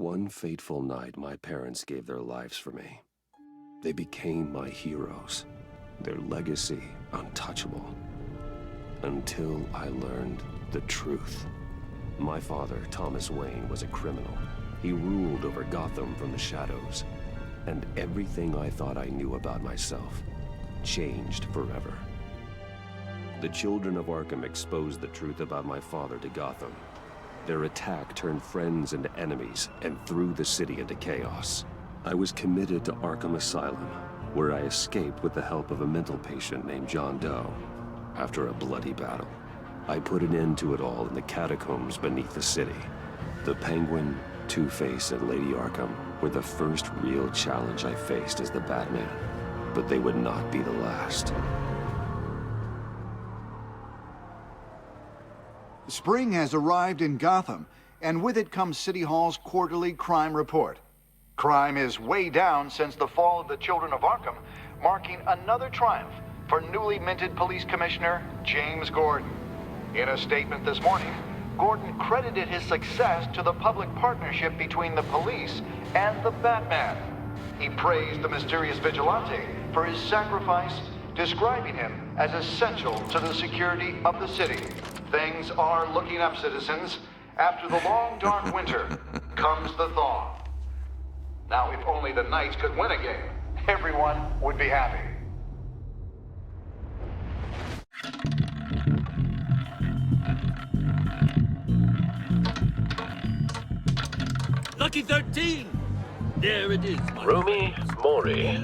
One fateful night, my parents gave their lives for me. They became my heroes, their legacy untouchable. Until I learned the truth. My father, Thomas Wayne, was a criminal. He ruled over Gotham from the shadows. And everything I thought I knew about myself changed forever. The children of Arkham exposed the truth about my father to Gotham. Their attack turned friends into enemies and threw the city into chaos. I was committed to Arkham Asylum, where I escaped with the help of a mental patient named John Doe. After a bloody battle, I put an end to it all in the catacombs beneath the city. The Penguin, Two-Face, and Lady Arkham were the first real challenge I faced as the Batman, but they would not be the last. Spring has arrived in Gotham, and with it comes City Hall's quarterly crime report. Crime is way down since the fall of the Children of Arkham, marking another triumph for newly minted Police Commissioner James Gordon. In a statement this morning, Gordon credited his success to the public partnership between the police and the Batman. He praised the mysterious vigilante for his sacrifice, describing him as essential to the security of the city. Things are looking up, citizens. After the long, dark winter comes the thaw. Now, if only the Knights could win a game, everyone would be happy. Lucky 13! There it is. Rumi Mori,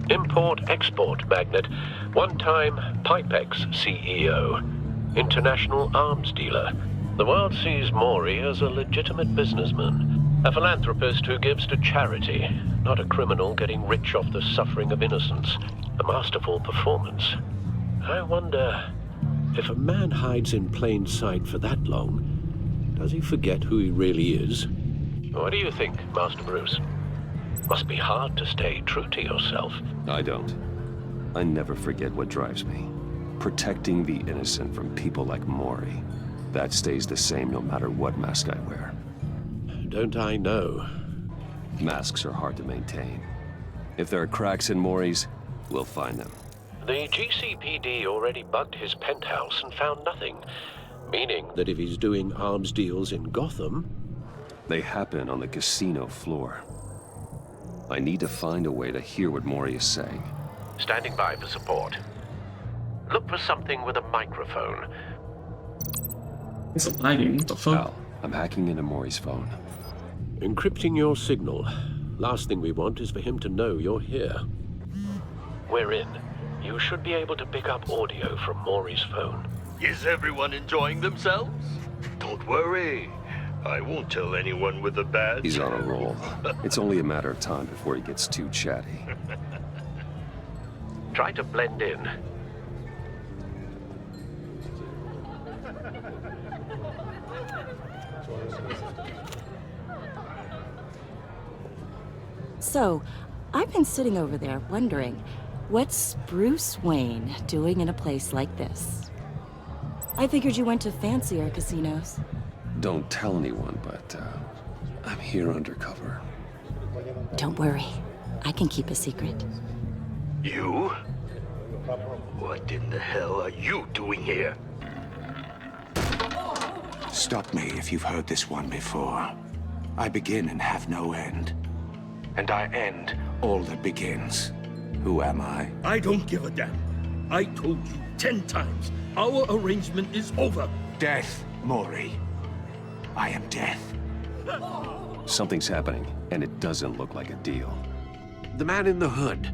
import-export magnate, one-time Pipex CEO, international arms dealer. The world sees Mori as a legitimate businessman, a philanthropist who gives to charity, not a criminal getting rich off the suffering of innocence. A masterful performance. I wonder, if a man hides in plain sight for that long, does he forget who he really is? What do you think, Master Bruce? Must be hard to stay true to yourself. I don't. I never forget what drives me. Protecting the innocent from people like Mori. That stays the same no matter what mask I wear. Don't I know? Masks are hard to maintain. If there are cracks in Mori's, we'll find them. The GCPD already bugged his penthouse and found nothing. Meaning that if he's doing arms deals in Gotham... They happen on the casino floor. I need to find a way to hear what Mori is saying. Standing by for support. Look for something with a microphone. It's lagging. What the fuck? Al, I'm hacking into Mori's phone. Encrypting your signal. Last thing we want is for him to know you're here. We're in. You should be able to pick up audio from Mori's phone. Is everyone enjoying themselves? Don't worry. I won't tell anyone with a badge. He's on a roll. It's only a matter of time before he gets too chatty. Try to blend in. So, I've been sitting over there wondering, what's Bruce Wayne doing in a place like this? I figured you went to fancier casinos. Don't tell anyone, but I'm here undercover. Don't worry. I can keep a secret. You? What in the hell are you doing here? Stop me if you've heard this one before. I begin and have no end. And I end all that begins. Who am I? I don't give a damn. I told you 10 times. Our arrangement is over. Death, Mori. I am death. Something's happening, and it doesn't look like a deal. The man in the hood.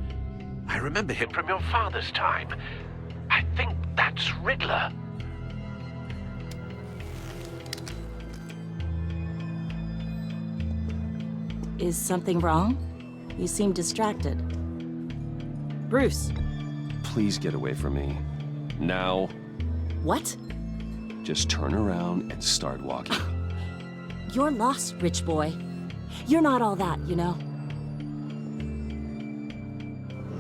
I remember him from your father's time. I think that's Riddler. Is something wrong? You seem distracted. Bruce. Please get away from me. Now. What? Just turn around and start walking. You're lost, rich boy. You're not all that, you know.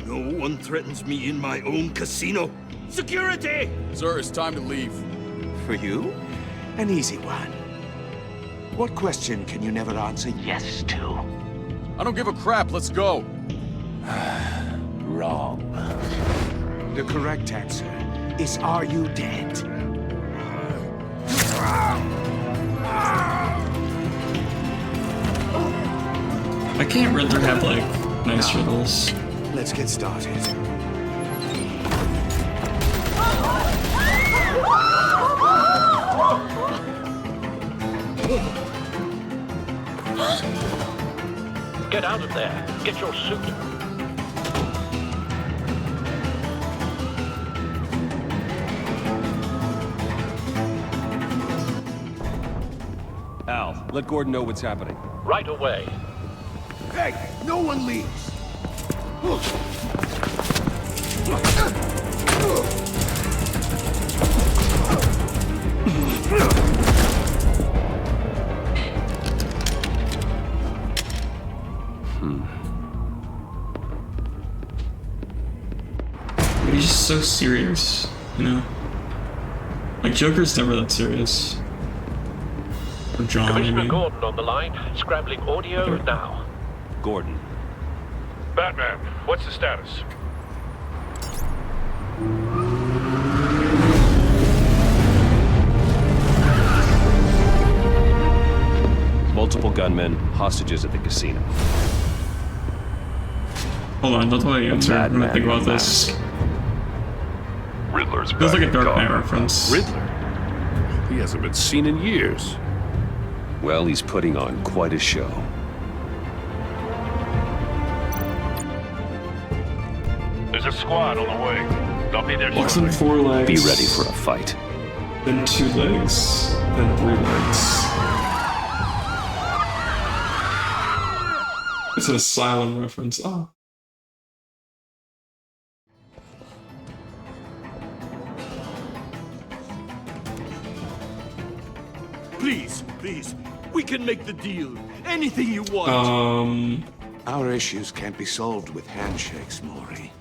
No one threatens me in my own casino. Security! Sir, it's time to leave. For you, an easy one. What question can you never answer yes to? I don't give a crap, let's go. Wrong. The correct answer is, are you dead? I can't Riddler have like nice riddles. Let's get started. Get out of there. Get your suit. Al, let Gordon know what's happening. Right away. Hey, no one leaves! He's just so serious, you know? Like, Joker's never that serious. Or John, Commissioner maybe. Gordon on the line. Scrambling audio now. Gordon. Batman, what's the status? Multiple gunmen, hostages at the casino. Hold on, don't tell me the answer. I'm gonna think about this. Riddler's Feels like a back Dark in Knight Gotham. reference. Riddler? He hasn't been seen in years. Well, he's putting on quite a show. There's a squad on the way. They'll be there Walks on shortly. 4 legs. Be ready for a fight. Then 2 legs. Then 3 legs. It's an Asylum reference. Oh. Please, please. We can make the deal. Anything you want. Our issues can't be solved with handshakes, Maury.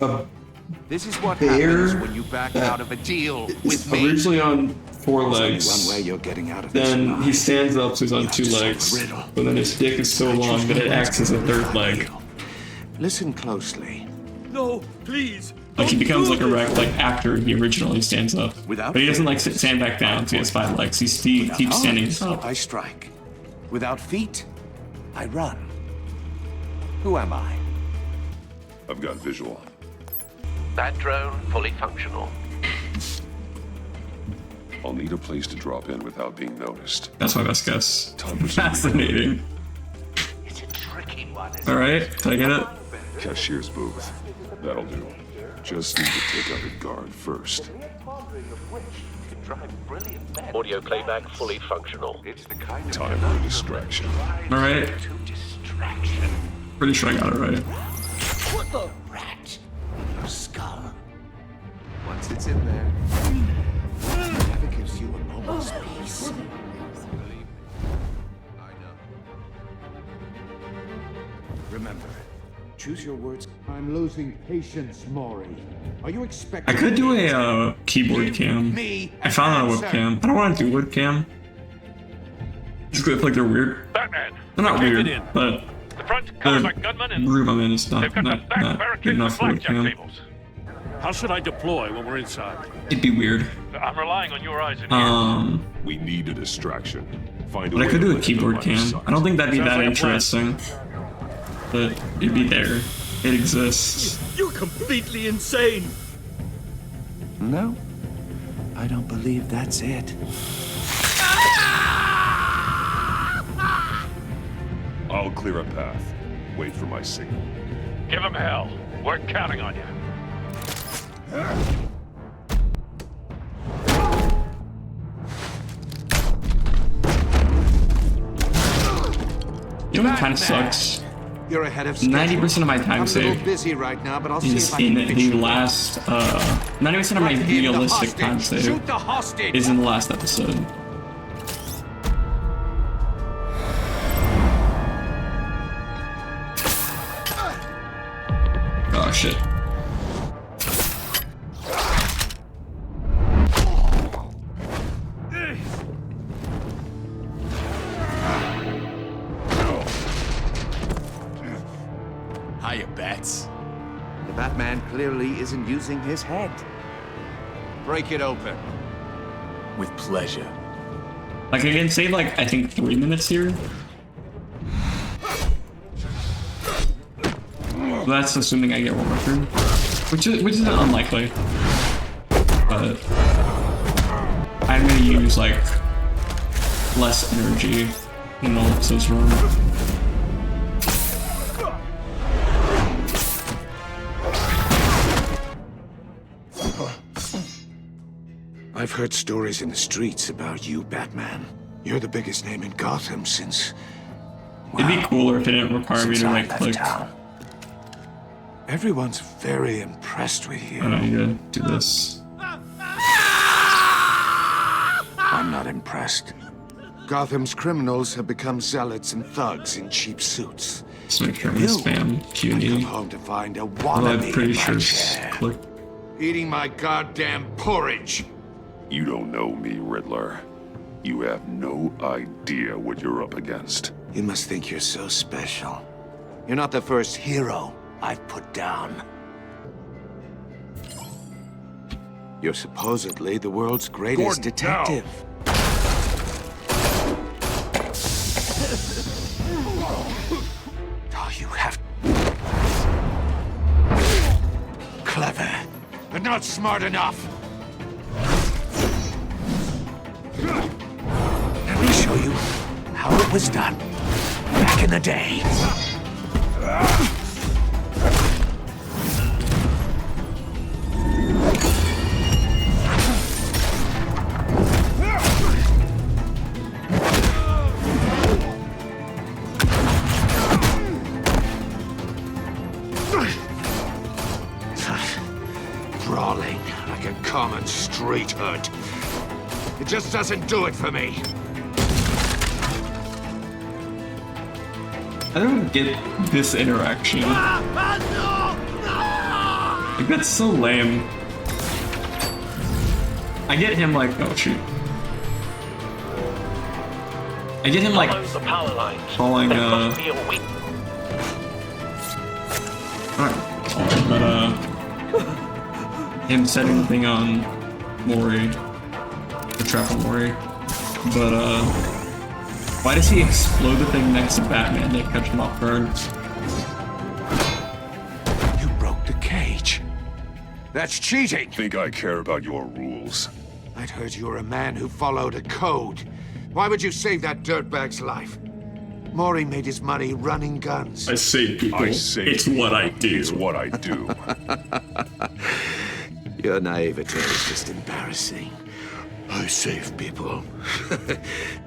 This is what Bear happens when you back out of a deal with He's me. originally on 4 There's only legs. one way you're getting out of this. Then lie. he stands up, so he's on You have 2 to solve legs. the riddle. But then his dick is so long that it acts as a 3rd leg. Listen closely. No, please. Like he don't becomes do like a this. wreck like after he originally stands up. Without But he doesn't like fear, stand back down, so he has 5 legs. He keeps standing Arms, up. I strike. Without feet, I run. Who am I? I've got visual. That drone fully functional. I'll need a place to drop in without being noticed. That's my best guess. Time for some Fascinating. It's a tricky one. Alright, did I get it? cashier's booth. That'll do. Just need to take out the guard first. Audio playback fully functional. Time for a distraction. Alright. Pretty sure I got it right. What the rat? Your skull. Once it's in there, It never gives you a moment's peace. Remember, choose your words. I'm losing patience, Maury. Are you expecting? I could do a keyboard cam. I found a webcam. I don't want to do webcam. Just like they're weird. Batman! They're not take it weird, in. but The front the covers our gunmen and room I'm in is they've not, got the not, back not good barricaded enough with for blackjack webcam. tables. How should I deploy when we're inside? It'd be weird. I'm relying on your eyes and ears. We need a distraction. Find a But I way could to do a limit keyboard the line of cam. sight. I don't think that'd be Sounds that like a plan. interesting. But it'd be there. It exists. You're completely insane. No, I don't believe that's it. I'll clear a path. Wait for my signal. Give him hell. We're counting on you. You know what kind of sucks? You're ahead of schedule. 90% of my time I'm a little save busy right now, but I'll see is if I in can fix the you. last 90% of my Get the realistic hostage. time save Shoot the hostage. is in the last episode. Oh shit. threats. The Batman clearly isn't using his head. Break it open. With pleasure. Like, I can save, like, I think 3 minutes here. That's assuming I get one more turn. Which isn't unlikely. But I'm gonna use, like, less energy in all episodes run. I've heard stories in the streets about you, Batman. You're the biggest name in Gotham since... well, it'd be cooler if it didn't require me to right click. Everyone's very impressed with you. I know, you gotta do this. I'm not impressed. Gotham's criminals have become zealots and thugs in cheap suits. Just make sure I'm gonna spam Q&E. Come home to find a Well, wannabe I'm pretty in my sure it's chair, click. eating my goddamn porridge. You don't know me, Riddler. You have no idea what you're up against. You must think you're so special. You're not the first hero I've put down. You're supposedly the world's greatest Gordon, detective. Oh, you have... clever, but not smart enough. Let me show you how it was done back in the day. Brawling like a common street hood. It just doesn't do it for me. I don't get this interaction. Like, that's so lame. I get him like, oh shoot. I get him like Follow the power lines. falling, There must be a weak. but him setting the thing on Mori, the trap on Mori. But why does he explode the thing next to Batman to catch him off guard? You broke the cage. That's cheating. Think I care about your rules? I'd heard you were a man who followed a code. Why would you save that dirtbag's life? Maury made his money running guns. I save people. It's what I do. It's what I do. Your naivete is just embarrassing. I save people.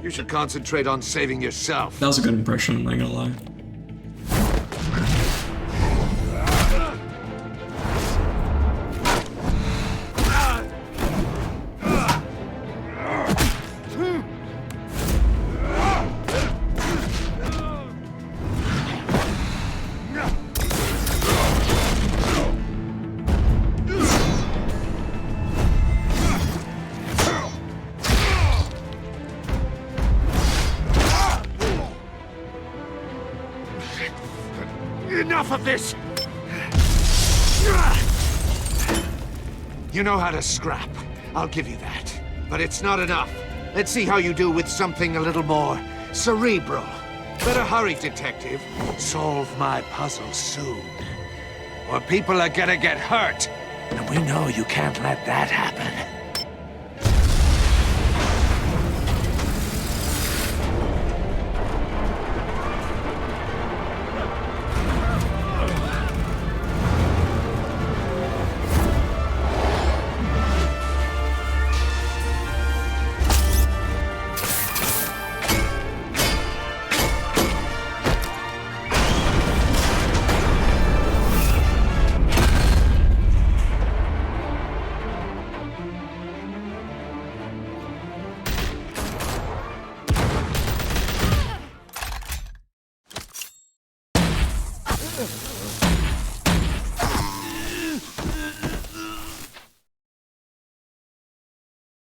You should concentrate on saving yourself. That was a good impression, I'm not gonna lie. Enough of this! You know how to scrap. I'll give you that. But it's not enough. Let's see how you do with something a little more cerebral. Better hurry, detective. Solve my puzzle soon. Or people are gonna get hurt. And we know you can't let that happen.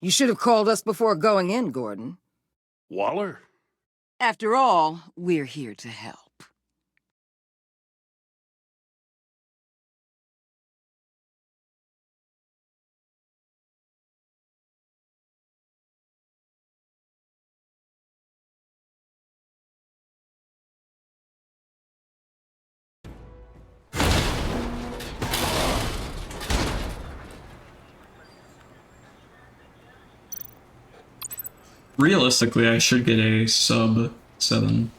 You should have called us before going in, Gordon. Waller? After all, we're here to help. Realistically, I should get a sub 7,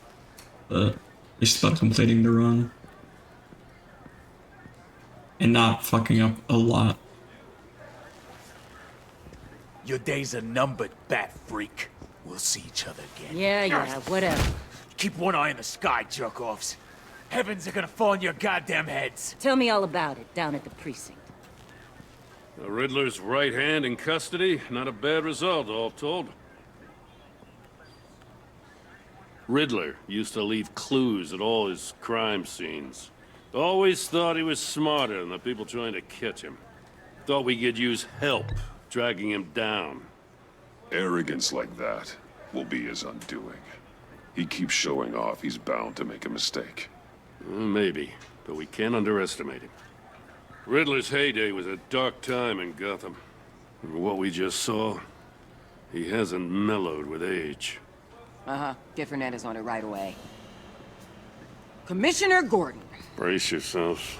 but just about completing the run. And not fucking up a lot. Your days are numbered, bat freak. We'll see each other again. Yeah, whatever. Keep one eye in the sky, jerk-offs. Heavens are gonna fall on your goddamn heads. Tell me all about it down at the precinct. The Riddler's right hand in custody. Not a bad result, all told. Riddler used to leave clues at all his crime scenes. Always thought he was smarter than the people trying to catch him. Thought we could use help dragging him down. Arrogance like that will be his undoing. He keeps showing off he's bound to make a mistake. Maybe, but we can't underestimate him. Riddler's heyday was a dark time in Gotham. And what we just saw, he hasn't mellowed with age. Get Fernandez on it right away. Commissioner Gordon. Brace yourselves.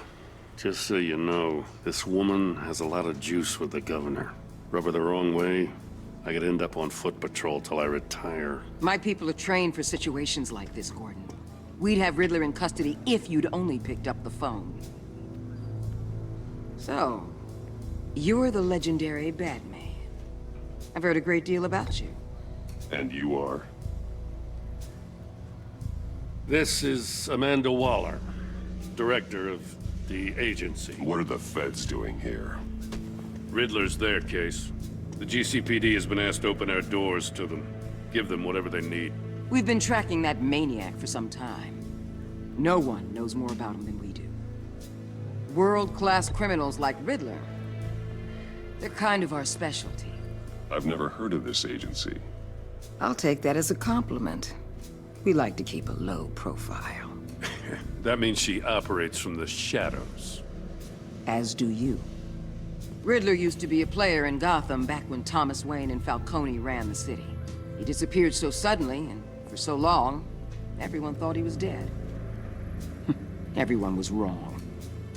Just so you know, this woman has a lot of juice with the governor. Rub her the wrong way, I could end up on foot patrol till I retire. My people are trained for situations like this, Gordon. We'd have Riddler in custody if you'd only picked up the phone. So, you're the legendary Batman. I've heard a great deal about you. And you are? This is Amanda Waller, director of the agency. What are the feds doing here? Riddler's their case. The GCPD has been asked to open our doors to them. Give them whatever they need. We've been tracking that maniac for some time. No one knows more about him than we do. World-class criminals like Riddler. They're kind of our specialty. I've never heard of this agency. I'll take that as a compliment. We like to keep a low profile. That means she operates from the shadows. As do you. Riddler used to be a player in Gotham back when Thomas Wayne and Falcone ran the city. He disappeared so suddenly and for so long, everyone thought he was dead. Everyone was wrong.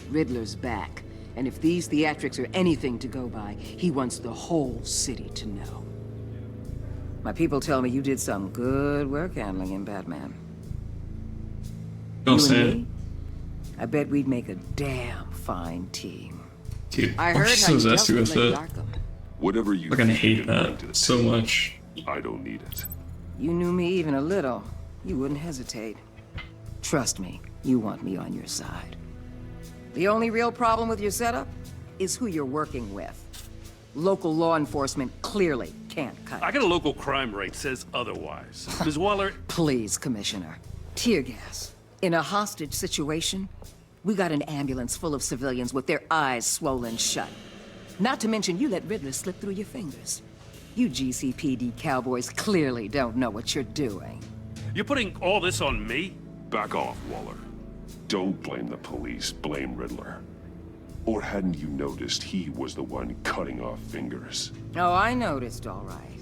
Riddler's back, and if these theatrics are anything to go by, he wants the whole city to know. My people tell me you did some good work handling him, Batman. Don't You say and it. me? I bet we'd make a damn fine team. Dude, I I'm heard so how you zesty dealt with Lady it. Arkham. Whatever you We're gonna think hate you can bring to that the so table, much. I don't need it. You knew me even a little, you wouldn't hesitate. Trust me, you want me on your side. The only real problem with your setup is who you're working with. Local law enforcement clearly can't cut I it. got a local crime rate says otherwise. Ms. Waller, Please, Commissioner. Tear gas. In a hostage situation, we got an ambulance full of civilians with their eyes swollen shut. Not to mention you let Riddler slip through your fingers. You GCPD cowboys clearly don't know what you're doing. you're putting all this on me? Back off, Waller. Don't blame the police, blame Riddler. Or hadn't you noticed he was the one cutting off fingers? Oh, I noticed, all right.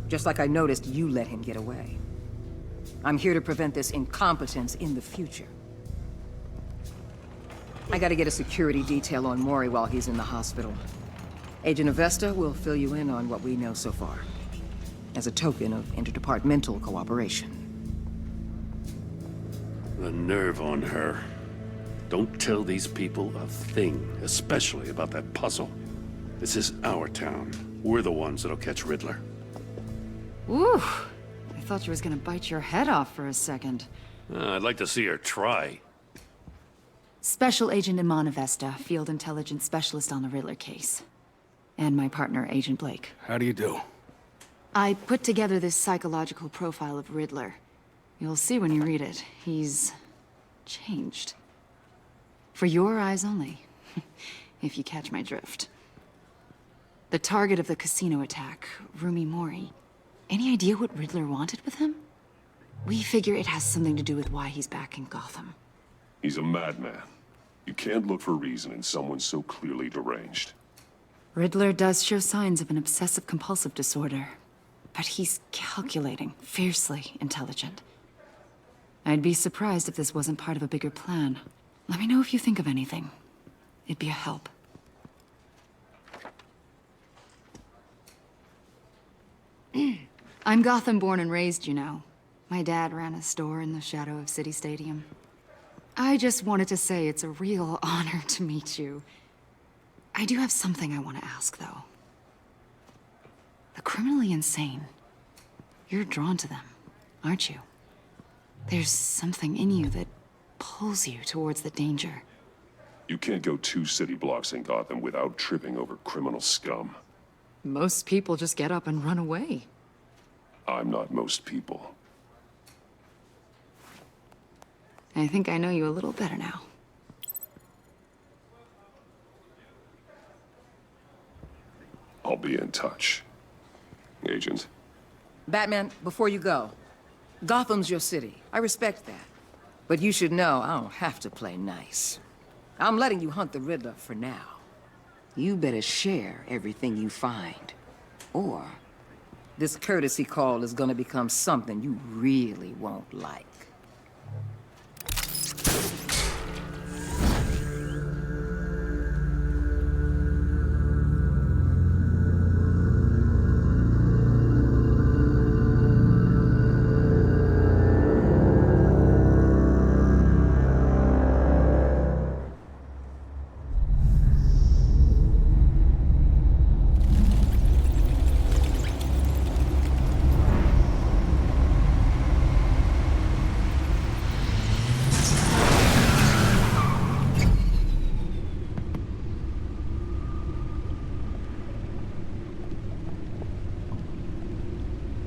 Just like I noticed you let him get away. I'm here to prevent this incompetence in the future. I gotta get a security detail on Maury while he's in the hospital. Agent Avesta will fill you in on what we know so far, as a token of interdepartmental cooperation. The nerve on her. Don't tell these people a thing, especially about that puzzle. This is our town. We're the ones that'll catch Riddler. Ooh, I thought you was gonna bite your head off for a second. I'd like to see her try. Special Agent Iman Avesta, Field Intelligence Specialist on the Riddler case. And my partner, Agent Blake. How do you do? I put together this psychological profile of Riddler. You'll see when you read it. He's changed. For your eyes only, if you catch my drift. The target of the casino attack, Rumi Mori. Any idea what Riddler wanted with him? We figure it has something to do with why he's back in Gotham. He's a madman. You can't look for reason in someone so clearly deranged. Riddler does show signs of an obsessive-compulsive disorder, but he's calculating, fiercely intelligent. I'd be surprised if this wasn't part of a bigger plan. Let me know if you think of anything. It'd be a help. I'm Gotham born and raised, you know. My dad ran a store in the shadow of City Stadium. I just wanted to say it's a real honor to meet you. I do have something I want to ask, though. The criminally insane. You're drawn to them, aren't you? There's something in you that pulls you towards the danger. You can't go 2 city blocks in Gotham without tripping over criminal scum. Most people just get up and run away. I'm not most people. I think I know you a little better now. I'll be in touch. Agent. Batman, before you go, Gotham's your city. I respect that. But you should know I don't have to play nice. I'm letting you hunt the Riddler for now. You better share everything you find. Or this courtesy call is gonna become something you really won't like.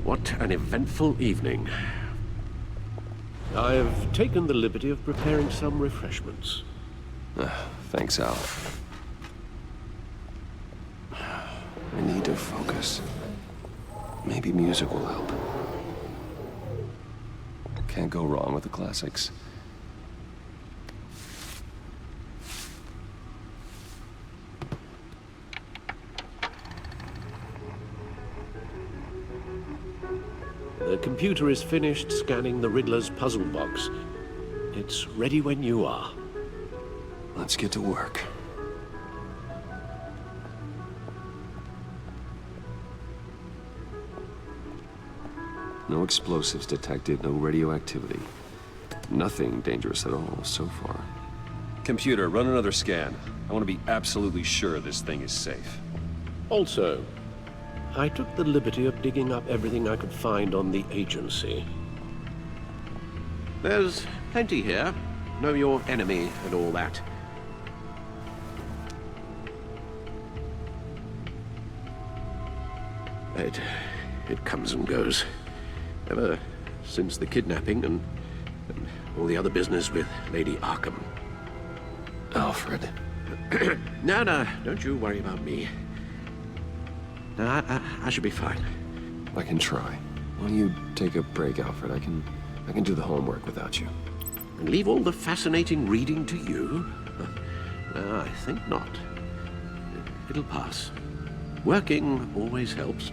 What an eventful evening. I've taken the liberty of preparing some refreshments. Thanks, Al. I need to focus. Maybe music will help. Can't go wrong with the classics. The computer is finished scanning the Riddler's puzzle box. It's ready when you are. Let's get to work. No explosives detected, no radioactivity. Nothing dangerous at all so far. Computer, run another scan. I want to be absolutely sure this thing is safe. Also, I took the liberty of digging up everything I could find on the agency. There's plenty here. Know your enemy and all that. It comes and goes. Ever since the kidnapping and all the other business with Lady Arkham. Alfred. No, don't you worry about me. No, I should be fine. I can try. Why don't you take a break, Alfred? I can do the homework without you. And leave all the fascinating reading to you? No, I think not. It'll pass. Working always helps.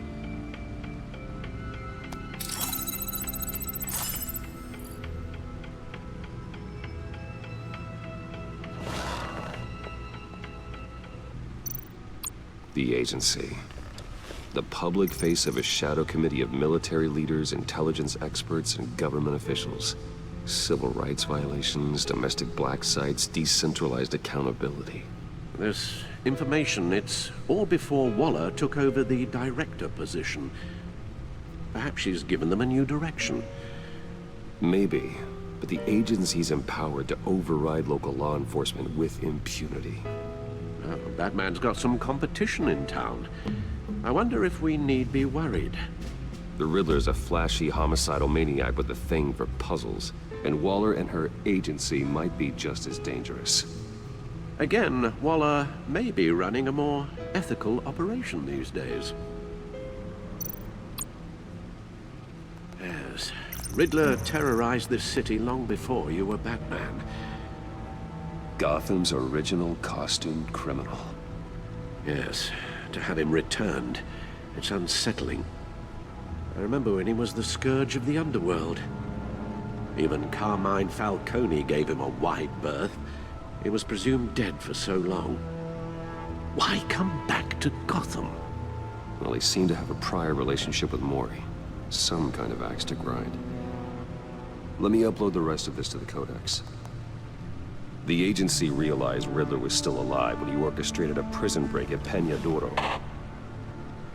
The agency. The public face of a shadow committee of military leaders, intelligence experts, and government officials. Civil rights violations, domestic black sites, decentralized accountability. This information, it's all before Waller took over the director position. Perhaps she's given them a new direction. Maybe, but the agency's empowered to override local law enforcement with impunity. Batman's got some competition in town. I wonder if we need be worried. The Riddler's a flashy homicidal maniac with a thing for puzzles, and Waller and her agency might be just as dangerous. Again, Waller may be running a more ethical operation these days. Yes, Riddler terrorized this city long before you were Batman. Gotham's original costumed criminal. Yes, to have him returned, it's unsettling. I remember when he was the scourge of the underworld. Even Carmine Falcone gave him a wide berth. He was presumed dead for so long. Why come back to Gotham? Well, he seemed to have a prior relationship with Mori. some kind of axe to grind. Let me upload the rest of this to the Codex. The agency realized Riddler was still alive when he orchestrated a prison break at Peña Duro.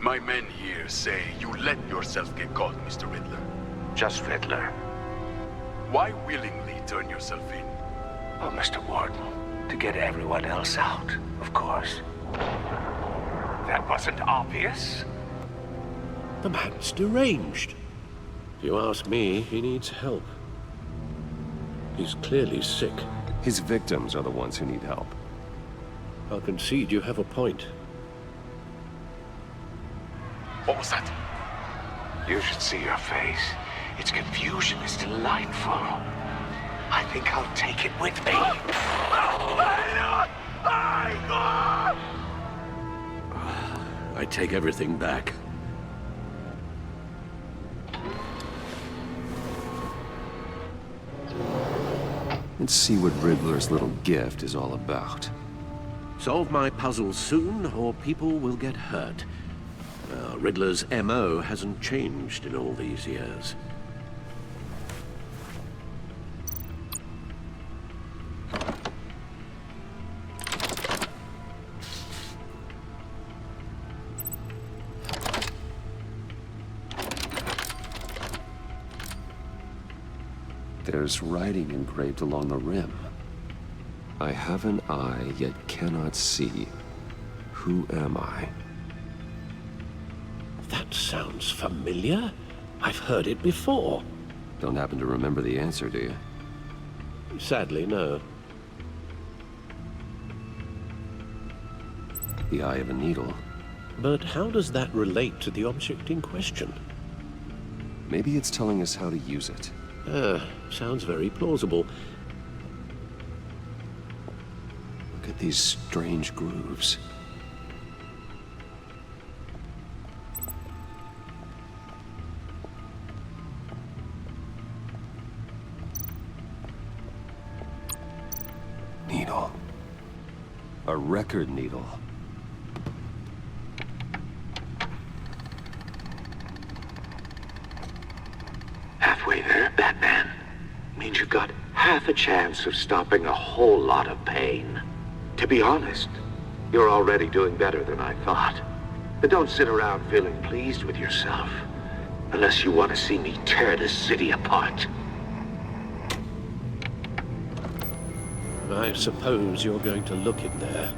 My men here say you let yourself get caught, Mr. Riddler. Just Riddler. Why willingly turn yourself in? Oh, Mr. Warden, to get everyone else out, of course. That wasn't obvious. The man's deranged. If you ask me, he needs help. He's clearly sick. His victims are the ones who need help. I'll concede you have a point. What was that? You should see your face. Its confusion is delightful. I think I'll take it with me. I take everything back. Let's see what Riddler's little gift is all about. Solve my puzzles soon, or people will get hurt. Riddler's MO hasn't changed in all these years. There's writing engraved along the rim. I have an eye, yet cannot see. Who am I? That sounds familiar. I've heard it before. Don't happen to remember the answer, do you? Sadly, no. The eye of a needle. But how does that relate to the object in question? Maybe it's telling us how to use it. Sounds very plausible. Look at these strange grooves. Needle. A record needle. Halfway there, Batman. Means you've got half a chance of stopping a whole lot of pain. To be honest, you're already doing better than I thought. But don't sit around feeling pleased with yourself. Unless you want to see me tear this city apart. I suppose you're going to look in there.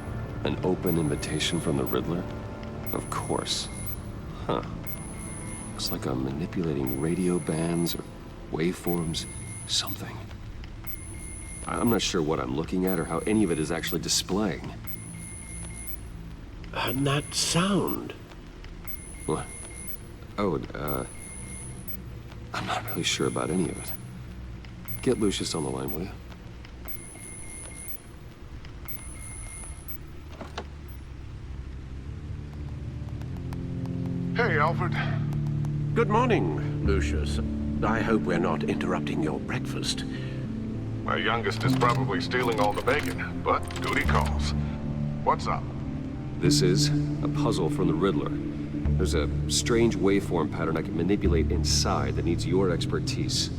An open invitation from the Riddler? Of course. Huh. Looks like I'm manipulating radio bands or waveforms, something. I'm not sure what I'm looking at or how any of it is actually displaying. And that sound. What? Oh, I'm not really sure about any of it. Get Lucius on the line, will you? Hey, Alfred. Good morning, Lucius. I hope we're not interrupting your breakfast. My youngest is probably stealing all the bacon, but duty calls. What's up? This is a puzzle from the Riddler. There's a strange waveform pattern I can manipulate inside that needs your expertise.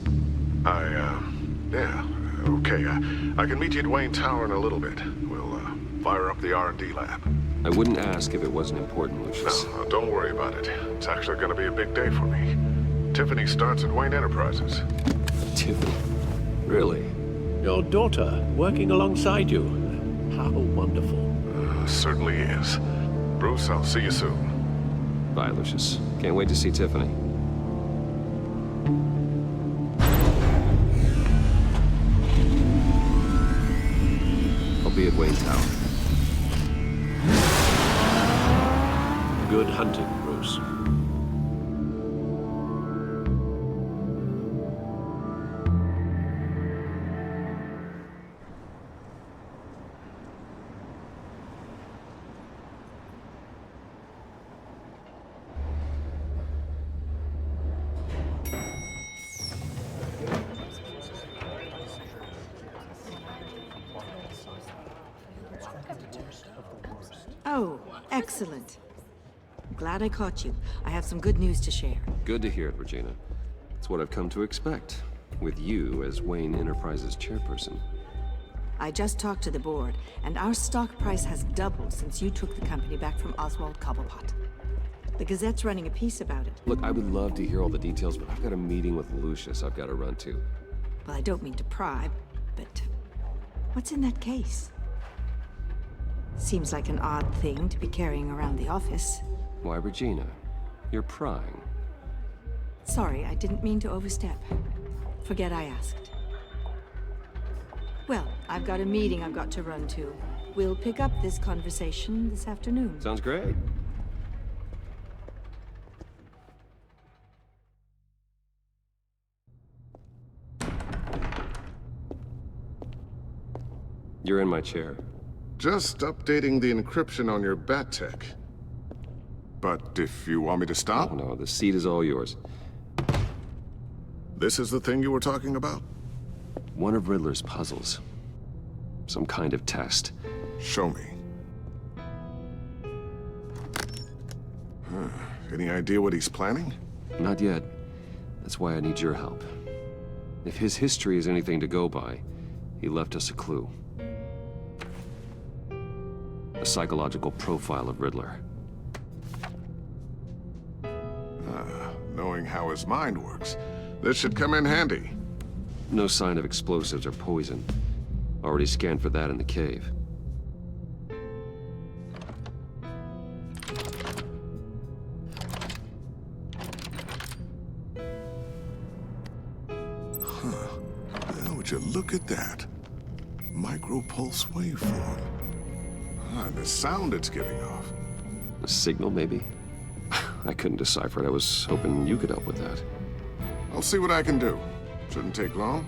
Yeah, okay. I can meet you at Wayne Tower in a little bit. We'll, fire up the R&D lab. I wouldn't ask if it wasn't important, Lucius. No, don't worry about it. It's actually gonna be a big day for me. Tiffany starts at Wayne Enterprises. Tiffany? Really? Your daughter, working alongside you. How wonderful. Certainly is. Bruce, I'll see you soon. Bye, Lucius. Can't wait to see Tiffany. I'll be at Wayne Tower. Good hunting, Bruce. Oh, excellent. glad I caught you. I have some good news to share. Good to hear it, Regina. It's what I've come to expect, with you as Wayne Enterprises chairperson. I just talked to the board, and our stock price has doubled since you took the company back from Oswald Cobblepot. The Gazette's running a piece about it. Look, I would love to hear all the details, but I've got a meeting with Lucius I've got to run to. Well, I don't mean to pry, but what's in that case? Seems like an odd thing to be carrying around the office. Why, Regina? You're prying. Sorry, I didn't mean to overstep. Forget I asked. Well, I've got a meeting I've got to run to. We'll pick up this conversation this afternoon. Sounds great. You're in my chair. Just updating the encryption on your bat tech. But if you want me to stop? Oh, no, the seat is all yours. This is the thing you were talking about? One of Riddler's puzzles. Some kind of test. Show me. Any idea what he's planning? Not yet. That's why I need your help. If his history is anything to go by, he left us a clue. A psychological profile of Riddler. Knowing how his mind works, this should come in handy. No sign of explosives or poison. Already scanned for that in the cave. Well, would you look at that? Micropulse waveform. And the sound it's giving off. A signal, maybe? I couldn't decipher it. I was hoping you could help with that. I'll see what I can do. Shouldn't take long.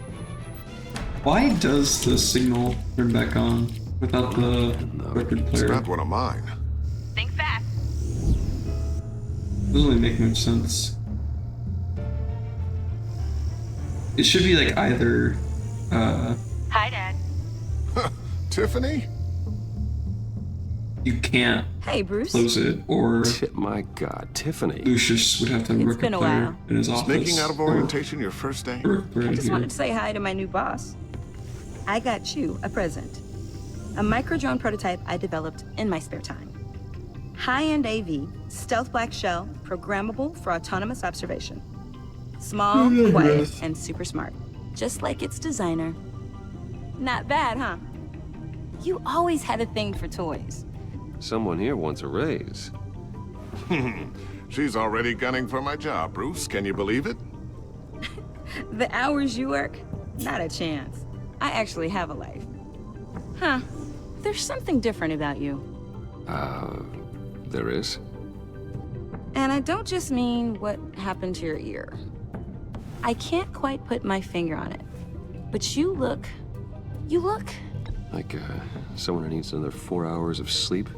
Why does the signal turn back on without the record player? It's not one of mine. Think fast. Doesn't really make much sense. It should be like either Hi, Dad. Tiffany? You can't Hey, Bruce. close it, or my God, Tiffany. Lucius would have to have a record been a player while. in his office. Sneaking out of orientation your first day? I just wanted to say hi to my new boss. I got you a present. A micro-drone prototype I developed in my spare time. High-end AV, stealth black shell, programmable for autonomous observation. Small, quiet, and super smart. Just like its designer. Not bad, huh? You always had a thing for toys. Someone here wants a raise. She's already gunning for my job, Bruce. Can you believe it? The hours you work? Not a chance. I actually have a life. Huh. There's something different about you. There is? And I don't just mean what happened to your ear. I can't quite put my finger on it. But you look... Like, someone who needs another 4 hours of sleep?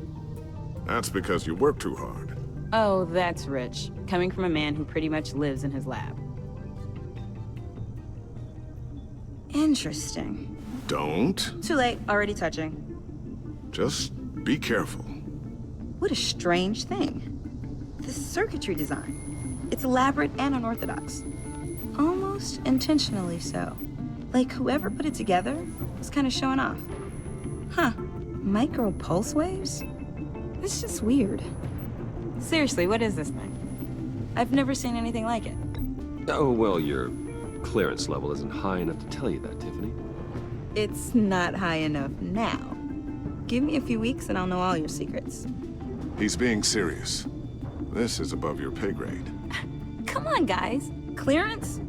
That's because you work too hard. Oh, that's rich. Coming from a man who pretty much lives in his lab. Interesting. Don't. Too late, already touching. Just be careful. What a strange thing. The circuitry design. It's elaborate and unorthodox. Almost intentionally so. Like whoever put it together was kind of showing off. Huh. Micro pulse waves? It's just weird. Seriously, what is this thing? I've never seen anything like it. Oh, well, your clearance level isn't high enough to tell you that, Tiffany. It's not high enough now. Give me a few weeks and I'll know all your secrets. He's being serious. This is above your pay grade. Come on, guys. Clearance?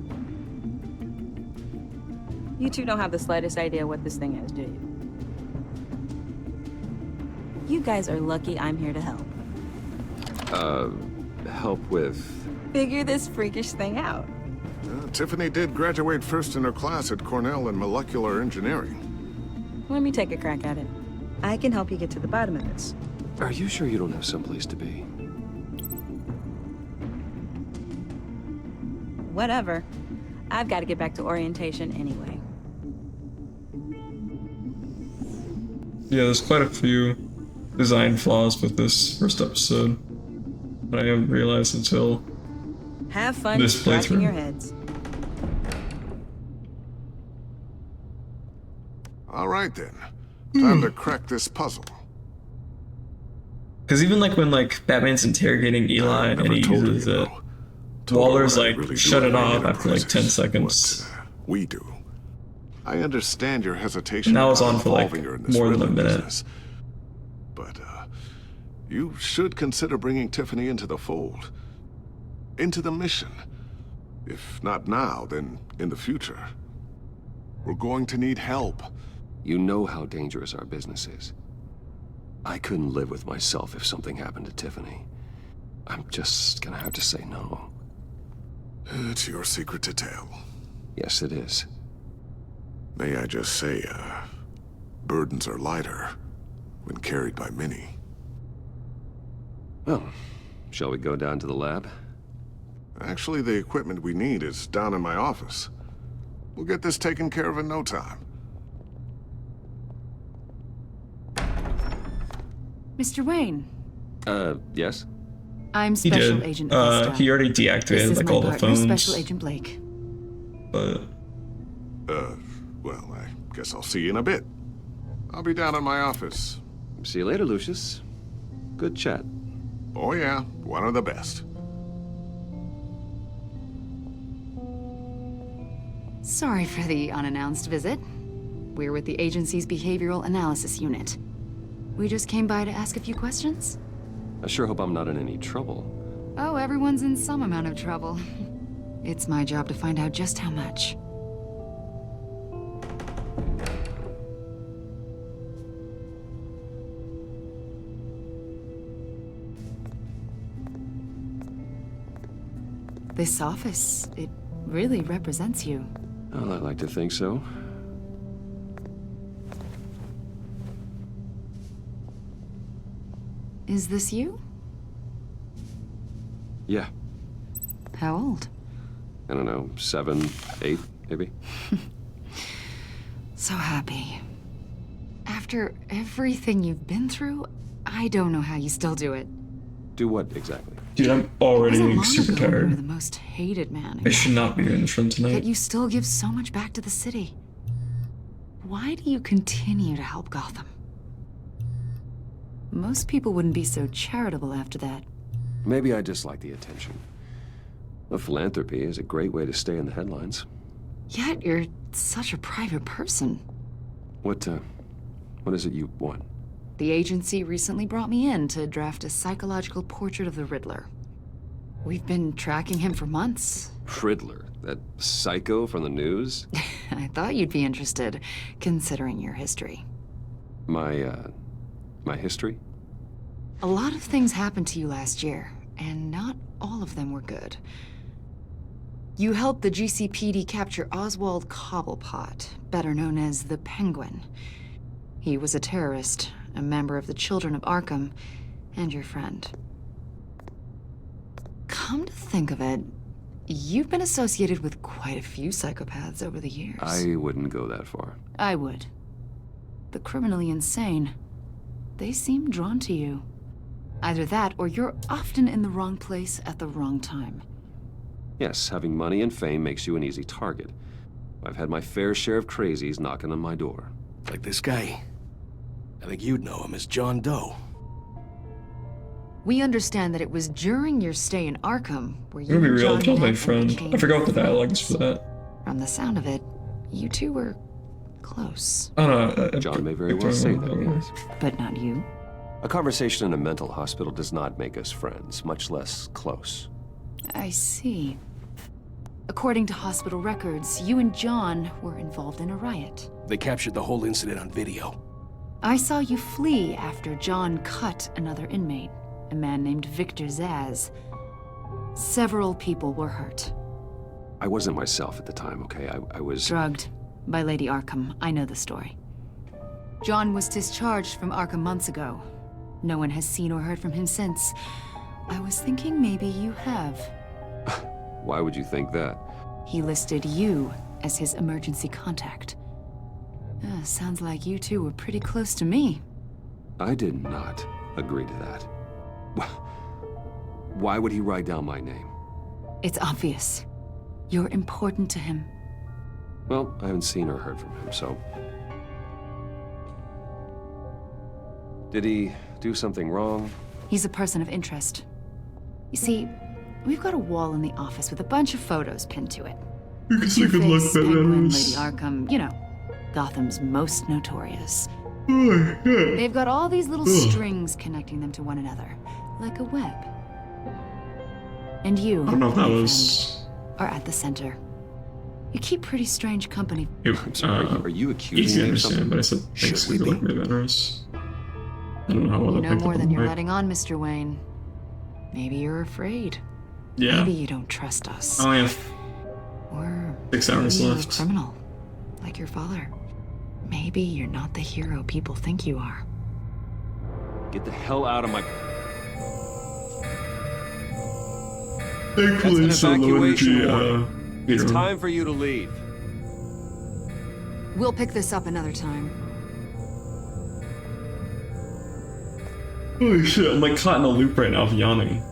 You two don't have the slightest idea what this thing is, do you? You guys are lucky I'm here to help. Help with... Figure this freakish thing out. Tiffany did graduate first in her class at Cornell in molecular engineering. Let me take a crack at it. I can help you get to the bottom of this. Are you sure you don't have someplace to be? Whatever. I've got to get back to orientation anyway. Yeah, there's quite a few design flaws with this first episode. I didn't realize until Have fun this scratching playthrough. your heads. All right then. Time to crack this puzzle. Because even like when like Batman's interrogating Eli and he uses it, Waller's like shut it off after like 10 seconds. We do. I understand your hesitation. And that was about on for like involving her in this more than a Riddler minute. business. But you should consider bringing Tiffany into the fold, into the mission. If not now, then in the future. We're going to need help. You know how dangerous our business is. I couldn't live with myself if something happened to Tiffany. I'm just gonna have to say no. It's your secret to tell. Yes, it is. May I just say, burdens are lighter when carried by many. Well, shall we go down to the lab? Actually, the equipment we need is down in my office. We'll get this taken care of in no time. Mr. Wayne, Yes? I'm He Special did. Agent Vesta. He already This deactivated is like my all the partner, phones. Special Agent Blake. But Well, I guess I'll see you in a bit. I'll be down in my office. See you later, Lucius. Good chat. Oh yeah, one of the best. Sorry for the unannounced visit. We're with the agency's behavioral analysis unit. We just came by to ask a few questions. I sure hope I'm not in any trouble. Oh, everyone's in some amount of trouble. It's my job to find out just how much. This office, it really represents you. Well, I like to think so. Is this you? Yeah. How old? I don't know, 7, 8, maybe? So happy. After everything you've been through, I don't know how you still do it. Do what exactly? dude, I'm already It wasn't long super ago you were tired. the most hated man. I should not be doing this run Yet tonight. you still give so much back to the city. Why do you continue to help Gotham? Most people wouldn't be so charitable after that. Maybe I just like the attention. Well, philanthropy is a great way to stay in the headlines. Yet you're such a private person. What is it you want? The agency recently brought me in to draft a psychological portrait of the Riddler. We've been tracking him for months. Riddler, that psycho from the news? I thought you'd be interested, considering your history. My history? A lot of things happened to you last year, and not all of them were good. You helped the GCPD capture Oswald Cobblepot, better known as the Penguin. He was a terrorist, a member of the Children of Arkham, and your friend. Come to think of it, you've been associated with quite a few psychopaths over the years. I wouldn't go that far. I would. The criminally insane. They seem drawn to you. Either that, or you're often in the wrong place at the wrong time. Yes, having money and fame makes you an easy target. I've had my fair share of crazies knocking on my door. Like this guy. I think you'd know him as John Doe. We understand that it was during your stay in Arkham where I'm you gonna be and real, John tell my met friend. and became I forgot what the friends. dialogue is for that. From the sound of it, you two were close. Oh no, John may very well say that, yes. But not you. A conversation in a mental hospital does not make us friends, much less close. I see. According to hospital records, you and John were involved in a riot. They captured the whole incident on video. I saw you flee after John cut another inmate, a man named Victor Zaz. Several people were hurt. I wasn't myself at the time, okay? I was... Drugged by Lady Arkham. I know the story. John was discharged from Arkham months ago. No one has seen or heard from him since. I was thinking maybe you have. Why would you think that? He listed you as his emergency contact. Sounds like you two were pretty close to me. I did not agree to that. Why would he write down my name? It's obvious. You're important to him. Well, I haven't seen or heard from him, so... Did he do something wrong? He's a person of interest. You see, we've got a wall in the office with a bunch of photos pinned to it. Two-Face, Penguin, Lady Arkham, you know, Gotham's most notorious. They've got all these little strings connecting them to one another, like a web. And you, I don't know if that my was... friend, are at the center. You keep pretty strange company. Are you accusing easy to me of understand, something? but I said thanks to like my veterans. I don't know how well You that know picked more up than on you're mic. letting on, Mr. Wayne. Maybe you're afraid. Yeah. Maybe you don't trust us. I only have Or 6 hours maybe you're left. a criminal, like your father. Maybe you're not the hero people think you are. Get the hell out of my... Thankfully, That's so an low evacuation energy, warning. It's Peter. time for you to leave. We'll pick this up another time. Holy shit, I'm like caught in a loop right now of yawning.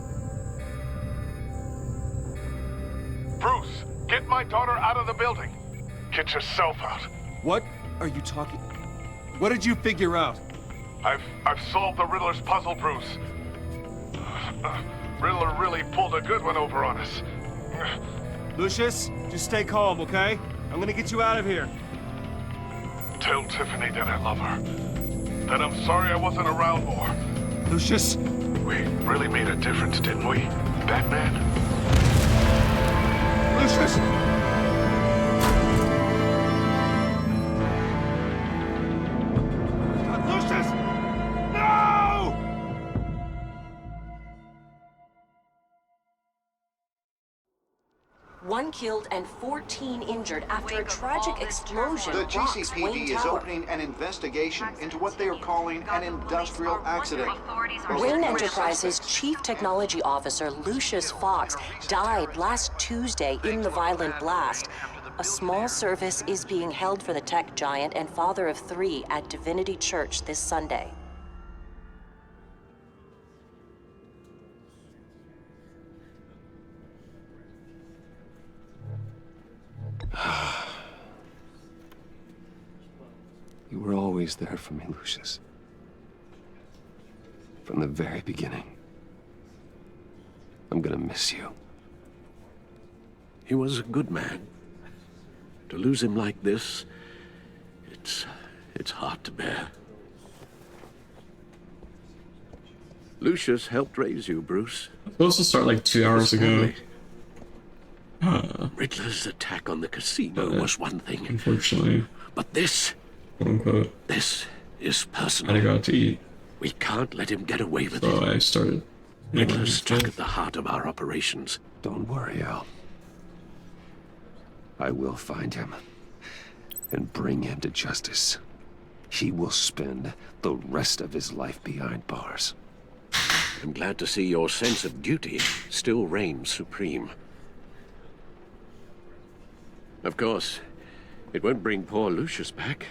Bruce, get my daughter out of the building. Get yourself out. What are you talking... What did you figure out? I've solved the Riddler's puzzle, Bruce. Riddler really pulled a good one over on us. Lucius, just stay calm, okay? I'm gonna get you out of here. Tell Tiffany that I love her. That I'm sorry I wasn't around more. Lucius? We really made a difference, didn't we, Batman? Lucius! Lucius! No! One killed and 14 injured after a tragic explosion. The rocks GCPD Wayne is Tower. opening an investigation into what they are calling an industrial accident. Wayne Enterprises' Chief Technology Officer, Lucius Fox, died last Tuesday in the violent blast. A small service is being held for the tech giant and father of 3 at Divinity Church this Sunday. You were always there for me, Lucius. From the very beginning. I'm gonna miss you. He was a good man. To lose him like this, it's hard to bear. Lucius helped raise you, Bruce. I was supposed to start like 2 hours ago. Riddler's attack on the casino was one thing. Unfortunately. But this... quote unquote. This is I personal. had to go out to eat. We can't let him get away with So it. I started. Riddler's stuck at the heart of our operations. Don't worry, Al. I will find him and bring him to justice. He will spend the rest of his life behind bars. I'm glad to see your sense of duty still reigns supreme. Of course, it won't bring poor Lucius back.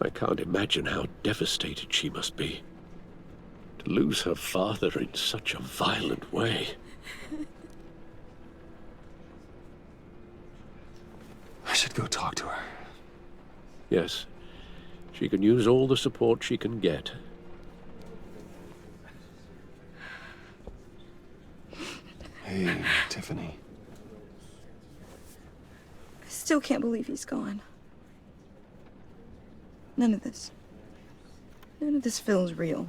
I can't imagine how devastated she must be. To lose her father in such a violent way. I should go talk to her. Yes, she can use all the support she can get. Hey, Tiffany. I still can't believe he's gone. None of this feels real.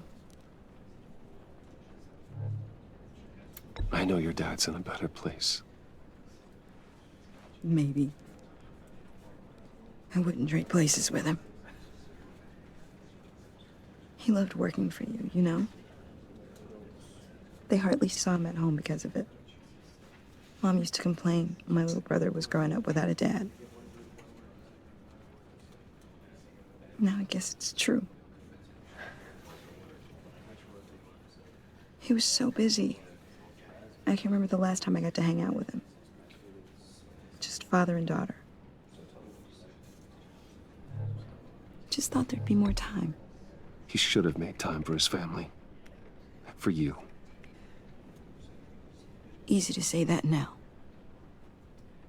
I know your dad's in a better place. Maybe. I wouldn't trade places with him. He loved working for you, you know? They hardly saw him at home because of it. Mom used to complain my little brother was growing up without a dad. Now I guess it's true. He was so busy. I can remember the last time I got to hang out with him. Just father and daughter. Just thought there'd be more time. He should have made time for his family. For you. Easy to say that now.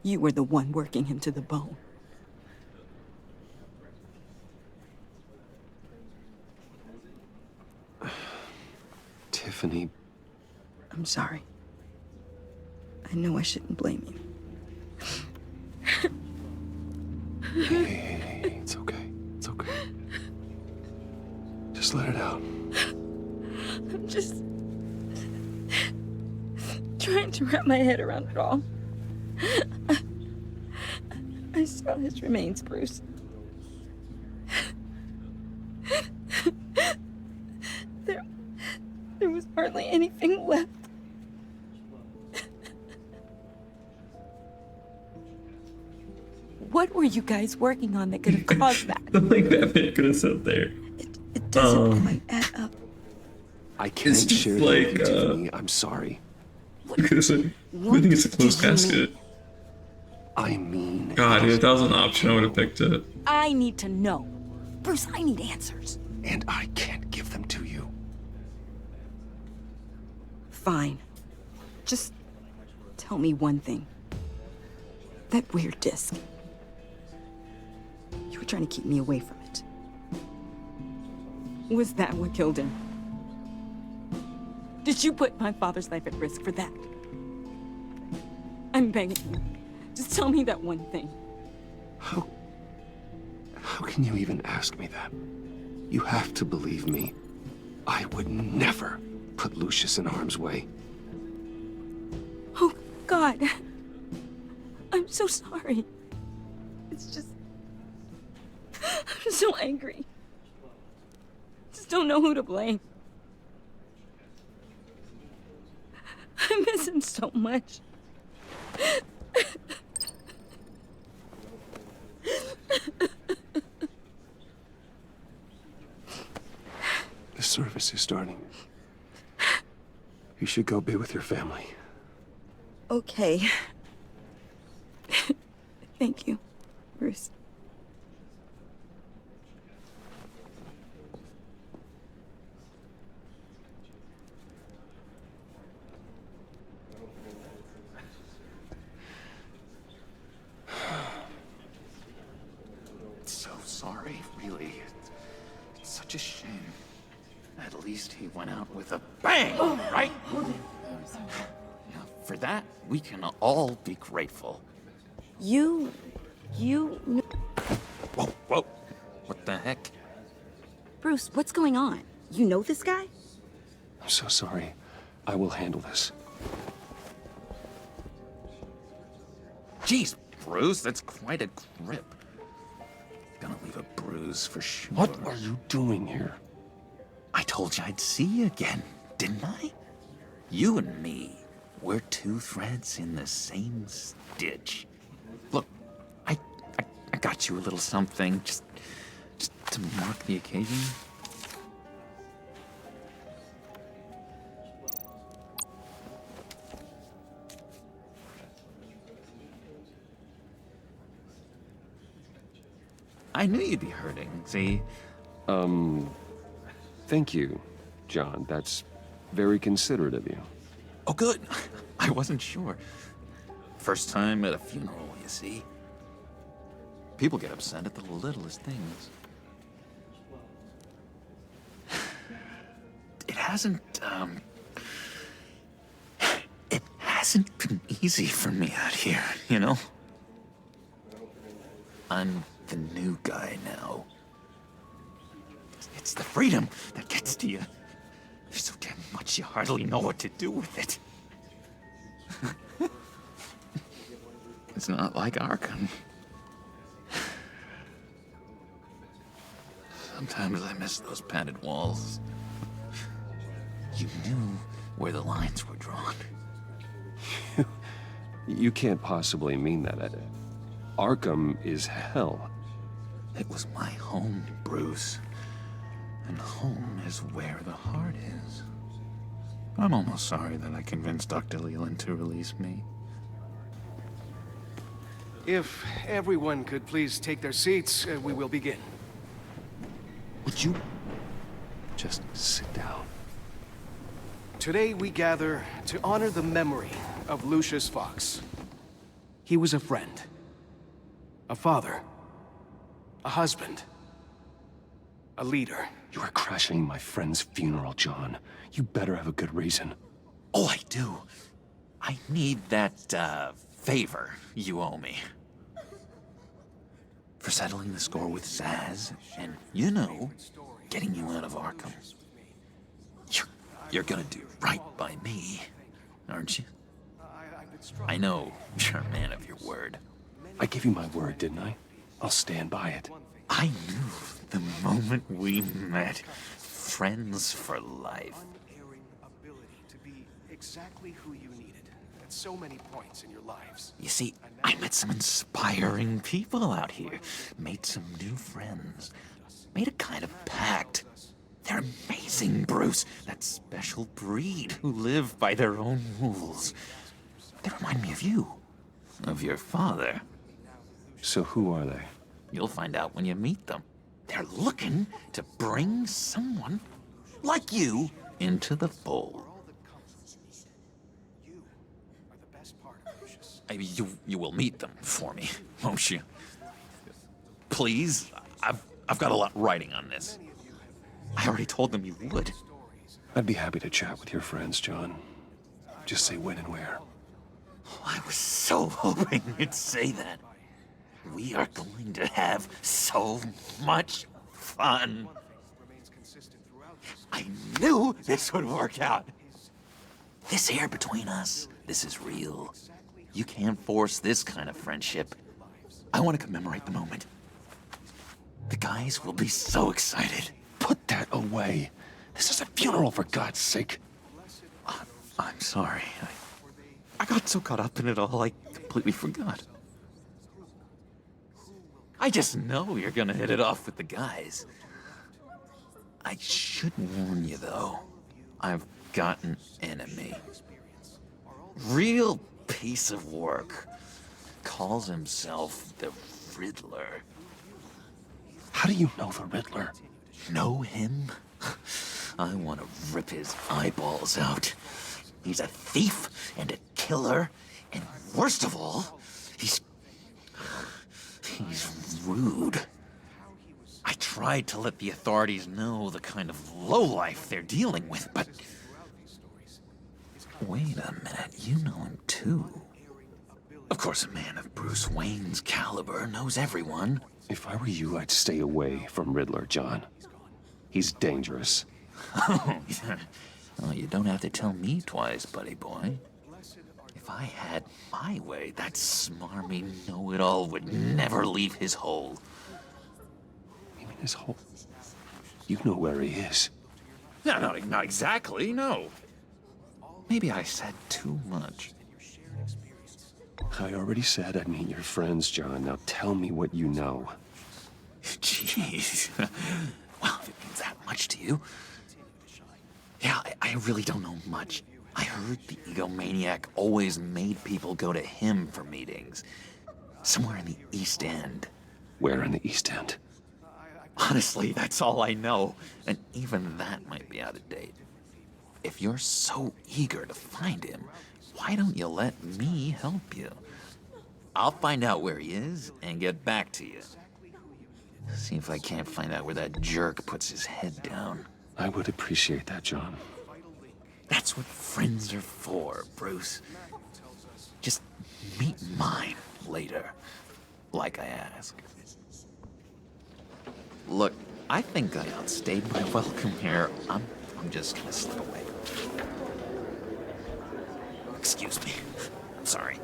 You were the one working him to the bone. Tiffany. I'm sorry. I know I shouldn't blame you. Hey, it's okay. It's okay. Just let it out. I'm just trying to wrap my head around it all. I saw his remains, Bruce. There was hardly anything left. What were you guys working on that could have caused that? The thing that man could have said there. It doesn't quite add up. I can't just share like, with you, Tiffany. I'm sorry. You could have said, I think it's a closed casket. I mean... God, if that was an option, I would have picked it. I need to know. Bruce, I need answers. And I can't give them to you. Fine. Just tell me one thing. That weird disc. You were trying to keep me away from it. Was that what killed him? Did you put my father's life at risk for that? I'm begging you. Just tell me that one thing. How can you even ask me that? You have to believe me. I would never put Lucius in harm's way. Oh, God. I'm so sorry. It's just... I'm so angry. Just don't know who to blame. I miss him so much. The service is starting. You should go be with your family. Okay. Thank you, Bruce. So sorry, really. It's such a shame. At least he went out with a bang, right? Yeah, for that, we can all be grateful. You... Whoa, whoa. What the heck? Bruce, what's going on? You know this guy? I'm so sorry. I will handle this. Jeez, Bruce, that's quite a grip. Gonna leave a bruise for sure. What are you doing here? I told you I'd see you again, didn't I? You and me, we're two threads in the same stitch. Look, I got you a little something, just to mark the occasion. I knew you'd be hurting, see? Thank you, John. That's very considerate of you. Oh, good. I wasn't sure. First time at a funeral, you see? People get upset at the littlest things. It hasn't been easy for me out here, you know? I'm the new guy now. It's the freedom that gets to you. There's so damn much you hardly know what to do with it. It's not like Arkham. Sometimes I miss those padded walls. You knew where the lines were drawn. You can't possibly mean that. Arkham is hell. It was my home, Bruce. And home is where the heart is. I'm almost sorry that I convinced Dr. Leland to release me. If everyone could please take their seats, we will begin. Would you just sit down? Today we gather to honor the memory of Lucius Fox. He was a friend, a father, a husband, a leader. You are crashing my friend's funeral, John. You better have a good reason. Oh, I do. I need that, favor you owe me. For settling the score with Zaz, and, you know, getting you out of Arkham. You're gonna do right by me, aren't you? I know you're a man of your word. I gave you my word, didn't I? I'll stand by it. I knew the moment we met. Friends for life. Ability to be exactly who you needed at so many points in your lives. You see, I met some inspiring people out here. Made some new friends. Made a kind of pact. They're amazing, Bruce. That special breed who live by their own rules. They remind me of you. Of your father. So who are they? You'll find out when you meet them. They're looking to bring someone like you into the fold. You will meet them for me, won't you? Please? I've got a lot writing on this. I already told them you would. I'd be happy to chat with your friends, John. Just say when and where. Oh, I was so hoping you'd say that. We are going to have so much fun. I knew this would work out. This here between us, this is real. You can't force this kind of friendship. I want to commemorate the moment. The guys will be so excited. Put that away. This is a funeral, for God's sake. I'm sorry. I got so caught up in it all, I completely forgot. I just know you're gonna hit it off with the guys. I should warn you, though. I've got an enemy. Real piece of work. Calls himself the Riddler. How do you know the Riddler? Know him? I want to rip his eyeballs out. He's a thief and a killer, and worst of all, he's rude. I tried to let the authorities know the kind of lowlife they're dealing with, but... Wait a minute, you know him too. Of course, a man of Bruce Wayne's caliber knows everyone. If I were you, I'd stay away from Riddler, John. He's dangerous. Oh, yeah. Oh, you don't have to tell me twice, buddy boy. If I had my way, that smarmy know-it-all would never leave his hole. You mean his hole? You know where he is. No, not exactly, no. Maybe I said too much. I already said I'd meet your friends, John. Now tell me what you know. Jeez. Well, if it means that much to you. Yeah, I really don't know much. I heard the egomaniac always made people go to him for meetings. Somewhere in the East End. Where in the East End? Honestly, that's all I know. And even that might be out of date. If you're so eager to find him, why don't you let me help you? I'll find out where he is and get back to you. See if I can't find out where that jerk puts his head down. I would appreciate that, John. That's what friends are for, Bruce. Just meet mine later, like I asked. Look, I think I outstayed my welcome here. I'm just gonna slip away. Excuse me. I'm sorry.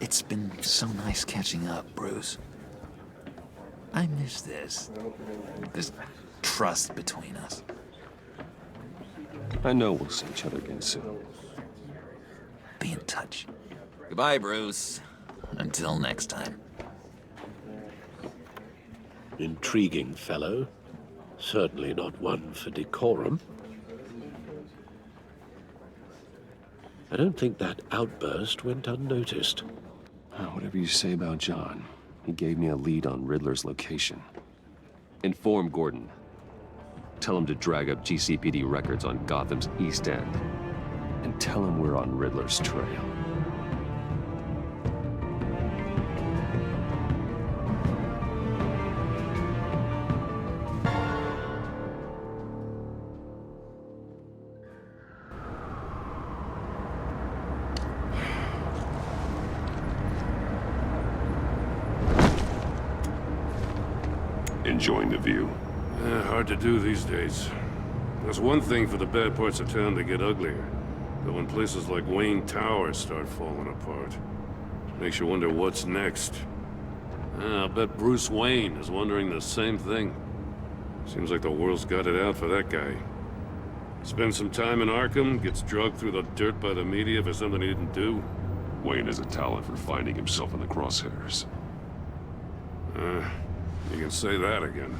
It's been so nice catching up, Bruce. I miss this trust between us. I know we'll see each other again soon. Be in touch. Goodbye, Bruce. Until next time. Intriguing fellow. Certainly not one for decorum. I don't think that outburst went unnoticed. Whatever you say about John, he gave me a lead on Riddler's location. Inform Gordon. Tell him to drag up GCPD records on Gotham's East End. And tell him we're on Riddler's trail. Enjoying the view? Hard to do these days. That's one thing for the bad parts of town to get uglier. But when places like Wayne Tower start falling apart, makes you wonder what's next. I'll bet Bruce Wayne is wondering the same thing. Seems like the world's got it out for that guy. Spends some time in Arkham, gets drugged through the dirt by the media for something he didn't do. Wayne has a talent for finding himself in the crosshairs. You can say that again.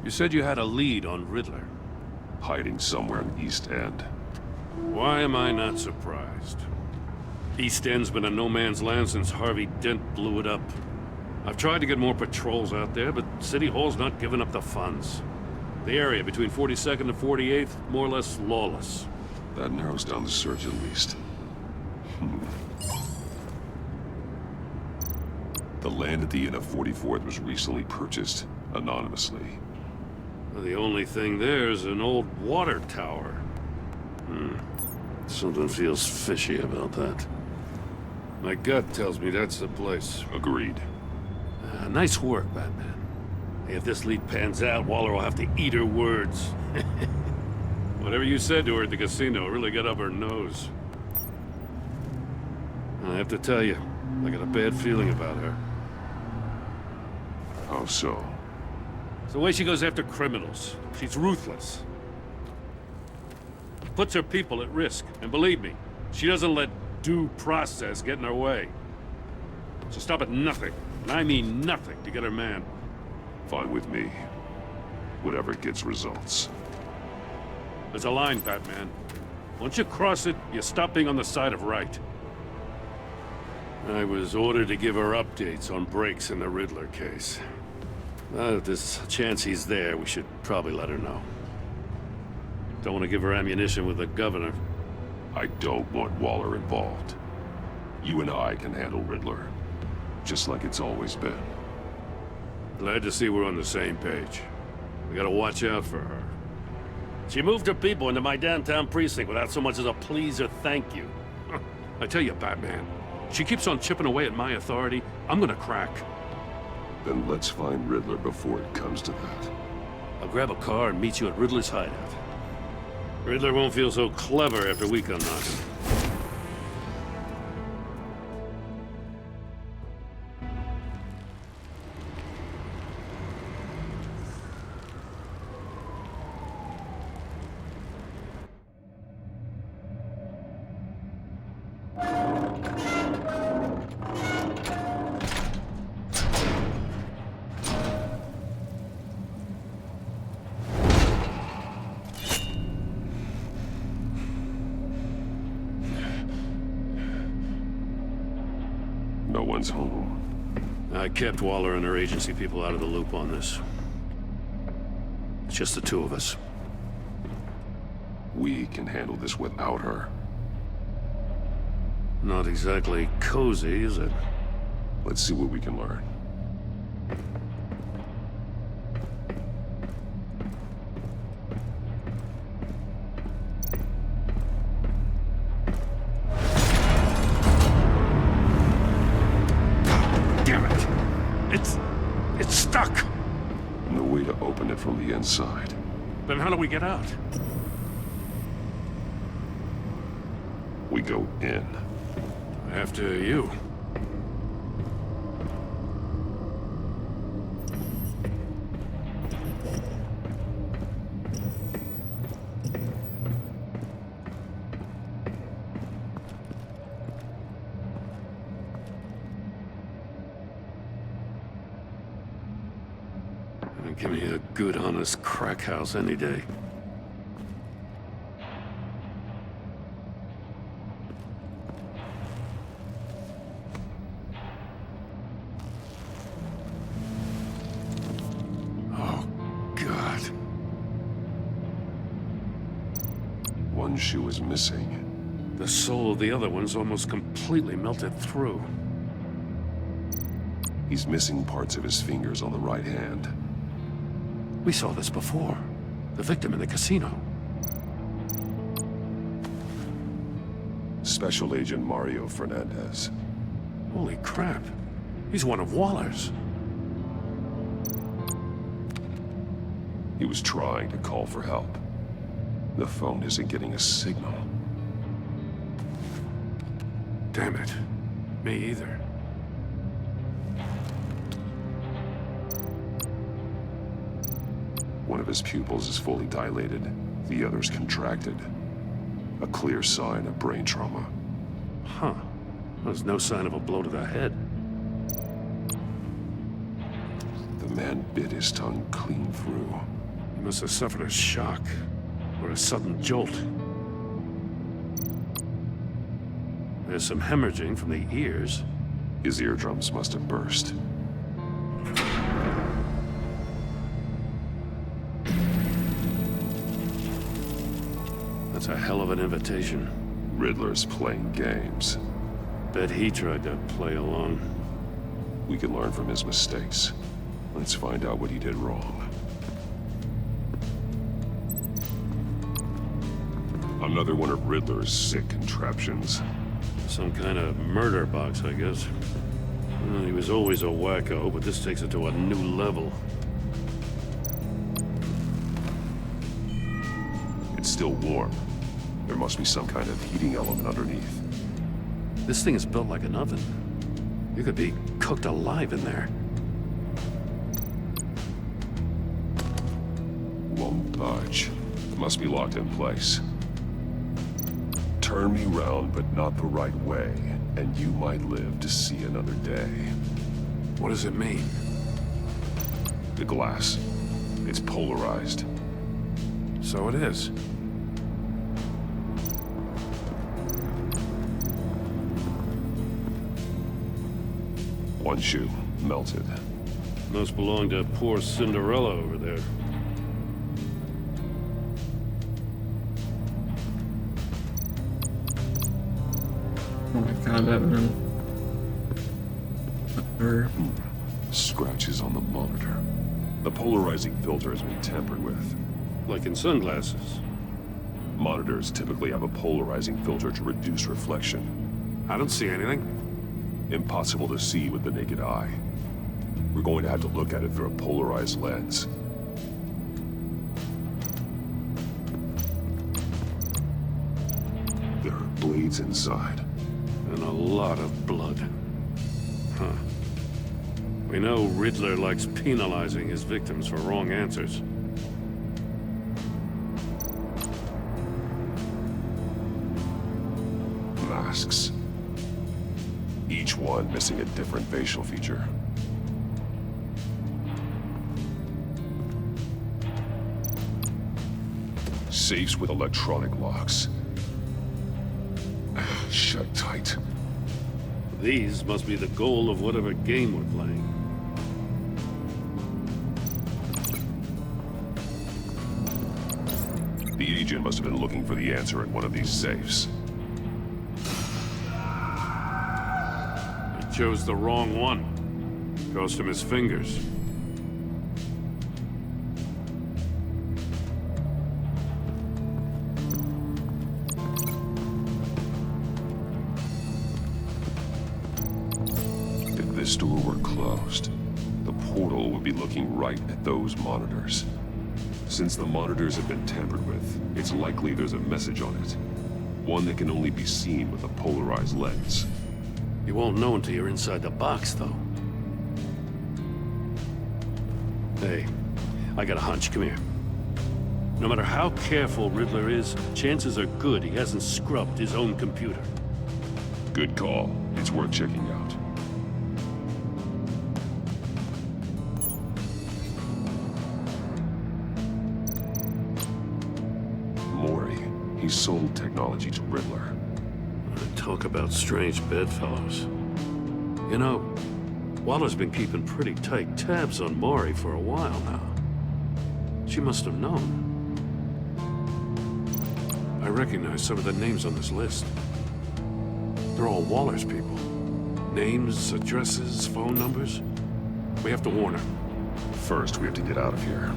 You said you had a lead on Riddler. Hiding somewhere in the East End. Why am I not surprised? East End's been a no-man's land since Harvey Dent blew it up. I've tried to get more patrols out there, but City Hall's not giving up the funds. The area between 42nd and 48th, more or less lawless. That narrows down the search at least. The land at the end of 44th was recently purchased, anonymously. Well, the only thing there is an old water tower. Something feels fishy about that. My gut tells me that's the place. Agreed. Nice work, Batman. If this lead pans out, Waller will have to eat her words. Whatever you said to her at the casino really got up her nose. I have to tell you, I got a bad feeling about her. How so? It's the way she goes after criminals. She's ruthless. Puts her people at risk. And believe me, she doesn't let due process get in her way. She'll stop at nothing, and I mean nothing, to get her man. Fine with me. Whatever gets results. There's a line, Batman. Once you cross it, you stop being on the side of right. I was ordered to give her updates on breaks in the Riddler case. If there's a chance he's there, we should probably let her know. Don't want to give her ammunition with the governor. I don't want Waller involved. You and I can handle Riddler. Just like it's always been. Glad to see we're on the same page. We gotta watch out for her. She moved her people into my downtown precinct without so much as a please or thank you. I tell you, Batman, she keeps on chipping away at my authority, I'm gonna crack. Then let's find Riddler before it comes to that. I'll grab a car and meet you at Riddler's hideout. Riddler won't feel so clever after we come knocking. No one's home. I kept Waller and her agency people out of the loop on this. It's just the two of us. We can handle this without her. Not exactly cozy, is it? Let's see what we can learn. It's stuck! No way to open it from the inside. Then how do we get out? We go in. After you. Give me a good, honest crack house any day. Oh, God. one shoe is missing. The soul of the other one's almost completely melted through. He's missing parts of his fingers on the right hand. We saw this before. The victim in the casino. Special Agent Mario Fernandez. Holy crap. He's one of Waller's. He was trying to call for help. The phone isn't getting a signal. Damn it. Me either. One of his pupils is fully dilated. The other's contracted. A clear sign of brain trauma. Huh. There's no sign of a blow to the head. The man bit his tongue clean through. He must have suffered a shock, or a sudden jolt. There's some hemorrhaging from the ears. His eardrums must have burst. That's a hell of an invitation. Riddler's playing games. Bet he tried to play along. We can learn from his mistakes. Let's find out what he did wrong. Another one of Riddler's sick contraptions. Some kind of murder box, I guess. Well, he was always a wacko, but this takes it to a new level. It's still warm. There must be some kind of heating element underneath. This thing is built like an oven. You could be cooked alive in there. Won't budge. It must be locked in place. Turn me round, but not the right way, and you might live to see another day. What does it mean? The glass. It's polarized. So it is. One shoe, melted. Must belong to poor Cinderella over there. Oh my god, that room. Scratches on the monitor. The polarizing filter has been tampered with. Like in sunglasses. Monitors typically have a polarizing filter to reduce reflection. I don't see anything. Impossible to see with the naked eye. We're going to have to look at it through a polarized lens. There are blades inside. And a lot of blood. Huh. We know Riddler likes penalizing his victims for wrong answers. Masks. Each one missing a different facial feature. Safes with electronic locks. Shut tight. These must be the goal of whatever game we're playing. The agent must have been looking for the answer in one of these safes. He chose the wrong one. Cost him his fingers. If this door were closed, the portal would be looking right at those monitors. Since the monitors have been tampered with, it's likely there's a message on it. One that can only be seen with a polarized lens. You won't know until you're inside the box, though. Hey, I got a hunch. Come here. No matter how careful Riddler is, chances are good he hasn't scrubbed his own computer. Good call. It's worth checking out. He sold technology to Riddler. Talk about strange bedfellows. You know, Waller's been keeping pretty tight tabs on Maury for a while now. She must have known. I recognize some of the names on this list. They're all Waller's people. Names, addresses, phone numbers. We have to warn her. First, we have to get out of here.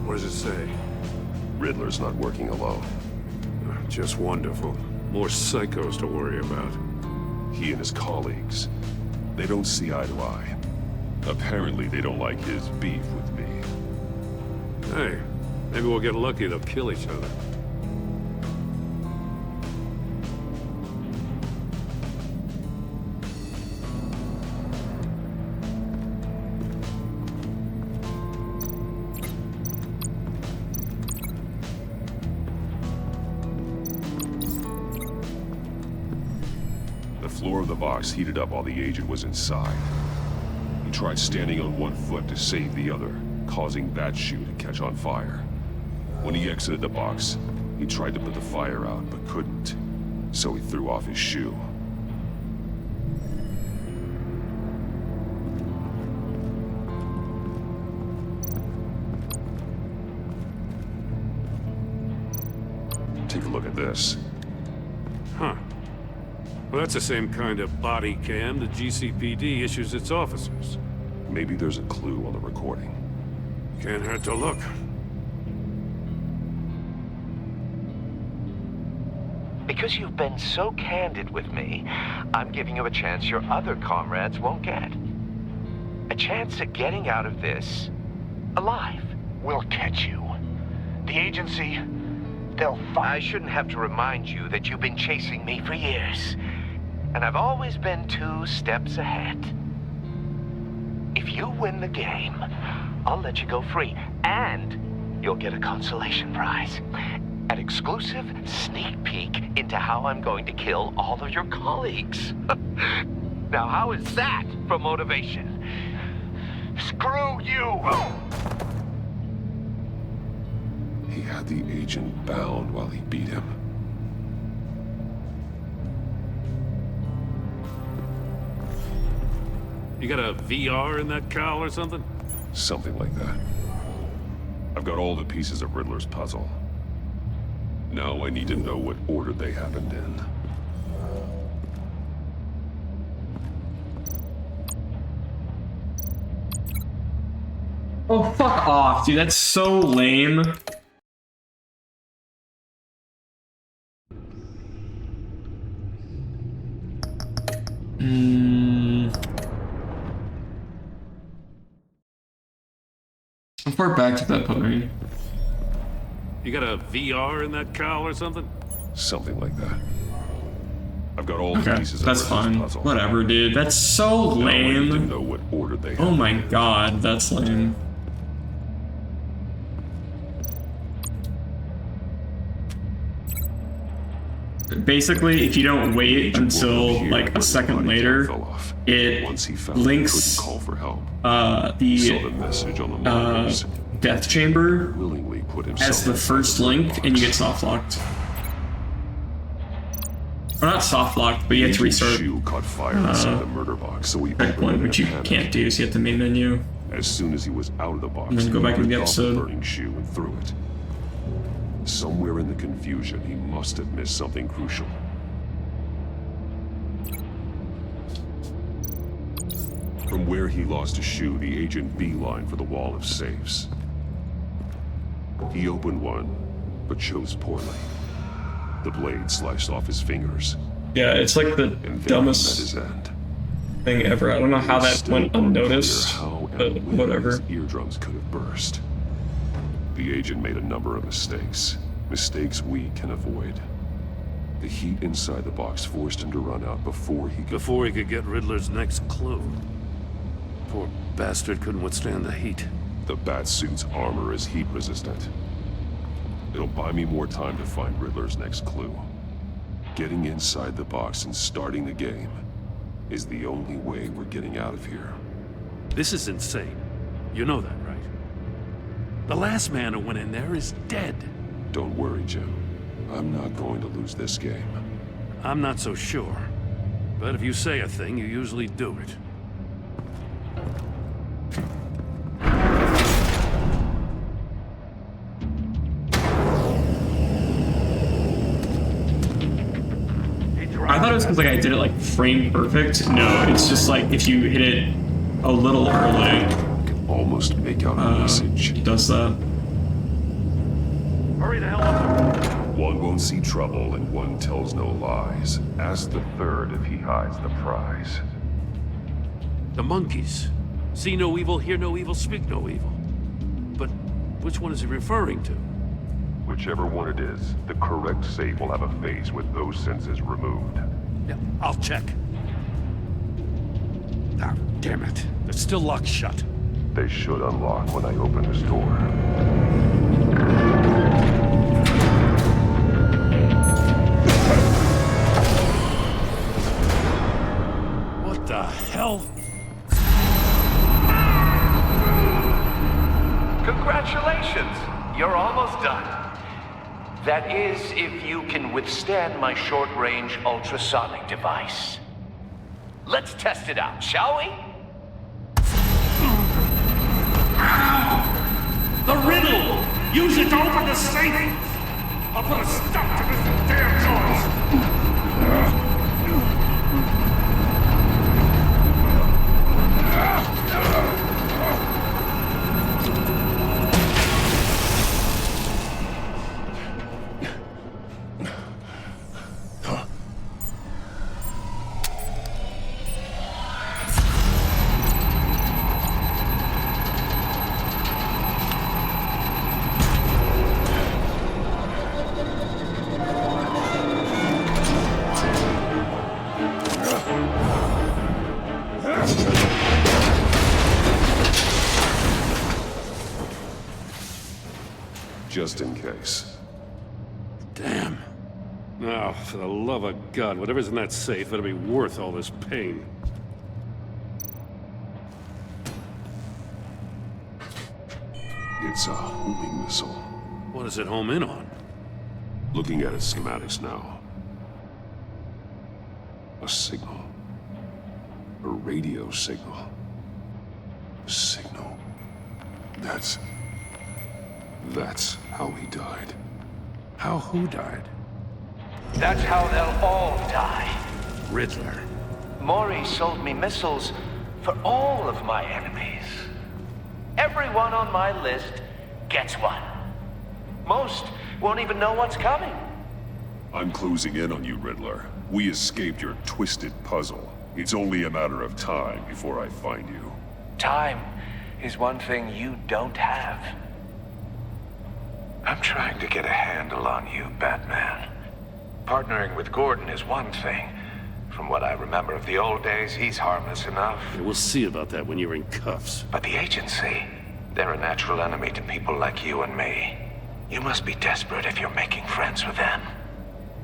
What does it say? Riddler's not working alone. Just wonderful. More psychos to worry about. He and his colleagues, they don't see eye to eye. Apparently, they don't like his beef with me. Hey, maybe we'll get lucky. They'll kill each other. The floor of the box heated up while the agent was inside. He tried standing on one foot to save the other, causing that shoe to catch on fire. When he exited the box, he tried to put the fire out, but couldn't. So he threw off his shoe. Take a look at this. Huh. Well, that's the same kind of body cam the GCPD issues its officers. Maybe there's a clue on the recording. Can't hurt to look. Because you've been so candid with me, I'm giving you a chance your other comrades won't get. A chance at getting out of this alive. We'll catch you. The agency, they'll find... I shouldn't have to remind you that you've been chasing me for years. And I've always been 2 steps ahead. If you win the game, I'll let you go free. And you'll get a consolation prize. An exclusive sneak peek into how I'm going to kill all of your colleagues. Now, how is that for motivation? Screw you! He had the agent bound while he beat him. You got a VR in that cowl or something? Something like that. I've got all the pieces of Riddler's puzzle. Now I need to know what order they happened in. Oh, fuck off, dude. That's so lame. How far back did that put me? You got a VR in that cowl or something? Something like that. I've got all the Okay, pieces of that's Riddler's fine. puzzle. Whatever, dude. That's so Now I need to lame. know what order they Oh happened my in. god, that's lame. Basically, if you don't wait until like a second later, it links the death chamber as the first link, and you get soft locked. Or not soft locked, but you have to restart checkpoint, which you can't do, so you have to main menu. As soon as he was out of the box, And then go back in the he ripped off episode. burning shoe and threw it. Somewhere in the confusion, he must have missed something crucial. From where he lost a shoe, the agent beelined for the wall of safes. He opened one, but chose poorly. The blade sliced off his fingers. Yeah, it's like the And there he met dumbest his end. thing ever. I don't know how that went unnoticed, but whatever. His eardrums could have burst. The agent made a number of mistakes. Mistakes we can avoid. The heat inside the box forced him to run out before he could get Riddler's next clue. Poor bastard couldn't withstand the heat. The Batsuit's armor is heat resistant. It'll buy me more time to find Riddler's next clue. Getting inside the box and starting the game is the only way we're getting out of here. This is insane. You know that, right? The last man who went in there is dead. Don't worry, Jim. I'm not going to lose this game. I'm not so sure. But if you say a thing, you usually do it. I thought it was because like I did it like frame perfect. No, it's just like if you hit it a little early. Can almost make out a message. It does that. Hurry the hell up. One won't see trouble and one tells no lies. Ask the third if he hides the prize. The monkeys. See no evil, hear no evil, speak no evil. But which one is he referring to? Whichever one it is, the correct save will have a face with those senses removed. Yeah, I'll check. Ah, damn it. They're still locked shut. They should unlock when I open this door. What the hell? Congratulations! You're almost done. That is, if you can withstand my short-range ultrasonic device. Let's test it out, shall we? The riddle! Use it to open the safe! I'll put a stop to this damn noise! Just in case. Damn. Now, for the love of God, whatever's in that safe better be worth all this pain. It's a homing missile. What does it home in on? Looking at its schematics now. A signal. A radio signal. A signal. That's how he died. How who died? That's how they'll all die. Riddler. Maury sold me missiles for all of my enemies. Everyone on my list gets one. Most won't even know what's coming. I'm closing in on you, Riddler. We escaped your twisted puzzle. It's only a matter of time before I find you. Time is one thing you don't have. I'm trying to get a handle on you, Batman. Partnering with Gordon is one thing. From what I remember of the old days, he's harmless enough. Yeah, we'll see about that when you're in cuffs. But the agency, they're a natural enemy to people like you and me. You must be desperate if you're making friends with them.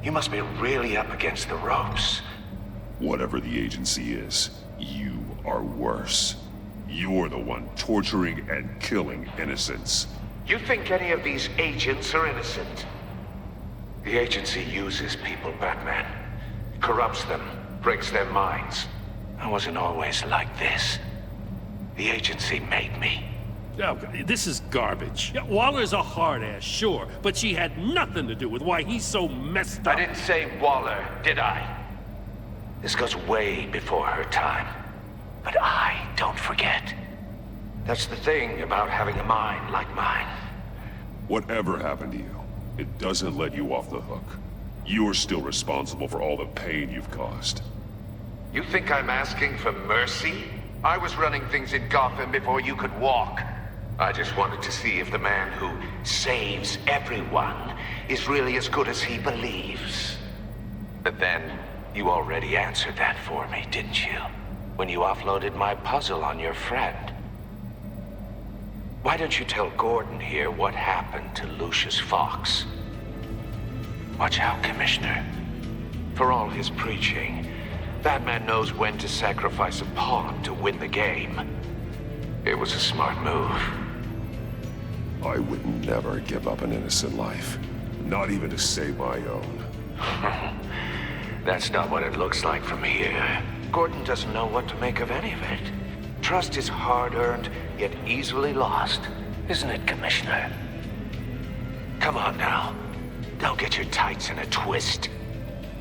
You must be really up against the ropes. Whatever the agency is, you are worse. You're the one torturing and killing innocents. You think any of these agents are innocent? The agency uses people, Batman. Corrupts them, breaks their minds. I wasn't always like this. The agency made me. Oh, this is garbage. Yeah, Waller's a hard-ass, sure, but she had nothing to do with why he's so messed up. I didn't say Waller, did I? This goes way before her time. But I don't forget. That's the thing about having a mind like mine. Whatever happened to you, it doesn't let you off the hook. You're still responsible for all the pain you've caused. You think I'm asking for mercy? I was running things in Gotham before you could walk. I just wanted to see if the man who saves everyone is really as good as he believes. But then, you already answered that for me, didn't you? When you offloaded my puzzle on your friend. Why don't you tell Gordon here what happened to Lucius Fox? Watch out, Commissioner. For all his preaching, Batman knows when to sacrifice a pawn to win the game. It was a smart move. I would never give up an innocent life. Not even to save my own. That's not what it looks like from here. Gordon doesn't know what to make of any of it. Trust is hard-earned, yet easily lost. Isn't it, Commissioner? Come on now. Don't get your tights in a twist.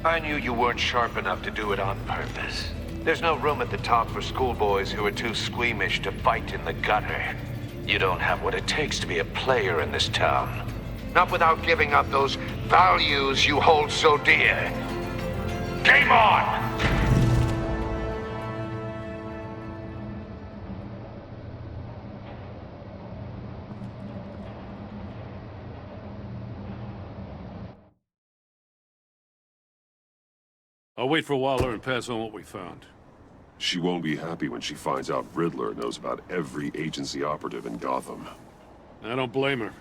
I knew you weren't sharp enough to do it on purpose. There's no room at the top for schoolboys who are too squeamish to fight in the gutter. You don't have what it takes to be a player in this town. Not without giving up those values you hold so dear. Game on! I'll wait for Waller and pass on what we found. She won't be happy when she finds out Riddler knows about every agency operative in Gotham. I don't blame her.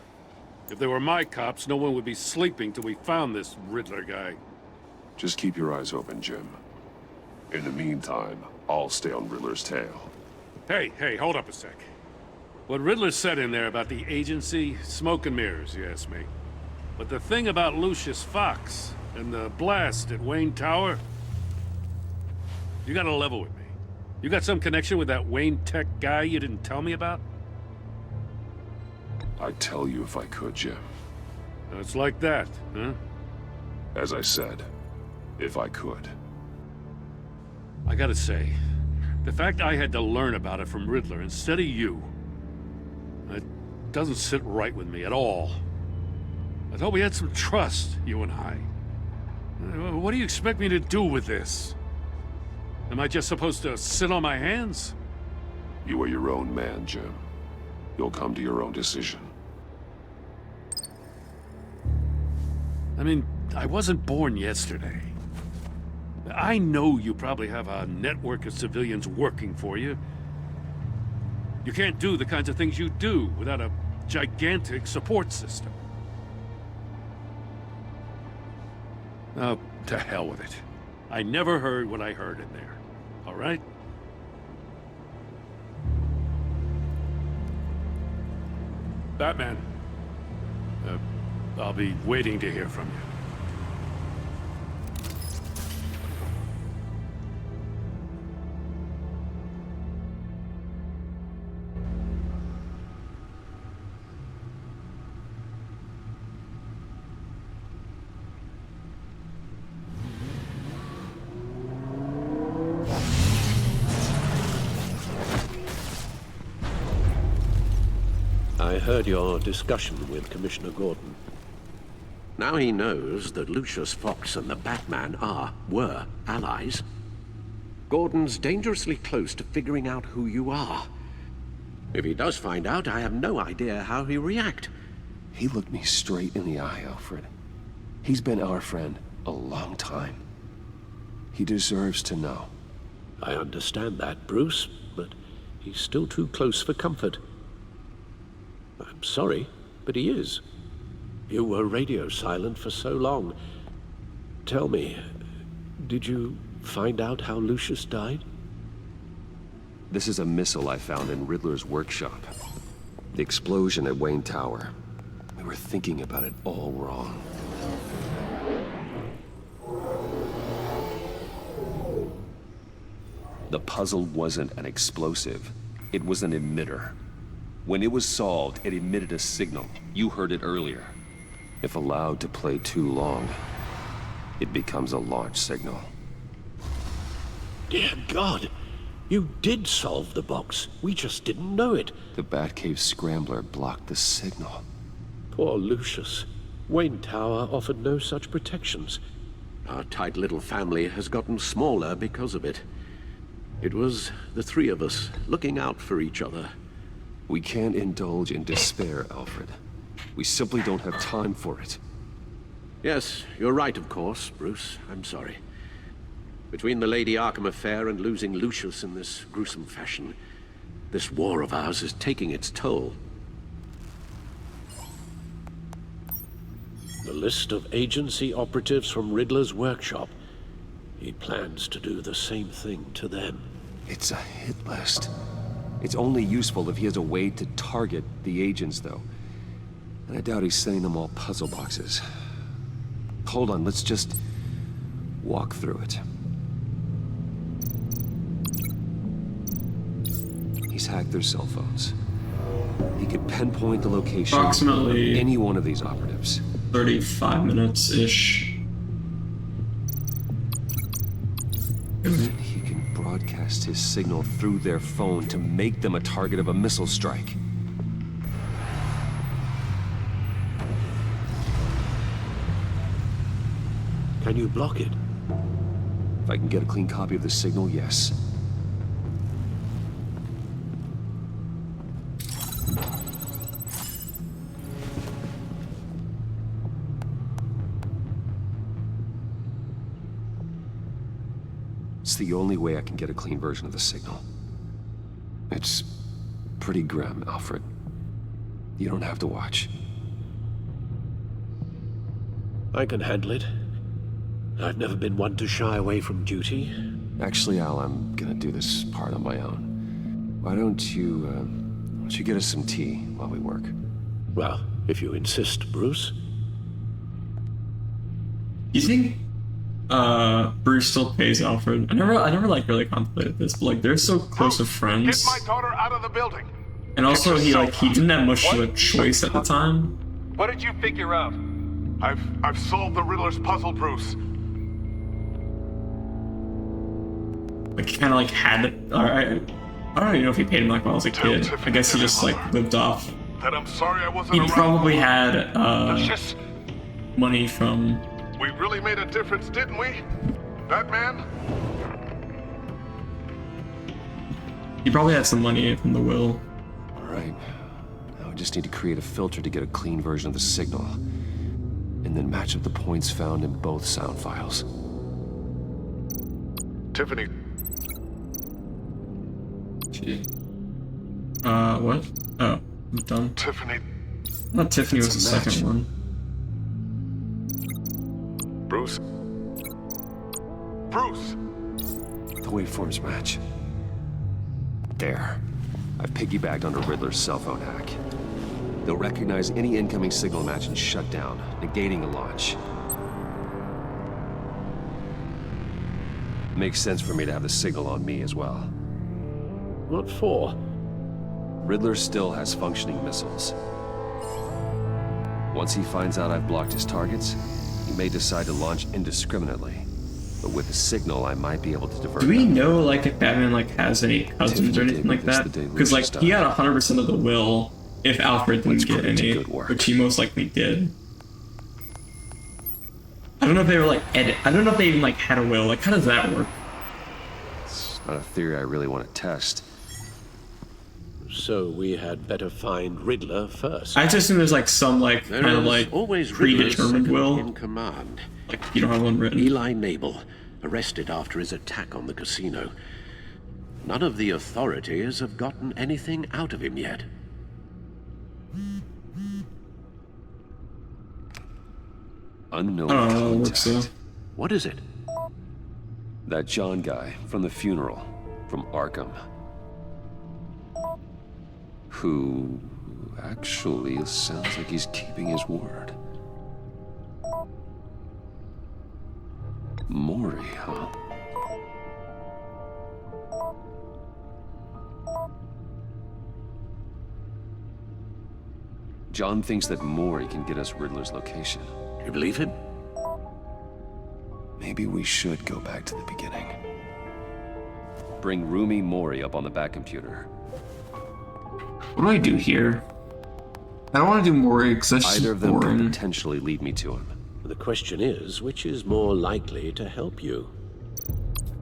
If they were my cops, no one would be sleeping till we found this Riddler guy. Just keep your eyes open, Jim. In the meantime, I'll stay on Riddler's tail. Hey, hold up a sec. What Riddler said in there about the agency, smoke and mirrors, you ask me. But the thing about Lucius Fox and the blast at Wayne Tower, you gotta level with me. You got some connection with that Wayne Tech guy you didn't tell me about? I'd tell you if I could, Jim. It's like that, huh? As I said, if I could. I gotta say, the fact I had to learn about it from Riddler instead of you, it doesn't sit right with me at all. I thought we had some trust, you and I. What do you expect me to do with this? Am I just supposed to sit on my hands? You are your own man, Jim. You'll come to your own decision. I mean, I wasn't born yesterday. I know you probably have a network of civilians working for you. You can't do the kinds of things you do without a gigantic support system. Oh, to hell with it. I never heard what I heard in there. All right? Batman. I'll be waiting to hear from you. I heard your discussion with Commissioner Gordon. Now he knows that Lucius Fox and the Batman were allies. Gordon's dangerously close to figuring out who you are. If he does find out, I have no idea how he'll react. He looked me straight in the eye, Alfred. He's been our friend a long time. He deserves to know. I understand that, Bruce, but he's still too close for comfort. I'm sorry, but he is. You were radio silent for so long. Tell me, did you find out how Lucius died? This is a missile I found in Riddler's workshop. The explosion at Wayne Tower. We were thinking about it all wrong. The puzzle wasn't an explosive. It was an emitter. When it was solved, it emitted a signal. You heard it earlier. If allowed to play too long, it becomes a launch signal. Dear God, you did solve the box. We just didn't know it. The Batcave scrambler blocked the signal. Poor Lucius. Wayne Tower offered no such protections. Our tight little family has gotten smaller because of it. It was the three of us looking out for each other. We can't indulge in despair, Alfred. We simply don't have time for it. Yes, you're right, of course, Bruce. I'm sorry. Between the Lady Arkham affair and losing Lucius in this gruesome fashion, this war of ours is taking its toll. The list of agency operatives from Riddler's workshop. He plans to do the same thing to them. It's a hit list. It's only useful if he has a way to target the agents, though. And I doubt he's sending them all puzzle boxes. Hold on, let's just walk through it. He's hacked their cell phones. He could pinpoint the location Approximately of any one of these operatives. 35 minutes-ish. Then he can broadcast his signal through their phone to make them a target of a missile strike. Can you block it? If I can get a clean copy of the signal, yes. It's the only way I can get a clean version of the signal. It's pretty grim, Alfred. You don't have to watch. I can handle it. I've never been one to shy away from duty. Actually, Al, I'm gonna do this part on my own. Why don't you get us some tea while we work? Well, if you insist, Bruce. You think Bruce still pays Alfred? I never like really contemplated this, but like they're so close of friends. Get my daughter out of the building. And also he didn't have much of a choice at the time. What did you figure out? I've solved the Riddler's puzzle, Bruce. Like kind of like had it. I don't even know if he paid him like when I was a kid. I guess he just like lived off. That I'm sorry I wasn't He around. probably had money from. We really made a difference, didn't we? Batman? He probably had some money from the will. All right. Now we just need to create a filter to get a clean version of the signal, and then match up the points found in both sound files. Tiffany. What? Oh, I'm done. Tiffany. Not Tiffany was the second one. Bruce? Bruce! The waveforms match. There. I've piggybacked onto Riddler's cell phone hack. They'll recognize any incoming signal match and shut down, negating the launch. Makes sense for me to have the signal on me as well. What for? Riddler still has functioning missiles. Once he finds out I've blocked his targets, he may decide to launch indiscriminately. But with the signal, I might be able to divert. Do we know like if Batman like has any cousins or anything like that? Because like he had 100% of the will if Alfred didn't get any, which he most likely did. I don't know if they were like I don't know if they even like had a will. Like how does that work? It's not a theory I really want to test. So we had better find Riddler first. I just assume there's like some like There kind of is like always predetermined Riddler's will. second in command. Like you don't have one written. Eli Nabel, arrested after his attack on the casino. None of the authorities have gotten anything out of him yet. Unknown contact. What is it? That John guy from the funeral, from Arkham. Who actually sounds like he's keeping his word. Maury, huh? John thinks that Maury can get us Riddler's location. You believe him? Maybe we should go back to the beginning. Bring Rumi Maury up on the back computer. What do I do here? I don't want to do more because that's Either of them boring. could potentially lead me to him. The question is, which is more likely to help you?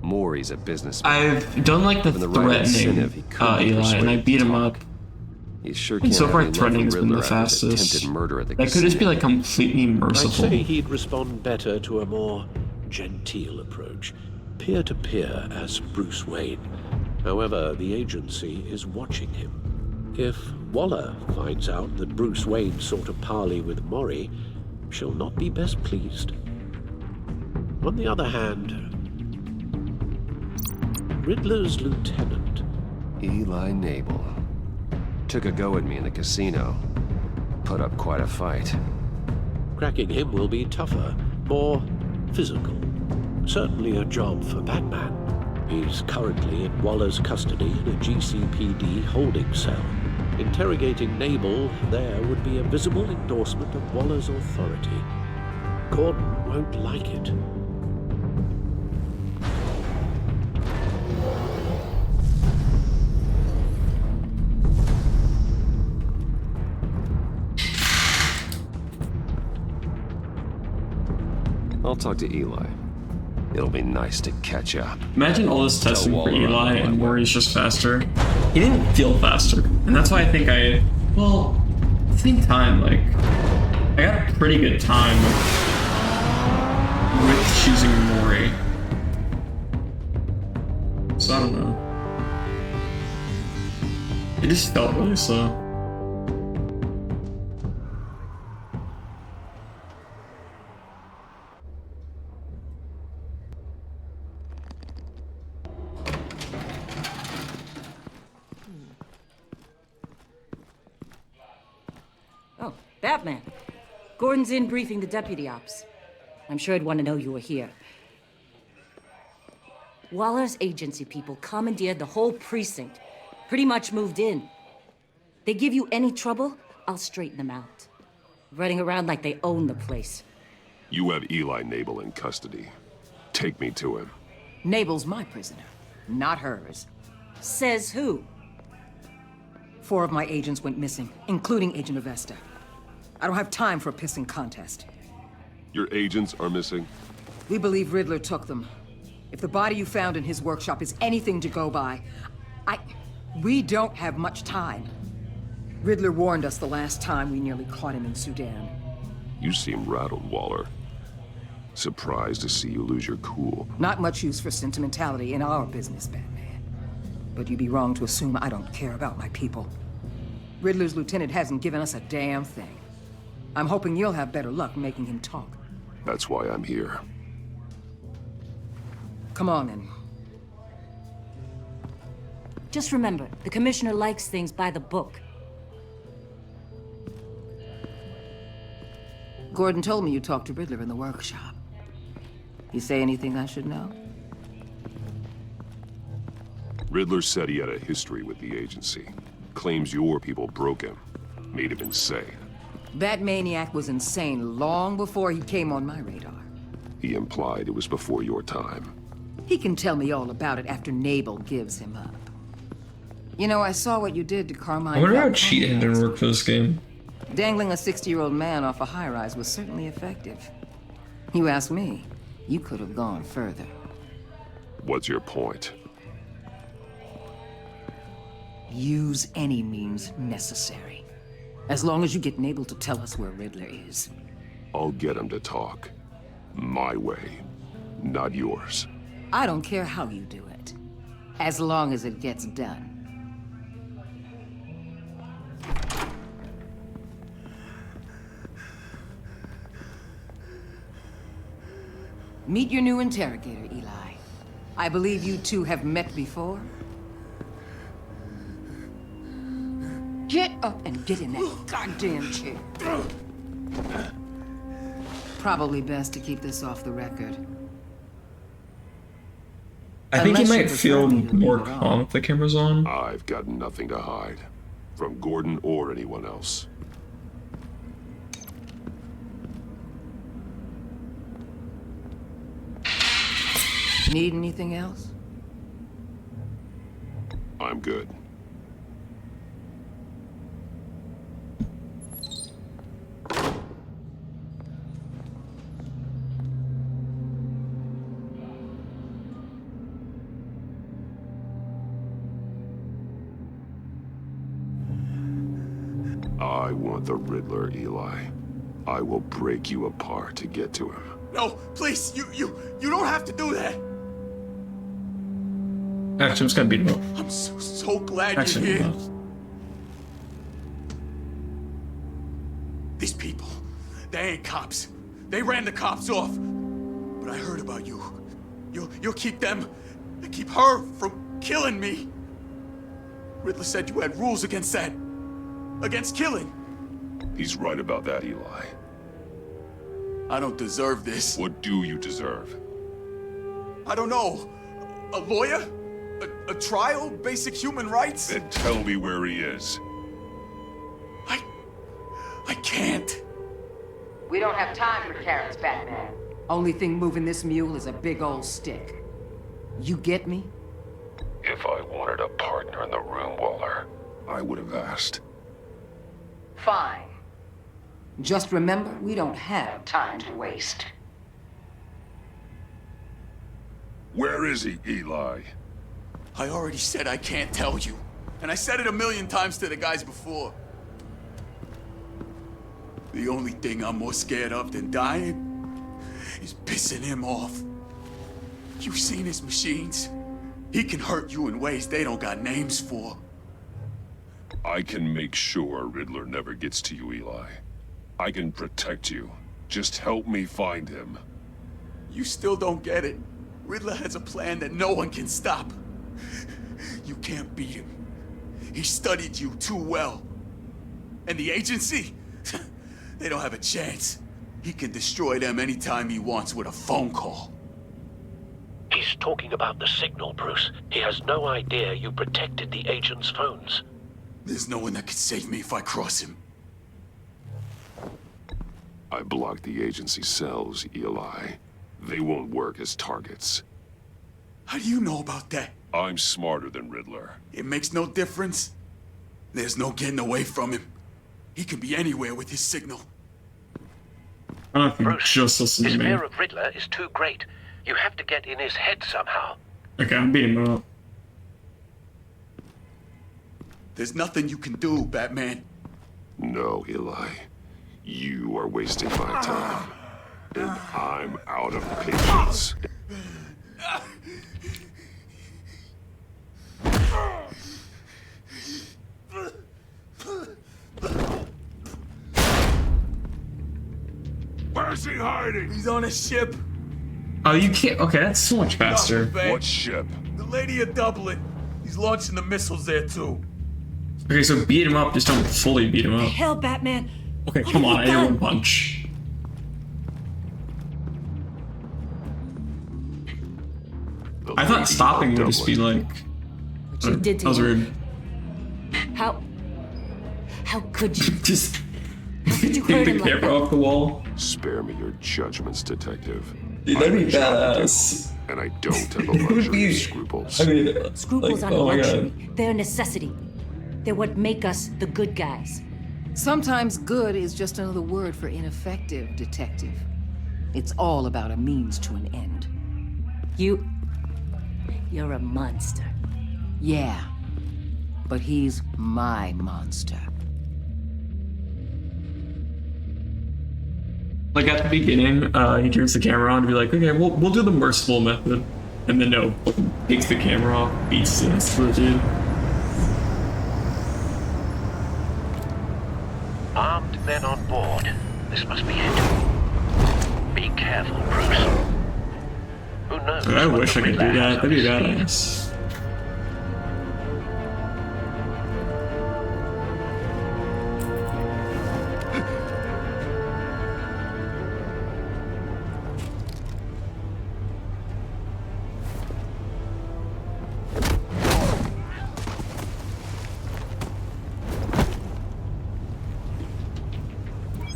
Maury's a businessman. I've done like the threatening Eli, and I beat him up. He sure And can't so far, have any love for threatening's been the Riddler after his fastest. attempted murder at the That could just be casino. like completely I'd merciful. say he'd respond better to a more genteel approach. Peer-to-peer as Bruce Wayne. However, the agency is watching him. If Waller finds out that Bruce Wayne sought a parley with Maury, she'll not be best pleased. On the other hand, Riddler's lieutenant, Eli Nabel, took a go at me in the casino. Put up quite a fight. cracking him will be tougher, more physical. Certainly a job for Batman. He's currently in Waller's custody in a GCPD holding cell. Interrogating Nabel there would be a visible endorsement of Waller's authority. Gordon won't like it. talk to Eli. It'll be nice to catch up. Imagine all this testing for Waller Eli and Maury's just faster. He didn't feel faster. And that's why I think at the same time, like, I got a pretty good time with choosing Maury. So I don't know. It just felt really slow. Oh, Batman. Gordon's in briefing the deputy ops. I'm sure I'd want to know you were here. Waller's agency people commandeered the whole precinct. Pretty much moved in. They give you any trouble, I'll straighten them out. Running around like they own the place. You have Eli Nabel in custody. Take me to him. Nabel's my prisoner, not hers. Says who? 4 of my agents went missing, including Agent Avesta. I don't have time for a pissing contest. Your agents are missing? We believe Riddler took them. If the body you found in his workshop is anything to go by, we don't have much time. Riddler warned us the last time we nearly caught him in Sudan. You seem rattled, Waller. Surprised to see you lose your cool. Not much use for sentimentality in our business, Batman. But you'd be wrong to assume I don't care about my people. Riddler's lieutenant hasn't given us a damn thing. I'm hoping you'll have better luck making him talk. That's why I'm here. Come on, then. Just remember, the commissioner likes things by the book. Gordon told me you talked to Riddler in the workshop. He say anything I should know? Riddler said he had a history with the agency. Claims your people broke him. Made him insane. That maniac was insane long before he came on my radar. He implied it was before your time. He can tell me all about it after Nabel gives him up. You know, I saw what you did to Carmine. I wonder how cheat engine worked for this game. Dangling a 60-year-old man off a high-rise was certainly effective. You ask me, you could have gone further. What's your point? Use any means necessary. As long as you get Nabel to tell us where Riddler is. I'll get him to talk. My way, not yours. I don't care how you do it, as long as it gets done. Meet your new interrogator, Eli. I believe you two have met before. Get up and get in that goddamn chair. Probably best to keep this off the record. I think he might feel more calm if the camera's on. I've got nothing to hide. From Gordon or anyone else. Need anything else? I'm good. I want the Riddler, Eli. I will break you apart to get to him. No, please, you don't have to do that. Actually, I'm just gonna beat him up. I'm so glad Actually, you're here. no. These people, they ain't cops. They ran the cops off. But I heard about you. You'll keep them, keep her from killing me. Riddler said you had rules against that. Against killing. He's right about that, Eli. I don't deserve this. What do you deserve? I don't know. A lawyer? A trial? Basic human rights? Then tell me where he is. I can't. We don't have time for carrots, Batman. Only thing moving this mule is a big old stick. You get me? If I wanted a partner in the room, Waller, I would have asked. Fine. Just remember, we don't have time to waste. Where is he, Eli? I already said I can't tell you. And I said it 1,000,000 times to the guys before. The only thing I'm more scared of than dying is pissing him off. You've seen his machines. He can hurt you in ways they don't got names for. I can make sure Riddler never gets to you, Eli. I can protect you. Just help me find him. You still don't get it. Riddler has a plan that no one can stop. You can't beat him. He studied you too well. And the agency? They don't have a chance. He can destroy them anytime he wants with a phone call. He's talking about the signal, Bruce. He has no idea you protected the agent's phones. There's no one that can save me if I cross him. I blocked the agency cells, Eli. They won't work as targets. How do you know about that? I'm smarter than Riddler. It makes no difference. There's no getting away from him. He can be anywhere with his signal. I don't think Bruce, just listen his to me. fear of Riddler is too great. You have to get in his head somehow. Okay, I'm beating him up. There's nothing you can do, Batman. No, Eli. You are wasting my time. And I'm out of patience. Where's he hiding? He's on a ship. Oh, you can't. Okay, that's so much faster. What ship? The Lady of Dublin. He's launching the missiles there too. Okay, so beat him up. Just don't fully beat him up. Hell, Batman. Okay, come on. I need one punch. I thought stopping would just be like. You did to that was him. rude. How could you? Just Did you take hurt the him like camera that? off the wall. Spare me your judgments, detective. Dude, that'd I'm be a job to badass. do, and I don't have the luxury of scruples. I mean, Scruples like, aren't a oh my luxury. God. They're a necessity. They're what make us the good guys. Sometimes good is just another word for ineffective, detective. It's all about a means to an end. You're a monster. Yeah, but he's my monster. Like at the beginning, he turns the camera on to be like, okay, we'll do the merciful method, and then no, takes the camera off, beats the dude. Armed men on board. This must be it. Be careful, Bruce. Who knows? I what wish the I could do Riddler that. has That'd be on his badass.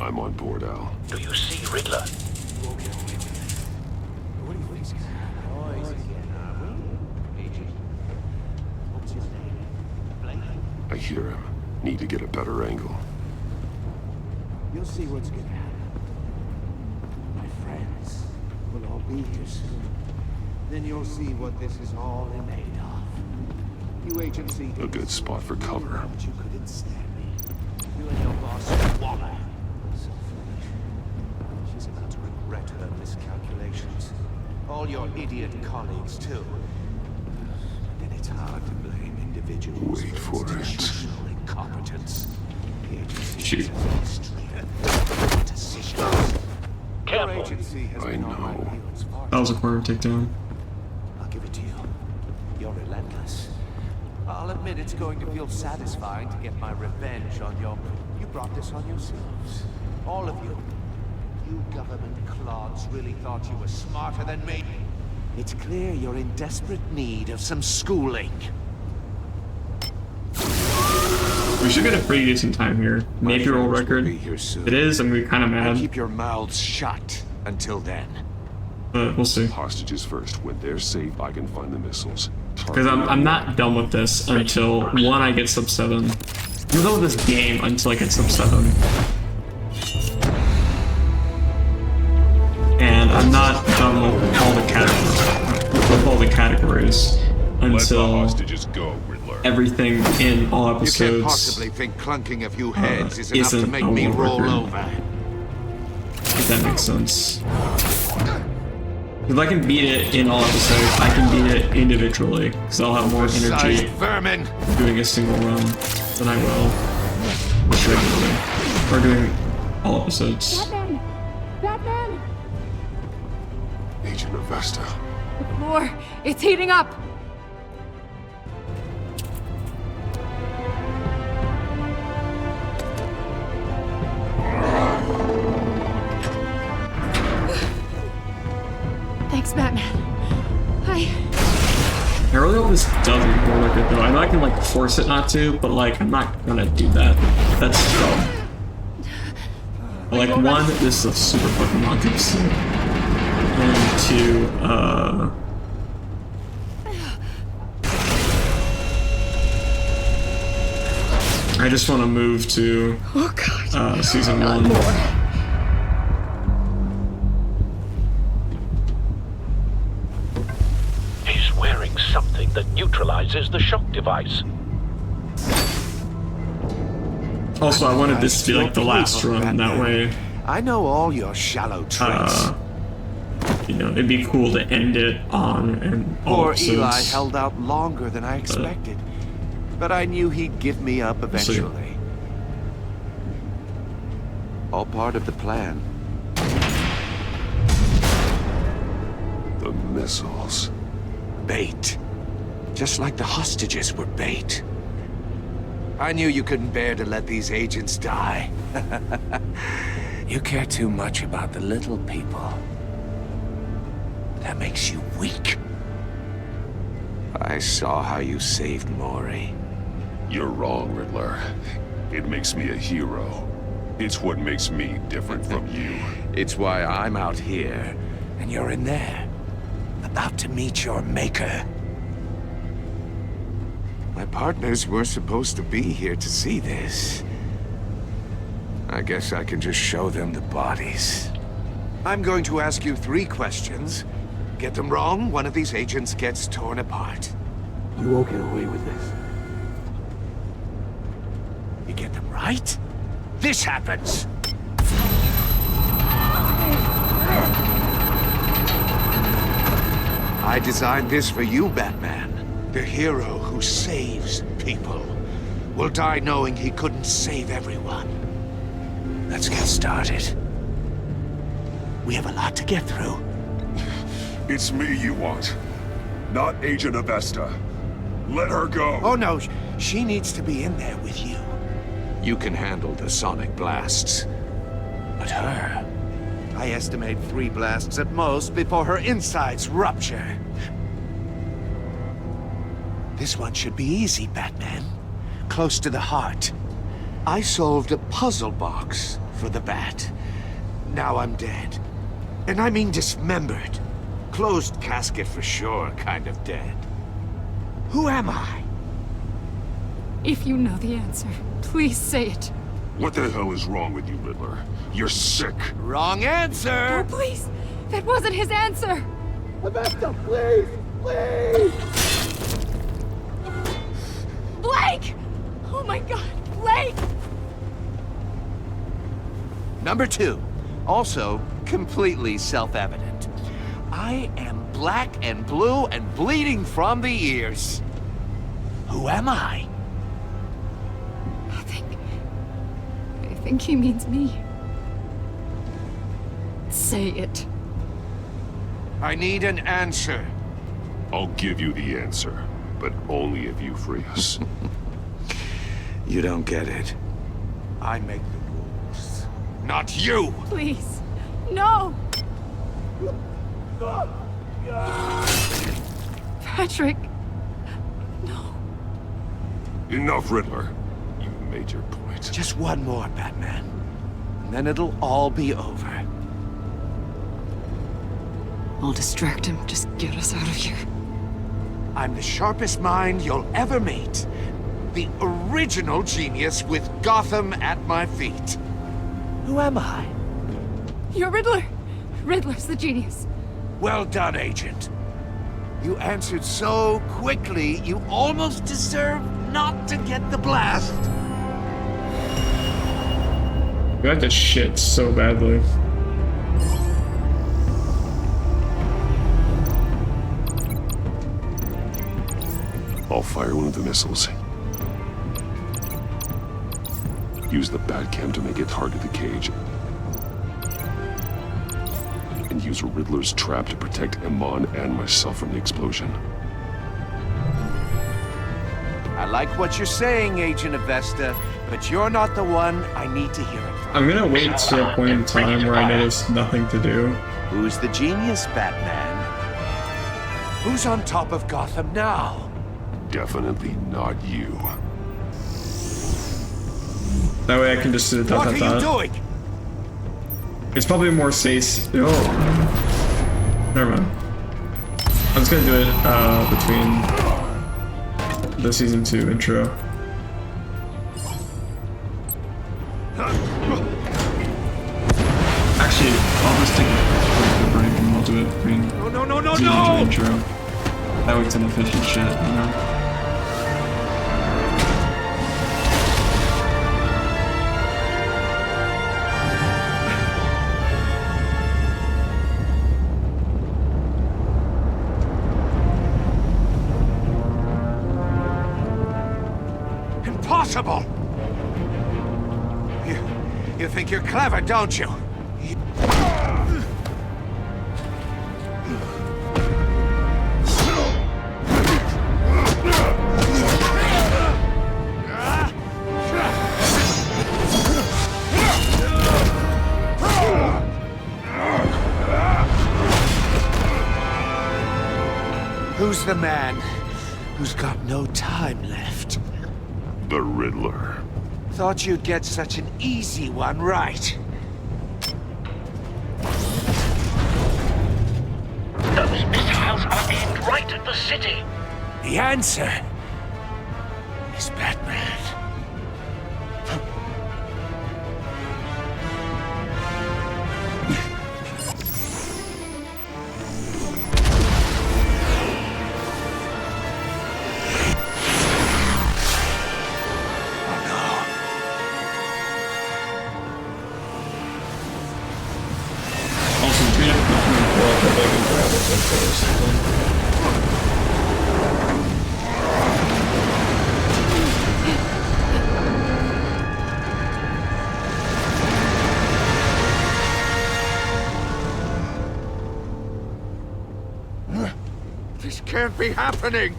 I'm on board, Al. Do you see Riddler? I hear him. Need to get a better angle. You'll see what's gonna happen. My friends will all be here soon. Then you'll see what this is all made of. You agency. A good spot for cover. But you couldn't stand me. You and your boss, Waller. So foolish. She's about to regret her miscalculations. All your idiot colleagues, too. And it's hard to blame individuals Wait for it. institutional incompetence. The agency Shoot. has straight decisions. Your Careful. agency has I been on my know. heels far That was a corner takedown. I'll give it to you. You're relentless. I'll admit it's going to feel satisfying to get my revenge on your... You brought this on yourselves. All of you. You government clods really thought you were smarter than me. It's clear you're in desperate need of some schooling. We should get a pretty decent time here. Maybe roll record. It is, I'm gonna be kind of mad. Keep your mouths shut until then. But we'll see. Hostages first. When they're safe, I can find the missiles. Because I'm not done with this until, one, I get sub 7. I'm done with this game until I get sub 7. And I'm not done with all the characters. With all series until hostages go, Riddler. everything in all You episodes can't possibly think clunking a few heads is enough to isn't make a me world roll record. over. If that makes sense. If I can beat it in all episodes, I can beat it individually, because I'll have more energy vermin doing a single run than I will regularly, or doing all episodes. Batman! Batman! Agent Avesta. The floor, it's heating up! Thanks, Batman. I really hope this doesn't roll like it though. I know I can like force it not to, but like I'm not gonna do that. That's dumb. But, like one, this is a super fucking long episode. And two, I just want to move to season 1. He's wearing something that neutralizes the shock device. Also, I wanted this to be like the last run, that way. I know all your shallow tricks. You know, it'd be cool to end it on and all Poor episodes. Eli held out longer than I expected, but I knew he'd give me up eventually. All part of the plan. The missiles. Bait. Just like the hostages were bait. I knew you couldn't bear to let these agents die. You care too much about the little people. That makes you weak. I saw how you saved Maury. You're wrong, Riddler. It makes me a hero. It's what makes me different from you. It's why I'm out here, and you're in there. About to meet your maker. My partners were supposed to be here to see this. I guess I can just show them the bodies. I'm going to ask you 3 questions. Get them wrong, one of these agents gets torn apart. You won't get away with this. You get them right, this happens. I designed this for you, Batman. The hero who saves people will die knowing he couldn't save everyone. Let's get started. We have a lot to get through. It's me you want, not Agent Avesta. Let her go. Oh no, she needs to be in there with you. You can handle the sonic blasts. But her, I estimate 3 blasts at most before her insides rupture. This one should be easy, Batman. Close to the heart. I solved a puzzle box for the Bat. Now I'm dead. And I mean dismembered. Closed casket for sure, kind of dead. Who am I? If you know the answer, please say it. What the hell is wrong with you, Riddler? You're sick. Wrong answer! Oh, please! That wasn't his answer! Avesta, please! Please! Blake! Oh my god, Blake! Number 2, also completely self-evident. I am black and blue and bleeding from the ears. Who am I? I think he means me. Say it. I need an answer. I'll give you the answer, but only if you free us. You don't get it. I make the rules, not you! Please. No! Patrick. No. Enough, Riddler. You've made your point. Just one more, Batman. And then it'll all be over. I'll distract him. Just get us out of here. I'm the sharpest mind you'll ever meet. The original genius with Gotham at my feet. Who am I? You're Riddler. Riddler's the genius. Well done, Agent. You answered so quickly, you almost deserve not to get the blast. You had to shit so badly. I'll fire one of the missiles. Use the Batcam to make it target the cage. And use Riddler's trap to protect Iman and myself from the explosion. I like what you're saying, Agent Avesta, but you're not the one I need to hear it from. I'm gonna wait to a point in time where I know there's nothing to do. Who's the genius, Batman? Who's on top of Gotham now? Definitely not you. That way I can just do the What are you doing? It's probably more safe. Oh, never mind. I was gonna do it between the season 2 intro. Actually, I'll just take a break and we'll do it between season 2 intro. That way it's an efficient shit, you know? Impossible! You think you're clever, don't you? Who's the man who's got no time left? The Riddler. Thought you'd get such an easy one right. Those missiles are aimed right at the city. The answer is Batman. This can't be happening!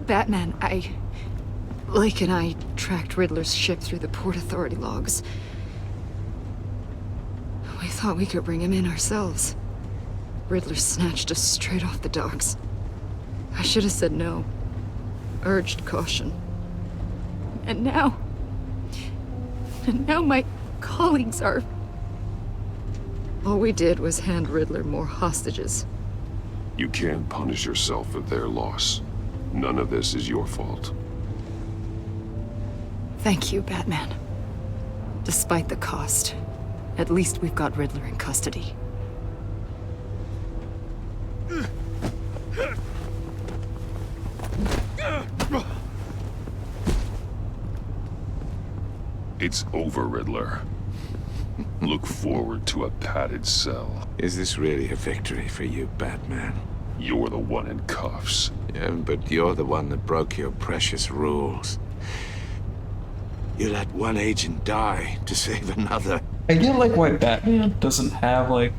Batman, Lake and I tracked Riddler's ship through the Port Authority logs. We thought we could bring him in ourselves. Riddler snatched us straight off the docks. I should have said no. Urged caution. And now my colleagues are... All we did was hand Riddler more hostages. You can't punish yourself for their loss. None of this is your fault. Thank you, Batman. Despite the cost, at least we've got Riddler in custody. It's over, Riddler. Look forward to a padded cell. Is this really a victory for you, Batman? You're the one in cuffs. Yeah, but you're the one that broke your precious rules. You let one agent die to save another. I get like why Batman doesn't have like...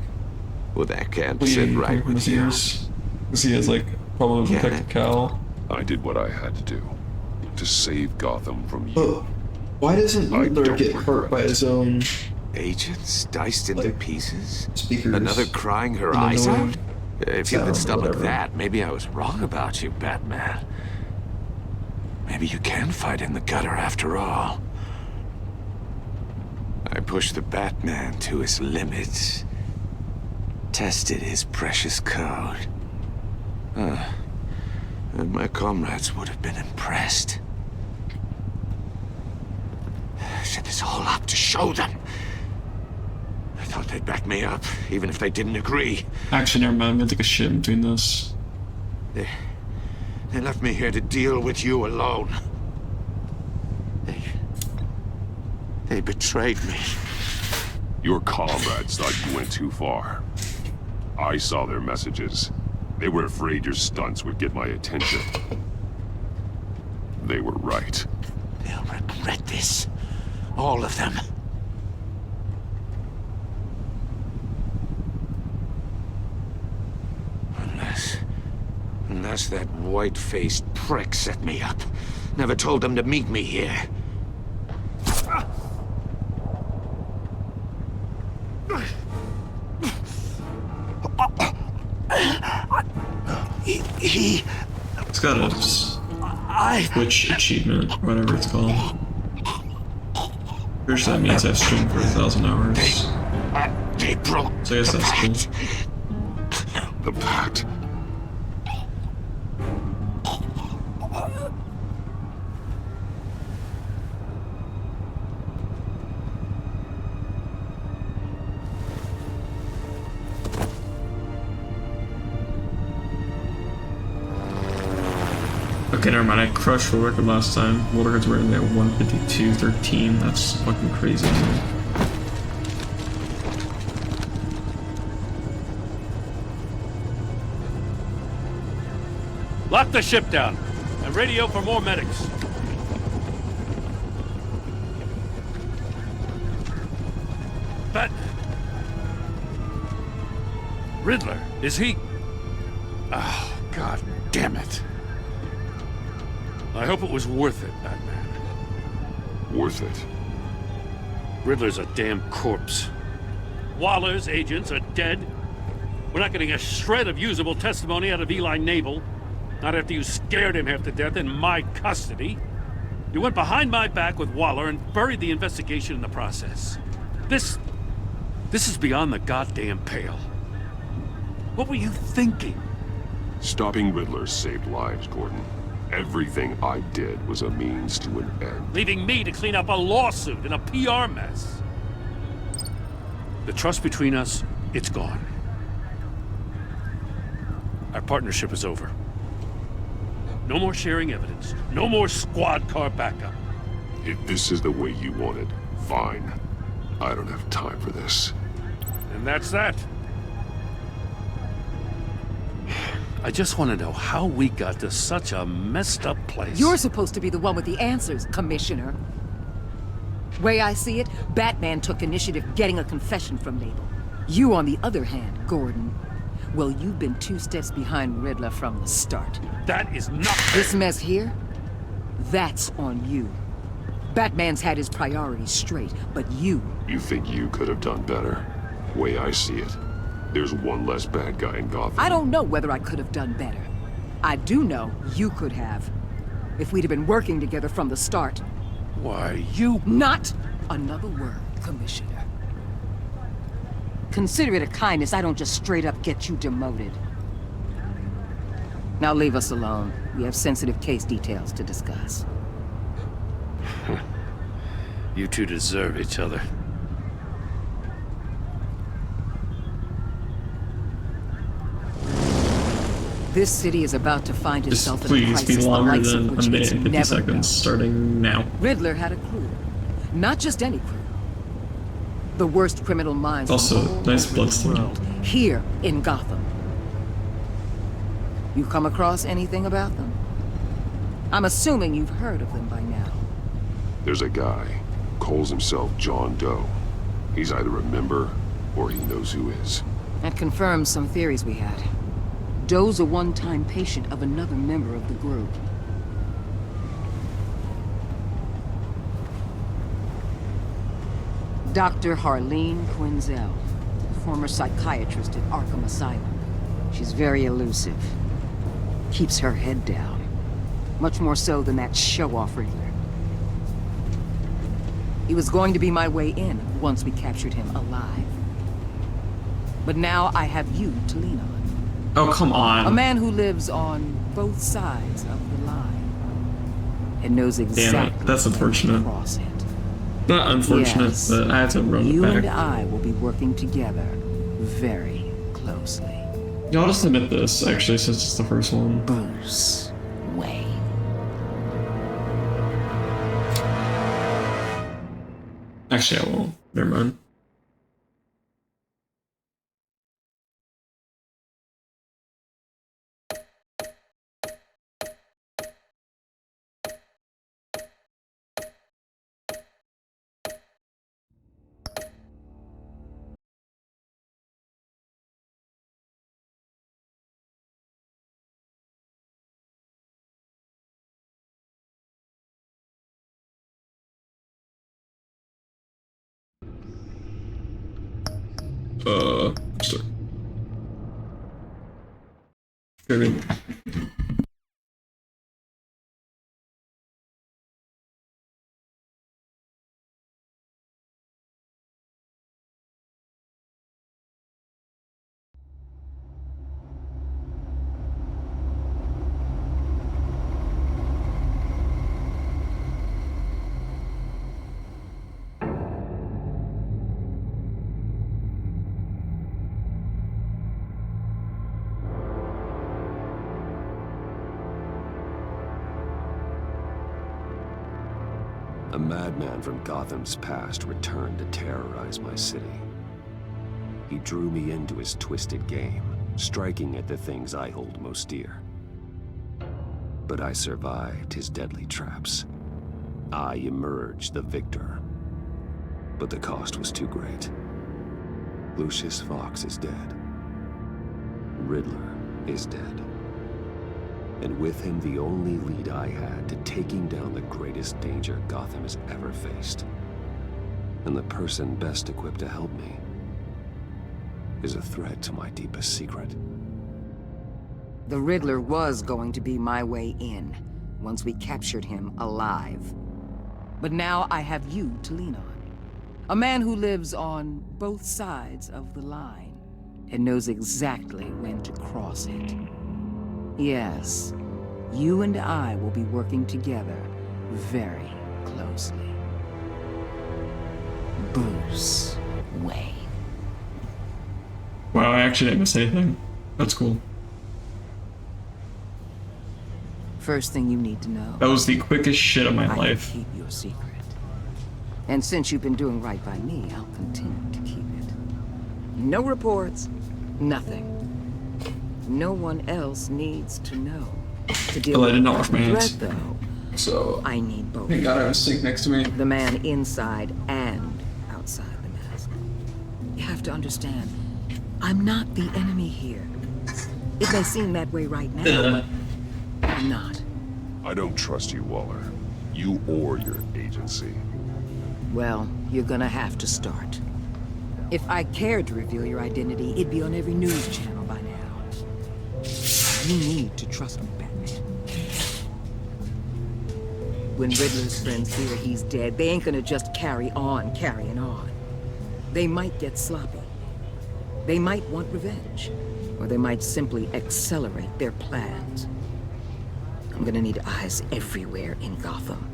Well, that can't sit right with you. Because he has like probably protected Cal. I did what I had to do. To save Gotham from you. Why doesn't Riddler get hurt by his own... Agents diced into pieces? Speakers. Another crying her eyes out? If you could stomach that, maybe I was wrong about you, Batman. Maybe you can fight in the gutter after all. I pushed the Batman to his limits. Tested his precious code. And my comrades would have been impressed. I set this all up to show them. I thought they'd back me up, even if they didn't agree. Actually, never mind. I'm gonna take a shit in between this. They left me here to deal with you alone. They betrayed me. Your comrades thought you went too far. I saw their messages. They were afraid your stunts would get my attention. They were right. They'll regret this. All of them. Unless that white-faced prick set me up. Never told them to meet me here. It's got a Twitch achievement, whatever it's called. Pretty sure that means I've streamed for 1,000 hours. They broke. So I guess that's cool. The pact. Okay, never mind. I crushed world record last time. World records were at 152.13. That's fucking crazy. Lock the ship down and radio for more medics. But Riddler, is he? Oh, God damn it. I hope it was worth it, Batman. Worth it? Riddler's a damn corpse. Waller's agents are dead. We're not getting a shred of usable testimony out of Eli Nabel. Not after you scared him half to death in my custody. You went behind my back with Waller and buried the investigation in the process. This is beyond the goddamn pale. What were you thinking? Stopping Riddler saved lives, Gordon. Everything I did was a means to an end. Leaving me to clean up a lawsuit and a PR mess. The trust between us, it's gone. Our partnership is over. No more sharing evidence. No more squad car backup. If this is the way you want it, fine. I don't have time for this. And that's that. I just want to know how we got to such a messed up place. You're supposed to be the one with the answers, Commissioner. Way I see it, Batman took initiative getting a confession from Nabel. You, on the other hand, Gordon, well, you've been 2 steps behind Riddler from the start. That is not... This mess here, that's on you. Batman's had his priorities straight, but you... You think you could have done better? Way I see it, there's one less bad guy in Gotham. I don't know whether I could have done better. I do know you could have. If we'd have been working together from the start. Why, you... Not another word, Commissioner. Consider it a kindness I don't just straight up get you demoted. Now leave us alone. We have sensitive case details to discuss. You two deserve each other. This city is about to find Just itself in a please crisis be the longer likes than of which a minute it's and 50 never seconds, known. starting now. Riddler had a crew. Not just any crew. The worst criminal minds Also, from all nice over the bloodstain. world, here in Gotham. You come across anything about them? I'm assuming you've heard of them by now. There's a guy, calls himself John Doe. He's either a member, or he knows who is. That confirms some theories we had. Doe's a one-time patient of another member of the group. Dr. Harleen Quinzel, former psychiatrist at Arkham Asylum. She's very elusive. Keeps her head down. Much more so than that show-off Riddler. He was going to be my way in once we captured him alive. But now I have you to lean on. Oh, come on. A man who lives on both sides of the line and knows exactly. Damn it, that's unfortunate. when to cross it. Not unfortunate, Yes. but I have to run it You back. and I will be working together very closely. Y'all just admit this, actually, since it's the first one. Bruce Wayne. Actually, I won't. Never mind. Sorry. Good. A madman from Gotham's past returned to terrorize my city. He drew me into his twisted game, striking at the things I hold most dear. But I survived his deadly traps. I emerged the victor. But the cost was too great. Lucius Fox is dead. Riddler is dead. And with him the only lead I had to taking down the greatest danger Gotham has ever faced. And the person best equipped to help me is a threat to my deepest secret. The Riddler was going to be my way in, once we captured him alive. But now I have you to lean on. A man who lives on both sides of the line, and knows exactly when to cross it. Yes, you and I will be working together very closely. Bruce Wayne. Wow, I actually didn't miss anything. That's cool. First thing you need to know. That was the quickest shit of my I life. can keep your secret. And since you've been doing right by me, I'll continue to keep it. No reports, nothing. No one else needs to know. To deal Well, I didn't know with off my the hands. threat, though, So I need both. thank God I have a sink next to me. The man inside and outside the mask. You have to understand, I'm not the enemy here. It may seem that way right now, but I'm not. I don't trust you, Waller. You or your agency. Well, you're gonna have to start. If I cared to reveal your identity, it'd be on every news channel by now. You need to trust me, Batman. When Riddler's friends hear he's dead, they ain't gonna just carry on carrying on. They might get sloppy. They might want revenge. Or they might simply accelerate their plans. I'm gonna need eyes everywhere in Gotham.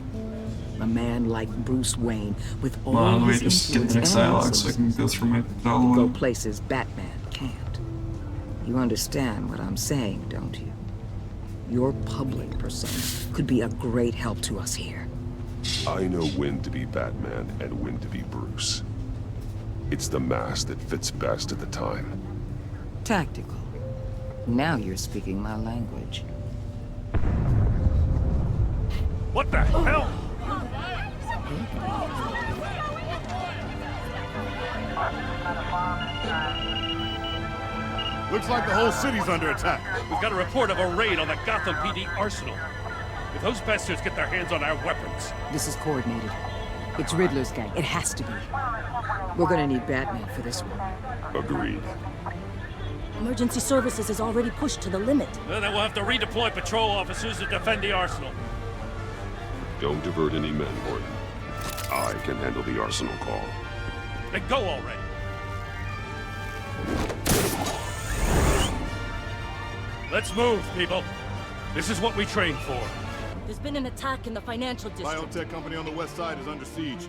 A man like Bruce Wayne, with all Well, let me his just get influence the next and dialogue so I can go through my can dialogue. go places Batman can't. You understand what I'm saying, don't you? Your public persona could be a great help to us here. I know when to be Batman and when to be Bruce. It's the mask that fits best at the time. Tactical. Now you're speaking my language. What the hell? Looks like the whole city's under attack. We've got a report of a raid on the Gotham PD arsenal. If those bastards get their hands on our weapons... This is coordinated. It's Riddler's gang. It has to be. We're gonna need Batman for this one. Agreed. Emergency services is already pushed to the limit. Then we'll have to redeploy patrol officers to defend the arsenal. Don't divert any men, Gordon. I can handle the arsenal call. Then go already. Let's move, people. This is what we trained for. There's been an attack in the financial district. Biotech company on the west side is under siege.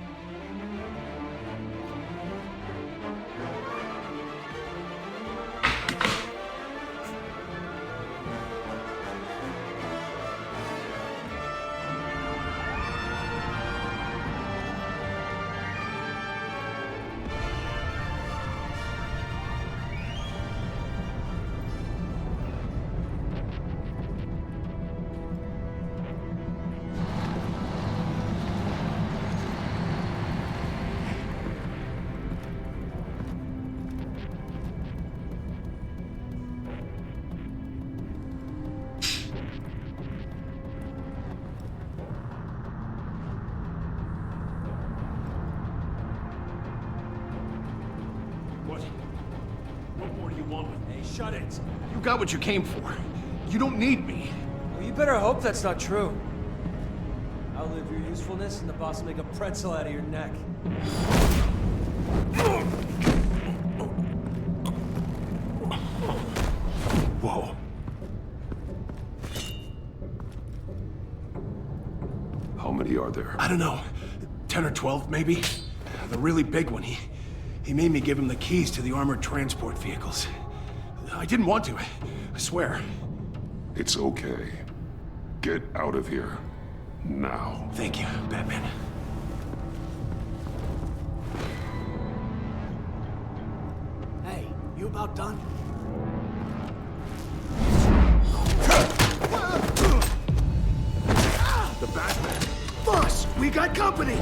What more do you want with me? Hey, shut it. You got what you came for. You don't need me. Well, you better hope that's not true. Outlive your usefulness, and the boss will make a pretzel out of your neck. Whoa. How many are there? I don't know. 10 or 12, maybe? The really big one, he made me give him the keys to the armored transport vehicles. I didn't want to, I swear. It's okay. Get out of here. Now. Thank you, Batman. Hey, you about done? The Batman. Boss, we got company!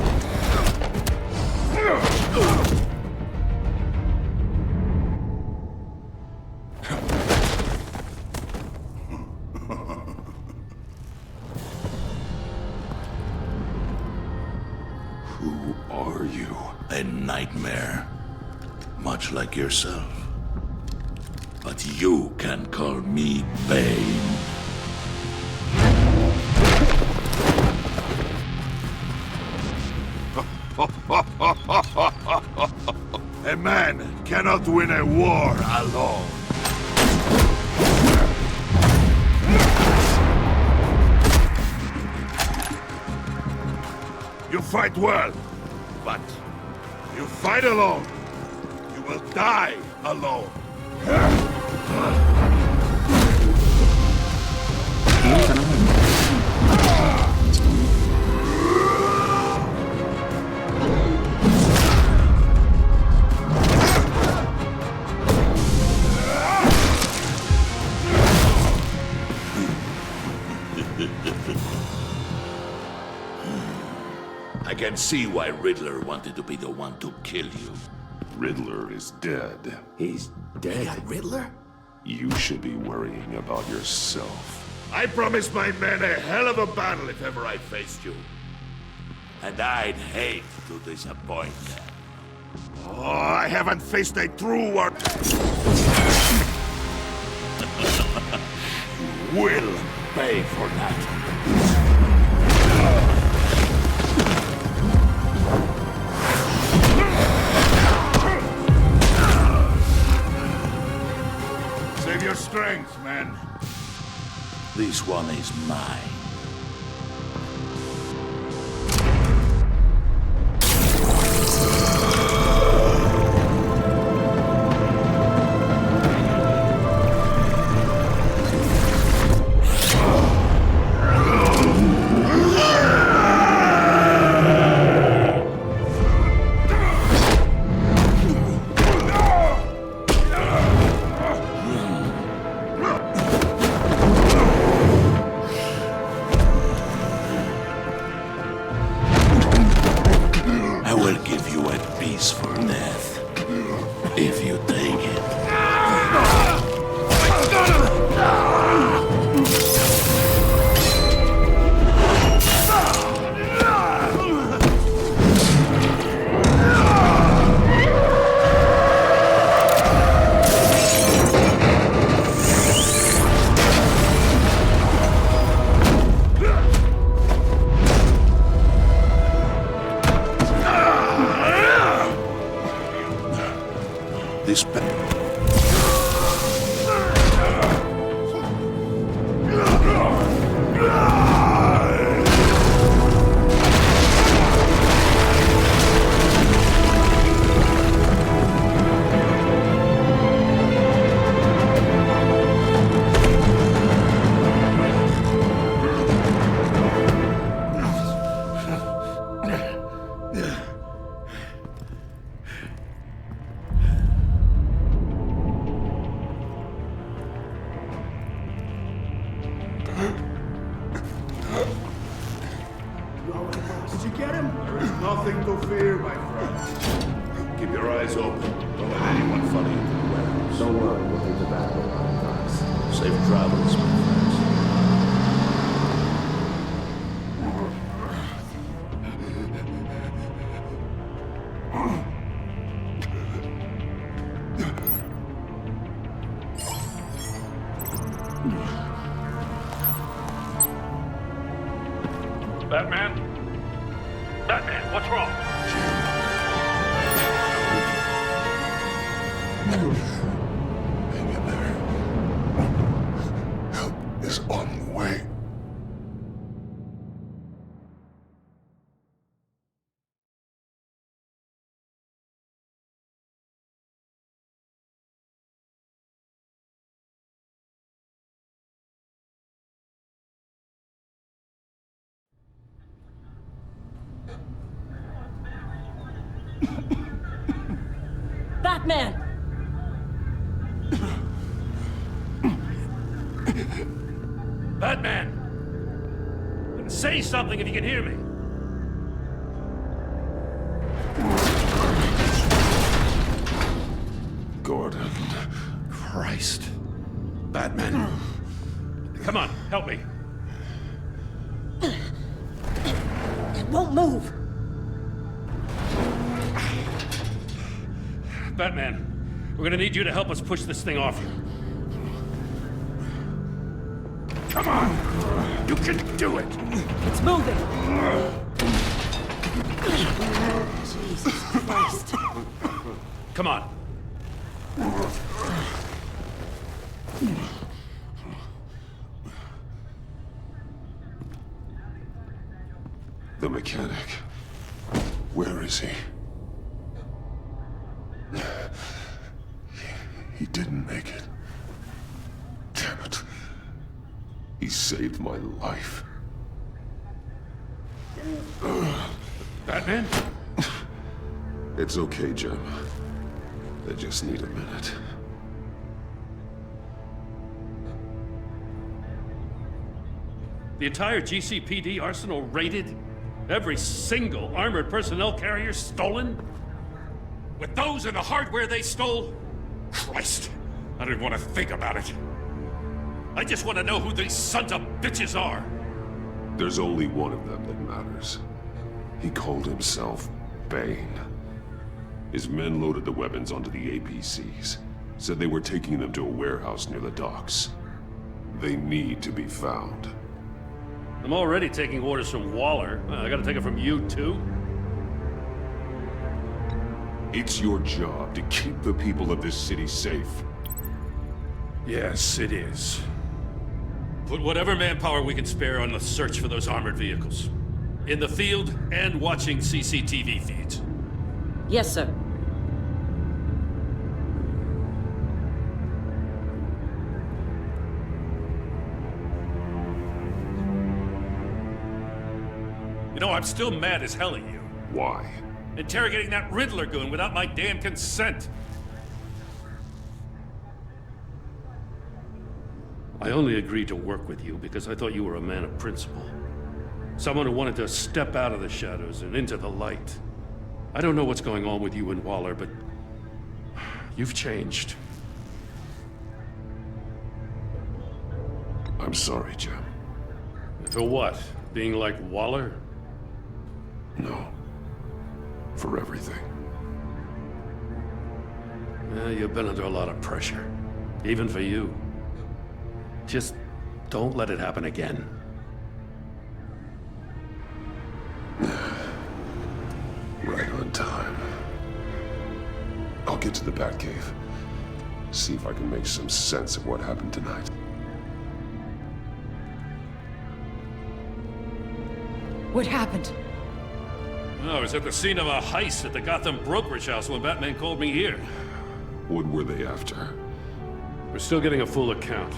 Who are you? A nightmare. Much like yourself. But you can call me Bane. A man cannot win a war alone. You fight well, but you fight alone. You will die alone. I can see why Riddler wanted to be the one to kill you. Riddler is dead. He's dead? Riddler? You should be worrying about yourself. I promised my men a hell of a battle if ever I faced you. And I'd hate to disappoint them. Oh, I haven't faced a true war. You will pay for that. Save your strength, man. This one is mine. This Did you get him? There is nothing to fear, my friend. Keep your eyes open. Don't let anyone follow you to the warehouse. Don't worry, we'll take the back road on the docks. Safe travels, my friends. Batman? Batman, what's wrong? Hang in there. Help is on the way. Batman! Batman! Say something if you can hear me. Gordon. Christ. Batman. Come on, help me. It won't move. Batman, we're gonna need you to help us push this thing off you. Come on! You can do it! It's moving. Jesus Christ. Come on. The mechanic. Where is he? He didn't make it. Damn it. He saved my life. Batman? It's okay, Jim. I just need a minute. The entire GCPD arsenal raided? Every single armored personnel carrier stolen? With those and the hardware they stole? Christ, I don't even want to think about it. I just want to know who these sons of bitches are. There's only one of them that matters. He called himself Bane. His men loaded the weapons onto the APCs. Said they were taking them to a warehouse near the docks. They need to be found. I'm already taking orders from Waller. I gotta take it from you, too? It's your job to keep the people of this city safe. Yes, it is. Put whatever manpower we can spare on the search for those armored vehicles. In the field and watching CCTV feeds. Yes, sir. You know, I'm still mad as hell at you. Why? Interrogating that Riddler goon without my damn consent. I only agreed to work with you because I thought you were a man of principle. Someone who wanted to step out of the shadows and into the light. I don't know what's going on with you and Waller, but you've changed. I'm sorry, Jim. For what? Being like Waller? No. For everything. You've been under a lot of pressure. Even for you. Just don't let it happen again. Right on time. I'll get get to the Batcave. See if I can make some sense of what happened tonight. What happened? I was at the scene of a heist at the Gotham brokerage house when Batman called me here. What were they after? We're still getting a full account.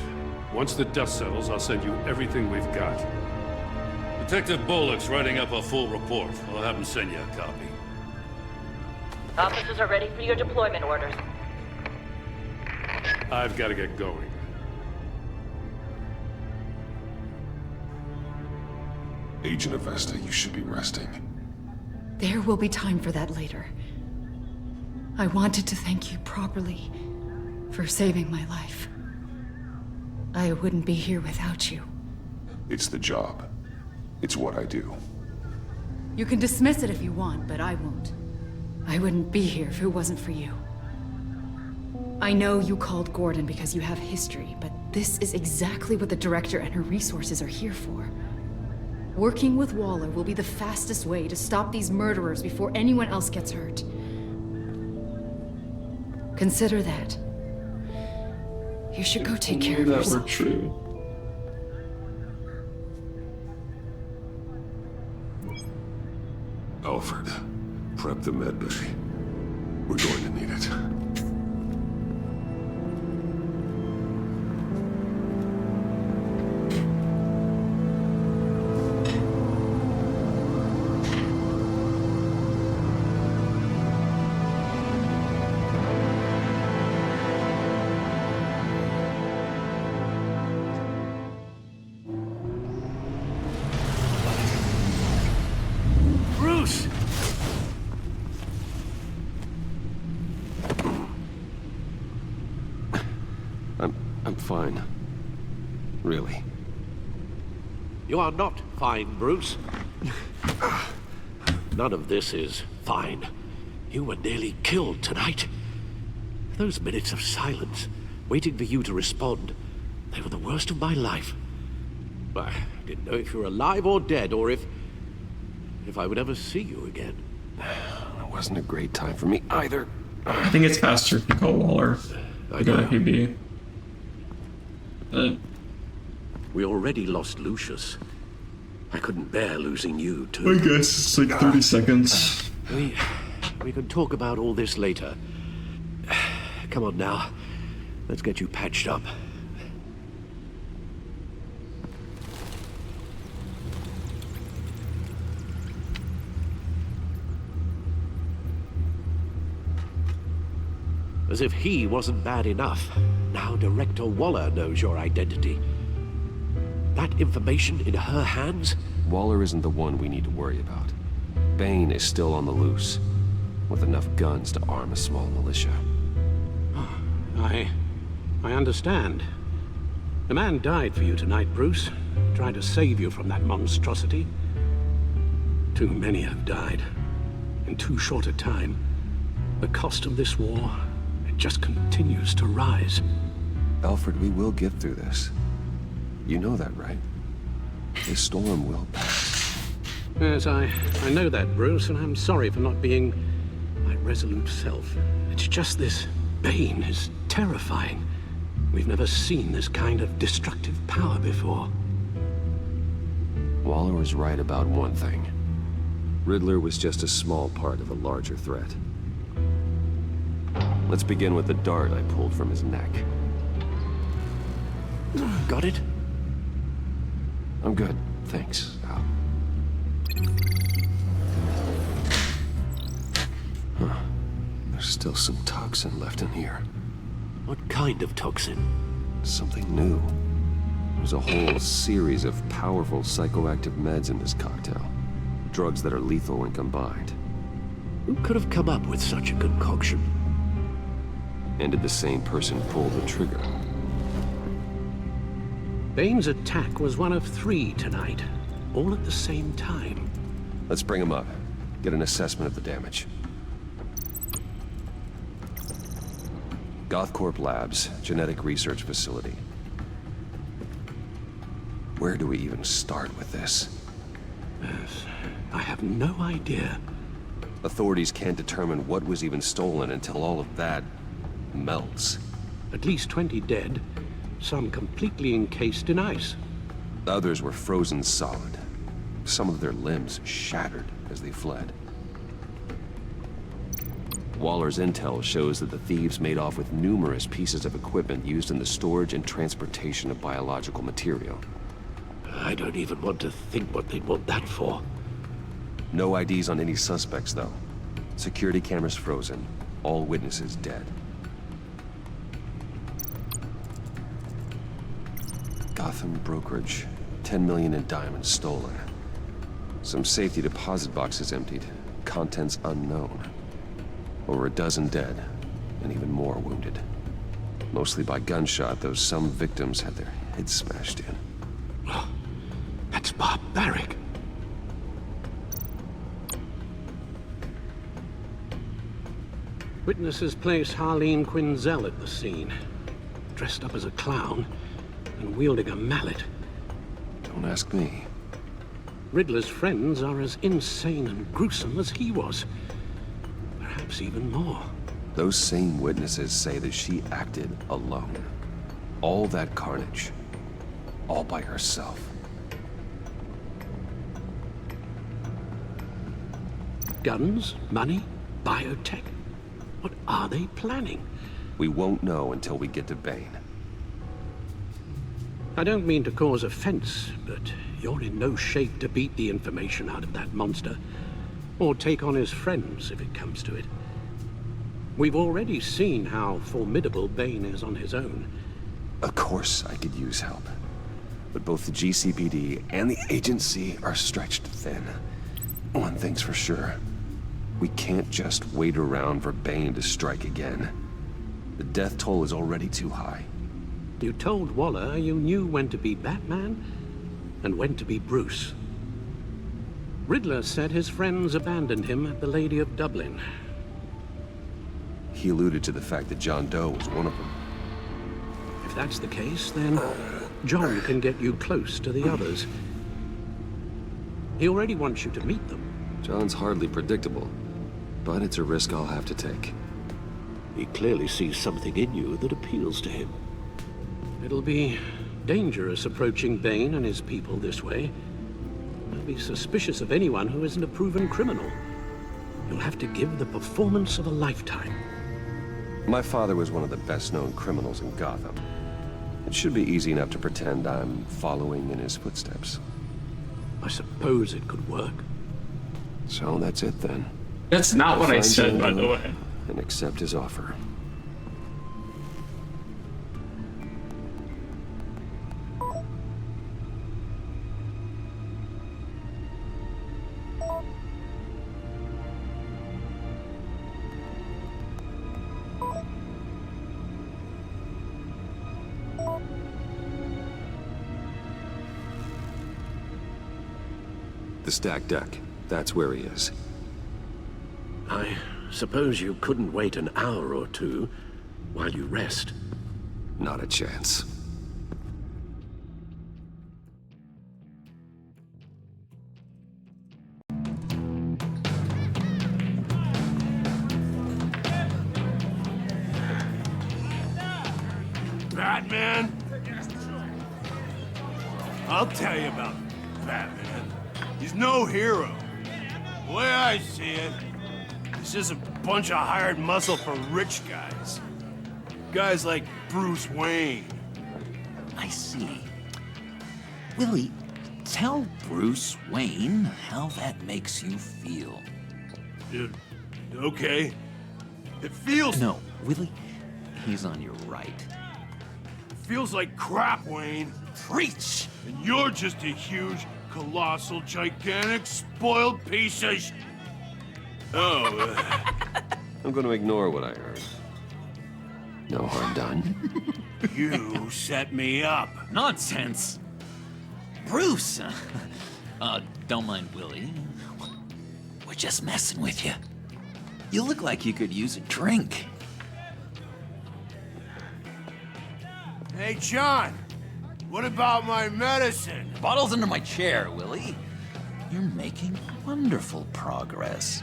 Once the dust settles, I'll send you everything we've got. Detective Bullock's writing up a full report. I'll have him send you a copy. Officers are ready for your deployment orders. I've got to get going. Agent Avesta, you should be resting. There will be time for that later. I wanted to thank you properly for saving my life. I wouldn't be here without you. It's the job. It's what I do. You can dismiss it if you want, but I won't. I wouldn't be here if it wasn't for you. I know you called Gordon because you have history, but this is exactly what the Director and her resources are here for. Working with Waller will be the fastest way to stop these murderers before anyone else gets hurt. Consider that. You should go take care of yourself. That were true. Alfred, prep the med bay. We're going to need it. Bruce! I'm fine. Really. You are not fine, Bruce. None of this is fine. You were nearly killed tonight. Those minutes of silence, waiting for you to respond, they were the worst of my life. I didn't know if you were alive or dead, or if I would ever see you again. It wasn't a great time for me either. I think it's faster if you call Waller. I know. PB. We already lost Lucius. I couldn't bear losing you, too. I guess it's like 30 seconds. We can talk about all this later. Come on now. Let's get you patched up. As if he wasn't bad enough, now Director Waller knows your identity. That information in her hands? Waller isn't the one we need to worry about. Bane is still on the loose, with enough guns to arm a small militia. I understand. The man died for you tonight, Bruce, trying to save you from that monstrosity. Too many have died, in too short a time. The cost of this war, it just continues to rise. Alfred, we will get through this. You know that, right? This storm will pass. Yes, I know that, Bruce, and I'm sorry for not being my resolute self. It's just this Bane is terrifying. We've never seen this kind of destructive power before. Waller was right about one thing. Riddler was just a small part of a larger threat. Let's begin with the dart I pulled from his neck. Got it? I'm good, thanks, Al. Huh. There's still some toxin left in here. What kind of toxin? Something new. There's a whole series of powerful psychoactive meds in this cocktail. Drugs that are lethal when combined. Who could have come up with such a concoction? And did the same person pull the trigger? Bane's attack was one of 3 tonight, all at the same time. Let's bring him up. Get an assessment of the damage. Gothcorp Labs, genetic research facility. Where do we even start with this? Yes, I have no idea. Authorities can't determine what was even stolen until all of that melts. At least 20 dead, some completely encased in ice. Others were frozen solid. Some of their limbs shattered as they fled. Waller's intel shows that the thieves made off with numerous pieces of equipment used in the storage and transportation of biological material. I don't even want to think what they'd want that for. No IDs on any suspects, though. Security cameras frozen. All witnesses dead. Gotham brokerage. 10 million in diamonds stolen. Some safety deposit boxes emptied. Contents unknown. Over a dozen dead, and even more wounded. Mostly by gunshot, though some victims had their heads smashed in. Oh, that's barbaric. Witnesses place Harleen Quinzel at the scene, dressed up as a clown and wielding a mallet. Don't ask me. Riddler's friends are as insane and gruesome as he was. Perhaps even more. Those same witnesses say that she acted alone. All that carnage. All by herself. Guns, money, biotech. What are they planning? We won't know until we get to Bane. I don't mean to cause offense, but you're in no shape to beat the information out of that monster. Or take on his friends, if it comes to it. We've already seen how formidable Bane is on his own. Of course I could use help. But both the GCPD and the agency are stretched thin. One thing's for sure. We can't just wait around for Bane to strike again. The death toll is already too high. You told Waller you knew when to be Batman and when to be Bruce. Riddler said his friends abandoned him at the Lady of Dublin. He alluded to the fact that John Doe was one of them. If that's the case, then John can get you close to the others. He already wants you to meet them. John's hardly predictable, but it's a risk I'll have to take. He clearly sees something in you that appeals to him. It'll be dangerous approaching Bane and his people this way. I'll be suspicious of anyone who isn't a proven criminal. You'll have to give the performance of a lifetime. My father was one of the best-known criminals in Gotham. It should be easy enough to pretend I'm following in his footsteps. I suppose it could work. So that's it then. That's not what I said, by the way. And accept his offer. The stacked deck. That's where he is. I suppose you couldn't wait an hour or two while you rest. Not a chance. Batman? I'll tell you about Batman. He's no hero. The way I see it, he's just a bunch of hired muscle for rich guys. Guys like Bruce Wayne. I see. Willie, tell Bruce Wayne how that makes you feel. Okay. It feels... No, Willie, he's on your right. It feels like crap, Wayne. Preach! And you're just a huge, colossal, gigantic, spoiled piece of I'm going to ignore what I heard. No harm done. You set me up. Nonsense! Bruce! Don't mind Willie. We're just messing with you. You look like you could use a drink. Hey, John. What about my medicine? Bottle's under my chair, Willie. You're making wonderful progress.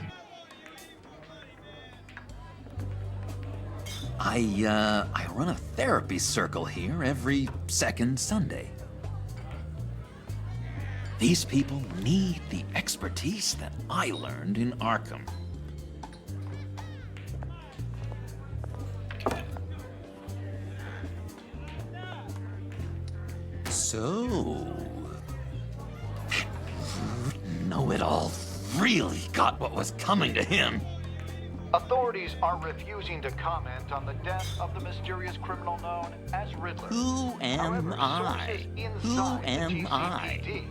I run a therapy circle here every second Sunday. These people need the expertise that I learned in Arkham. So, know-it-all really got what was coming to him. Authorities are refusing to comment on the death of the mysterious criminal known as Riddler. Who am I? Who am I?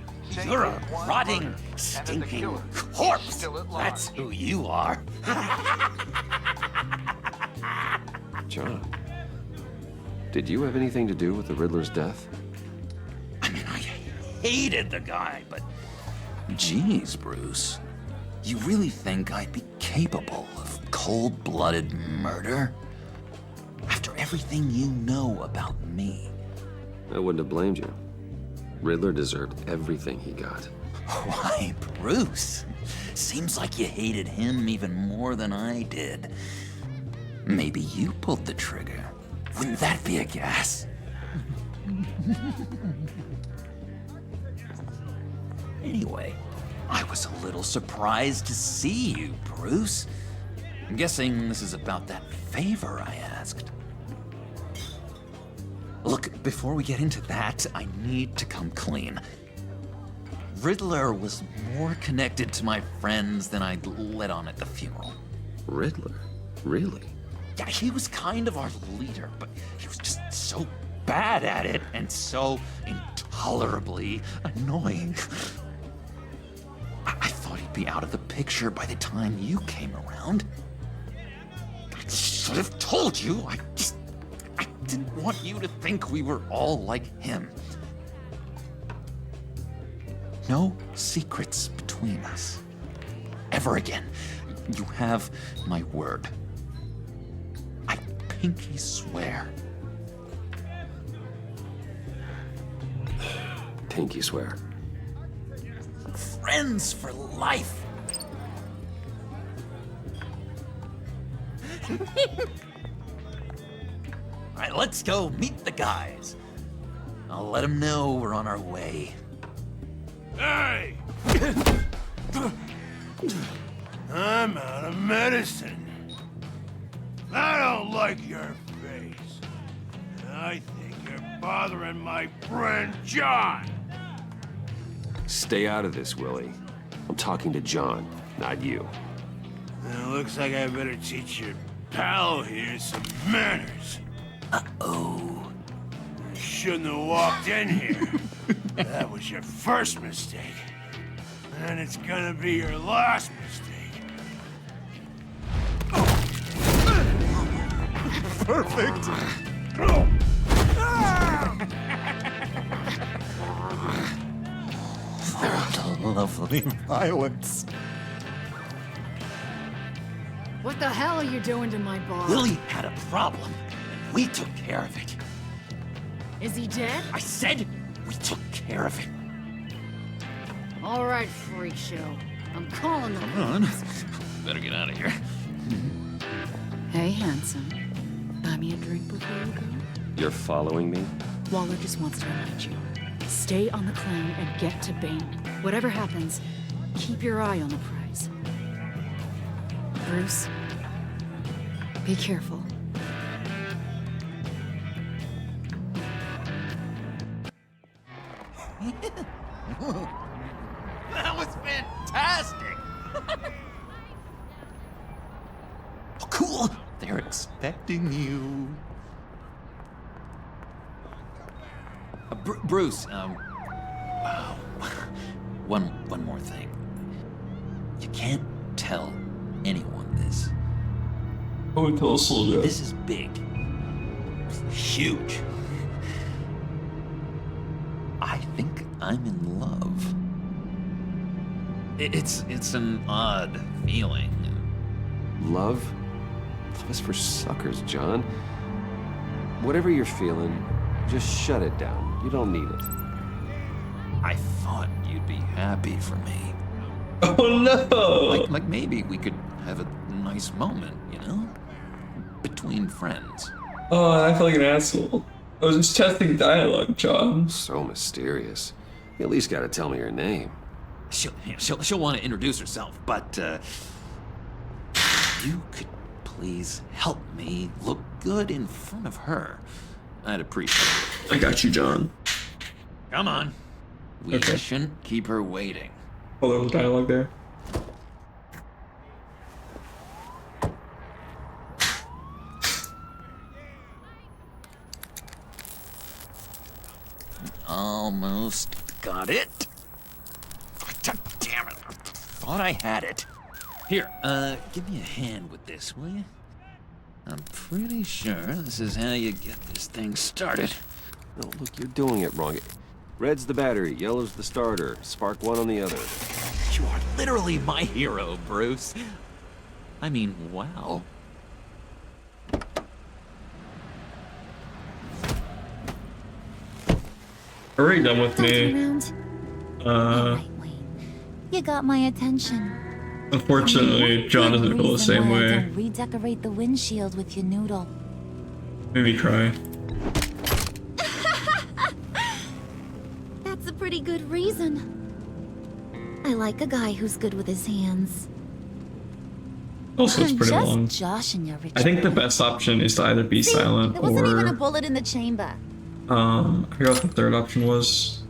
You're a rotting, stinking corpse. That's who you are. John, did you have anything to do with the Riddler's death? I mean, I hated the guy, but geez, Bruce, you really think I'd be capable of cold-blooded murder? After everything you know about me. I wouldn't have blamed you. Riddler deserved everything he got. Why, Bruce? Seems like you hated him even more than I did. Maybe you pulled the trigger. Wouldn't that be a guess? Anyway, I was a little surprised to see you, Bruce. I'm guessing this is about that favor I asked. Look, before we get into that, I need to come clean. Riddler was more connected to my friends than I'd let on at the funeral. Riddler? Really? Yeah, he was kind of our leader, but he was just so bad at it and so intolerably annoying. I thought he'd be out of the picture by the time you came around. I should have told you. I didn't want you to think we were all like him. No secrets between us. Ever again. You have my word. I pinky swear. Pinky swear. Friends for life. All right, let's go meet the guys. I'll let them know we're on our way. Hey! I'm out of medicine. I don't like your face. I think you're bothering my friend John. Stay out of this, Willie. I'm talking to John, not you. It looks like I better teach your pal here some manners. Uh-oh. You shouldn't have walked in here. That was your first mistake. And it's gonna be your last mistake. Perfect. Lovely violence. What the hell are you doing to my bar? Willie had a problem, and we took care of it. Is he dead? I said we took care of it. All right, freak show. I'm calling the Come on. Better get out of here. Hey, handsome. Buy me a drink before you go? You're following me? Waller just wants to remind you. Stay on the clown and get to Bane. Whatever happens, keep your eye on the prize. Bruce, be careful. That was fantastic! Oh, cool! They're expecting you. Bruce, one more thing. You can't tell anyone this. Oh, tell us a little bit. This is big. Huge. I think I'm in love. It's an odd feeling. Love? Love is for suckers, John. Whatever you're feeling, just shut it down. You don't need it. I thought you'd be happy for me. Oh no! Like maybe we could have a nice moment, you know? between friends. Oh, I feel like an asshole. I was just testing dialogue, John. So mysterious. You at least gotta tell me her name. She'll want to introduce herself, but you could please help me look good in front of her. I'd appreciate it. I got you, John. Come on. We shouldn't keep her waiting. Oh, there was dialogue there. Almost got it. Damn it. Thought I had it. Here, give me a hand with this, will you? I'm pretty sure this is how you get this thing started. Oh, look, you're doing it wrong. Red's the battery, yellow's the starter. Spark one on the other. You are literally my hero, Bruce. I mean, wow. Already done with me. You got my attention. Unfortunately, John doesn't feel the same I way. don't redecorate the windshield with your noodle. Made me cry. That's a pretty good reason. I like a guy who's good with his hands. Also, it's I'm pretty just long. joshing you, Richard. I think the best option is to either be silent There wasn't even a or bullet in the chamber. I forgot what the third option was.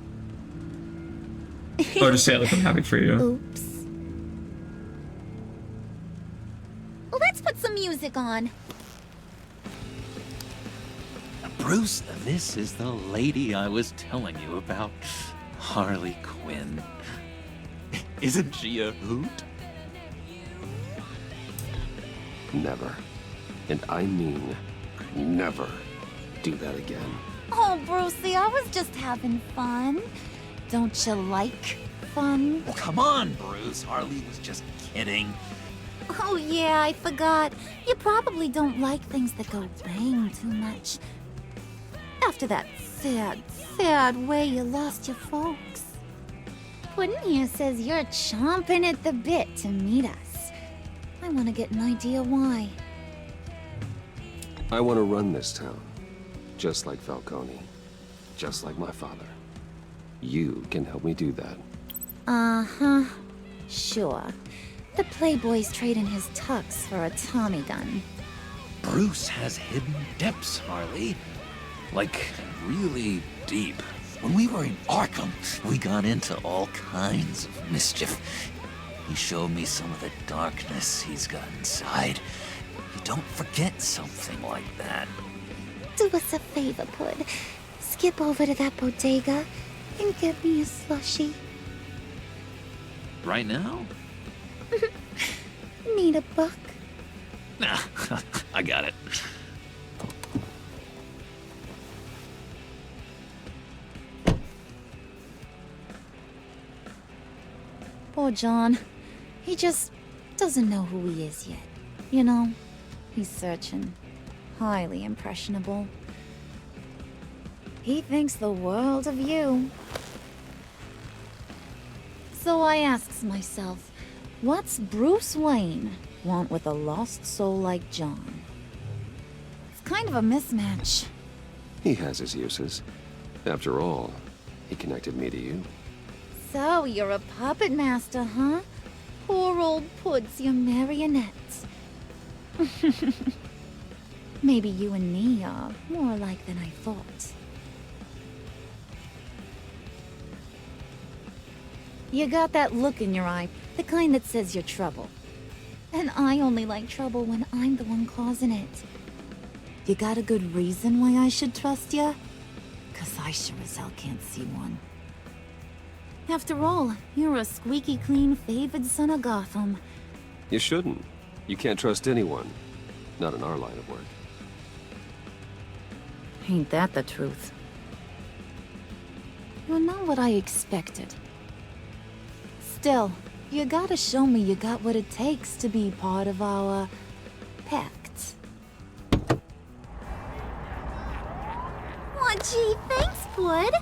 Or just say like I'm happy for you. Oops. Let's put some music on. Bruce, this is the lady I was telling you about. Harley Quinn. Isn't she a hoot? Never. And I mean never do that again. Oh, Brucey, I was just having fun. Don't you like fun? Well, come on, Bruce. Harley was just kidding. Oh, yeah, I forgot. You probably don't like things that go bang too much. After that sad, sad way you lost your folks. Puddin' here says you're chomping at the bit to meet us. I want to get an idea why. I want to run this town. Just like Falcone. Just like my father. You can help me do that. Uh-huh. Sure. The Playboy's trading his tux for a Tommy gun. Bruce has hidden depths, Harley. Like, really deep. When we were in Arkham, we got into all kinds of mischief. He showed me some of the darkness he's got inside. You don't forget something like that. Do us a favor, Pud. Skip over to that bodega and get me a slushie. Right now? Need a buck? Nah, I got it. Poor John. He just doesn't know who he is yet. You know, he's searching. Highly impressionable. He thinks the world of you. So I asks myself, what's Bruce Wayne want with a lost soul like John? It's kind of a mismatch. He has his uses. After all, he connected me to you. So you're a puppet master, huh? Poor old Pud's your marionette. Maybe you and me are more alike than I thought. You got that look in your eye, the kind that says you're trouble. And I only like trouble when I'm the one causing it. You got a good reason why I should trust you? 'Cause I sure as hell can't see one. After all, you're a squeaky clean favored son of Gotham. You shouldn't. You can't trust anyone. Not in our line of work. Ain't that the truth? You're not what I expected. Still, you gotta show me you got what it takes to be part of our pact. Aw, gee, thanks, Bud.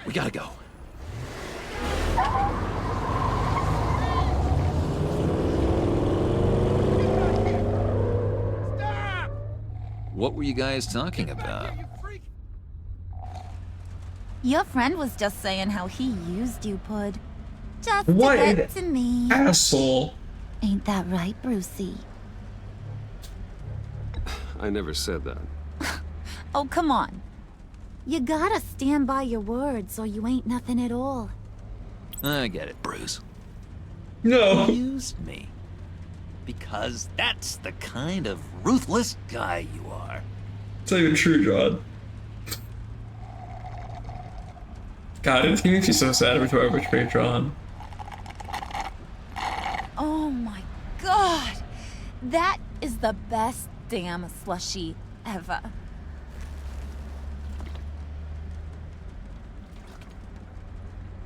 We gotta go. What were you guys talking about? Your friend was just saying how he used you, Pud. Just What to an get to me. asshole. Ain't that right, Brucey? I never said that. Oh, come on. You gotta stand by your words or you ain't nothing at all. I get it, Bruce. No. You used me. Because that's the kind of ruthless guy you are. It's not even true, John. God, it makes me so sad with whoever betrayed John. Oh my god! That is the best damn slushie ever.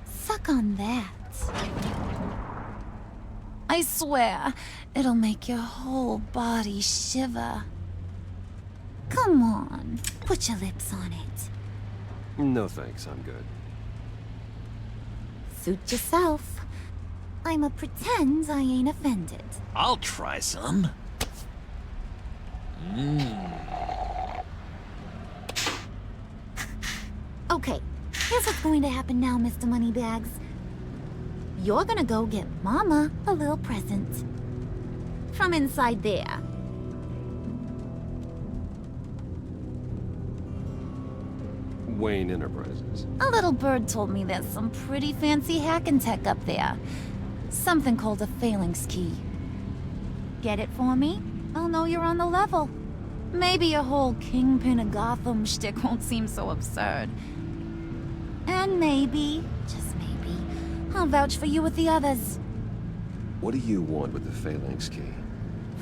Suck on that. I swear, it'll make your whole body shiver. Come on, put your lips on it. No thanks, I'm good. Suit yourself. I'ma pretend I ain't offended. I'll try some. Okay, here's what's going to happen now, Mr. Moneybags. You're gonna go get Mama a little present. From inside there. Wayne Enterprises. A little bird told me there's some pretty fancy hacking tech up there. Something called a phalanx key. Get it for me? I'll know you're on the level. Maybe your whole Kingpin of Gotham shtick won't seem so absurd. And maybe, just maybe, I'll vouch for you with the others. What do you want with the phalanx key?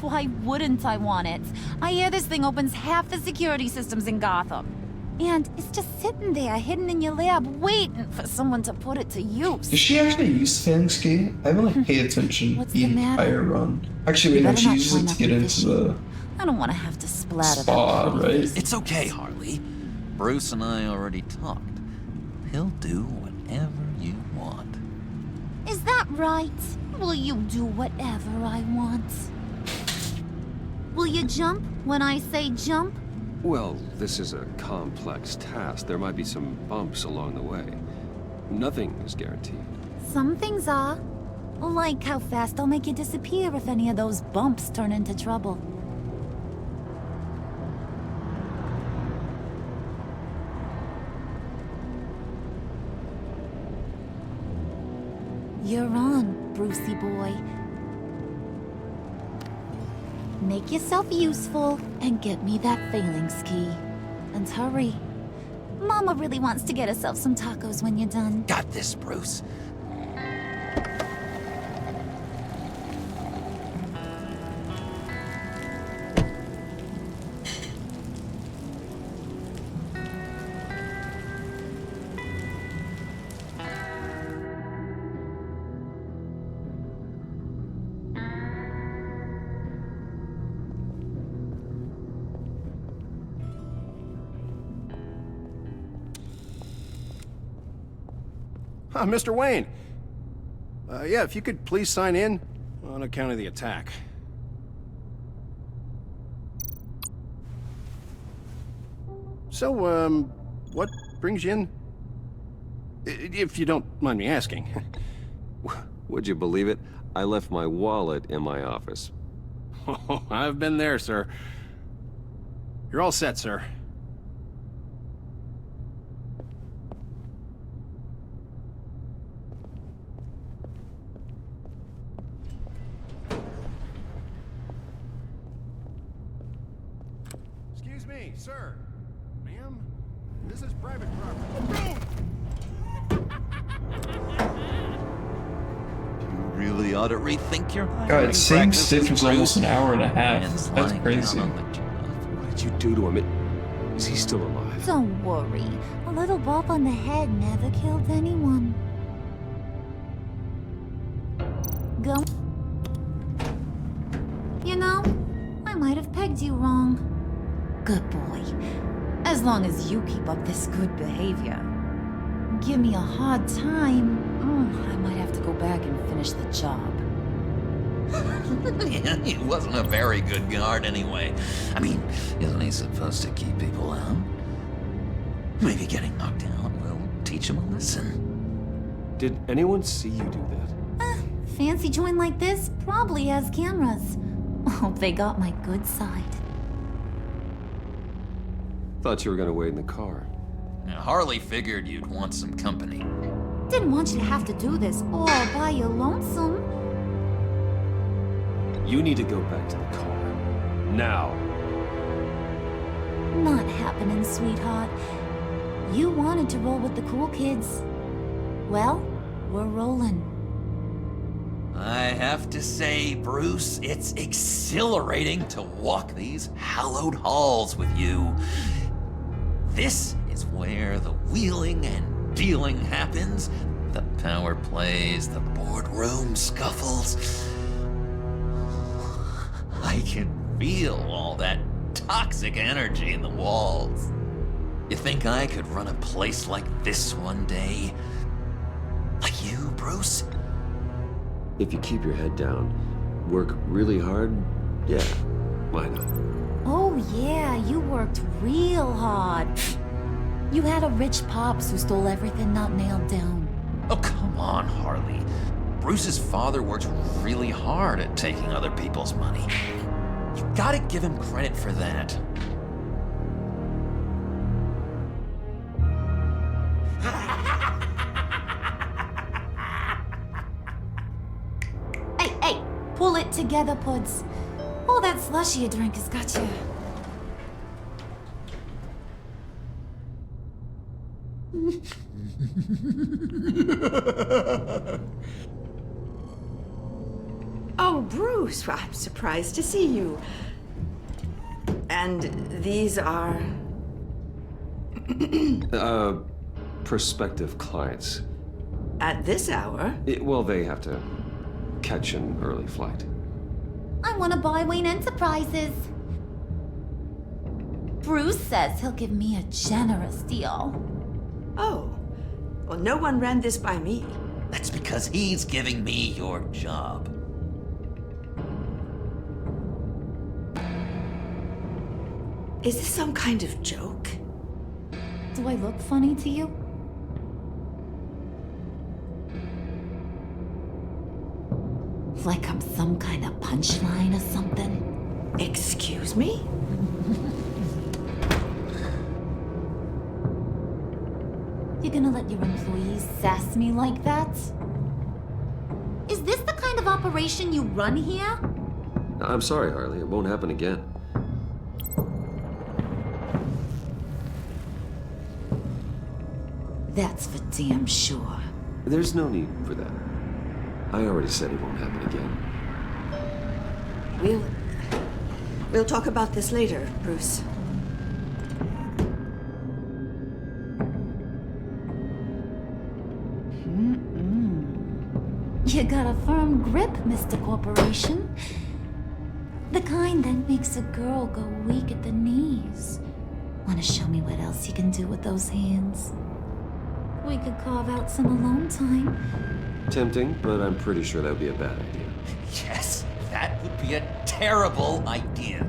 Why wouldn't I want it? I hear this thing opens half the security systems in Gotham. And it's just sitting there, hidden in your lab, waiting for someone to put it to use. Does she actually use Phalanx key? I haven't like paid attention What's the the matter? entire run. Actually, wait, You no, better she not uses try it to not get to be into the I don't want to have to splatter spa, that pretty right? It's okay, Harley. Bruce and I already talked. He'll do whatever you want. Is that right? Will you do whatever I want? Will you jump when I say jump? Well, this is a complex task. There might be some bumps along the way. Nothing is guaranteed. Some things are. Like how fast I'll make you disappear if any of those bumps turn into trouble. You're on, Brucey boy. Make yourself useful and get me that phalanx key. And hurry. Mama really wants to get herself some tacos when you're done. Got this, Bruce. Mr. Wayne. Yeah, if you could please sign in on account of the attack. So, what brings you in? If you don't mind me asking. Would you believe it? I left my wallet in my office. Oh, I've been there, sir. You're all set, sir. Excuse me, sir. Ma'am, this is private property. You really ought to rethink your God, same stitch was almost an hour and a half. Man's That's lying crazy. down on the job. What did you do to him? Is he still alive? Don't worry. A little bump on the head never killed anyone. Go. You know, I might have pegged you wrong. Good boy. As long as you keep up this good behavior. Give me a hard time, I might have to go back and finish the job. He wasn't a very good guard anyway. I mean, isn't he supposed to keep people out? Maybe getting knocked out will teach him a lesson. Did anyone see you do that? Fancy joint like this probably has cameras. Hope they got my good side. Thought you were gonna wait in the car. Now, Harley figured you'd want some company. Didn't want you to have to do this all by your lonesome. You need to go back to the car. Now. Not happening, sweetheart. You wanted to roll with the cool kids. Well, we're rolling. I have to say, Bruce, it's exhilarating to walk these hallowed halls with you. This is where the wheeling and dealing happens, the power plays, the boardroom scuffles. I can feel all that toxic energy in the walls. You think I could run a place like this one day? Like you, Bruce? If you keep your head down, work really hard, yeah, why not? Oh yeah, you worked real hard. You had a rich pops who stole everything not nailed down. Oh, come on, Harley. Bruce's father worked really hard at taking other people's money. You gotta give him credit for that. Hey, pull it together, Puds. All that slushy you drink has got you. Oh, Bruce, I'm surprised to see you. And these are... Prospective clients. At this hour? Well, they have to catch an early flight. I want to buy Wayne Enterprises. Bruce says he'll give me a generous deal. Oh, well, no one ran this by me. That's because he's giving me your job. Is this some kind of joke? Do I look funny to you? Like I'm some kind of punchline or something? Excuse me? You gonna let your employees sass me like that? Is this the kind of operation you run here? I'm sorry, Harley. It won't happen again. That's for damn sure. There's no need for that. I already said it won't happen again. We'll talk about this later, Bruce. You got a firm grip, Mr. Corporation. The kind that makes a girl go weak at the knees. Wanna show me what else you can do with those hands? We could carve out some alone time. Tempting, but I'm pretty sure that would be a bad idea. Yes, that would be a terrible idea.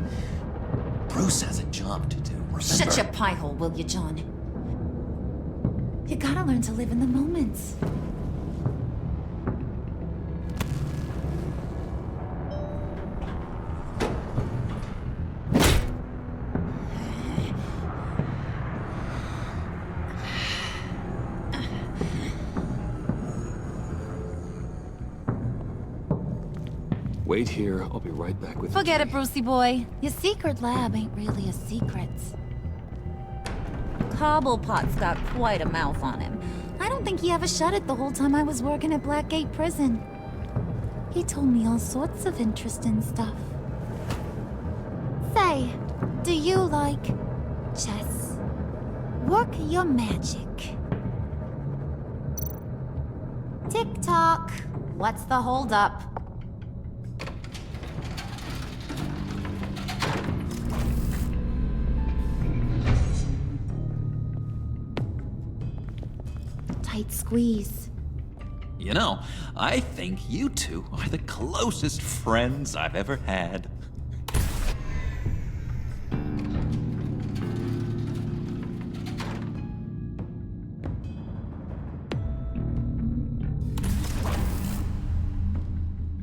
Bruce has a job to do, remember? Shut your pie hole, will you, John? You gotta learn to live in the moment. Wait here. I'll be right back with you. Forget it, Brucey boy. Your secret lab ain't really a secret. Cobblepot's got quite a mouth on him. I don't think he ever shut it the whole time I was working at Blackgate Prison. He told me all sorts of interesting stuff. Say, do you like chess? Work your magic. Tick-tock. What's the holdup? Tight squeeze. You know, I think you two are the closest friends I've ever had.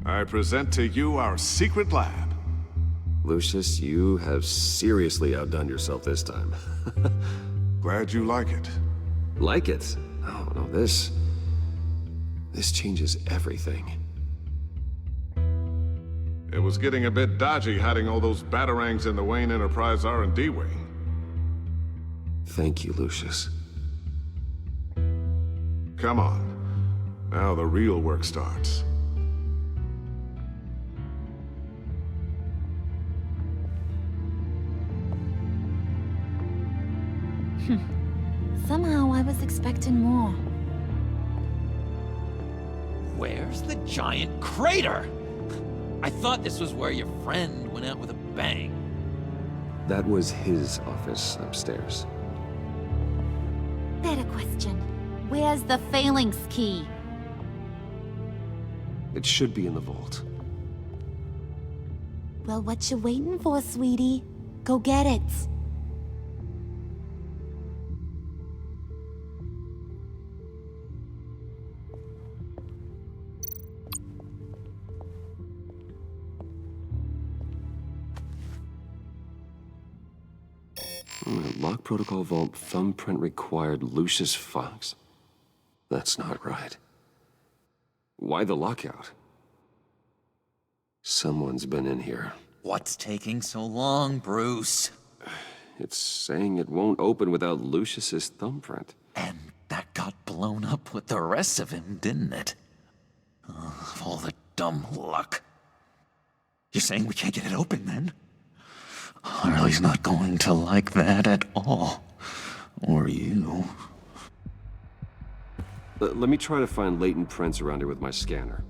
I present to you our secret lab. Lucius, you have seriously outdone yourself this time. Glad you like it. Like it? Oh, no, this changes everything. It was getting a bit dodgy hiding all those batarangs in the Wayne Enterprise R&D wing. Thank you, Lucius. Come on. Now the real work starts. Somehow I was expecting more. Where's the giant crater? I thought this was where your friend went out with a bang. That was his office upstairs. Better question. Where's the phalanx key? It should be in the vault. Well, what you waiting for, sweetie? Go get it. Lock protocol vault thumbprint required Lucius Fox. That's not right. Why the lockout? Someone's been in here. What's taking so long, Bruce? It's saying it won't open without Lucius's thumbprint. And that got blown up with the rest of him, didn't it? Oh, all the dumb luck. You're saying we can't get it open, then? Harley's not going to like that at all. Or you. Let me try to find latent prints around here with my scanner.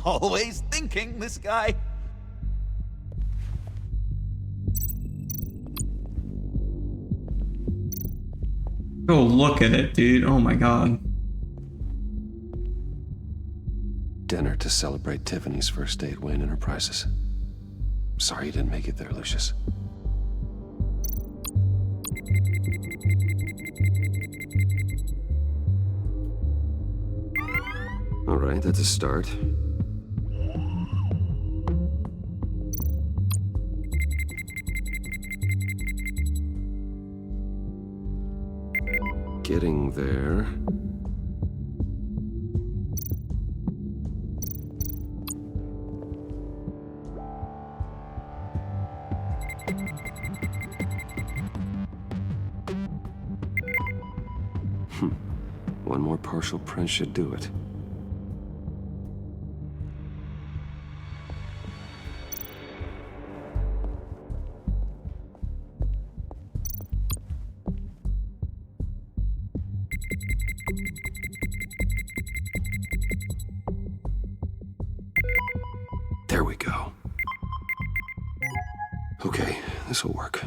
Always thinking, this guy. Oh, look at it, dude. Oh my god. Dinner to celebrate Tiffany's first day at Wayne Enterprises. Sorry you didn't make it there, Lucius. All right, that's a start. Getting there. One more partial print should do it. There we go. Okay, this'll work.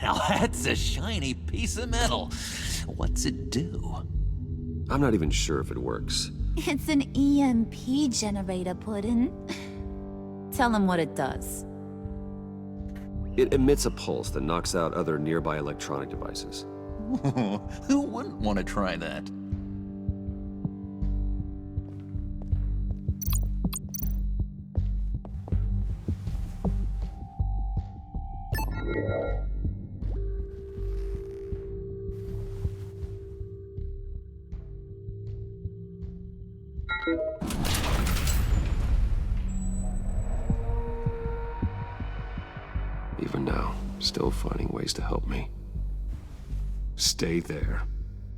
Now that's a shiny piece of metal. What's it do? I'm not even sure if it works. It's an EMP generator, Puddin'. Tell him what it does. It emits a pulse that knocks out other nearby electronic devices. Who wouldn't want to try that? Even now, still finding ways to help me. Stay there.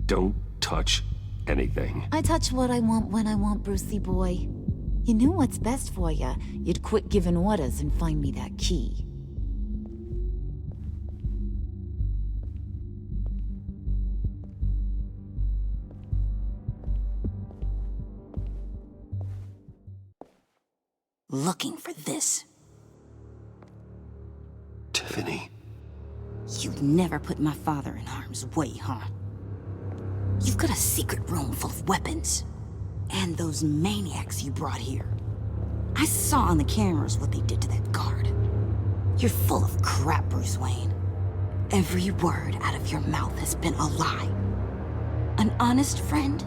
Don't touch anything. I touch what I want when I want, Brucey boy. You knew what's best for you. You'd quit giving orders and find me that key. Looking for this. Tiffany. You'd never put my father in harm's way, huh? You've got a secret room full of weapons. And those maniacs you brought here. I saw on the cameras what they did to that guard. You're full of crap, Bruce Wayne. Every word out of your mouth has been a lie. An honest friend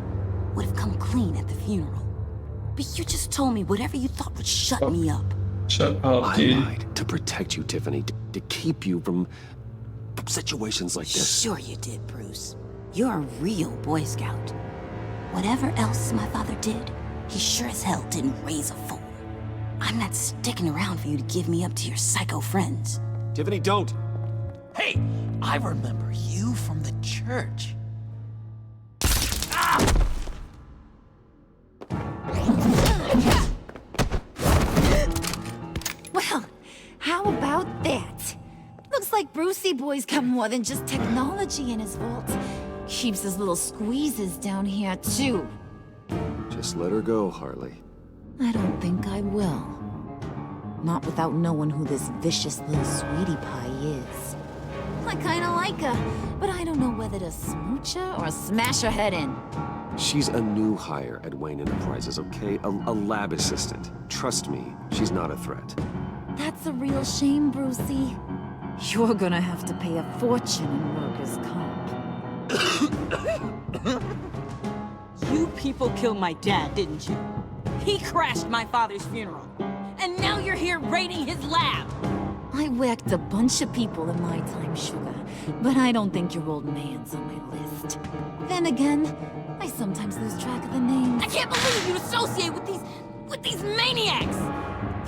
would have come clean at the funeral. But you just told me whatever you thought would shut me up. Shut up, dude. I lied to protect you, Tiffany, to keep you from situations like this. Sure you did, Bruce. You're a real Boy Scout. Whatever else my father did, he sure as hell didn't raise a fool. I'm not sticking around for you to give me up to your psycho friends. Tiffany, don't! Hey, I remember you from the church. Well, how about that? Looks like Brucey Boy's got more than just technology in his vault. Keeps his little squeezes down here, too. Just let her go, Harley. I don't think I will. Not without knowing who this vicious little sweetie pie is. I kinda like her, but I don't know whether to smooch her or smash her head in. She's a new hire at Wayne Enterprises, okay? A lab assistant. Trust me, she's not a threat. That's a real shame, Brucey. You're gonna have to pay a fortune in workers' comp. You people killed my dad, didn't you? He crashed my father's funeral. And now you're here raiding his lab! I whacked a bunch of people in my time, Sugar, but I don't think your old man's on my list. Then again, I sometimes lose track of the names. I can't believe you associate with these maniacs!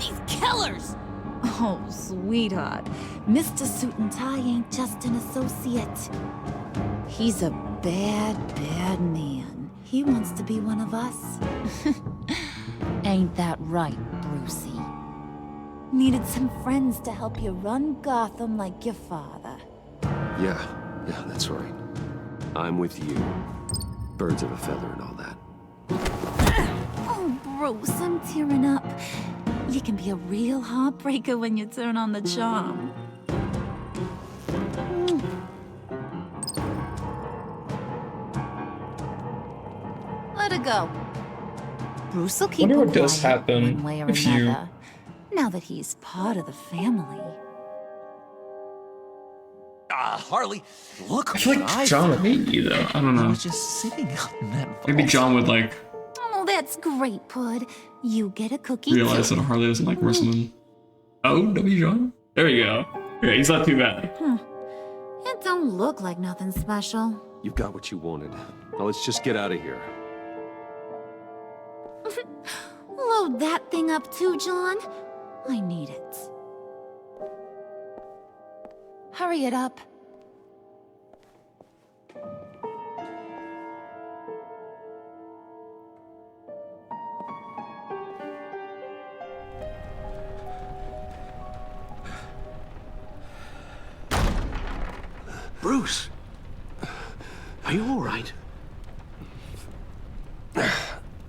These killers! Oh, sweetheart. Mr. Suit and Tie ain't just an associate. He's a bad, bad man. He wants to be one of us. Ain't that right, Brucey? Needed some friends to help you run Gotham like your father. Yeah, that's right. I'm with you. Birds of a feather and all that. Oh, Bruce, I'm tearing up. You can be a real heartbreaker when you turn on the charm. Let it go. Bruce will keep Wonder him what does quiet happen one way or if you- another. Now that he's part of the family. Harley, look I feel like John would hate you, though. I don't know. I was just sitting out in that vault. Maybe John would, like, Oh, that's great, Pud. You get a cookie realize too. that Harley doesn't like wrestling. Oh, W. John? There we go. Yeah, he's not too bad. It don't look like nothing special. You've got what you wanted. Now let's just get out of here. Load that thing up too, John. I need it. Hurry it up. Bruce, are you all right?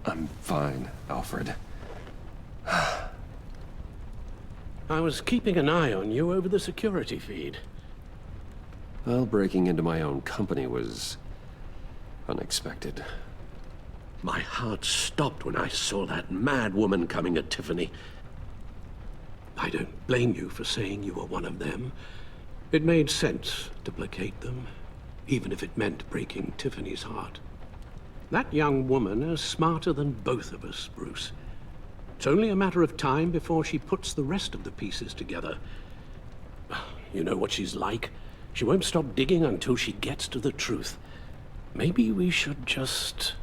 I'm fine, Alfred. I was keeping an eye on you over the security feed. Well, breaking into my own company was unexpected. My heart stopped when I saw that mad woman coming at Tiffany. I don't blame you for saying you were one of them. It made sense to placate them, even if it meant breaking Tiffany's heart. That young woman is smarter than both of us, Bruce. It's only a matter of time before she puts the rest of the pieces together. You know what she's like. She won't stop digging until she gets to the truth. Maybe we should just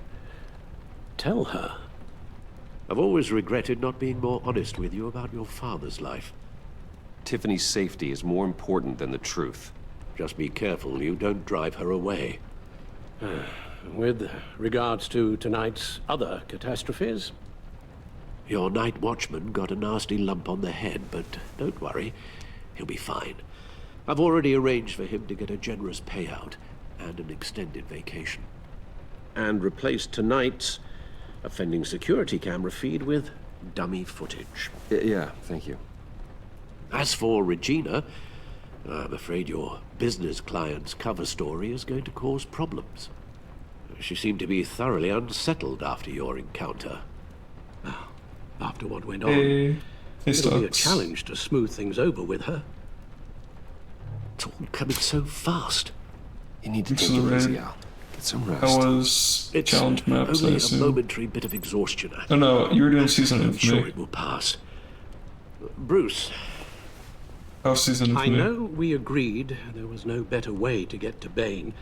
tell her. I've always regretted not being more honest with you about your father's life. Tiffany's safety is more important than the truth. Just be careful you don't drive her away. With regards to tonight's other catastrophes, your night watchman got a nasty lump on the head, but don't worry, he'll be fine. I've already arranged for him to get a generous payout and an extended vacation. And replaced tonight's offending security camera feed with dummy footage. Yeah, thank you. As for Regina, I'm afraid your business client's cover story is going to cause problems. She seemed to be thoroughly unsettled after your encounter. After what went on, it'll be a challenge to smooth things over with her. It's all coming so fast. You need to take it easy, Al. Get some rest. That was challenge maps, I Only a assume. momentary bit of exhaustion. Oh no, you were doing season I'm infinite. sure it will pass. Bruce. Oh, season I infinite. know we agreed there was no better way to get to Bane,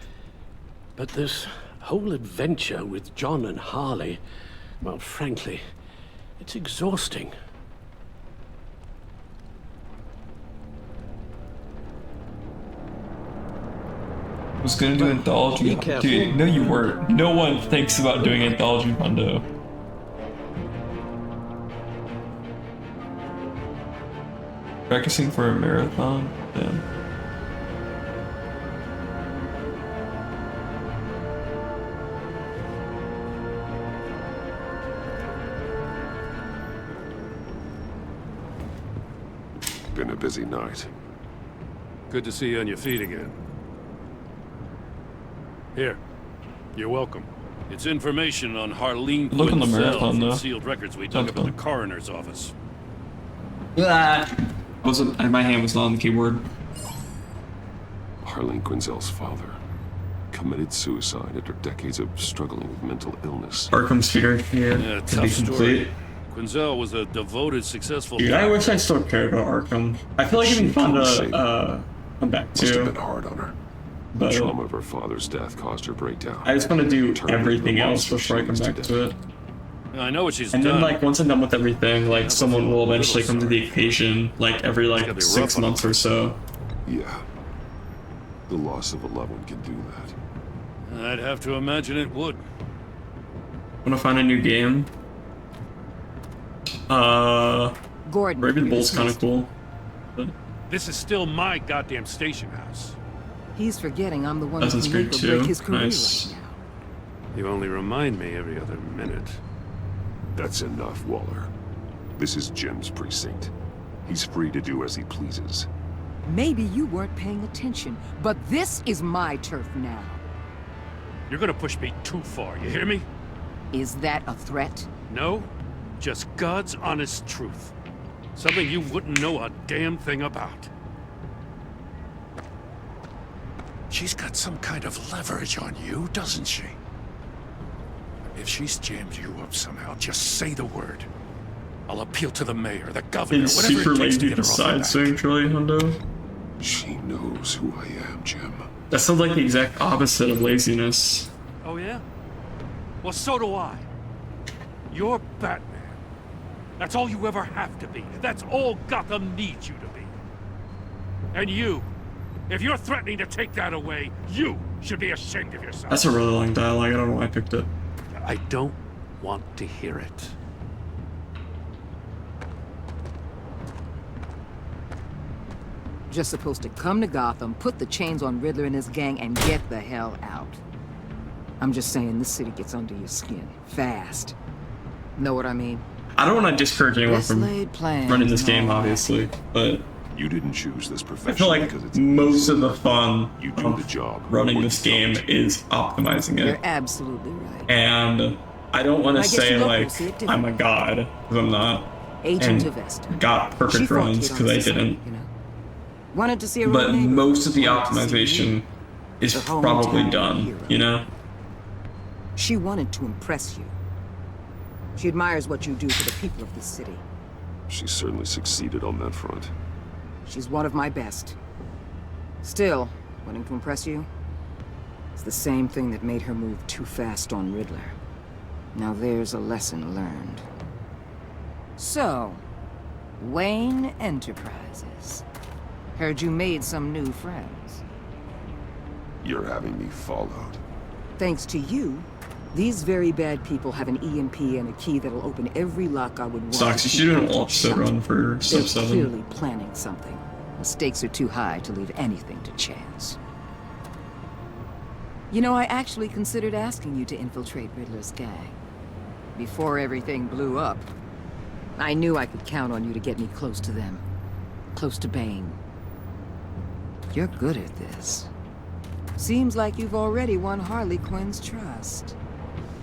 but this whole adventure with John and Harley, well, frankly, it's exhausting. I was gonna do anthology. Dude, no you weren't. No one thinks about doing anthology Hundo. Practicing for a marathon? Damn. Been a busy night. Good to see you on your feet again. Here, you're welcome. It's information on Harleen Look on the Quinzel marathon, from though. sealed records we dug up at the coroner's office. Wasn't my hand was not on the keyboard. Harleen Quinzel's father committed suicide after decades of struggling with mental illness. Arkham Speedrun, Yeah, to tough be story. complete. Quinzel was a devoted, successful Dude, I lawyer. wish I still cared about Arkham. I feel like it'd be fun to come back Must have to. been hard on her. The But trauma of her father's death caused her breakdown. I just want to do Turned into everything the else monster before I she come is back today. to it. I know what she's And done. then, like, once I'm done with everything, like, someone will eventually come to the occasion, like, every, gotta like, be 6 rough on months or so. Yeah. The loss of a loved one can do that. I'd have to imagine it would. Want to find a new game? Gordon, Brave and the you're Bold's kind of dismissed. cool. This is still my goddamn station house. He's forgetting I'm the one who Assassin's can make Creed or break 2. his career Nice. right now. You only remind me every other minute. That's enough, Waller. This is Jim's precinct. He's free to do as he pleases. Maybe you weren't paying attention, but this is my turf now. You're gonna push me too far, you hear me? Is that a threat? No, just God's honest truth. Something you wouldn't know a damn thing about. She's got some kind of leverage on you, doesn't she? If she's jammed you up somehow, just say the word. I'll appeal to the mayor, the governor, It's whatever super it takes lazy to get to her off side your swing, Charlie Hundo. She knows who I am, Jim. That sounds like the exact opposite of laziness. Oh yeah? Well, so do I. You're Batman. That's all you ever have to be. That's all Gotham needs you to be. And you, if you're threatening to take that away, you should be ashamed of yourself. That's a really long dialogue. I don't know why I picked it. I don't want to hear it. Just supposed to come to Gotham, put the chains on Riddler and his gang, and get the hell out. I'm just saying, this city gets under your skin. Fast. Know what I mean? I don't want to discourage anyone Best from laid plans running this and game, all that. obviously, but You didn't choose this I profession feel like because it's most of the fun you do of the job. running or this you game don't. is optimizing You're it. absolutely right. And I don't want I to guess say, you like, see it I'm a god, because I'm not. Agent and of Esther. got She perfect fought runs, Kid on because I Society, didn't. you know? Wanted to see a But road neighbor. most of the Wanted to see optimization you. is The hometown probably done, hero. you know? She wanted to impress you. She admires what you do for the people of this city. She certainly succeeded on that front. She's one of my best. Still, wanting to impress you? It's the same thing that made her move too fast on Riddler. Now there's a lesson learned. So, Wayne Enterprises. Heard you made some new friends. You're having me followed. Thanks to you, these very bad people have an EMP and a key that'll open every lock I would want. Sucks. to You should do keep an them offset shut. run for They're Sub 7. clearly planning something. The stakes are too high to leave anything to chance. You know, I actually considered asking you to infiltrate Riddler's gang. Before everything blew up, I knew I could count on you to get me close to them. Close to Bane. You're good at this. Seems like you've already won Harley Quinn's trust.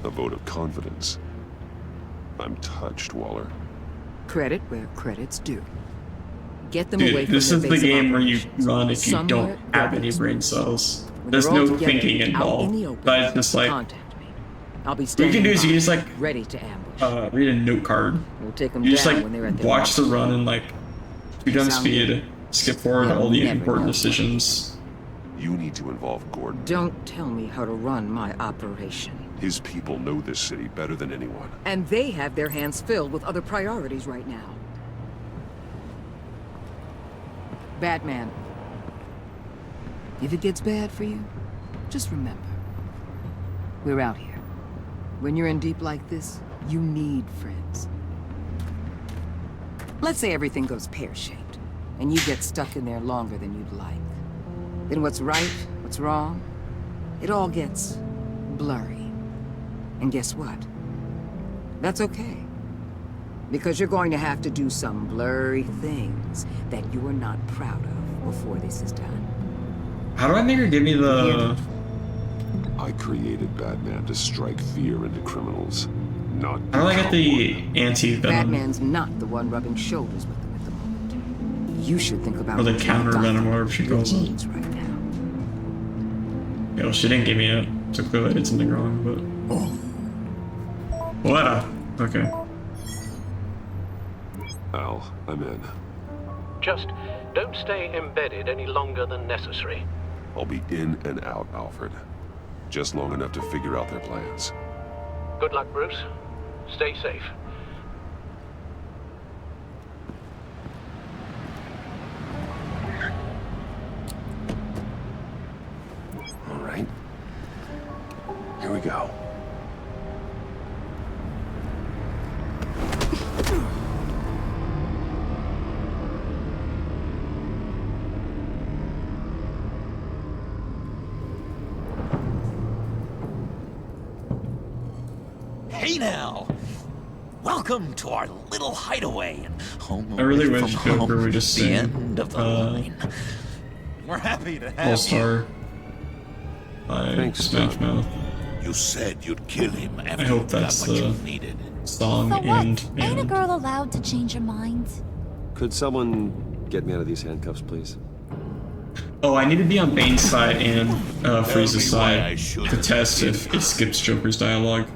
A vote of confidence. I'm touched, Waller. Credit where credit's due. Get them away Dude, from this their is the base of game where you operations. run if you Somewhere don't have any goes brain cells. When There's you're all no together, thinking out in involved. the open, But it's just like, contact me. I'll be what you can standing do is you by, just like ready to ambush. read a note card. We'll take them You just down like when they're at their watch the lowest. run and like speed on Sound speed, good? skip forward You'll all the never important know. decisions. You need to involve Gordon. Don't tell me how to run my operation. His people know this city better than anyone. And they have their hands filled with other priorities right now. Batman. If it gets bad for you, just remember. We're out here. When you're in deep like this, you need friends. Let's say everything goes pear-shaped, and you get stuck in there longer than you'd like. Then what's right, what's wrong, it all gets blurry. And guess what? That's okay. Because you're going to have to do some blurry things that you are not proud of before this is done. How do I make her give me the... I created Batman to strike fear into criminals, not... How do I get the anti-venom? Batman's not the one rubbing shoulders with them at the moment. You should think about Or the what counter-venom, whatever she calls it. needs right now. Yeah, well, she didn't give me it, so clearly I did something wrong, but... What? Okay. Al, I'm in. Just don't stay embedded any longer than necessary. I'll be in and out, Alfred. Just long enough to figure out their plans. Good luck, Bruce. Stay safe. All right. Here we go. Hey now! Welcome to our little hideaway and home I really away wish from Joker home, would just the sing, end of the line. We're happy to have All-Star by Thanks, Smash John. Mouth. You said you'd kill him after I hope you that's got what you the needed. song So what? and Ain't a band. girl allowed to change her mind? Could someone get me out of these handcuffs, please? Oh, I need to be on Bane's side and Freeze's Tell me why side I should to test if it skips Joker's dialogue.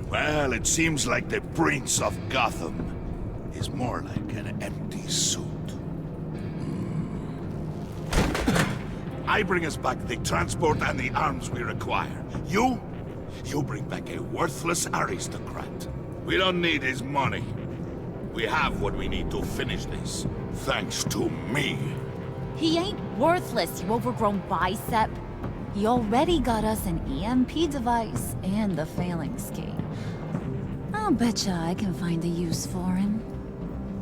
Well, it seems like the Prince of Gotham is more like an empty suit. I bring us back the transport and the arms we require. You bring back a worthless aristocrat. We don't need his money. We have what we need to finish this, thanks to me. He ain't worthless, you overgrown bicep. He already got us an EMP device and the phalanx key. I'll betcha I can find a use for him.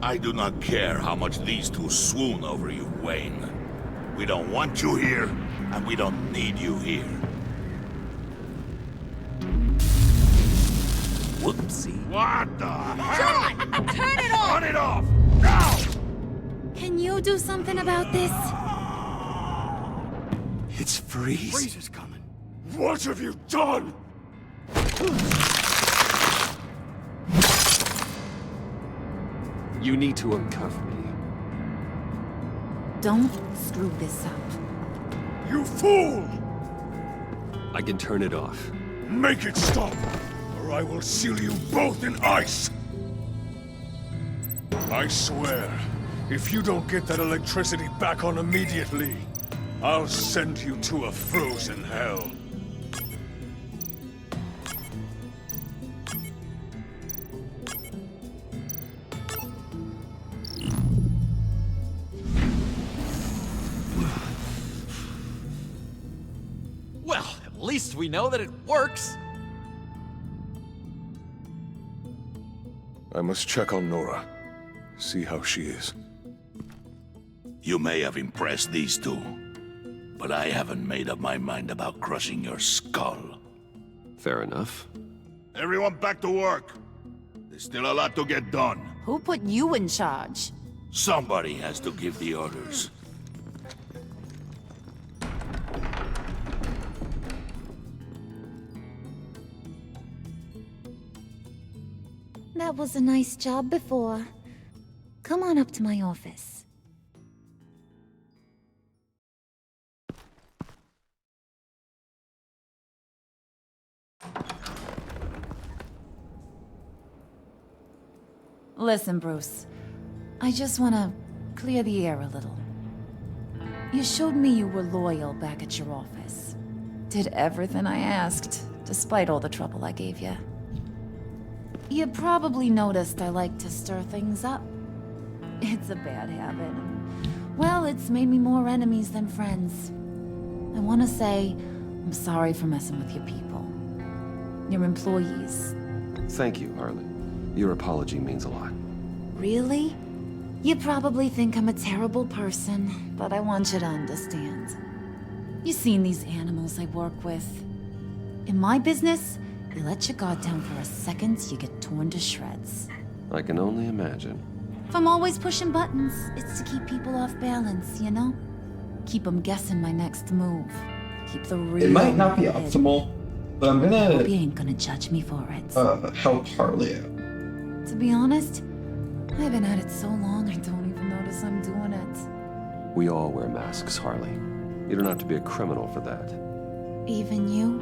I do not care how much these two swoon over you, Wayne. We don't want you here, and we don't need you here. Whoopsie. What the hell? John! Turn it off! Turn it off! Now! Can you do something about this? It's Freeze. Freeze is coming. What have you done? You need to uncuff me. Don't screw this up. You fool! I can turn it off. Make it stop, or I will seal you both in ice! I swear, if you don't get that electricity back on immediately, I'll send you to a frozen hell. Well, at least we know that it works. I must check on Nora. See how she is. You may have impressed these two, but I haven't made up my mind about crushing your skull. Fair enough. Everyone back to work. There's still a lot to get done. Who put you in charge? Somebody has to give the orders. That was a nice job before. Come on up to my office. Listen, Bruce. I just want to clear the air a little. You showed me you were loyal back at your office. Did everything I asked, despite all the trouble I gave you. You probably noticed I like to stir things up. It's a bad habit, and, well, it's made me more enemies than friends. I want to say I'm sorry for messing with your people. Your employees. Thank you, Harley. Your apology means a lot. Really? You probably think I'm a terrible person, but I want you to understand. You've seen these animals I work with. In my business, you let your guard down for a second, you get torn to shreds. I can only imagine. If I'm always pushing buttons, it's to keep people off balance, you know? Keep them guessing my next move. Keep the real. It might not be optimal, but I'm gonna. Hope you ain't gonna judge me for it. Help Harley out. To be honest, I've been at it so long I don't even notice I'm doing it. We all wear masks, Harley. You don't have to be a criminal for that. Even you?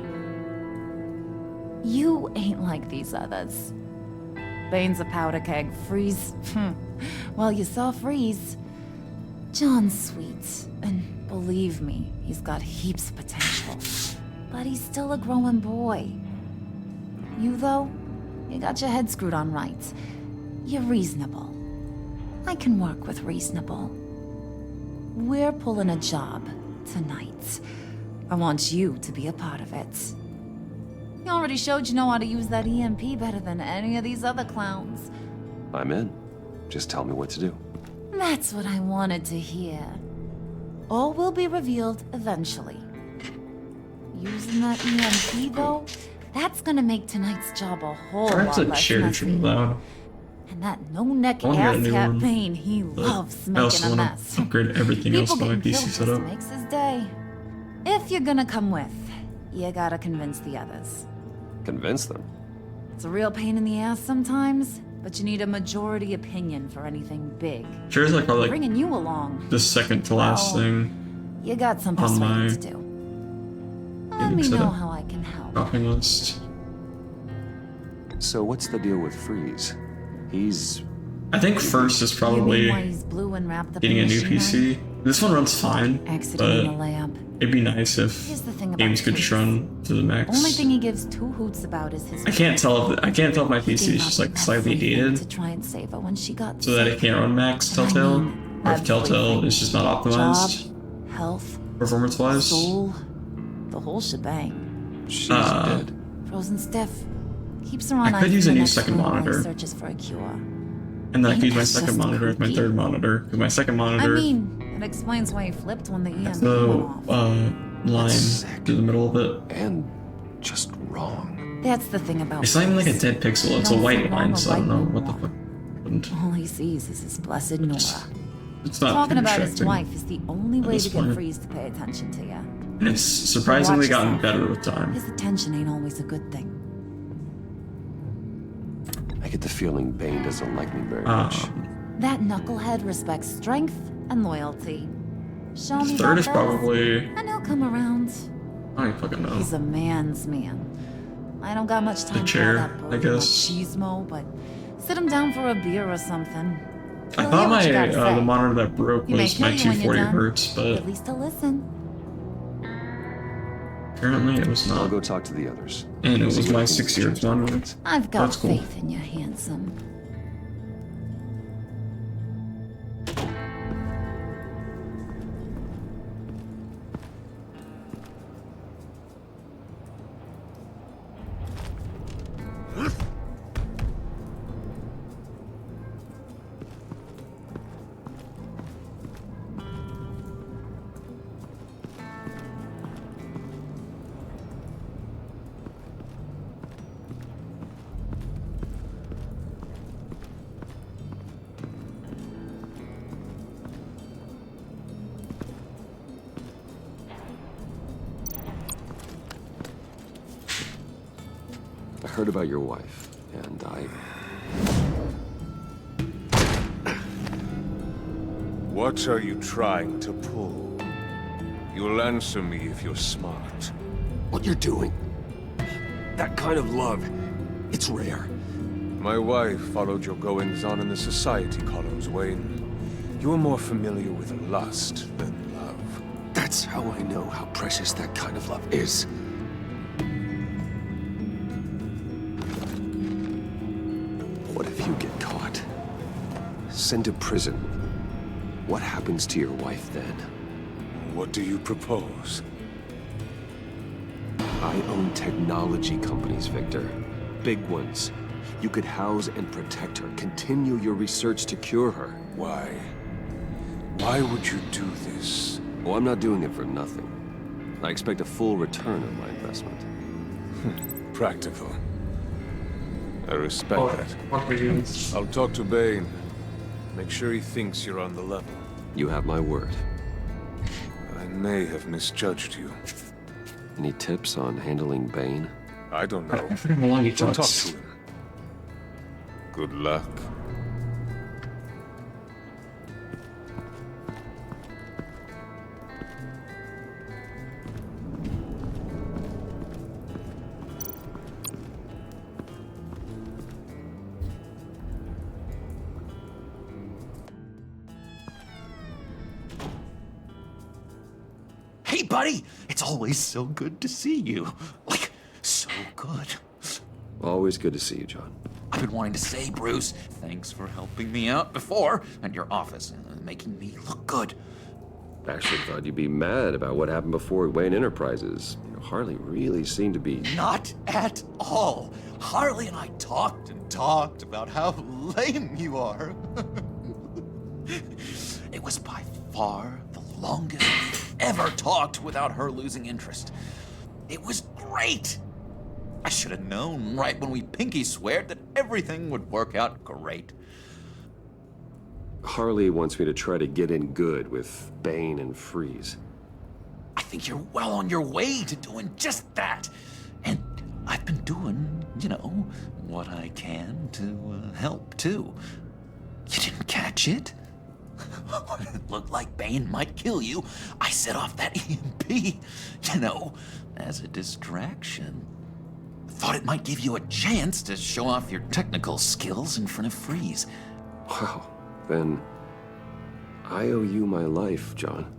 You ain't like these others. Bane's a powder keg. Freeze. Well, you saw Freeze. John's sweet, and believe me, he's got heaps of potential. But he's still a growing boy. You, though, you got your head screwed on right. You're reasonable. I can work with reasonable. We're pulling a job tonight. I want you to be a part of it. You already showed you know how to use that EMP better than any of these other clowns. I'm in. Just tell me what to do. That's what I wanted to hear. All will be revealed eventually. Using that EMP, though, that's gonna make tonight's job a whole Perhaps lot a less chair messy. too loud. And that no-neck I wanna get a new ass-hat one, Bane, he but loves I making also a want mess. to upgrade everything else People on my getting PC killed setup. just makes his day. If you're gonna come with, you gotta convince the others. Convince them. It's a real pain in the ass sometimes, but you need a majority opinion for anything big. Sure, is like probably Bringing you along, the second to last well, thing you got some on my persuading to do. Let me know how I can help. shopping list. So what's the deal with Freeze? He's... I think first is You probably mean why he's blue and wrapped up getting in a new machinery? PC. This one runs fine, Accident in the but lab. it'd be nice if Here's the thing about games could Freeze. just run to the max. Only thing he gives two hoots about is his. I can't tell if my PC is just like slightly dated, to try and save her when she got so that it can't run max Telltale, or if Telltale is just not optimized Job, health, performance-wise. soul, the whole shebang. She's dead. Frozen stiff. Keeps her on I could ice use in a the new next second room while he monitor. searches for a cure. And then I Ain't could use my that second just monitor as my kooky? third monitor, because my second I monitor, mean, it explains why he flipped when the EMP went the off. line through the middle of it. And just wrong. That's the thing about. It's not even like a Freeze. dead pixel, You it's a don't white see wrong line, or so I don't right know no what the more. fuck happened. All he sees is his blessed Nora. It's not Talking about his distracting. wife is the only way this to get point. Freeze to pay attention to you. And it's surprisingly Watch gotten yourself. better with time. His attention ain't always a good thing. I get the feeling Bane doesn't like me very Ah. much. That knucklehead respects strength and loyalty. Show me Third that is does, probably, and he'll come around. I don't fucking know. He's a man's man. I don't got much time chair, for all that I bullshit guess. machismo, but sit him down for a beer or something. I He'll thought hear what you my gotta say. the monitor that broke He may was my kill you when you're 240 done, hertz, but at least he'll listen. apparently it was I'll not. go talk to the others. And it See was what my I can 60 hertz change. monitor. I've got That's cool. faith in you, handsome. heard about your wife, and What are you trying to pull? You'll answer me if you're smart. What you're doing? That kind of love, it's rare. My wife followed your goings-on in the society columns, Wayne. You're more familiar with lust than love. That's how I know how precious that kind of love is. What if you get caught? Sent to prison? What happens to your wife then? What do you propose? I own technology companies, Victor. Big ones. You could house and protect her, continue your research to cure her. Why? Why would you do this? Oh, I'm not doing it for nothing. I expect a full return on my investment. Practical. I respect that. I'll talk to Bane. Make sure he thinks you're on the level. You have my word. I may have misjudged you. Any tips on handling Bane? I don't know. I forget how long he We'll talk talks. to him. Good luck. Hey, buddy! It's always so good to see you. Like, so good. Always good to see you, John. I've been wanting to say, Bruce, thanks for helping me out before at your office and making me look good. Actually thought you'd be mad about what happened before at Wayne Enterprises. You know, Harley really seemed to be... Not at all. Harley and I talked and talked about how lame you are. It was by far the longest we've ever talked without her losing interest. It was great. I should have known right when we pinky sweared that everything would work out great. Harley wants me to try to get in good with Bane and Freeze. I think you're well on your way to doing just that. And I've been doing, you know, what I can to help, too. You didn't catch it? When it looked like Bane might kill you, I set off that EMP, you know, as a distraction. Thought it might give you a chance to show off your technical skills in front of Freeze. Wow, then I owe you my life, John.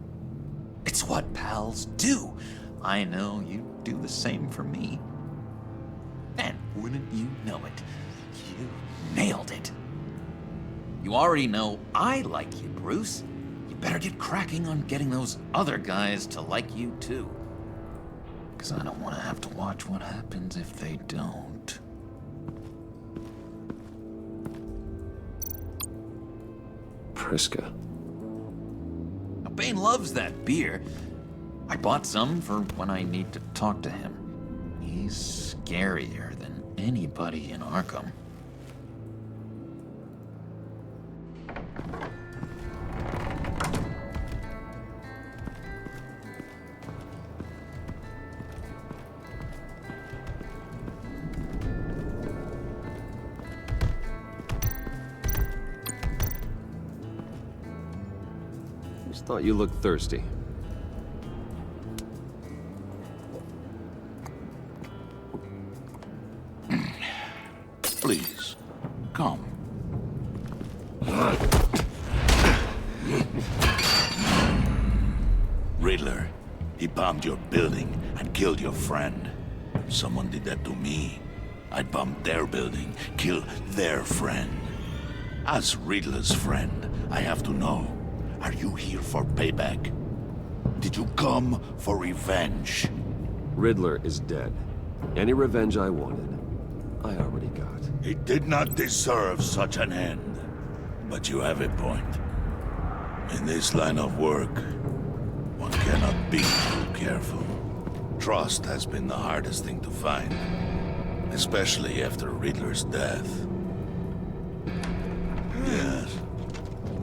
It's what pals do. I know you do the same for me. And wouldn't you know it, you nailed it. You already know I like you, Bruce. You better get cracking on getting those other guys to like you too. Because I don't want to have to watch what happens if they don't. Priska. Now, Bane loves that beer. I bought some for when I need to talk to him. He's scarier than anybody in Arkham. Just thought you looked thirsty. Please, come. Riddler, he bombed your building and killed your friend. If someone did that to me, I'd bomb their building, kill their friend. As Riddler's friend, I have to know, are you here for payback? Did you come for revenge? Riddler is dead. Any revenge I wanted, I already got. He did not deserve such an end. But you have a point. In this line of work, one cannot be too careful. Trust has been the hardest thing to find, especially after Riddler's death. Yes,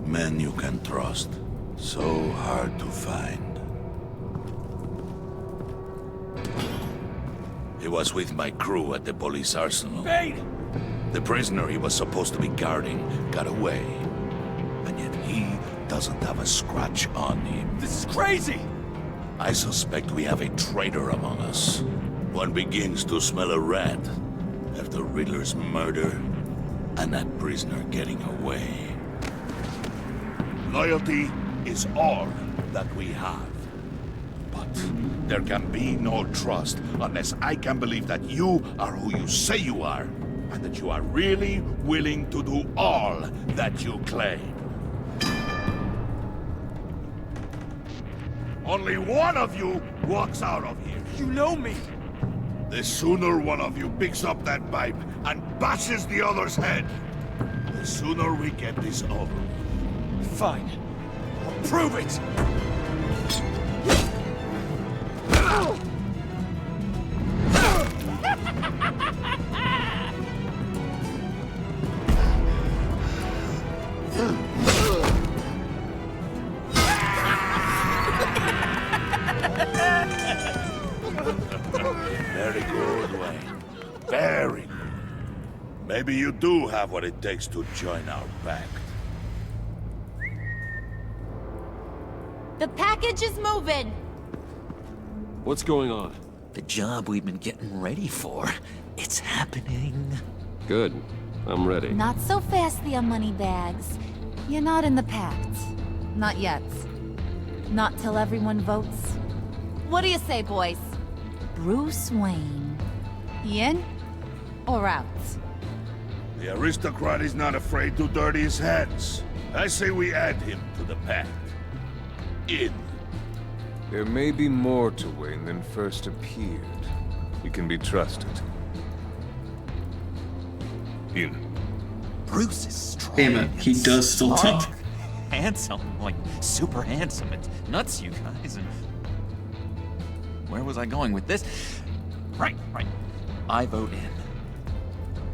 men you can trust, so hard to find. He was with my crew at the police arsenal. Bane! The prisoner he was supposed to be guarding got away. And yet he doesn't have a scratch on him. This is crazy! I suspect we have a traitor among us. One begins to smell a rat after Riddler's murder and that prisoner getting away. Loyalty is all that we have. But there can be no trust unless I can believe that you are who you say you are, and that you are really willing to do all that you claim. Only one of you walks out of here. You know me! The sooner one of you picks up that pipe and bashes the other's head, the sooner we get this over. Fine. I'll prove it! Very good, Wayne. Very good. Maybe you do have what it takes to join our pact. The package is moving! What's going on? The job we've been getting ready for. It's happening. Good. I'm ready. Not so fast, the Moneybags. You're not in the pact. Not yet. Not till everyone votes. What do you say, boys? Bruce Wayne. In or out? The aristocrat is not afraid to dirty his hands. I say we add him to the pact. In. There may be more to Wayne than first appeared. He can be trusted. In. Bruce is strong. Damn it, he does still smart, talk. Handsome, like super handsome. It's nuts, you guys. And where was I going with this? Right. I vote in.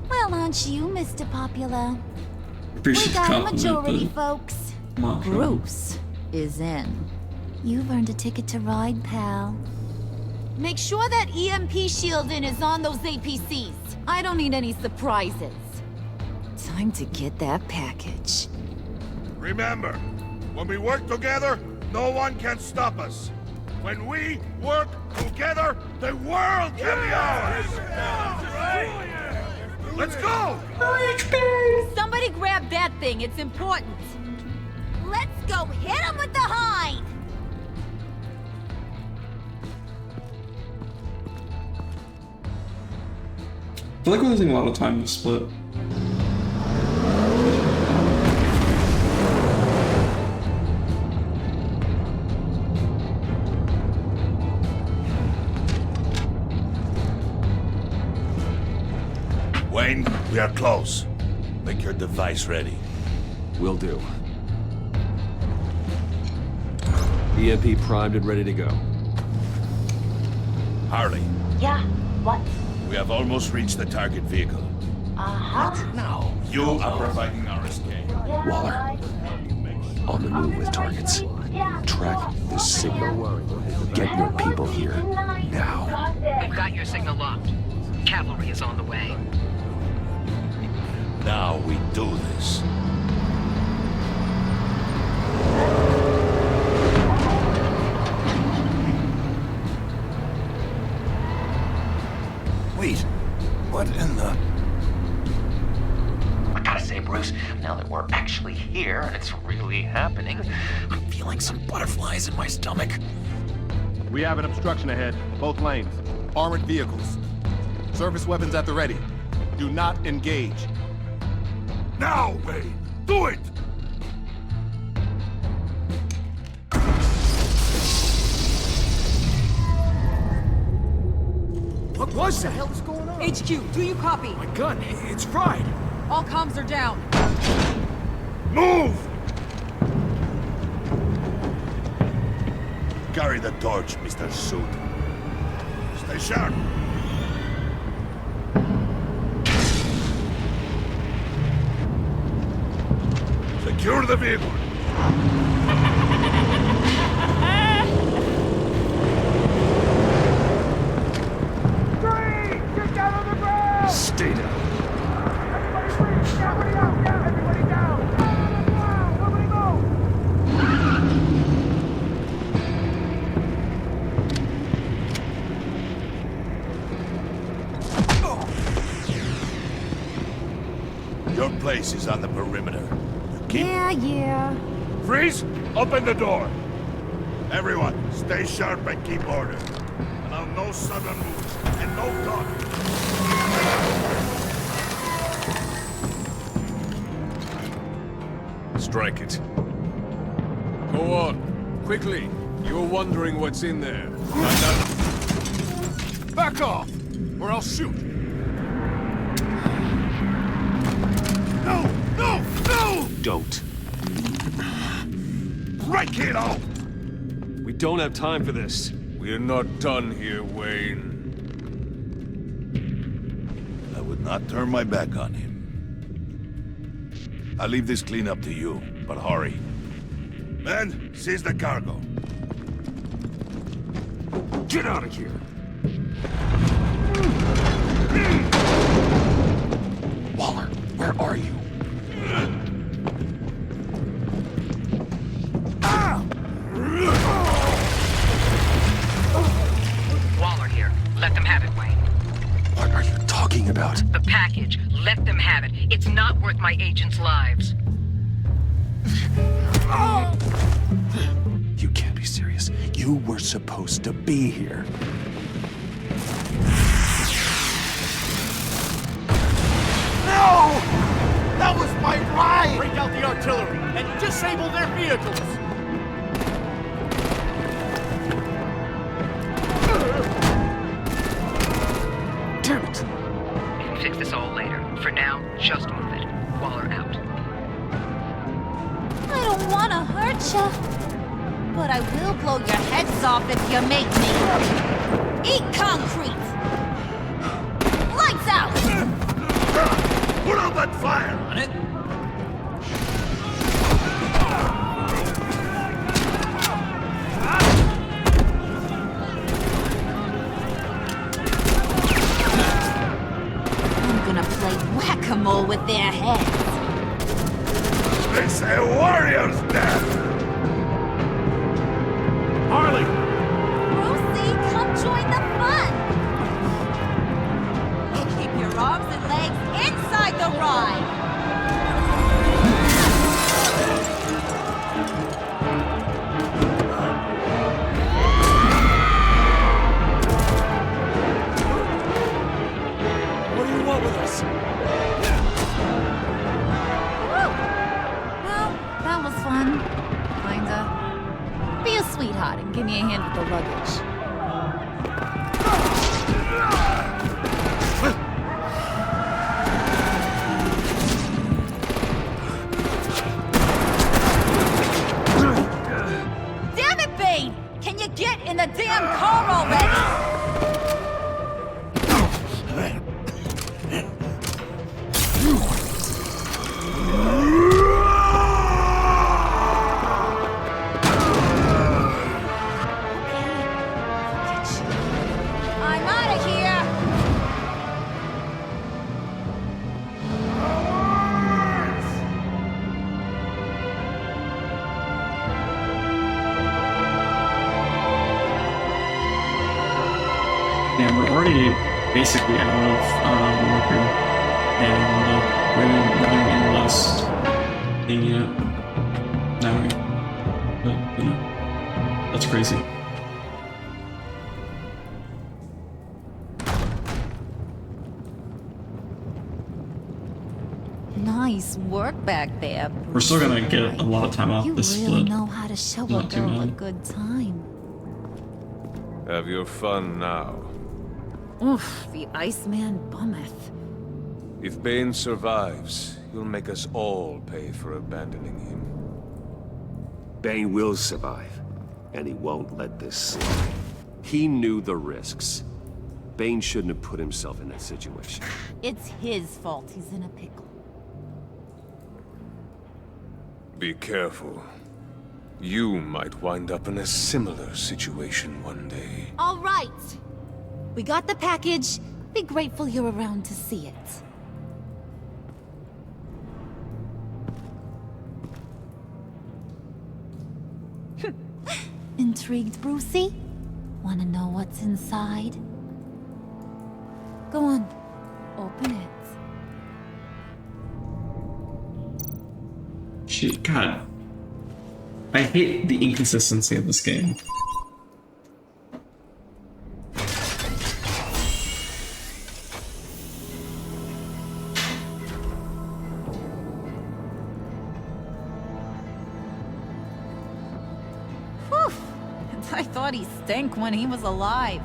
Well, aren't you, Mr. Popular? Appreciate We the got a compliment, majority, but- folks. Come on, Bruce is in. You've earned a ticket to ride, pal. Make sure that EMP shielding is on those APCs. I don't need any surprises. Time to get that package. Remember, when we work together, no one can stop us. When we work together, the world can be ours! Let's go! Somebody grab that thing, it's important. Let's go hit him with the hide! I feel like we're losing a lot of time to split. Wayne, we are close. Make your device ready. Will do. EMP primed and ready to go. Harley, Yeah, what? we have almost reached the target vehicle. Uh-huh. Now, you are providing our escape. Waller, on the move with targets. Track the signal. Get your people here, now. We've got your signal locked. Cavalry is on the way. Now we do this. Wait, what in the... I gotta say, Bruce, now that we're actually here and it's really happening, I'm feeling some butterflies in my stomach. We have an obstruction ahead, both lanes. Armored vehicles. Service weapons at the ready. Do not engage. Now, Wayne! Do it! What was that? What the hell is going on? HQ, do you copy? My gun, it's fried. All comms are down. Move! Carry the torch, Mr. Suit. Stay sharp. Secure the vehicle. Stay down. Your place is on the perimeter. Yeah. Freeze! Open the door! Everyone, stay sharp and keep order. Allow no sudden moves, and no talk. Strike it. Go on. Quickly. You're wondering what's in there. Back off! Or I'll shoot! No! No! No! Don't. Break it off! We don't have time for this. We're not done here, Wayne. I would not turn my back on him. I'll leave this cleanup to you, but hurry. Men, seize the cargo. Get out of here! Waller, where are you? Waller here. Let them have it, Wayne. What are you talking about? The package. Let them have it. It's not worth my agents' lives. You can't be serious. You were supposed to be here. No! That was my ride! Break out the artillery and disable their vehicles! Damn it! We can fix this all later. For now, just move it. Waller out. I don't want to hurt you, but I will blow your heads off if you make me. Eat concrete! Lights out! Put out that fire! On it? I'm gonna play whack-a-mole with their heads. It's a warrior's death! Harley! Lucy, come join the fun! Keep your arms and legs inside the ride! What do you want with us? Well, that was fun. Kinda. Be a sweetheart and give me a hand with the luggage. Damn it, Bane! Can you get in the damn car already? I'm out of here! Yeah, we're already basically out of worker, and we're running in the last thing yet. Now, but you know, that's crazy. Nice work back there. We're still gonna get a lot of time off You this really split. know how to show a Not too girl a bad. good time. Have your fun now. Oof, the Iceman bummeth. If Bane survives, he'll make us all pay for abandoning him. Bane will survive, and he won't let this slide. He knew the risks. Bane shouldn't have put himself in that situation. It's his fault he's in a pickle. Be careful. You might wind up in a similar situation one day. All right. We got the package. Be grateful you're around to see it. Intrigued, Brucey? Wanna know what's inside? Go on, open it. Shit, God. I hate the inconsistency of this game. Whew! I thought he stank when he was alive.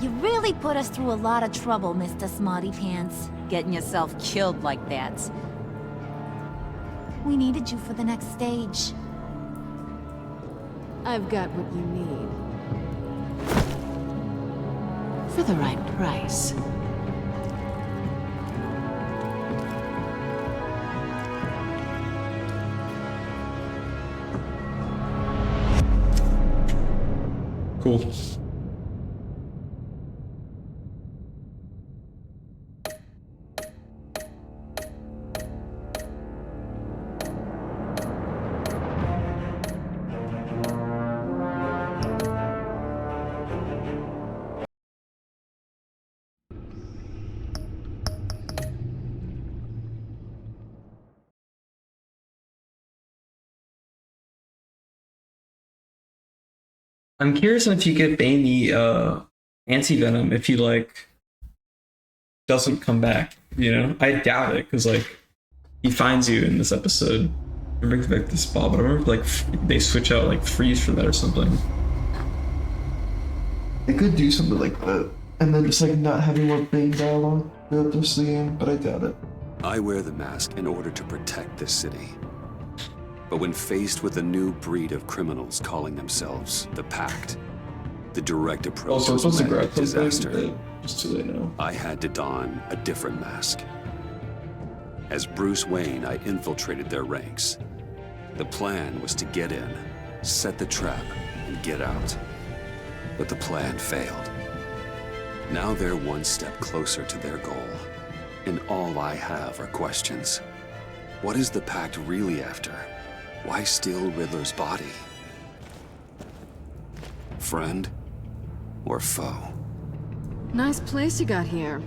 You really put us through a lot of trouble, Mr. Smarty Pants, getting yourself killed like that. We needed you for the next stage. I've got what you need. For the right price. Cool. I'm curious if you get Bane the anti-venom if he like doesn't come back, you know? I doubt it, because like he finds you in this episode and brings back this ball, but I remember like they switch out like freeze for that or something. They could do something like that, and then just like not having more Bane dialogue throughout the rest of the game, but I doubt it. I wear the mask in order to protect this city. But when faced with a new breed of criminals calling themselves the Pact, the direct approach Also, was supposed to met grab with something, disaster. but just too late now. I had to don a different mask. As Bruce Wayne, I infiltrated their ranks. The plan was to get in, set the trap, and get out. But the plan failed. Now they're one step closer to their goal, and all I have are questions. What is the Pact really after? Why steal Riddler's body? Friend or foe? Nice place you got here.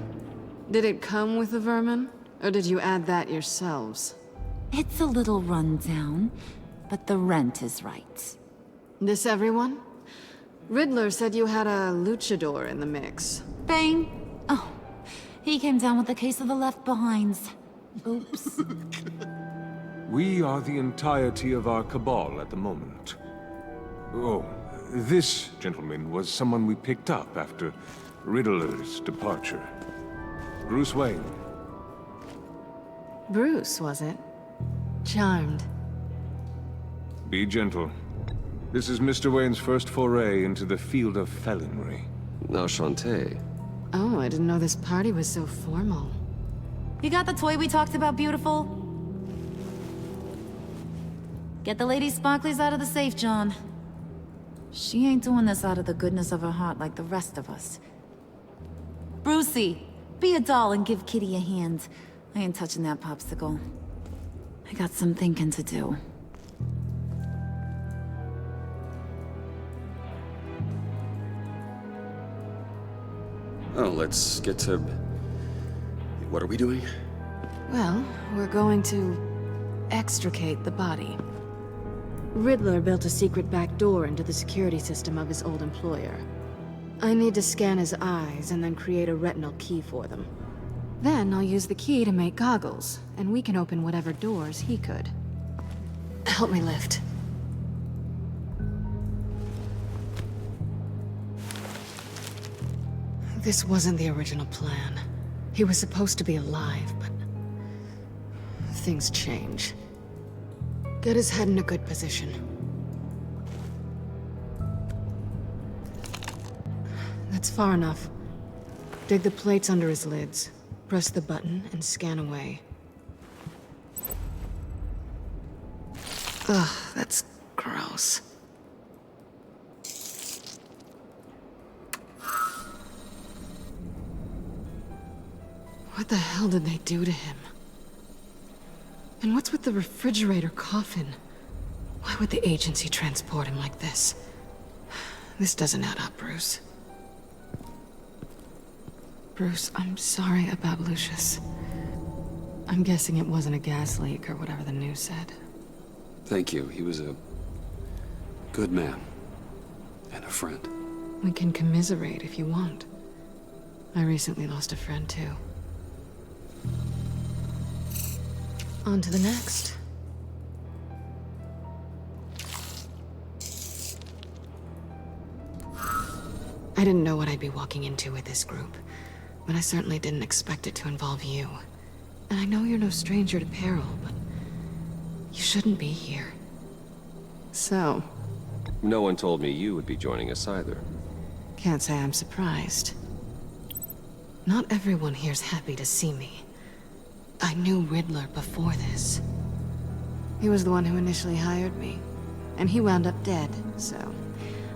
Did it come with the vermin? Or did you add that yourselves? It's a little rundown, but the rent is right. This everyone? Riddler said you had a luchador in the mix. Bane? Oh, he came down with a case of the left behinds. Oops. We are the entirety of our cabal at the moment. Oh, this gentleman was someone we picked up after Riddler's departure. Bruce Wayne. Bruce, was it? Charmed. Be gentle. This is Mr. Wayne's first foray into the field of felonry. Enchanté. Oh, I didn't know this party was so formal. You got the toy we talked about, beautiful? Get the lady sparklies out of the safe, John. She ain't doing this out of the goodness of her heart like the rest of us. Brucey, be a doll and give Kitty a hand. I ain't touching that popsicle. I got some thinking to do. Oh, let's get to... What are we doing? Well, we're going to extricate the body. Riddler built a secret back door into the security system of his old employer. I need to scan his eyes and then create a retinal key for them. Then I'll use the key to make goggles, and we can open whatever doors he could. Help me lift. This wasn't the original plan. He was supposed to be alive, but things change. Get his head in a good position. That's far enough. Dig the plates under his lids. Press the button and scan away. Ugh, that's gross. What the hell did they do to him? And what's with the refrigerator coffin? Why would the agency transport him like this? This doesn't add up, Bruce. Bruce, I'm sorry about Lucius. I'm guessing it wasn't a gas leak or whatever the news said. Thank you. He was a good man. And a friend. We can commiserate if you want. I recently lost a friend, too. On to the next. I didn't know what I'd be walking into with this group, but I certainly didn't expect it to involve you. And I know you're no stranger to peril, but you shouldn't be here. So, No one told me you would be joining us either. can't say I'm surprised. Not everyone here's happy to see me. I knew Riddler before this. He was the one who initially hired me, and he wound up dead, so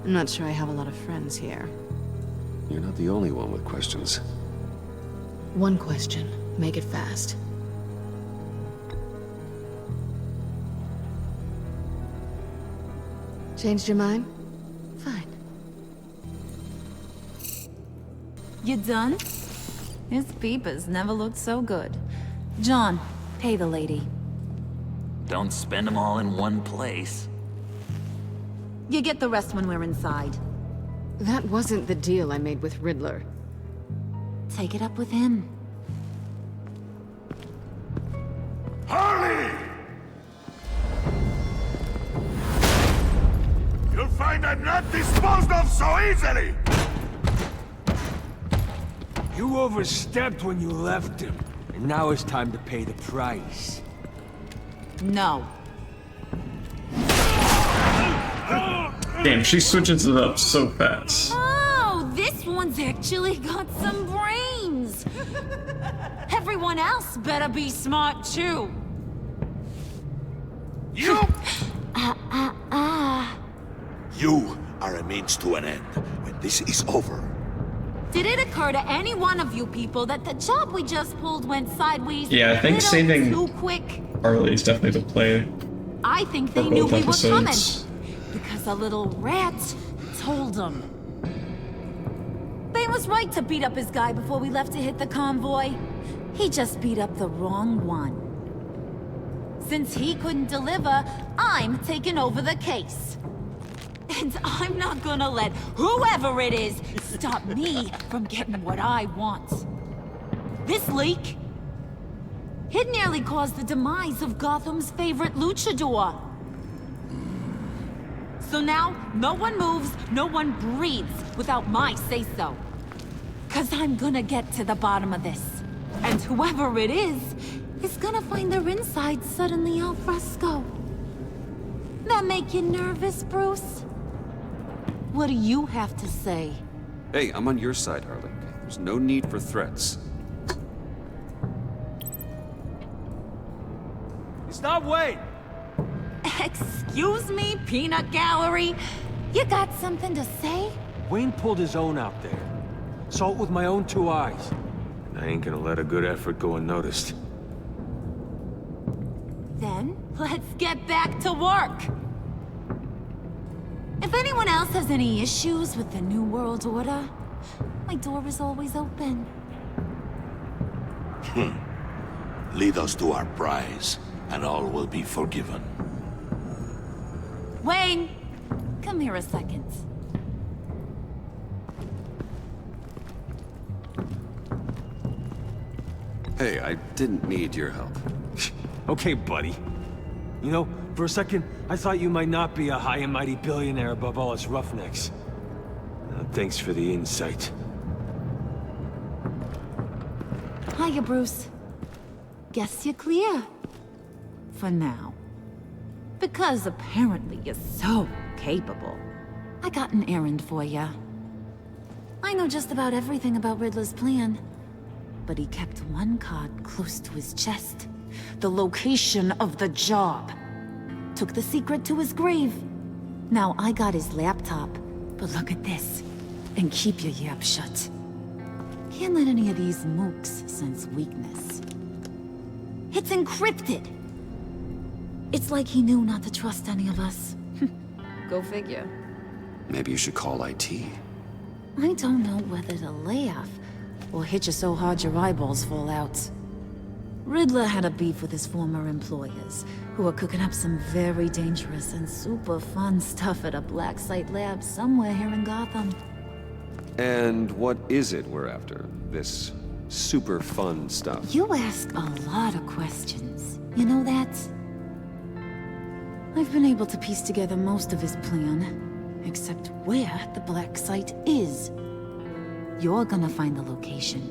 I'm not sure I have a lot of friends here. You're not the only one with questions. One question. Make it fast. Changed your mind? Fine. You done? His peepers never looked so good. John, pay the lady. Don't spend them all in one place. You get the rest when we're inside. That wasn't the deal I made with Riddler. Take it up with him. Harley! You'll find I'm not disposed of so easily! You overstepped when you left him, and now it's time to pay the price. No. Damn, she switches it up so fast. Oh, this one's actually got some brains. Everyone else better be smart too. You! You are a means to an end. When this is over, Did it occur to any one of you people that the job we just pulled went sideways Yeah, I think a little saving too quick? Harley is definitely the play. I think For they knew both we were coming. episodes. Because a little rat told them. Bane was right to beat up his guy before we left to hit the convoy. He just beat up the wrong one. Since he couldn't deliver, I'm taking over the case. And I'm not gonna let whoever it is stop me from getting what I want. This leak, it nearly caused the demise of Gotham's favorite luchador. So now, no one moves, no one breathes without my say-so. 'Cause I'm gonna get to the bottom of this. And whoever it is gonna find their insides suddenly al fresco. That make you nervous, Bruce? What do you have to say? Hey, I'm on your side, Harley. There's no need for threats. Stop waiting! Excuse me, peanut gallery? You got something to say? Wayne pulled his own out there. Saw it with my own two eyes. And I ain't gonna let a good effort go unnoticed. Then, let's get back to work. If anyone else has any issues with the New World Order, my door is always open. lead us to our prize, and all will be forgiven. Wayne, come here a second. Hey, I didn't need your help. Okay, buddy. You know, for a second, I thought you might not be a high and mighty billionaire above all us roughnecks. Thanks for the insight. Hiya, Bruce. Guess you're clear. For now. Because apparently you're so capable. I got an errand for ya. I know just about everything about Riddler's plan. But he kept one card close to his chest. The location of the job. Took the secret to his grave. Now I got his laptop. But look at this. And keep your yap shut. Can't let any of these mooks sense weakness. It's encrypted! It's like he knew not to trust any of us. Go figure. Maybe you should call IT. I don't know whether to laugh or hit you so hard your eyeballs fall out. Riddler had a beef with his former employers, who were cooking up some very dangerous and super fun stuff at a black site lab somewhere here in Gotham. And what is it we're after? This super fun stuff? You ask a lot of questions. You know that? I've been able to piece together most of his plan, except where the black site is. You're gonna find the location.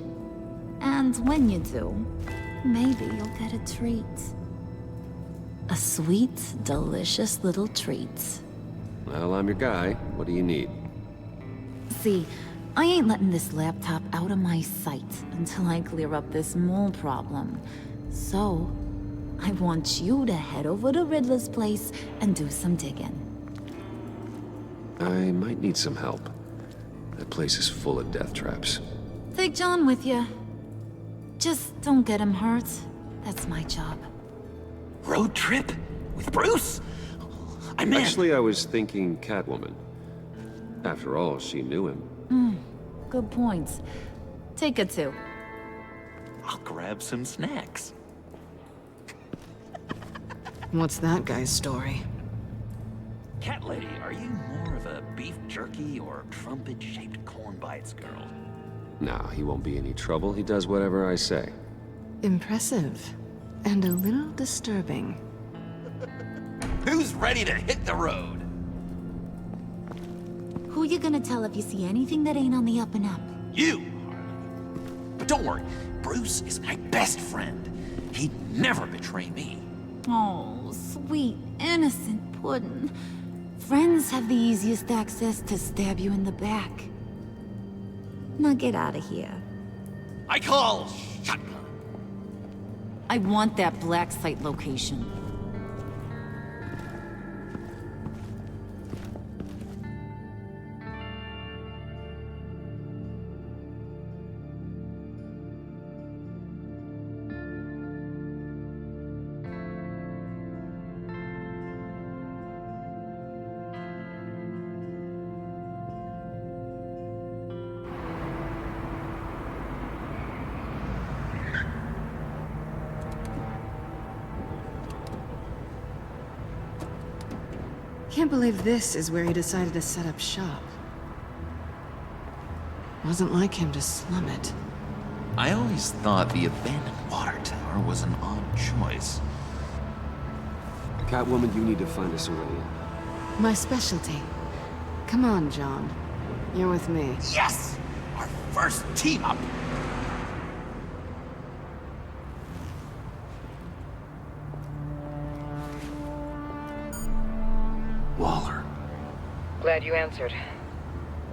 And when you do, maybe you'll get a treat. A sweet, delicious little treat. Well, I'm your guy. What do you need? See, I ain't letting this laptop out of my sight until I clear up this mole problem. So, I want you to head over to Riddler's place and do some digging. I might need some help. That place is full of death traps. Take John with you. Just don't get him hurt. That's my job. Road trip? With Bruce? I'm in. Actually, I was thinking Catwoman. After all, she knew him. Good point. Take it too. I'll grab some snacks. What's that guy's story? Cat lady, are you more of a beef jerky or trumpet-shaped corn bites girl? Nah, he won't be any trouble. He does whatever I say. Impressive. And a little disturbing. Who's ready to hit the road? Who you gonna tell if you see anything that ain't on the up and up? You! But don't worry, Bruce is my best friend. He'd never betray me. Oh, sweet, innocent puddin'. Friends have the easiest access to stab you in the back. Now get out of here. I call shotgun. I want that black site location. Can't believe this is where he decided to set up shop. Wasn't like him to slum it. I always thought the abandoned water tower was an odd choice. Catwoman, you need to find us a way in. My specialty. Come on, John. You're with me. Yes! Our first team up! Waller. Glad you answered.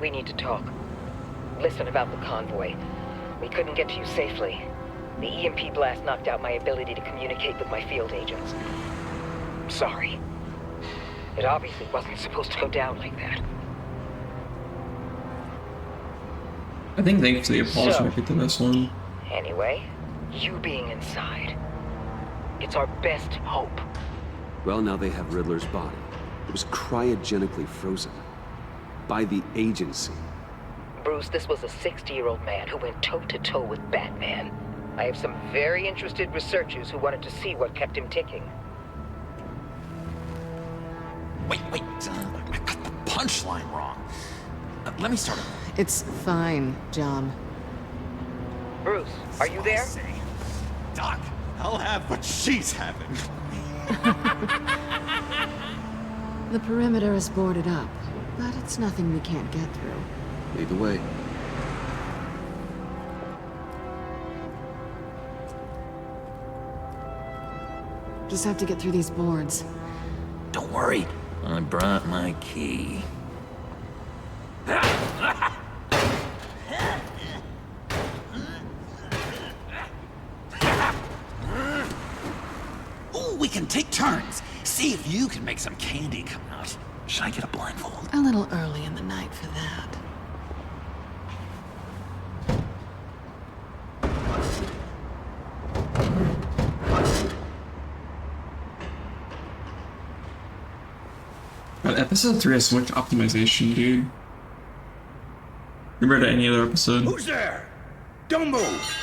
We need to talk. Listen about the convoy. We couldn't get to you safely. The EMP blast knocked out my ability to communicate with my field agents. Sorry. It obviously wasn't supposed to go down like that. I think thanks to the apology might be the best one. Anyway, you being inside, it's our best hope. Well, now they have Riddler's body. It was cryogenically frozen. By the agency. Bruce, this was a 60-year-old man who went toe-to-toe with Batman. I have some very interested researchers who wanted to see what kept him ticking. Wait, I got the punchline wrong. Let me start over. It's fine, John. Bruce, are you there? Doc, I'll have what she's having. The perimeter is boarded up, but it's nothing we can't get through. Lead the way. Just have to get through these boards. Don't worry, I brought my key. Ooh, we can take turns. See if you can make some candy come out. Should I get a blindfold? A little early in the night for that. God, episode 3 has so much optimization, dude. Compared to any other episode. Who's there? Don't move!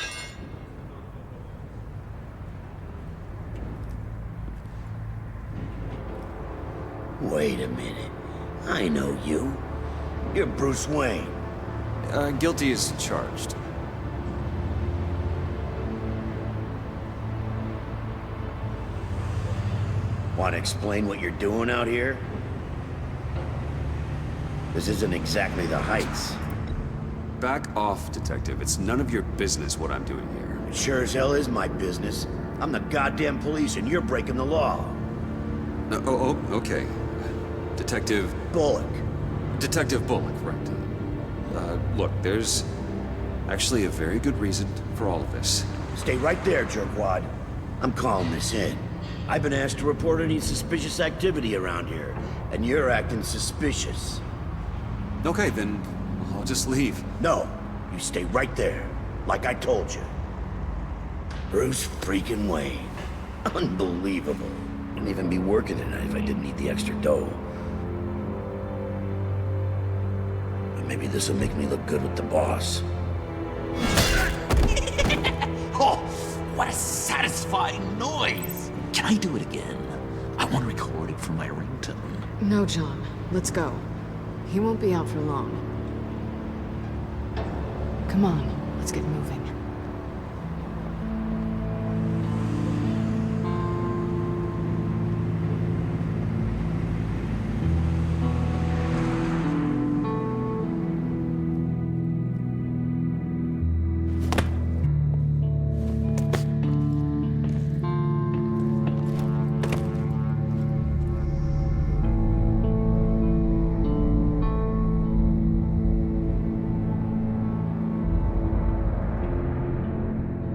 Wait a minute. I know you. You're Bruce Wayne. Guilty as charged. Want to explain what you're doing out here? This isn't exactly the Heights. Back off, Detective. It's none of your business what I'm doing here. It sure as hell is my business. I'm the goddamn police and you're breaking the law. Okay. Detective... Bullock. Detective Bullock, right. Look, there's actually a very good reason for all of this. Stay right there, jerkwad. I'm calling this in. I've been asked to report any suspicious activity around here, and you're acting suspicious. Okay, then I'll just leave. No, you stay right there, like I told you. Bruce freaking Wayne. Unbelievable. Wouldn't even be working tonight if I didn't need the extra dough. But maybe this will make me look good with the boss. Oh, what a satisfying noise! Can I do it again? I want to record it for my ringtone. No, John. Let's go. He won't be out for long. Come on, let's get moving.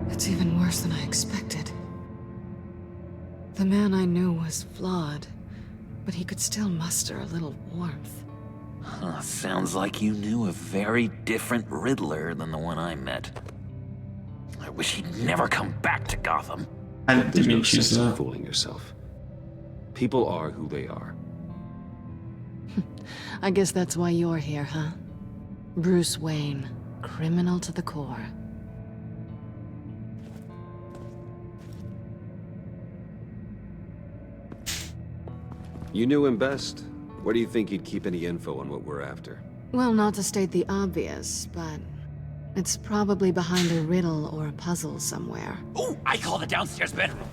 It's even worse than I expected. The man I knew was flawed, but he could still muster a little warmth. Huh, sounds like you knew a very different Riddler than the one I met. I wish he'd never come back to Gotham. There's no sense in fooling yourself. People are who they are. I guess that's why you're here, huh? Bruce Wayne, criminal to the core. You knew him best. Where do you think he'd keep any info on what we're after? Well, not to state the obvious, but it's probably behind a riddle or a puzzle somewhere. Oh, I call the downstairs bedroom.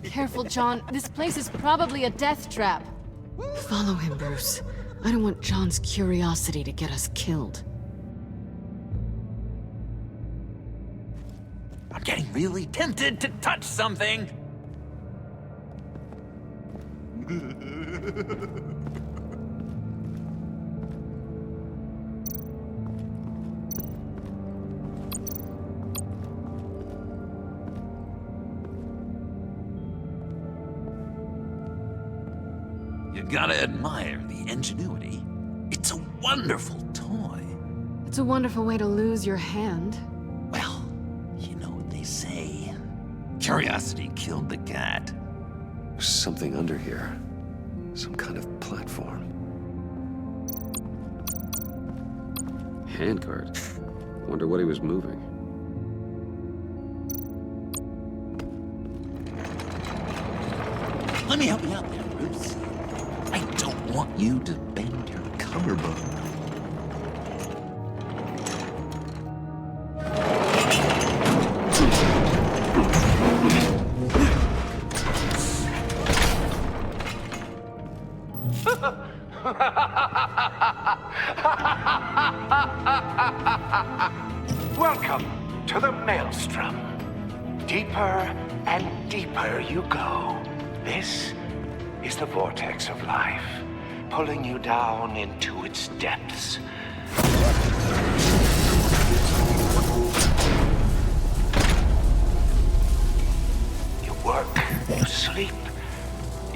Careful, John. This place is probably a death trap. Follow him, Bruce. I don't want John's curiosity to get us killed. I'm getting really tempted to touch something. You gotta admire the ingenuity. It's a wonderful toy. It's a wonderful way to lose your hand. Well, you know what they say. Curiosity killed the cat. There's something under here. Some kind of platform. Handcart. Wonder what he was moving. Let me help you out there, Bruce. I don't want you to bend your collarbone. Welcome to the Maelstrom. Deeper and deeper you go. This is the vortex of life, pulling you down into its depths. You work, you sleep,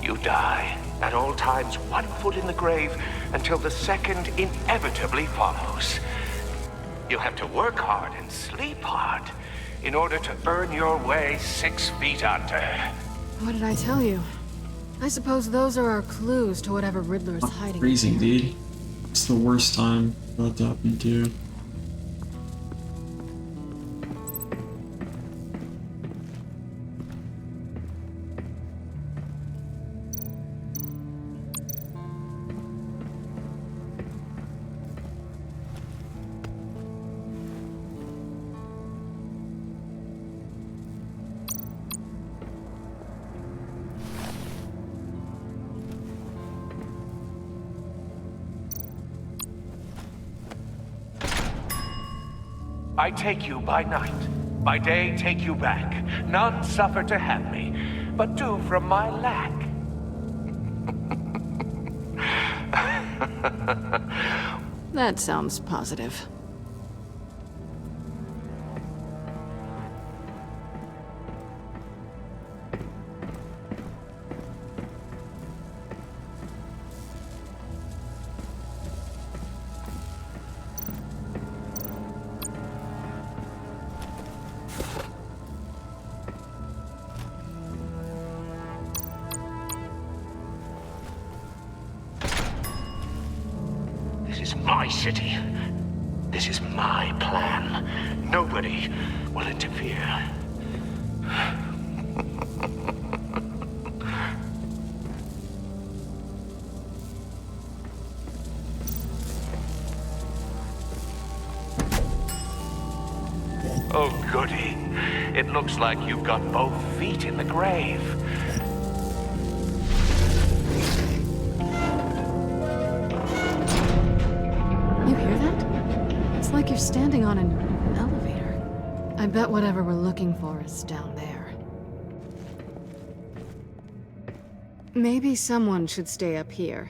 you die. At all times, 1 foot in the grave until the second inevitably follows. You have to work hard and sleep hard in order to earn your way 6 feet under. What did I tell you? I suppose those are our clues to whatever Riddler is hiding. Freezing, dude. It's the worst time for that to happen too. I take you by night, by day take you back. None suffer to have me, but do from my lack. That sounds positive. This is my city. This is my plan. Nobody will interfere. Oh, goody. It looks like you've got both feet in the grave. You hear that? It's like you're standing on an elevator. I bet whatever we're looking for is down there. Maybe someone should stay up here.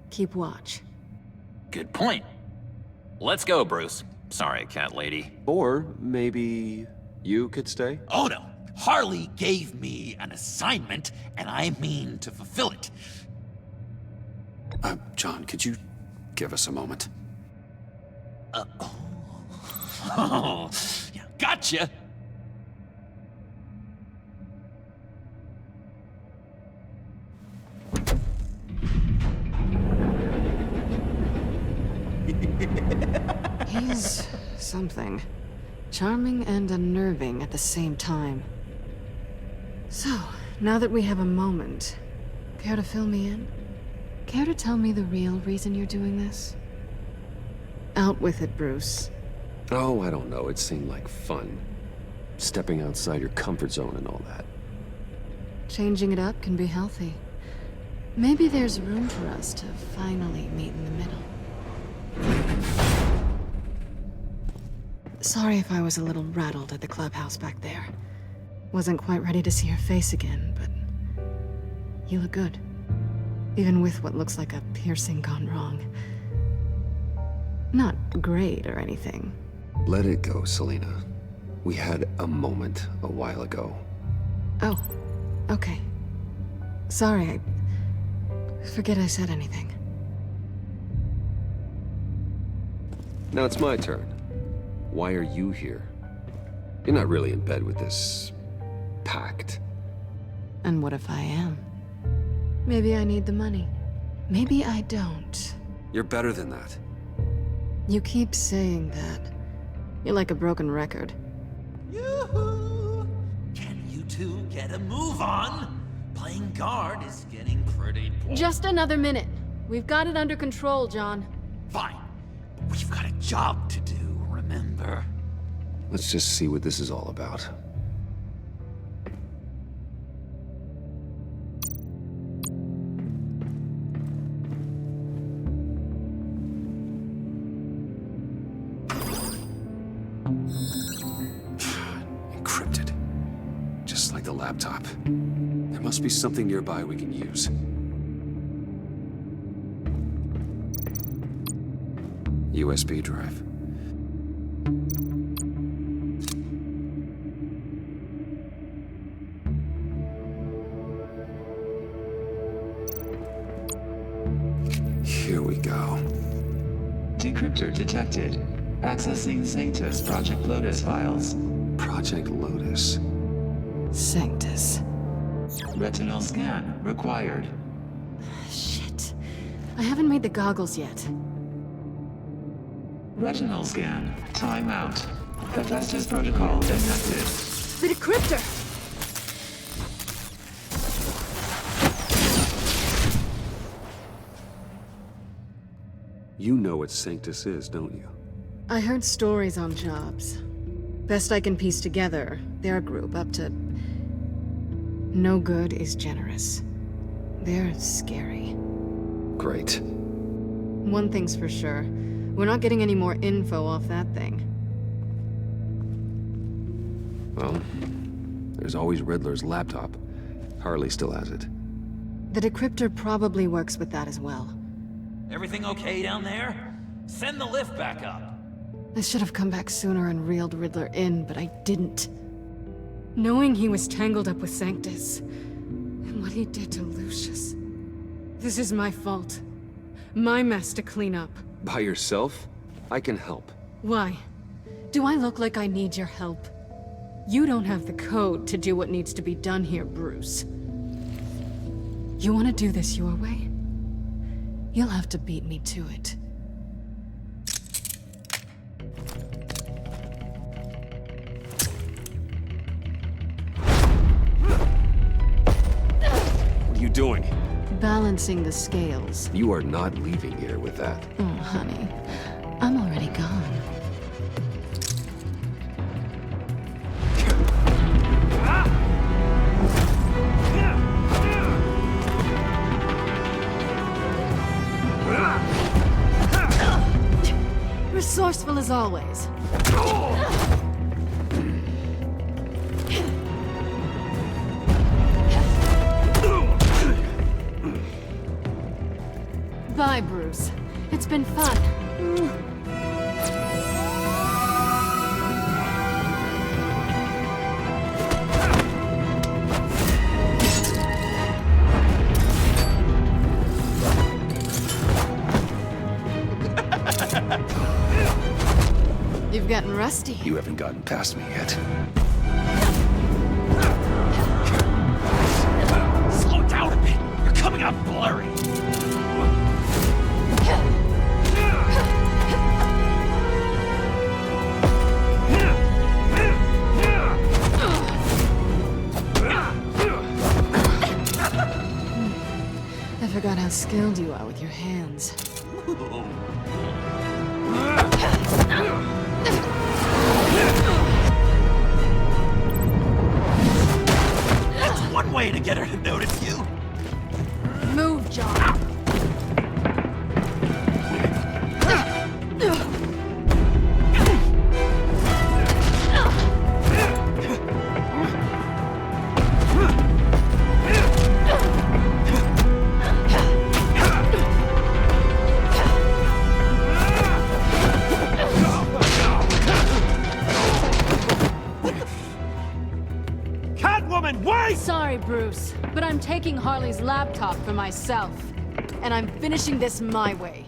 Keep watch. Good point. Let's go, Bruce. Sorry, cat lady. Or maybe you could stay? Oh no. Harley gave me an assignment, and I mean to fulfill it. John, could you give us a moment? Oh, yeah, gotcha. He's something. Charming and unnerving at the same time. So, now that we have a moment, care to fill me in? Care to tell me the real reason you're doing this? Out with it, Bruce. Oh, I don't know. It seemed like fun. Stepping outside your comfort zone and all that. Changing it up can be healthy. Maybe there's room for us to finally meet in the middle. Sorry if I was a little rattled at the clubhouse back there. Wasn't quite ready to see your face again, but you look good. Even with what looks like a piercing gone wrong. Not great or anything. Let it go, Selena. We had a moment a while ago. Oh, okay. Sorry, I forget I said anything. Now it's my turn. Why are you here? You're not really in bed with this pact. And what if I am? Maybe I need the money. Maybe I don't. You're better than that. You keep saying that. You're like a broken record. Yoo-hoo! Can you two get a move on? Playing guard is getting pretty boring. Just another minute. We've got it under control, John. Fine. We've got a job to do, remember? Let's just see what this is all about. Encrypted. Just like the laptop. There must be something nearby we can use. USB drive. Here we go. Decryptor detected. Accessing Sanctus Project Lotus files. Project Lotus. Sanctus. Retinal scan required. Shit. I haven't made the goggles yet. Retinal scan. Timeout. Hephaestus protocol detected. The decryptor! You know what Sanctus is, don't you? I heard stories on jobs. Best I can piece together, their group up to... No good is generous. They're scary. Great. One thing's for sure. We're not getting any more info off that thing. Well, there's always Riddler's laptop. Harley still has it. The decryptor probably works with that as well. Everything okay down there? Send the lift back up. I should have come back sooner and reeled Riddler in, but I didn't. Knowing he was tangled up with Sanctus, and what he did to Lucius. This is my fault. My mess to clean up. By yourself? I can help. Why? Do I look like I need your help? You don't have the code to do what needs to be done here, Bruce. You want to do this your way? You'll have to beat me to it. What are you doing? Balancing the scales. You are not leaving here with that. Oh, honey. I'm already gone. Resourceful as always. Bye, Bruce. It's been fun. You've gotten rusty. You haven't gotten past me yet. Slow down a bit. You're coming out blurry. I forgot how skilled you are with your hands. That's one way to get her to notice you. Move, John. Sorry, Bruce, but I'm taking Harley's laptop for myself. And I'm finishing this my way.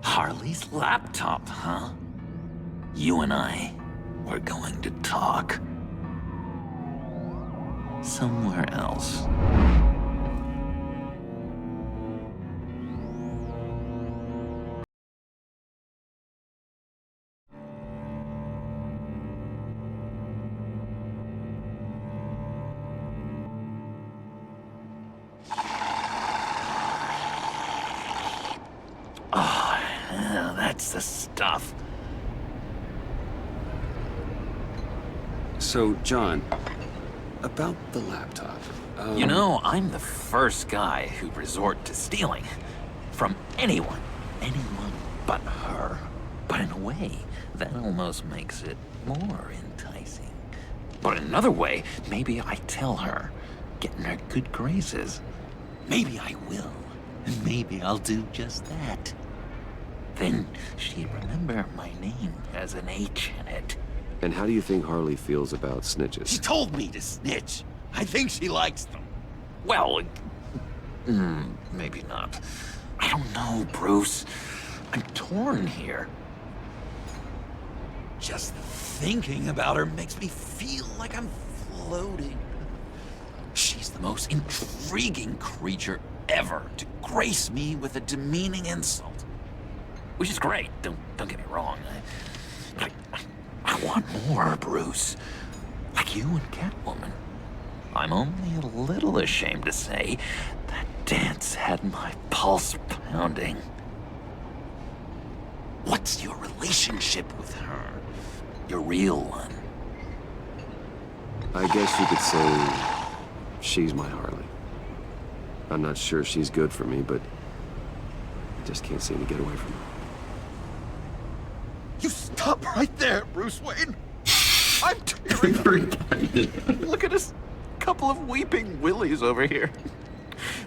Harley's laptop, huh? You and I, we're going to talk. Somewhere else. That's the stuff. So, John, about the laptop. You know, I'm the first guy who'd resort to stealing. From anyone. Anyone but her. But in a way, that almost makes it more enticing. But in another way, maybe I tell her, get in her good graces. Maybe I will. And maybe I'll do just that. Then she'd remember my name has an H in it. And how do you think Harley feels about snitches? She told me to snitch. I think she likes them. Well, maybe not. I don't know, Bruce. I'm torn here. Just thinking about her makes me feel like I'm exploding. She's the most intriguing creature ever to grace me with a demeaning insult. Which is great, don't get me wrong. I want more, Bruce. Like you and Catwoman. I'm only a little ashamed to say that dance had my pulse pounding. What's your relationship with her? Your real one? I guess you could say she's my Harley. I'm not sure she's good for me, but I just can't seem to get away from her. You stop right there, Bruce Wayne! I'm tearing up. Look at us, couple of weeping willies over here.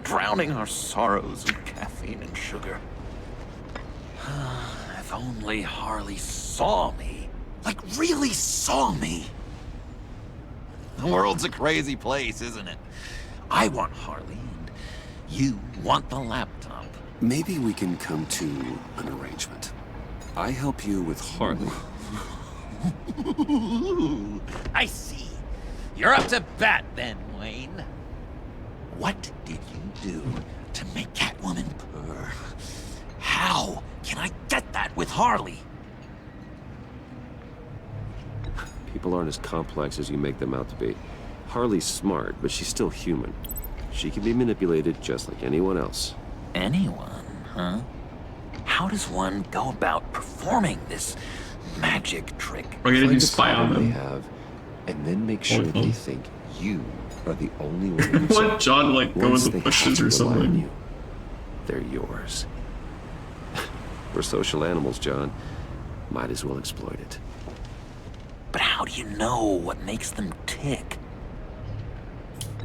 Drowning our sorrows in caffeine and sugar. If only Harley saw me. Like, really saw me. The world's a crazy place, isn't it? I want Harley, and you want the laptop. Maybe we can come to an arrangement. I help you with Harley. I see. You're up to bat then, Wayne. What did you do to make Catwoman purr? How can I get that with Harley? People aren't as complex as you make them out to be. Harley's smart, but she's still human. She can be manipulated just like anyone else. Anyone, huh? How does one go about performing this magic trick? We're gonna do Find the spy on problem them. they have, and then make sure they think you are the only one. who Let can John like go Once in the they have bushes to or rely on something. you, they're yours. We're social animals, John. Might as well exploit it. But how do you know what makes them tick?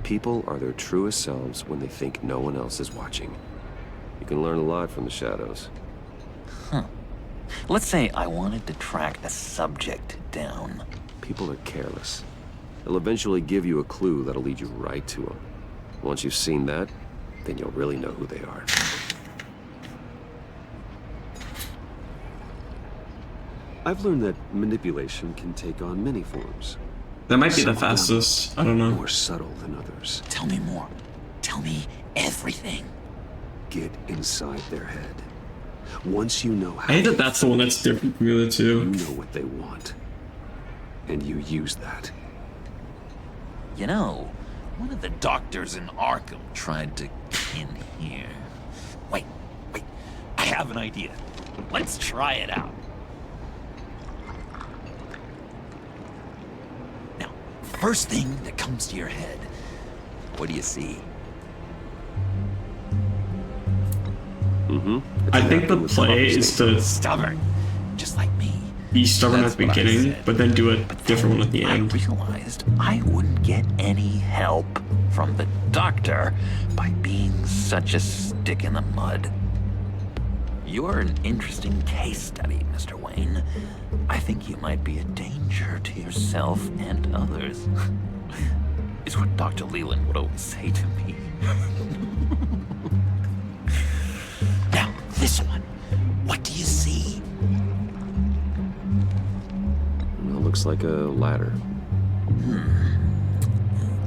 People are their truest selves when they think no one else is watching. You can learn a lot from the shadows. Huh. Let's say I wanted to track the subject down. People are careless. They'll eventually give you a clue that'll lead you right to them. Once you've seen that, then you'll really know who they are. I've learned that manipulation can take on many forms. That might be the Some of them fastest. I don't know. more subtle than others. Tell me more. Tell me everything. Get inside their head. Once you know how I hate that that's the one that's different from the other you two. know what they want. And you use that. You know, one of the doctors in Arkham tried to get in here. Wait. I have an idea. Let's try it out. Now, first thing that comes to your head, what do you see? I think the play is to Stubborn, just like me. be stubborn That's at the what I beginning, said. but then do a different one at the end. I realized I wouldn't get any help from the doctor by being such a stick in the mud. You're an interesting case study, Mr. Wayne. I think you might be a danger to yourself and others. Is what Dr. Leland would always say to me. Now, this one. What do you see? Well, it looks like a ladder.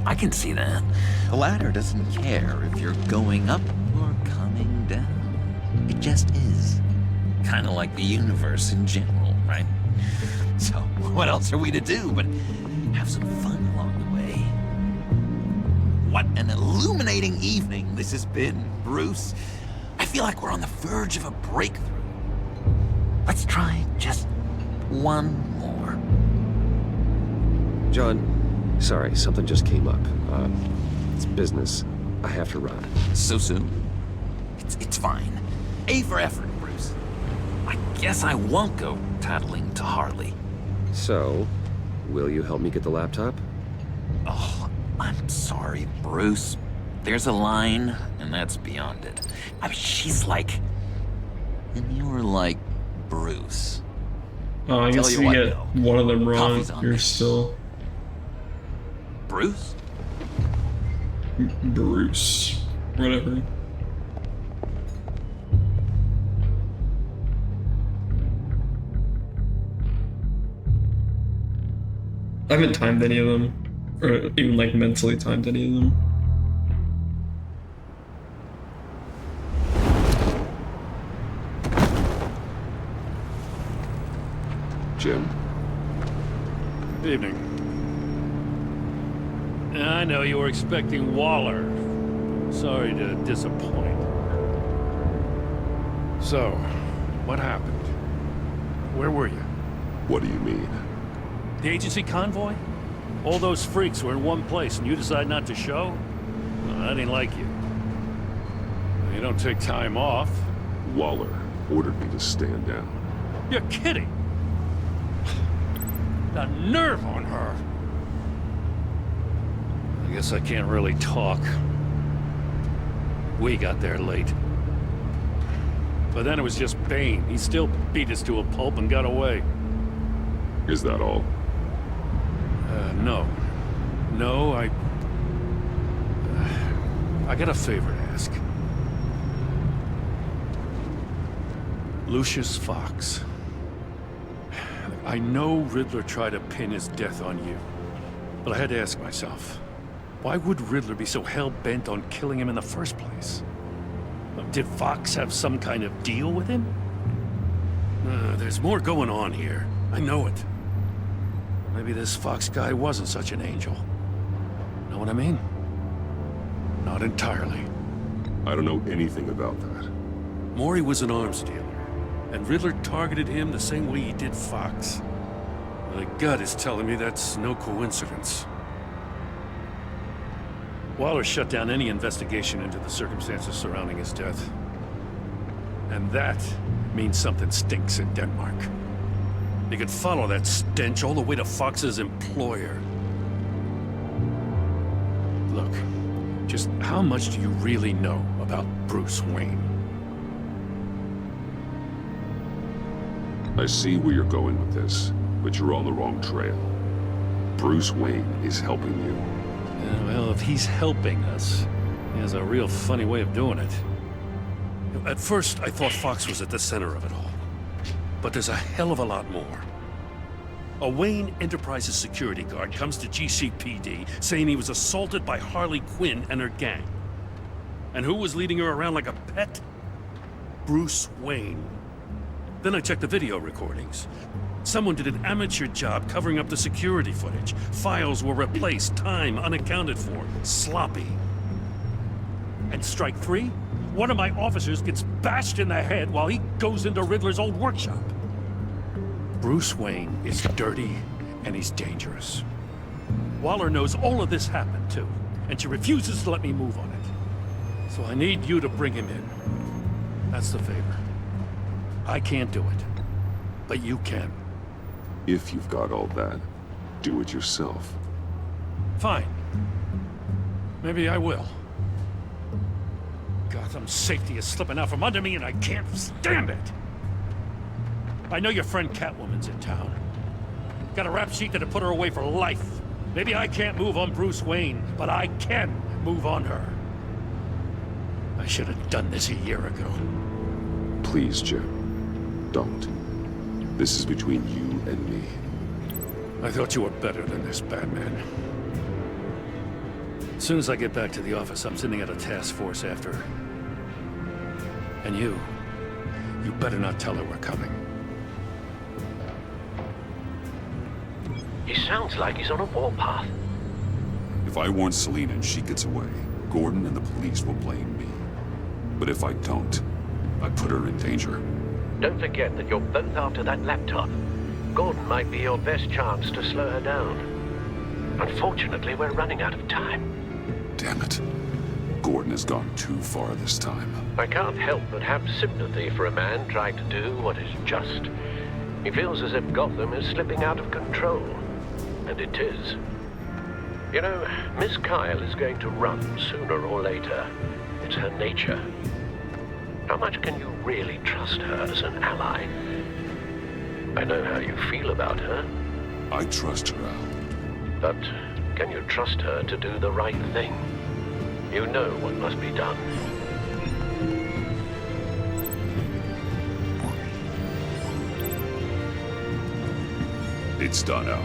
I can see that. The ladder doesn't care if you're going up or coming down. It just is. Kind of like the universe in general, right? So, what else are we to do but have some fun along the way? What an illuminating evening this has been, Bruce. I feel like we're on the verge of a breakthrough. Let's try just one more. John, sorry, something just came up. It's business. I have to run. So soon? It's fine. A for effort, Bruce. I guess I won't go tattling to Harley. So, will you help me get the laptop? Oh, I'm sorry, Bruce. There's a line, and that's beyond it. I mean, she's like... And you're like Bruce. Oh, I guess Tell if you you what, get though, one of them wrong, coffee's on you're me. still Bruce? Bruce. Whatever. I haven't timed any of them. or even like mentally timed any of them. Jim? Evening. I know you were expecting Waller. Sorry to disappoint. So, what happened? Where were you? What do you mean? The agency convoy? All those freaks were in one place and you decide not to show? Well, I didn't like you. You don't take time off. Waller ordered me to stand down. You're kidding! The nerve on her! I guess I can't really talk. We got there late. But then it was just Bane. He still beat us to a pulp and got away. Is that all? No. No, I got a favor to ask. Lucius Fox. I know Riddler tried to pin his death on you, but I had to ask myself, why would Riddler be so hell-bent on killing him in the first place? Did Fox have some kind of deal with him? There's more going on here. I know it. Maybe this Fox guy wasn't such an angel. Know what I mean? Not entirely. I don't know anything about that. Maury was an arms dealer, and Riddler targeted him the same way he did Fox. My gut is telling me that's no coincidence. Waller shut down any investigation into the circumstances surrounding his death. And that means something stinks in Denmark. You could follow that stench all the way to Fox's employer. Look, just how much do you really know about Bruce Wayne? I see where you're going with this, but you're on the wrong trail. Bruce Wayne is helping you. Yeah, well, if he's helping us, he has a real funny way of doing it. At first, I thought Fox was at the center of it all. But there's a hell of a lot more. A Wayne Enterprises security guard comes to GCPD saying he was assaulted by Harley Quinn and her gang. And who was leading her around like a pet? Bruce Wayne. Then I checked the video recordings. Someone did an amateur job covering up the security footage. Files were replaced, time unaccounted for, sloppy. And strike three? One of my officers gets bashed in the head while he goes into Riddler's old workshop. Bruce Wayne is dirty and he's dangerous. Waller knows all of this happened too, and she refuses to let me move on it. So I need you to bring him in. That's the favor. I can't do it, but you can. If you've got all that, do it yourself. Fine. Maybe I will. Gotham's safety is slipping out from under me and I can't stand it! I know your friend Catwoman's in town. Got a rap sheet that'd put her away for life. Maybe I can't move on Bruce Wayne, but I can move on her. I should have done this a year ago. Please, Jim. Don't. This is between you and me. I thought you were better than this, Batman. As soon as I get back to the office, I'm sending out a task force after her. And you better not tell her we're coming. He sounds like he's on a warpath. If I warn Selina and she gets away, Gordon and the police will blame me. But if I don't, I put her in danger. Don't forget that you're both after that laptop. Gordon might be your best chance to slow her down. Unfortunately, we're running out of time. Damn it. Gordon has gone too far this time. I can't help but have sympathy for a man trying to do what is just. He feels as if Gotham is slipping out of control. And it is. You know, Miss Kyle is going to run sooner or later. It's her nature. How much can you really trust her as an ally? I know how you feel about her. I trust her, Al. But can you trust her to do the right thing? You know what must be done. It's done, Al.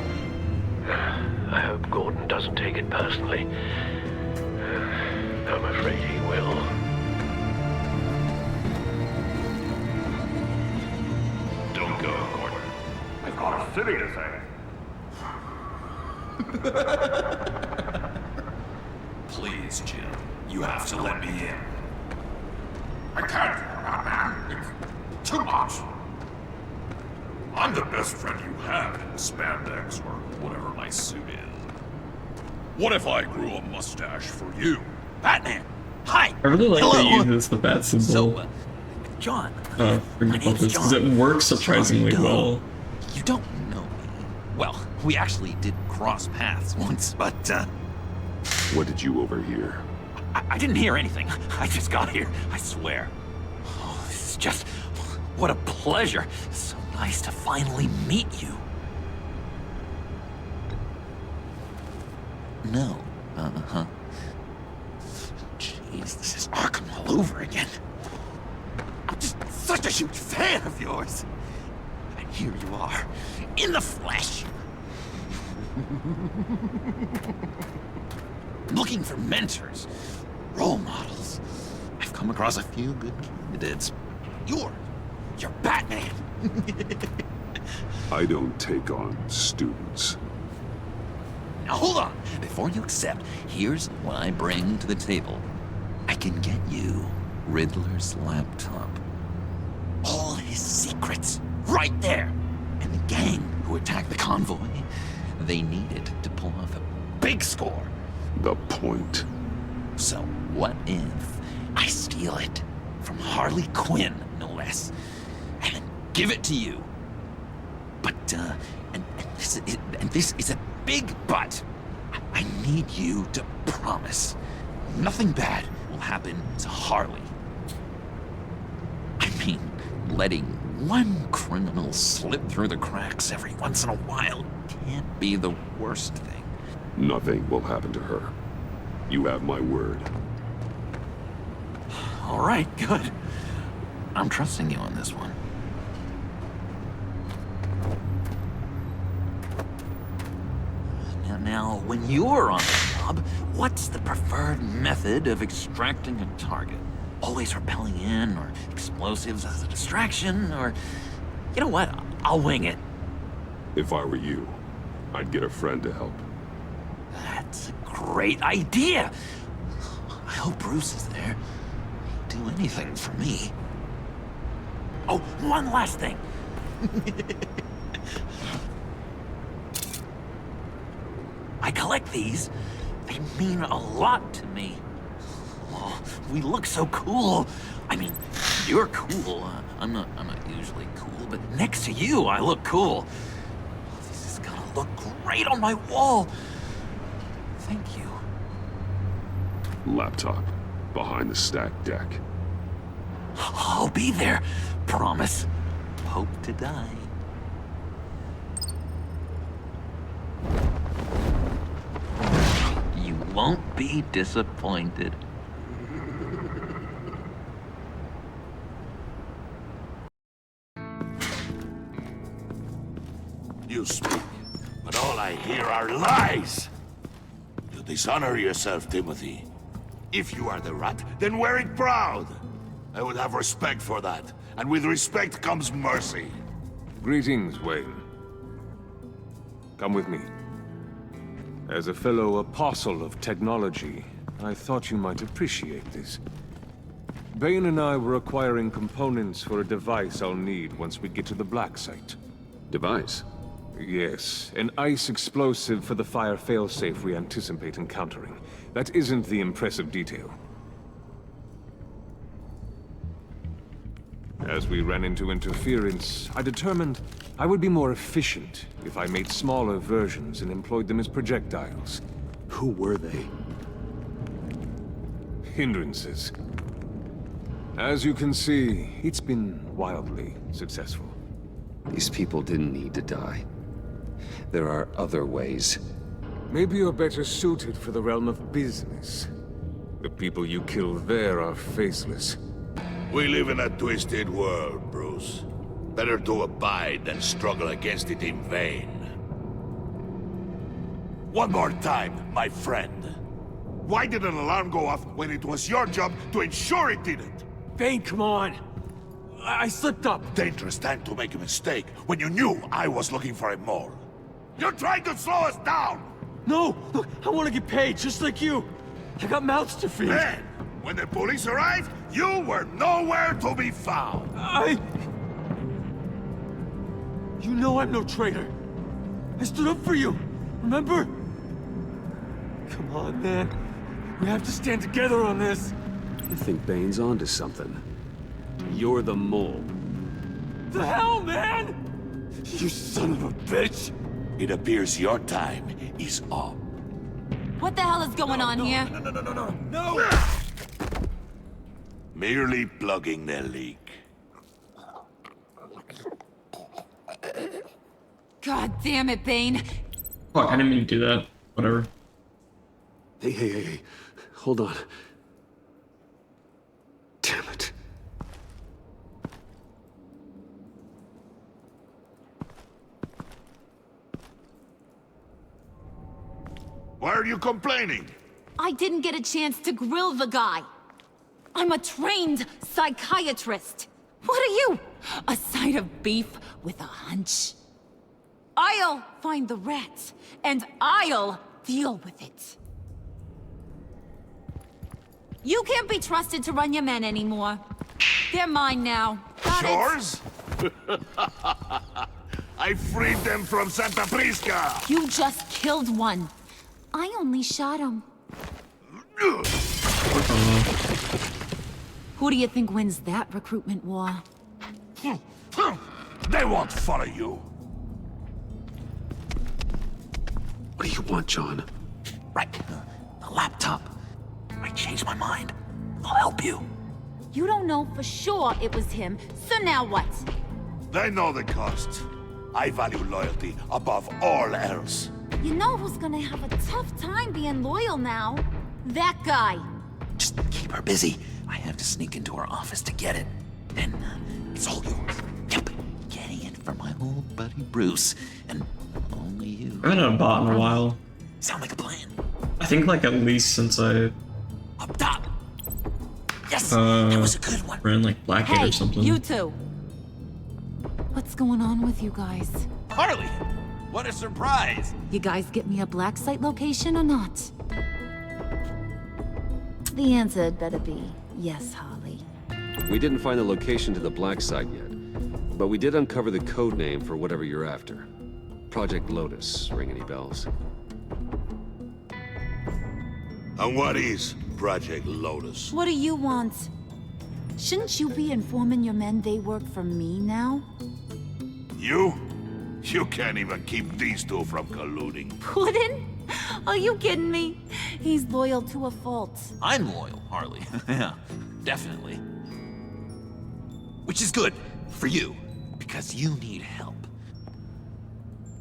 I hope Gordon doesn't take it personally. I'm afraid he will. Don't go, Gordon. I've got a city to save. Please, Jim. You have to let me in. I can't, man. It's too much. I'm the best friend you have in spandex or whatever my suit is. What if I grew a mustache for you? Batman! Hi! I really like Hello. that he uses the bat symbol. John. For because it works surprisingly well. You don't know me. Well, we actually did cross paths once, but, What did you overhear? I didn't hear anything. I just got here, I swear. Oh, this is just... What a pleasure. So nice to finally meet you. No. Uh-huh. Jeez, this is Arkham all over again. I'm just such a huge fan of yours. And here you are, in the flesh. Looking for mentors, role models. I've come across a few good candidates. You're Batman. I don't take on students. Now hold on. Before you accept, here's what I bring to the table. I can get you Riddler's laptop. All his secrets, right there. And the gang who attacked the convoy, they needed to pull off a big score. The point. So what if I steal it from Harley Quinn, no less, and then give it to you? But, and this is a big but. I need you to promise nothing bad will happen to Harley. I mean, letting one criminal slip through the cracks every once in a while can't be the worst thing. Nothing will happen to her. You have my word. All right, good. I'm trusting you on this one. Now, when you're on the job, what's the preferred method of extracting a target? Always rappelling in, or explosives as a distraction, or... You know what? I'll wing it. If I were you, I'd get a friend to help. That's a great idea. I hope Bruce is there. He'd do anything for me. Oh, one last thing. I collect these. They mean a lot to me. Oh, we look so cool. I mean, you're cool. I'm not usually cool, but next to you, I look cool. This is gonna look great on my wall. Thank you. Laptop. Behind the stacked deck. I'll be there. Promise. Hope to die. You won't be disappointed. You speak, but all I hear are lies! You dishonor yourself, Timothy. If you are the rat, then wear it proud! I would have respect for that, and with respect comes mercy. Greetings, Wayne. Come with me. As a fellow apostle of technology, I thought you might appreciate this. Bane and I were acquiring components for a device I'll need once we get to the Black Site. Device? Yes, an ice explosive for the fire failsafe we anticipate encountering. That isn't the impressive detail. As we ran into interference, I determined I would be more efficient if I made smaller versions and employed them as projectiles. Who were they? Hindrances. As you can see, it's been wildly successful. These people didn't need to die. There are other ways. Maybe you're better suited for the realm of business. The people you kill there are faceless. We live in a twisted world, Bruce. Better to abide than struggle against it in vain. One more time, my friend. Why did an alarm go off when it was your job to ensure it didn't? Bane, come on! I slipped up! Dangerous time to make a mistake when you knew I was looking for a mole. You're trying to slow us down! No! Look, I want to get paid, just like you! I got mouths to feed! Then, when the police arrived, you were nowhere to be found! You know I'm no traitor! I stood up for you, remember? Come on, man. We have to stand together on this. I think Bane's onto something. You're the mole. The hell, man! You son of a bitch! It appears your time is up. What the hell is going on here? No! Merely plugging the leak. God damn it, Bane. Fuck, I didn't mean to do that. Whatever. Hey. Hold on. Damn it. Why are you complaining? I didn't get a chance to grill the guy. I'm a trained psychiatrist. What are you? A side of beef with a hunch? I'll find the rats, and I'll deal with it. You can't be trusted to run your men anymore. They're mine now. Got it? Yours? I freed them from Santa Prisca! You just killed one. I only shot him. Who do you think wins that recruitment war? They won't follow you. What do you want, John? Right. The laptop. I changed my mind. I'll help you. You don't know for sure it was him, so now what? They know the cost. I value loyalty above all else. You know who's gonna have a tough time being loyal now? That guy. Just keep her busy. I have to sneak into her office to get it. Then it's all yours. Yep. Getting it for my old buddy Bruce. And only you. I haven't had a bot in a while. Sound like a plan. I think like at least since I... Up top. Yes, that was a good one. Ran like Blackgate Hey, or something. you two. What's going on with you guys? Harley! What a surprise! You guys get me a black site location or not? The answer had better be yes, Harley. We didn't find the location to the black site yet, but we did uncover the code name for whatever you're after. Project Lotus. Ring any bells? And what is Project Lotus? What do you want? Shouldn't you be informing your men they work for me now? You? You can't even keep these two from colluding. Puddin'? Are you kidding me? He's loyal to a fault. I'm loyal, Harley. Yeah, definitely. Which is good for you, because you need help.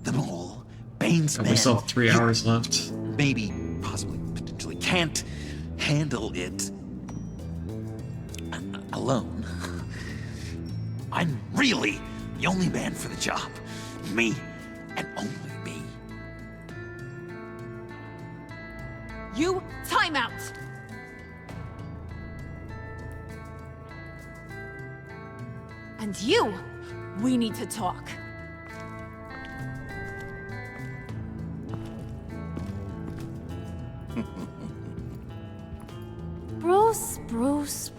The mole, Bane's men... We still have 3 hours left. Maybe, possibly, potentially can't handle it alone. I'm really the only man for the job. Me, and only me. You, time out! And you, we need to talk. Bruce.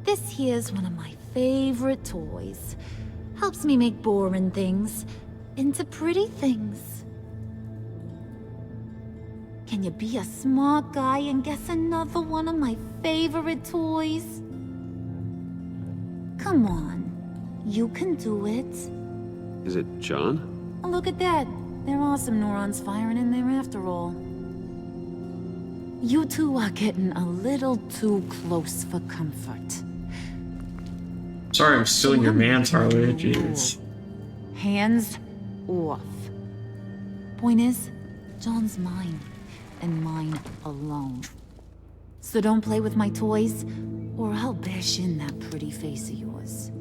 This here's one of my favorite toys. Helps me make boring things into pretty things. Can you be a smart guy and guess another one of my favorite toys? Come on, you can do it. Is it John? Oh, look at that. There are some neurons firing in there after all. You two are getting a little too close for comfort. Sorry, I'm stealing your man's Harley. Jeez. Hands off. Point is, John's mine, and mine alone. So don't play with my toys, or I'll bash in that pretty face of yours.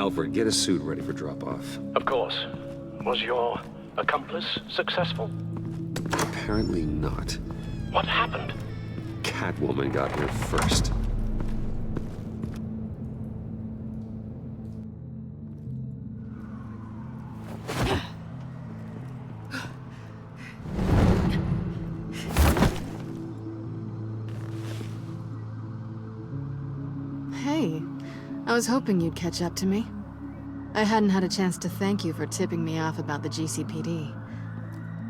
Alfred, get a suit ready for drop-off. Of course. Was your accomplice successful? Apparently not. What happened? Catwoman got here first. Hey, I was hoping you'd catch up to me. I hadn't had a chance to thank you for tipping me off about the GCPD.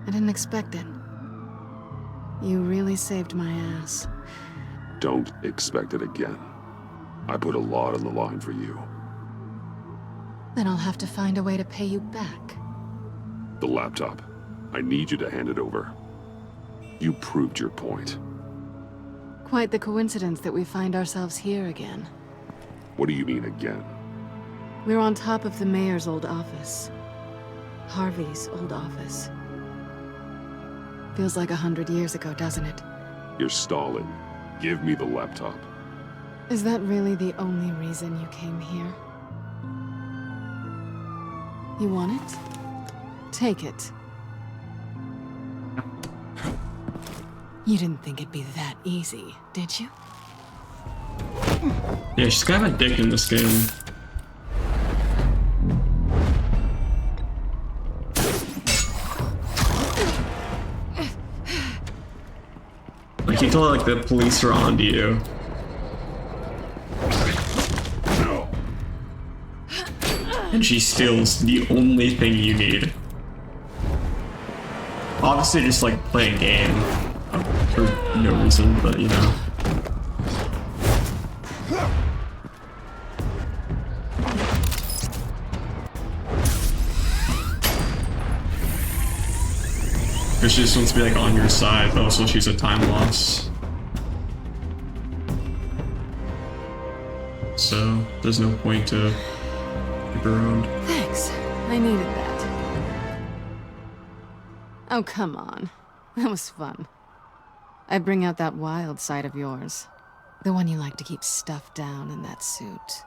I didn't expect it. You really saved my ass. Don't expect it again. I put a lot on the line for you. Then I'll have to find a way to pay you back. The laptop. I need you to hand it over. You proved your point. Quite the coincidence that we find ourselves here again. What do you mean again? We're on top of the mayor's old office. Harvey's old office. Feels like 100 years ago, doesn't it? You're stalling. Give me the laptop. Is that really the only reason you came here? You want it? Take it. You didn't think it'd be that easy, did you? Yeah, she's kind of a dick in this game. Like, you tell her, like, the police are onto you. And she steals the only thing you need. Obviously, just, like, playing a game. For no reason, but, you know. Because she just wants to be like on your side, but also she's a time loss. So there's no point to keep her around. Thanks. I needed that. Oh, come on. That was fun. I bring out that wild side of yours. The one you like to keep stuffed down in that suit.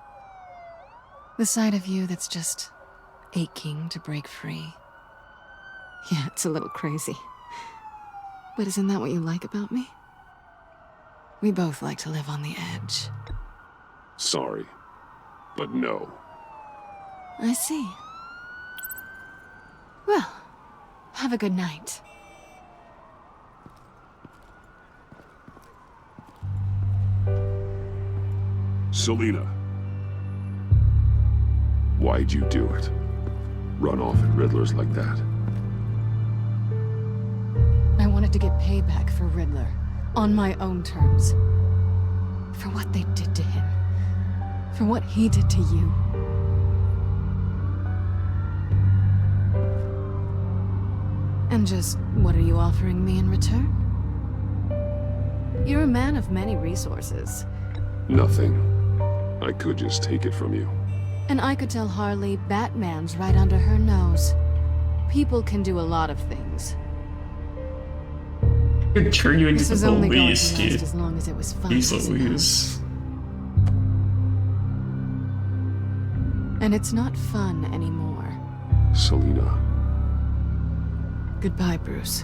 The side of you that's just aching to break free. Yeah, it's a little crazy. But isn't that what you like about me? We both like to live on the edge. Sorry, but no. I see. Well, have a good night. Selina. Why'd you do it? Run off at Riddler's like that? I wanted to get payback for Riddler, on my own terms. For what they did to him. For what he did to you. And just, what are you offering me in return? You're a man of many resources. Nothing. I could just take it from you. And I could tell Harley Batman's right under her nose. People can do a lot of things. Could turn you into This was the only going police, to last dude. as long as it was fun. Jeez Louise. And it's not fun anymore. Selina. Goodbye, Bruce.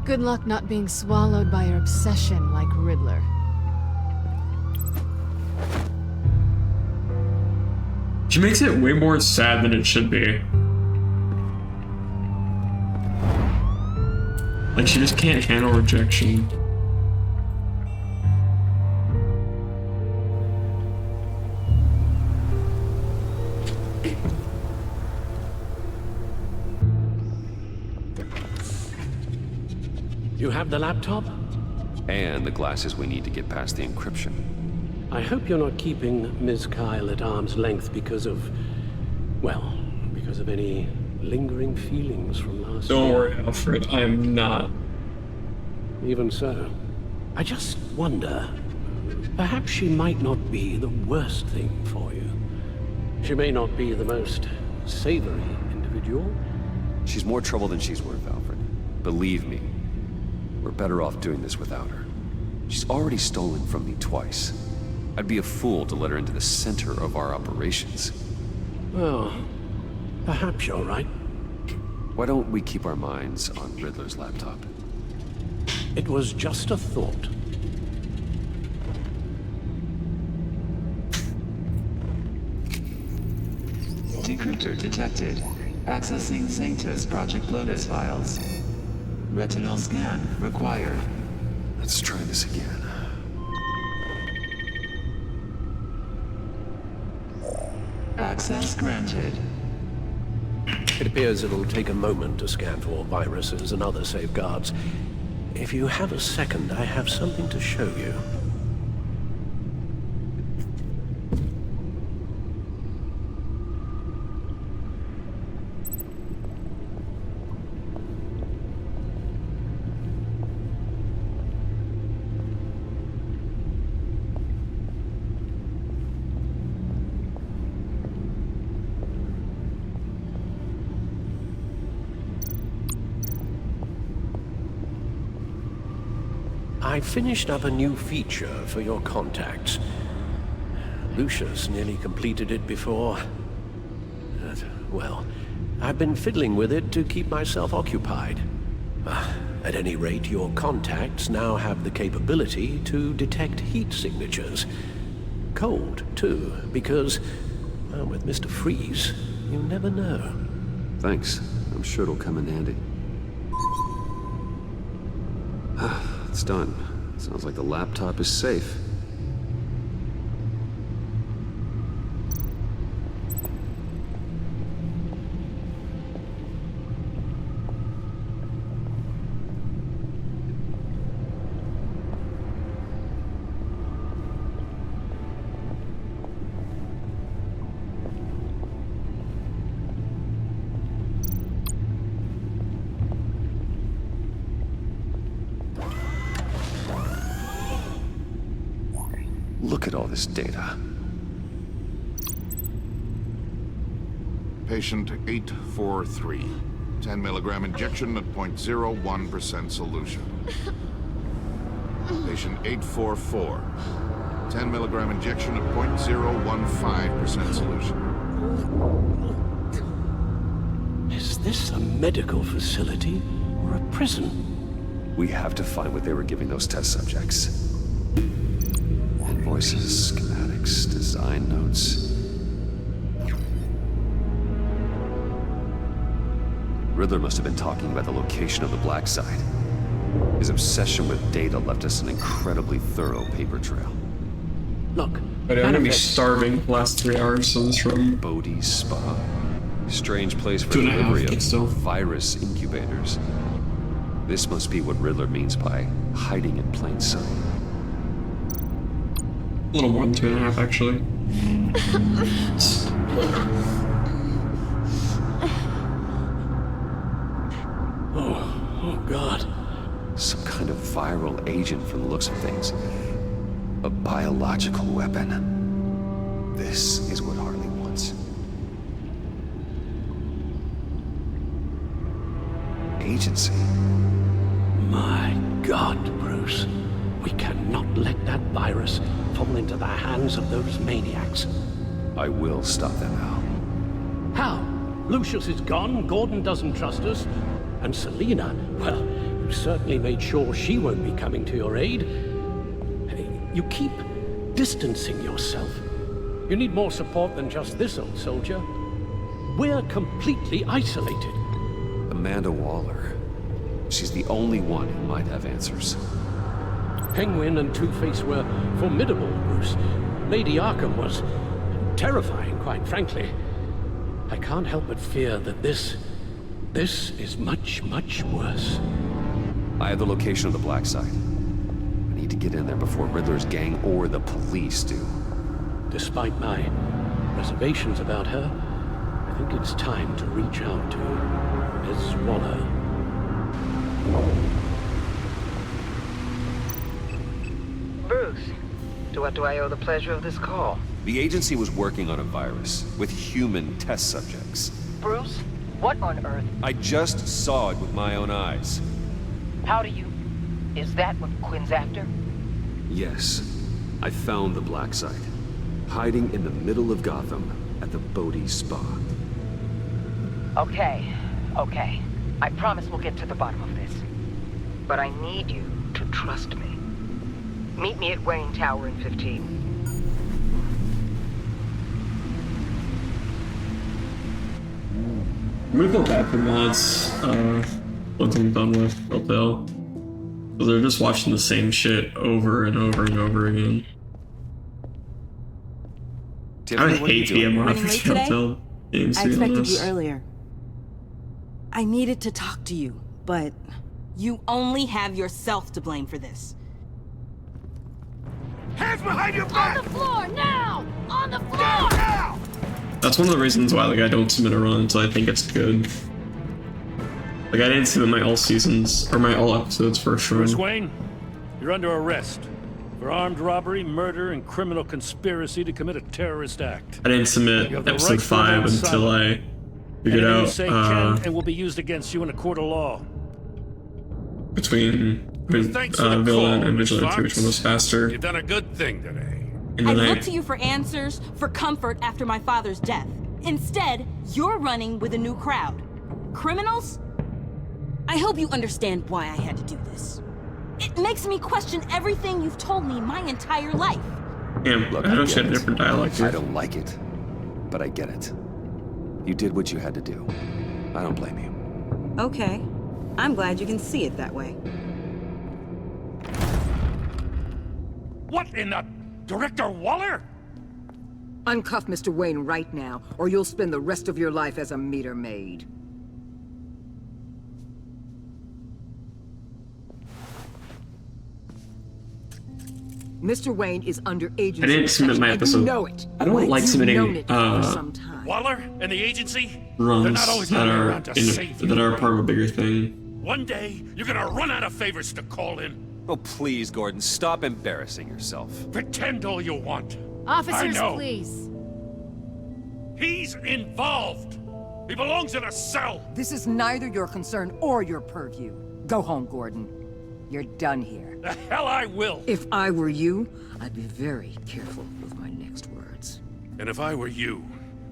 Good luck not being swallowed by your obsession like Riddler. She makes it way more sad than it should be. Like, she just can't handle rejection. You have the laptop? And the glasses we need to get past the encryption. I hope you're not keeping Ms. Kyle at arm's length because of... well, because of any lingering feelings from last year. Don't worry, Alfred, I am not. Even so, I just wonder, perhaps she might not be the worst thing for you. She may not be the most savory individual. She's more trouble than she's worth, Alfred. Believe me, we're better off doing this without her. She's already stolen from me twice. I'd be a fool to let her into the center of our operations. Well, perhaps you're right. Why don't we keep our minds on Riddler's laptop? It was just a thought. Decryptor detected. Accessing Sanctus Project Lotus files. Retinal scan required. Let's try this again. Access granted. It appears it'll take a moment to scan for viruses and other safeguards. If you have a second, I have something to show you. I finished up a new feature for your contacts. Lucius nearly completed it before. Well, I've been fiddling with it to keep myself occupied. At any rate, your contacts now have the capability to detect heat signatures. Cold, too, because, well, with Mr. Freeze, you never know. Thanks. I'm sure it'll come in handy. It's done. Sounds like the laptop is safe. Look at all this data. Patient 843. 10 milligram injection at 0.01% solution. Patient 844. 10 milligram injection at 0.015% solution. Is this a medical facility or a prison? We have to find what they were giving those test subjects. Invoices, schematics, design notes. Riddler must have been talking about the location of the black site. His obsession with data left us an incredibly thorough paper trail. Look, But I'm gonna be starving the last 3 hours of this room. Bodhi's Spa. Strange place for 2.5, delivery but still. of virus incubators. This must be what Riddler means by hiding in plain sight. A little more than 2.5, actually. Oh God. Some kind of viral agent from the looks of things. A biological weapon. This is what Harley wants. Agency. My God, Bruce. We cannot let that virus fall into the hands of those maniacs. I will stop them now. How? Lucius is gone, Gordon doesn't trust us, and Selina, well, you certainly made sure she won't be coming to your aid. You keep distancing yourself. You need more support than just this old soldier. We're completely isolated. Amanda Waller. She's the only one who might have answers. Penguin and Two-Face were formidable, Bruce. Lady Arkham was terrifying, quite frankly. I can't help but fear that this is much, much worse. I have the location of the black site. I need to get in there before Riddler's gang or the police do. Despite my reservations about her, I think it's time to reach out to Ms. Waller. Bruce, to what do I owe the pleasure of this call? The agency was working on a virus with human test subjects. Bruce, what on earth? I just saw it with my own eyes. How do you... Is that what Quinn's after? Yes, I found the black site, hiding in the middle of Gotham, at the Bodhi Spa. Okay. I promise we'll get to the bottom of this. But I need you to trust me. Meet me at Wayne Tower in 15. I'm gonna feel bad for mods once I'm done with Telltale. Because they're just watching the same shit over and over and over again. I would hate to be a mod for Telltale games, I to be expected honest. you earlier. I needed to talk to you, but you only have yourself to blame for this. Hands behind your back! On the floor, now! On the floor! Now! That's one of the reasons why I don't submit a run until I think it's good. I didn't submit my all seasons, or my all episodes first run. Bruce Wayne, you're under arrest for armed robbery, murder, and criminal conspiracy to commit a terrorist act. I didn't submit You have the episode right to 5 remain until silent. I figured Anything out you say can and will be used against you in a court of law. between Thanks for the villain call, and Miss vigilante which one was faster. You've done a good thing today. And I then looked to you for answers, for comfort after my father's death. Instead, you're running with a new crowd. Criminals? I hope you understand why I had to do this. It makes me question everything you've told me my entire life. Damn, Look, I I don't get share a it. different dialogue here. I don't like it, but I get it. You did what you had to do. I don't blame you. Okay. I'm glad you can see it that way. What in the... Director Waller? Uncuff Mr. Wayne right now, or you'll spend the rest of your life as a meter maid. Mr. Wayne is under agency I didn't submit my protection, and episode. you know it. I don't like You've submitting known it for some time. Waller and the agency? runs They're not always that gonna be are around to save you. that are part of a bigger thing. One day, you're gonna run out of favors to call in. Oh, please, Gordon, stop embarrassing yourself. Pretend all you want. Officers, I know. please. He's involved. He belongs in a cell. This is neither your concern or your purview. Go home, Gordon. You're done here. The hell I will. If I were you, I'd be very careful with my next words. And if I were you,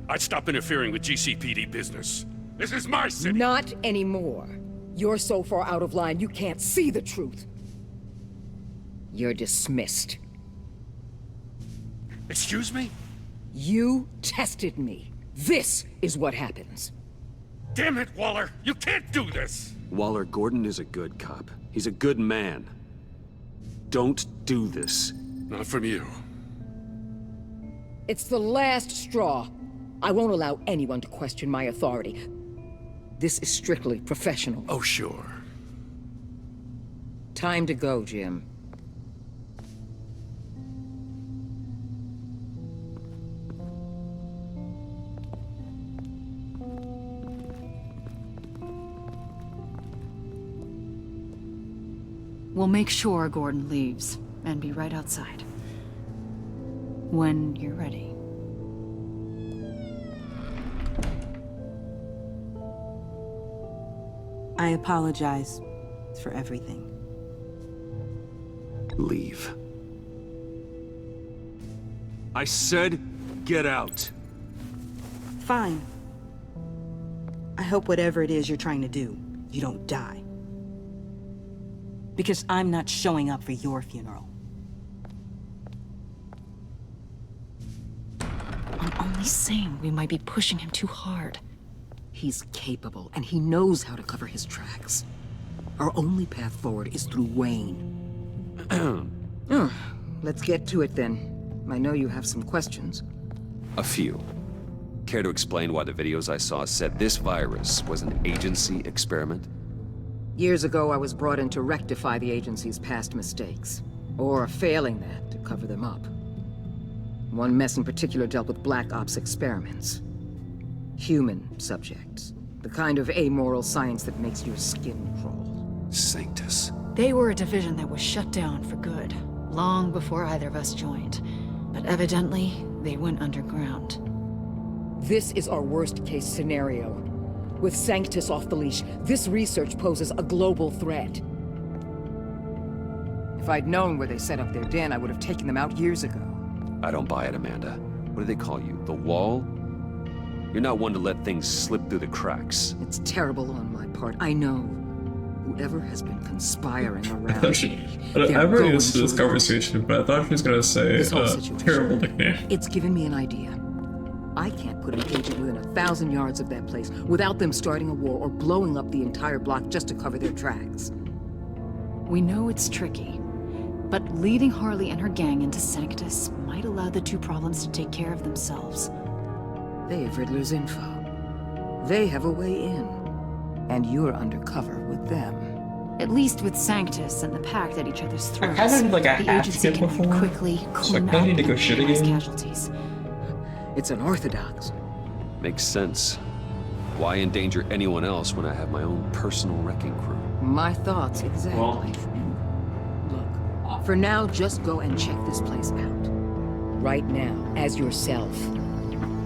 I'd stop interfering with GCPD business. This is my city. Not anymore. You're so far out of line you can't see the truth. You're dismissed. Excuse me? You tested me. This is what happens. Damn it, Waller! You can't do this! Waller, Gordon is a good cop. He's a good man. Don't do this. Not from you. It's the last straw. I won't allow anyone to question my authority. This is strictly professional. Oh, sure. Time to go, Jim. We'll make sure Gordon leaves and be right outside. When you're ready. I apologize for everything. Leave. I said, get out. Fine. I hope whatever it is you're trying to do, you don't die. Because I'm not showing up for your funeral. I'm only saying we might be pushing him too hard. He's capable, and he knows how to cover his tracks. Our only path forward is through Wayne. Let's get to it then. I know you have some questions. A few. Care to explain why the videos I saw said this virus was an agency experiment? Years ago, I was brought in to rectify the agency's past mistakes. Or failing that, to cover them up. One mess in particular dealt with Black Ops experiments. Human subjects. The kind of amoral science that makes your skin crawl. Sanctus. They were a division that was shut down for good, long before either of us joined. But evidently, they went underground. This is our worst-case scenario. With Sanctus off the leash, this research poses a global threat. If I'd known where they set up their den, I would have taken them out years ago. I don't buy it, Amanda. What do they call you? The Wall? You're not one to let things slip through the cracks. It's terrible on my part, I know. Whoever has been conspiring I around thought she, I'm really used to this conversation, but I thought she was gonna say terrible nickname. It's given me an idea. I can't put an agent within 1,000 yards of that place without them starting a war or blowing up the entire block just to cover their tracks. We know it's tricky, but leading Harley and her gang into Sanctus might allow the two problems to take care of themselves. They have Riddler's info. They have a way in. And you're undercover with them. At least with Sanctus and the Pact at each other's throats. I kind of did like a the half agency skip can before, move quickly, so I clean kind of up, need to go and shit minimize again. casualties. It's unorthodox. Makes sense. Why endanger anyone else when I have my own personal wrecking crew? My thoughts, exactly. Look, for now, just go and check this place out. Right now, as yourself.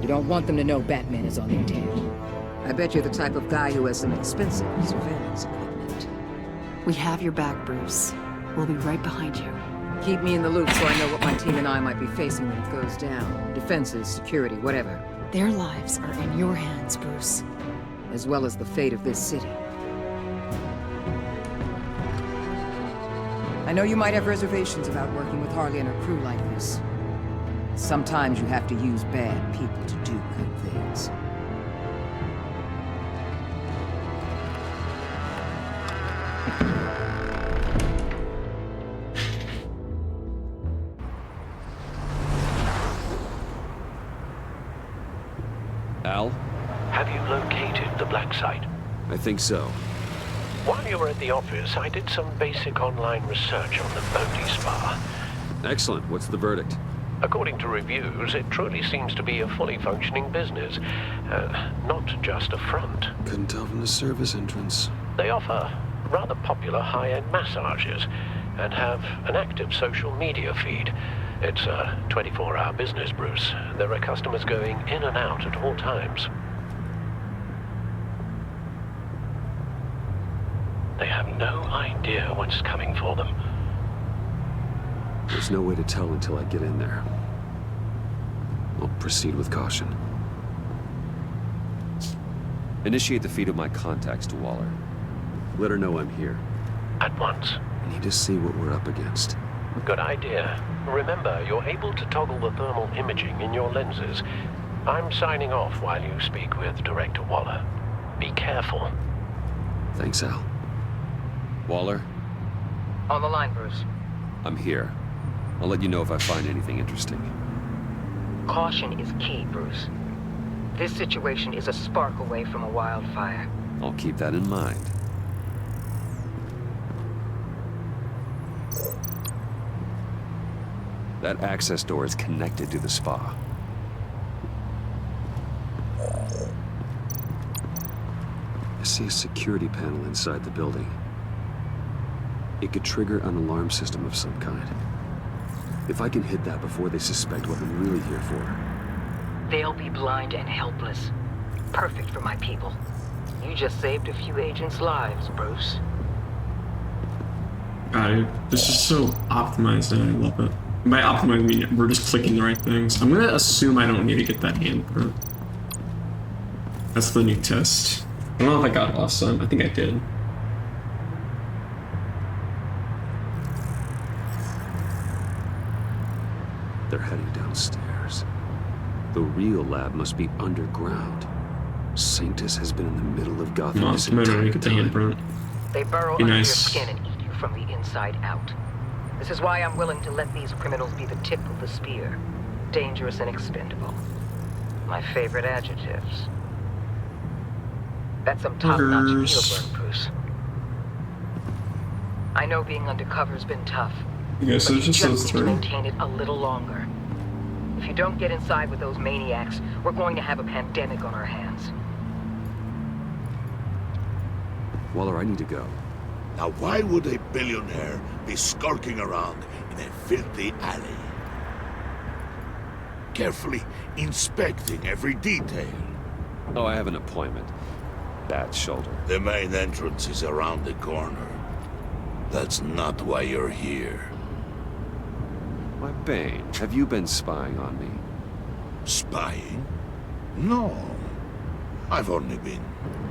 You don't want them to know Batman is on their tail. I bet you're the type of guy who has some expensive surveillance equipment. We have your back, Bruce. We'll be right behind you. Keep me in the loop so I know what my team and I might be facing when it goes down. Defenses, security, whatever. Their lives are in your hands, Bruce. As well as the fate of this city. I know you might have reservations about working with Harley and her crew like this. Sometimes you have to use bad people to do good things. Al? Have you located the black site? I think so. While you were at the office, I did some basic online research on the Bodhi Spa. Excellent. What's the verdict? According to reviews, it truly seems to be a fully functioning business, not just a front. Couldn't tell from the service entrance. They offer rather popular high-end massages and have an active social media feed. It's a 24-hour business, Bruce. There are customers going in and out at all times. They have no idea what's coming for them. There's no way to tell until I get in there. I'll proceed with caution. Initiate the feed of my contacts to Waller. Let her know I'm here. At once. I need to see what we're up against. Good idea. Remember, you're able to toggle the thermal imaging in your lenses. I'm signing off while you speak with Director Waller. Be careful. Thanks, Al. Waller? On the line, Bruce. I'm here. I'll let you know if I find anything interesting. Caution is key, Bruce. This situation is a spark away from a wildfire. I'll keep that in mind. That access door is connected to the spa. I see a security panel inside the building. It could trigger an alarm system of some kind. If I can hit that before they suspect what I'm really here for. They'll be blind and helpless. Perfect for my people. You just saved a few agents' lives, Bruce. This is so optimized and I love it. By optimizing, I mean we're just clicking the right things. I'm gonna assume I don't need to get that handprint. That's the new test. I don't know if I got it last time. I think I did. They're heading downstairs. The real lab must be underground. Sanctus has been in the middle of Gotham this entire get the handprint. They burrow Be under nice. your skin and eat you from the inside out. This is why I'm willing to let these criminals be the tip of the spear. Dangerous and expendable. My favorite adjectives. That's some top-notch field work, Bruce. I know being undercover's been tough. Okay, so but it's you just just those need to three. maintain it a little longer. If you don't get inside with those maniacs, we're going to have a pandemic on our hands. Waller, I need to go. Now why would a billionaire be skulking around in a filthy alley? Carefully inspecting every detail. Oh, I have an appointment. Bad shoulder. The main entrance is around the corner. That's not why you're here. Why, Bane, have you been spying on me? Spying? No. I've only been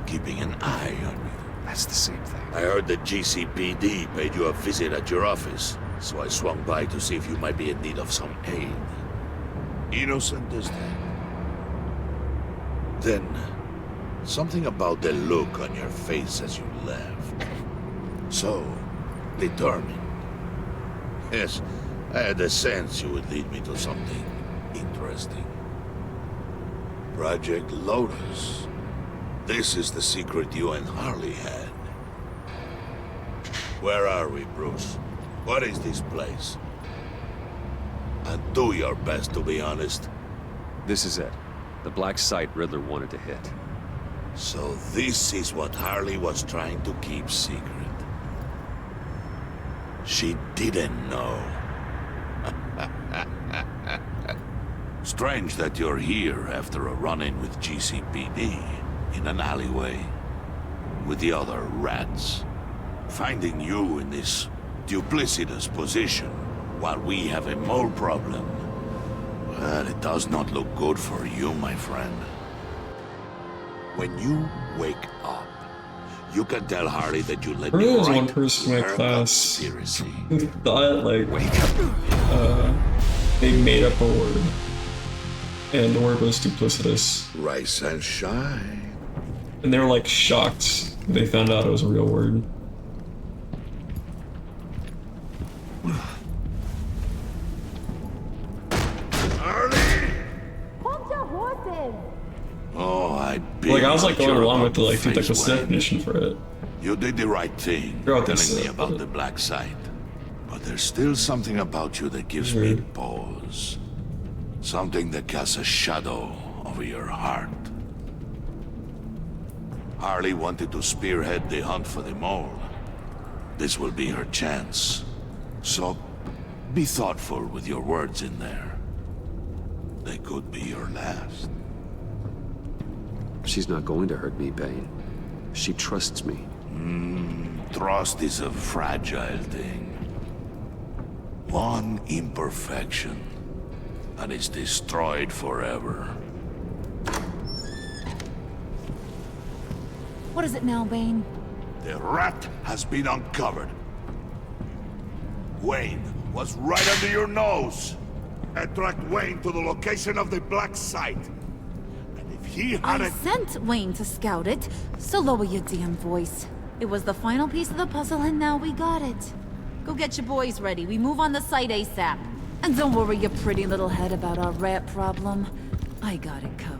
keeping an eye on you. That's the same thing. I heard that GCPD paid you a visit at your office, so I swung by to see if you might be in need of some aid. Innocent as that. Then, something about the look on your face as you left. So, determined. Yes, I had a sense you would lead me to something interesting. Project Lotus. This is the secret you and Harley had. Where are we, Bruce? What is this place? And do your best to be honest. This is it. The black site Riddler wanted to hit. So this is what Harley was trying to keep secret. She didn't know. Strange that you're here after a run-in with GCPD in an alleyway with the other rats. Finding you in this duplicitous position while we have a mole problem. Well, it does not look good for you, my friend. When you wake up, you can tell Harley that you let me There was write one person in my her class conspiracy. who thought, like, they made up a word. And the word was duplicitous. Rise and shine. And they were, like, shocked when they found out it was a real word. Hold your horses! Oh, I Like, I was, like, going you're along about with the, like, to dude, like, face what's the Wayne. definition for it? You did the right thing, Throughout telling this, me about the black site. But there's still something about you that gives me pause. Something that casts a shadow over your heart. Harley wanted to spearhead the hunt for the mole. This will be her chance. So, be thoughtful with your words in there. They could be your last. She's not going to hurt me, Bane. She trusts me. Trust is a fragile thing. One imperfection, and it's destroyed forever. What is it now, Bane? The rat has been uncovered. Wayne was right under your nose. I tracked Wayne to the location of the black site. And if he I hadn't... sent Wayne to scout it, so lower your damn voice. It was the final piece of the puzzle, and now we got it. Go get your boys ready. We move on the site ASAP. And don't worry your pretty little head about our rat problem. I got it covered.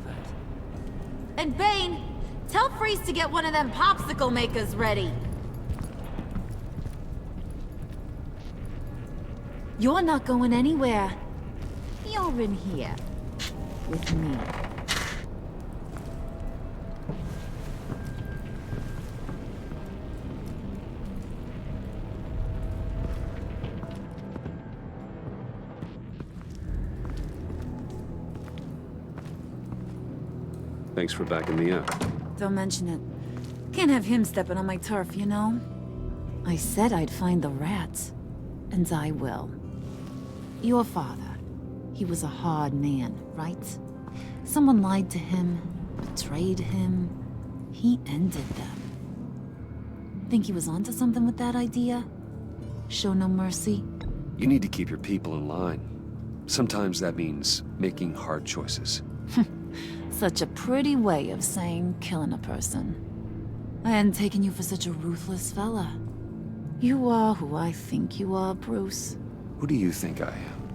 And Bane, tell Freeze to get one of them popsicle makers ready. You're not going anywhere. You're in here. With me. Thanks for backing me up. Don't mention it. Can't have him stepping on my turf, you know? I said I'd find the rats. And I will. Your father. He was a hard man, right? Someone lied to him, betrayed him. He ended them. Think he was onto something with that idea? Show no mercy? You need to keep your people in line. Sometimes that means making hard choices. Such a pretty way of saying killing a person. I hadn't taken you for such a ruthless fella. You are who I think you are, Bruce. Who do you think I am?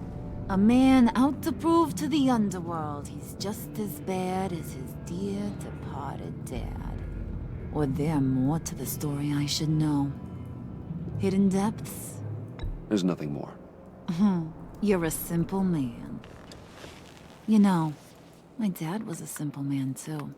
A man out to prove to the underworld he's just as bad as his dear departed dad. Or there more to the story I should know. Hidden depths? There's nothing more. You're a simple man. You know, my dad was a simple man too.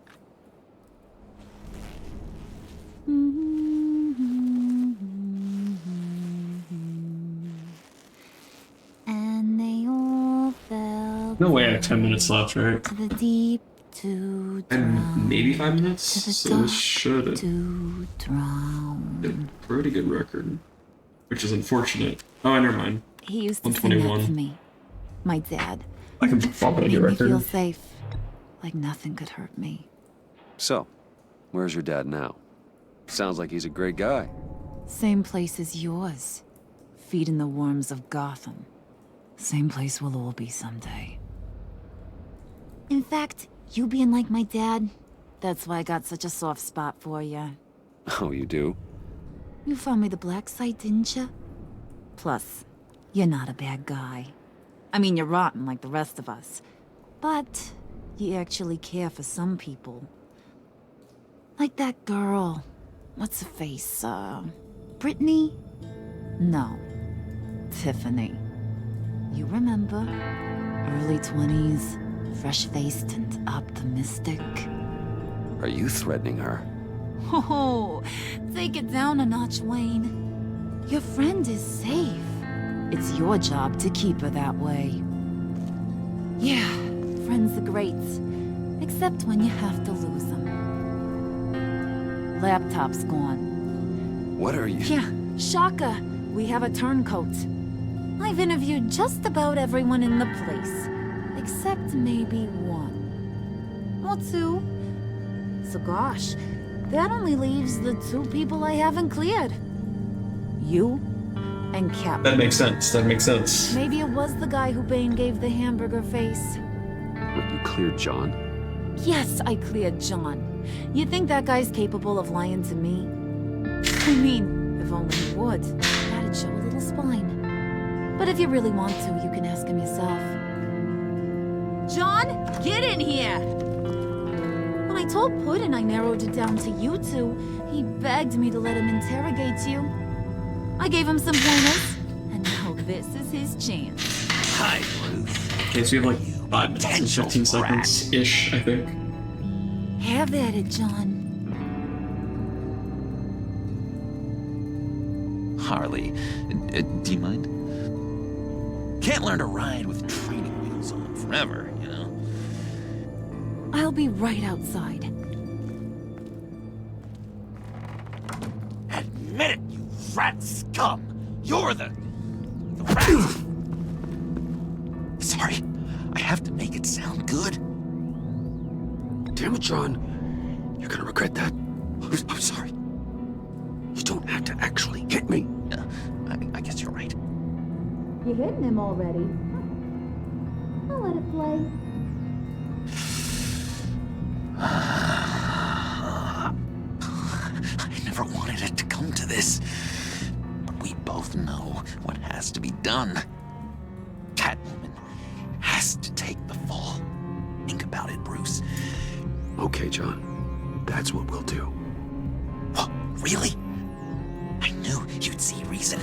And they all fell No way I have 10 minutes left, right? to the deep to And maybe 5 minutes? to the So dark this should to drown. be a pretty good record. Which is unfortunate. Oh, never mind. He used to sing that 121. to me. My dad. I can bump it on Made your me feel record. safe. Like nothing could hurt me. So, where's your dad now? Sounds like he's a great guy. Same place as yours. Feeding the worms of Gotham. Same place we'll all be someday. In fact, you being like my dad, that's why I got such a soft spot for you. Oh, you do? You found me the black site, didn't you? Plus, you're not a bad guy. I mean, you're rotten like the rest of us. But you actually care for some people. Like that girl. What's her face? Brittany? No. Tiffany. You remember? Early 20s, fresh-faced and optimistic. Are you threatening her? Oh, take it down a notch, Wayne. Your friend is safe. It's your job to keep her that way. Yeah, friends are great. Except when you have to lose them. Laptop's gone. What are you... Yeah, shocker. We have a turncoat. I've interviewed just about everyone in the place. Except maybe one. Or two. So gosh, that only leaves the two people I haven't cleared. You and Cap. That makes sense. That makes sense. Maybe it was the guy who Bane gave the hamburger face. Wait, you cleared John? Yes, I cleared John. You think that guy's capable of lying to me? I mean, if only he would. That'd show a little spine. But if you really want to, you can ask him yourself. John, get in here! When I told Puddin' I narrowed it down to you two, he begged me to let him interrogate you. I gave him some pointers, and now this is his chance. Hi, Ruth. Okay, so we have like 5 minutes and 15 seconds-ish, I think. Have at it, John. Harley, do you mind? Can't learn to ride with training wheels on forever, you know? I'll be right outside. Admit it, you rat scum! You're the rat! Sorry, I have to make it sound good. Damn it, John. You're gonna regret that. I'm sorry. You don't have to actually hit me. I guess you're right. You're hitting him already. I'll let it play. I never wanted it to come to this. But we both know what has to be done. Catwoman has to take the fall. Think about it, Bruce. Okay, John. That's what we'll do. Oh, really? I knew you'd see reason.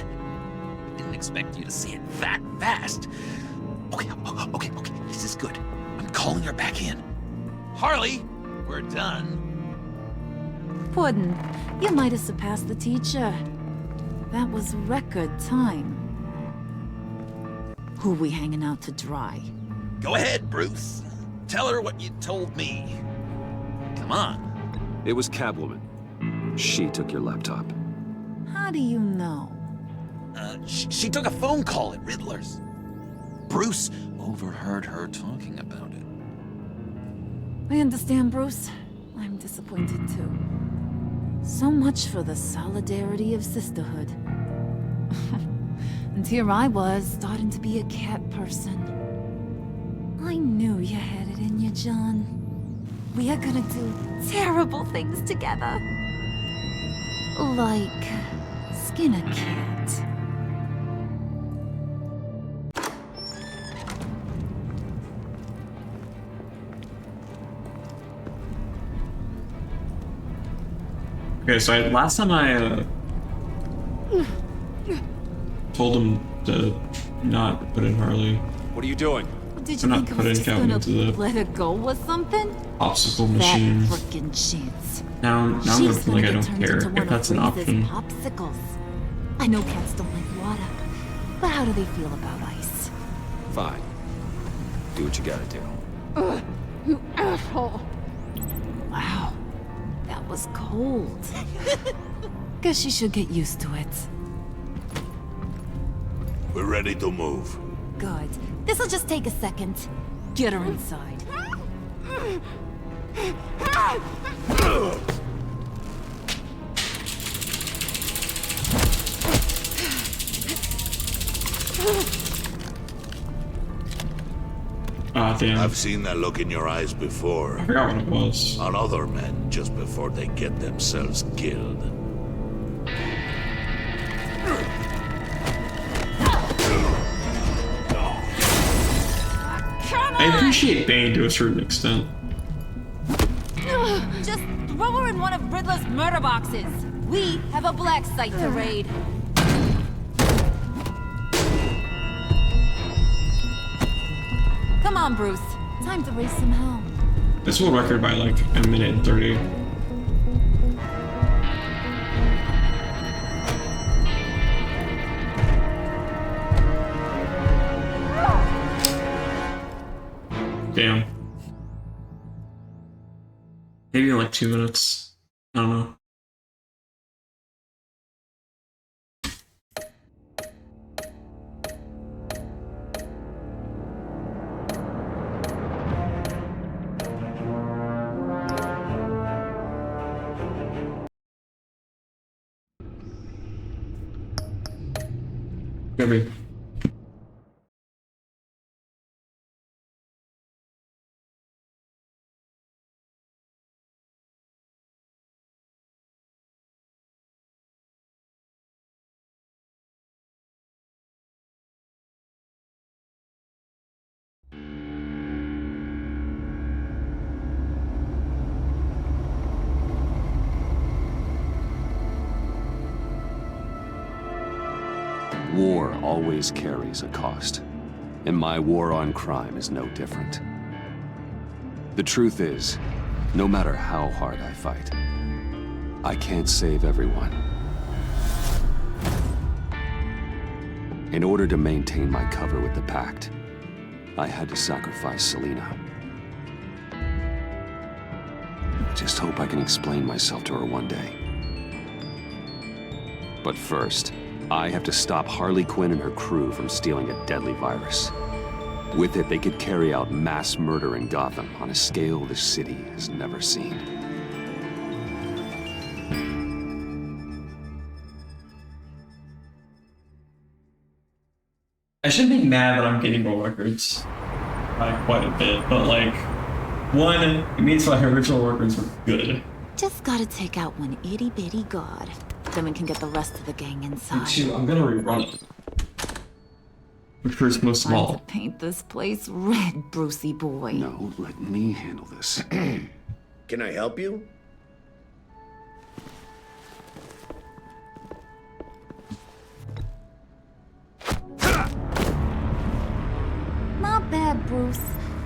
Didn't expect you to see it that fast. Okay, this is good. I'm calling her back in. Harley, we're done. Puddin', you might have surpassed the teacher. That was record time. Who we hanging out to dry? Go ahead, Bruce. Tell her what you told me. Come on. It was Catwoman. She took your laptop. How do you know? She took a phone call at Riddler's. Bruce overheard her talking about it. I understand, Bruce. I'm disappointed too. So much for the solidarity of sisterhood. And here I was, starting to be a cat person. I knew you had it in you, John. We are gonna do terrible things together. Like skin a cat. Okay, so last time I told him to not put in Harley. What are you doing? Did you think I was just gonna let her go with something? Obstacle machine. That frickin' chance. Now I'm gonna feel like I don't care if that's an option. Popsicles. I know cats don't like water, but how do they feel about ice? Fine. Do what you gotta do. You asshole! Wow, that was cold. Guess you should get used to it. We're ready to move. Good. This'll just take a second. Get her inside. Ah, damn. I've seen that look in your eyes before. I forgot what it was. On other men just before they get themselves killed. I appreciate Bane to a certain extent. Just throw her in one of Riddler's murder boxes. We have a black site to raid. Come on, Bruce. Time to race him home. This will record by like a minute and 30. Damn. Maybe in like 2 minutes. I don't know. Maybe. War always carries a cost, and my war on crime is no different. The truth is, no matter how hard I fight, I can't save everyone. In order to maintain my cover with the Pact, I had to sacrifice Selina. Just hope I can explain myself to her one day. But first, I have to stop Harley Quinn and her crew from stealing a deadly virus. With it, they could carry out mass murder in Gotham on a scale this city has never seen. I should be mad that I'm getting more records by quite a bit, but like, one, it means my original records were good. Just gotta take out one itty bitty god. Then we can get the rest of the gang inside. And two, I'm gonna rerun it. But first, most Time small. to paint this place red, Brucey boy. No, let me handle this. Can I help you? Not bad, Bruce.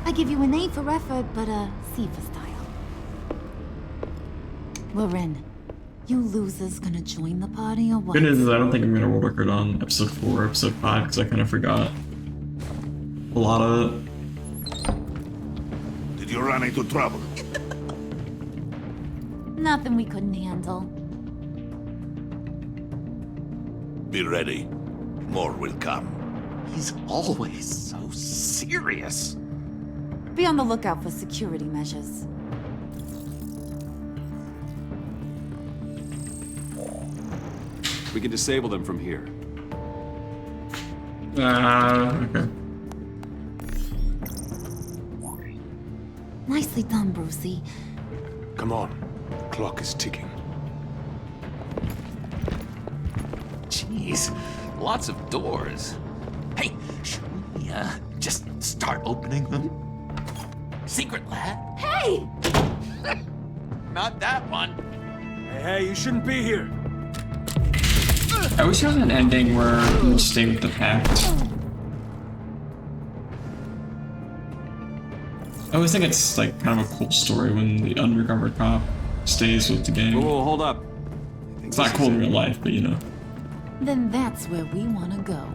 I give you an A for effort, but a C for style. We're in. You losers gonna join the party or what? Good news is I don't think I'm gonna world record on episode 4 or episode 5 because I kind of forgot a lot of it. Did you run into trouble? Nothing we couldn't handle. Be ready. More will come. He's always so serious. Be on the lookout for security measures. We can disable them from here. Okay. Nicely done, Brucey. Come on. Clock is ticking. Jeez, lots of doors. Hey, should we just start opening them? Secret lab? Hey! Not that one. Hey, you shouldn't be here. I wish there was an ending where you would stay with the Pact. I always think it's like kind of a cool story when the undercover cop stays with the gang. Whoa, hold up. It's not cool in real life, but you know. Then that's where we want to go.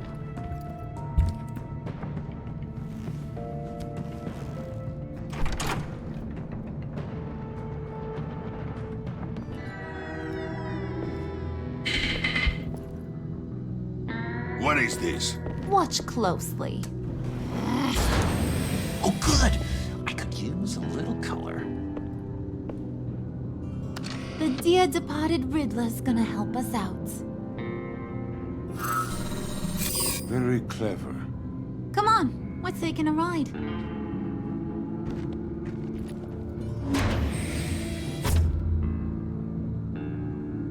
What is this? Watch closely. Oh, good. I could use a little color. dear departed Riddler's gonna help us out. Very clever. Come on, we're taking a ride.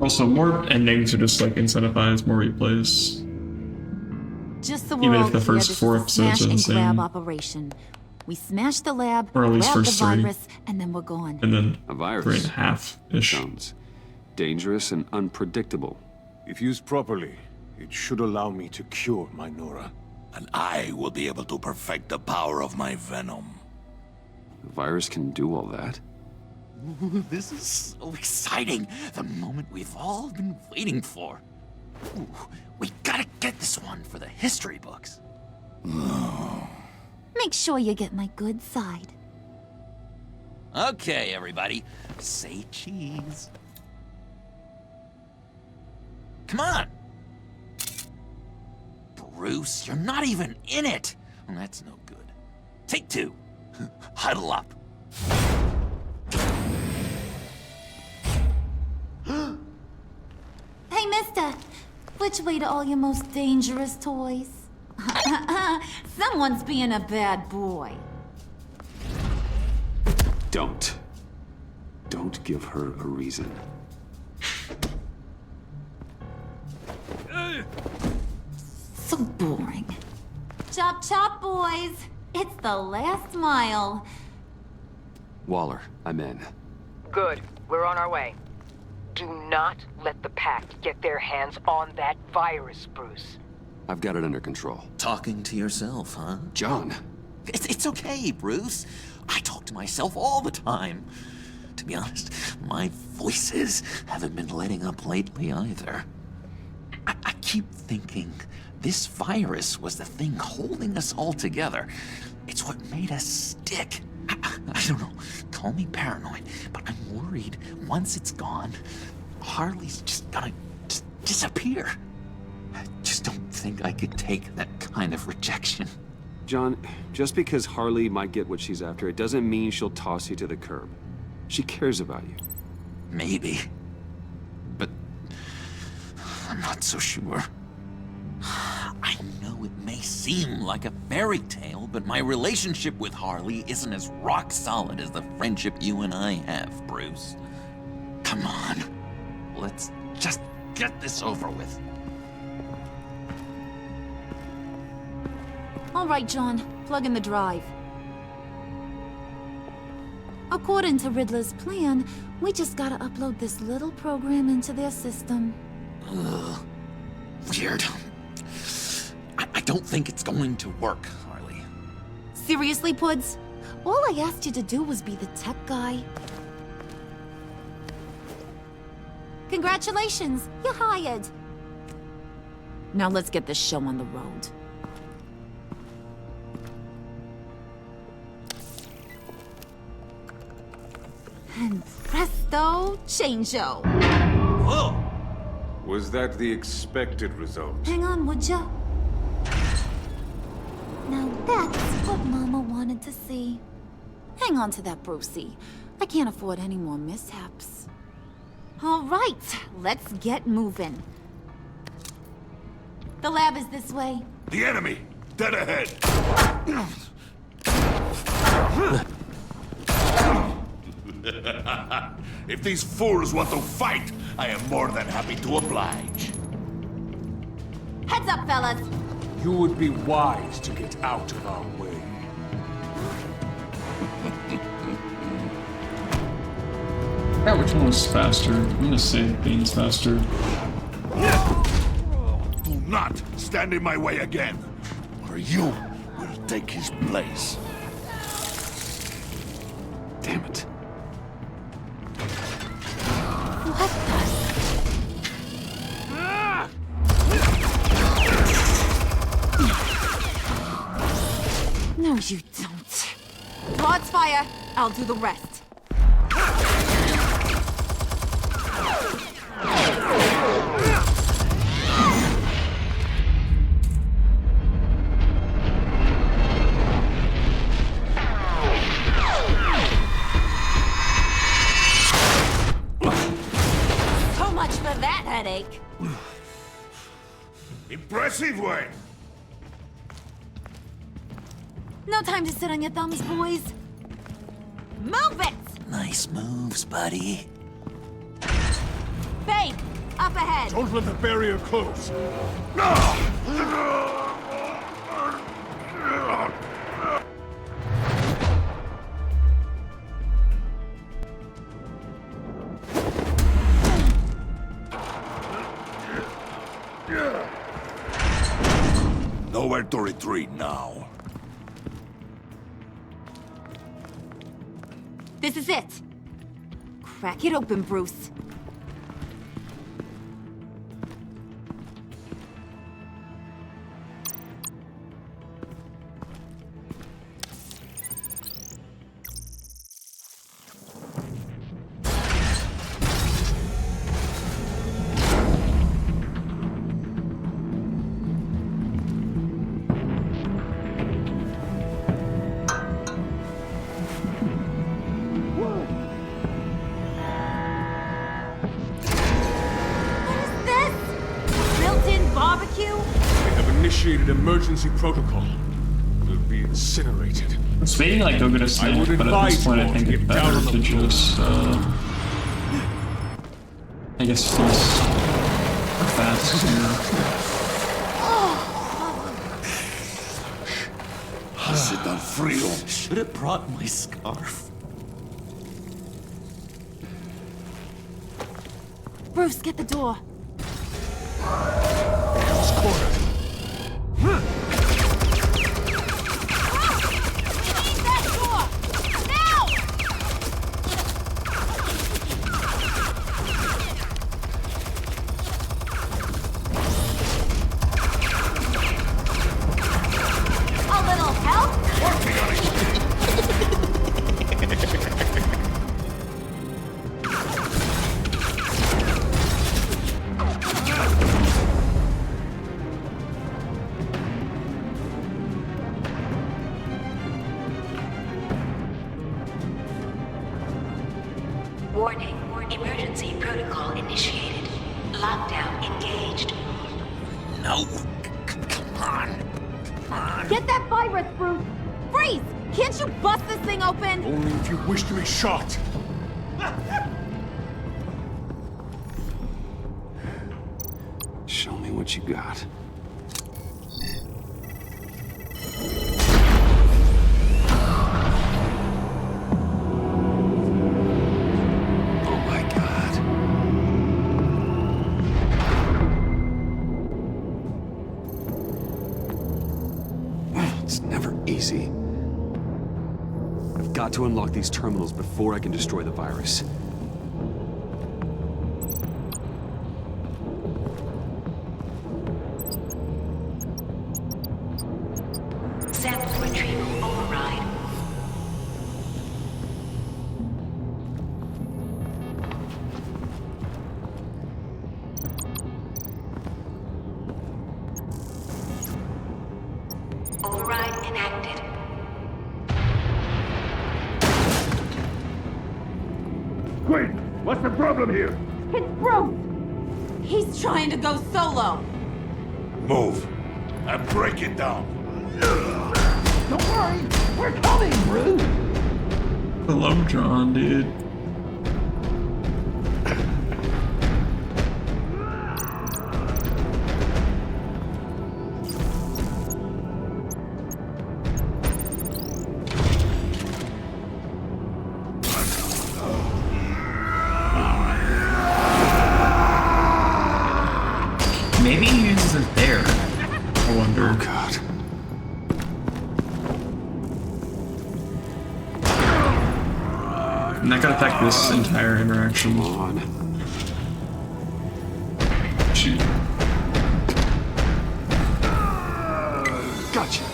Also, more endings are just like incentivize more replays. Just so Even we're if all the clear, first this four is a episodes smash are the and same. grab operation. We smash the lab, Or at least grab the first three. virus, and then we're gone. And then A virus. 3.5-ish. Sounds dangerous and unpredictable. If used properly, it should allow me to cure my Nora. And I will be able to perfect the power of my venom. The virus can do all that? Ooh, this is so exciting. The moment we've all been waiting for. Ooh, we gotta get this one for the history books. Make sure you get my good side. Okay, everybody, say cheese. Come on. Bruce, you're not even in it. Well, that's no good. Take two. Huddle up. Hey, mister! Which way to all your most dangerous toys? Someone's being a bad boy. Don't. Don't give her a reason. So boring. Chop chop, boys! It's the last mile. Waller, I'm in. Good. We're on our way. Do not let the Pact get their hands on that virus, Bruce. I've got it under control. Talking to yourself, huh? John. It's okay, Bruce. I talk to myself all the time. To be honest, my voices haven't been letting up lately either. I keep thinking this virus was the thing holding us all together. It's what made us stick. I don't know, call me paranoid, but I'm worried once it's gone, Harley's just gonna disappear. I just don't think I could take that kind of rejection. John, just because Harley might get what she's after, it doesn't mean she'll toss you to the curb. She cares about you. Maybe. But I'm not so sure. I know it may seem like a fairy tale, but my relationship with Harley isn't as rock solid as the friendship you and I have, Bruce. Come on. Let's just get this over with. All right, John. Plug in the drive. According to Riddler's plan, we just gotta upload this little program into their system. Ugh. Weird. I don't think it's going to work, Harley. Seriously, Puds? All I asked you to do was be the tech guy. Congratulations, you're hired. Now let's get this show on the road. And presto, changeo. Whoa! Was that the expected result? Hang on, would ya? Now that's what Mama wanted to see. Hang on to that, Brucey. I can't afford any more mishaps. All right, let's get moving. The lab is this way. The enemy! Dead ahead! If these fools want to fight, I am more than happy to oblige. Heads up, fellas. You would be wise to get out of our way. Yeah, which one was faster? I'm gonna say Bane's faster. Do not stand in my way again, or you will take his place. Damn it. No, you don't. Rod's fire. I'll do the rest. Impressive, Wayne. No time to sit on your thumbs, boys. Move it! Nice moves, buddy. Bane, up ahead. Don't let the barrier close. Nowhere to retreat now. This is it. Crack it open, Bruce. Initiated emergency protocol. Will be incinerated. I was waiting to like go get a snack, but at this point I think it's better to just I guess feast fast. Sit down, Frio. Should have brought my scarf. Bruce, get the door. Warning. Emergency protocol initiated. Lockdown engaged. No. Come on. Get that virus, Bruce! Freeze! Can't you bust this thing open? Only if you wish to be shot. Show me what you got. Easy. I've got to unlock these terminals before I can destroy the virus. Sample retrieval override. Override enacted. Wait, what's the problem here? It's Bruce! He's trying to go solo. Move and break it down. Don't worry, we're coming, Bruce. I love John, dude. Maybe he isn't there. I wonder. Oh, God. And that could affect this entire interaction. Come on. Shoot. Gotcha.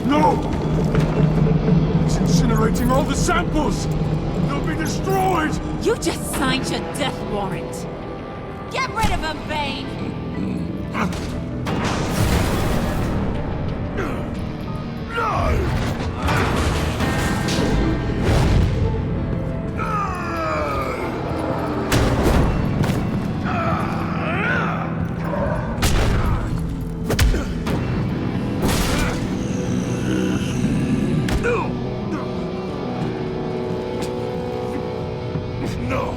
No! He's incinerating all the samples! They'll be destroyed! You just signed your death warrant. Get rid of him, Bane! No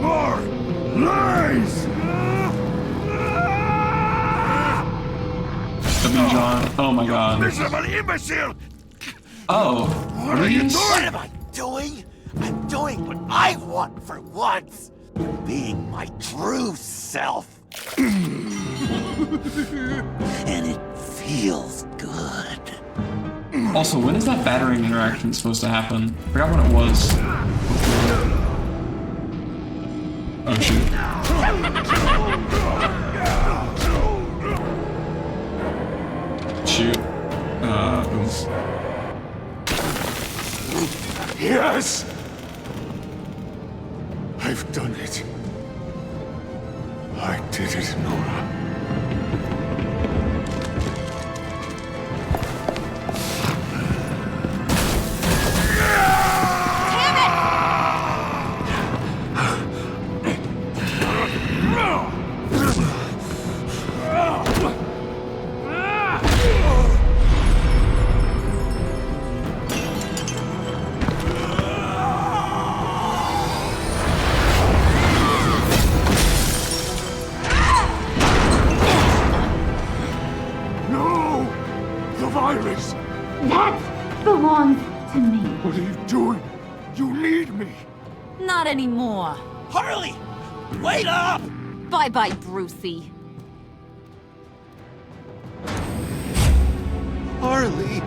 more lies! John. Oh my god. Miserable imbecile! Oh. What are you doing? What am I doing? I'm doing what I want for once. Being my true self. And it feels good. Also, when is that battering interaction supposed to happen? I forgot when it was. Oh shoot. Shoot. Oops. Yes! I've done it. I did it, Nora. That belongs to me. What are you doing? You need me. Not anymore. Harley! Wait up! Bye-bye, Brucey. Harley!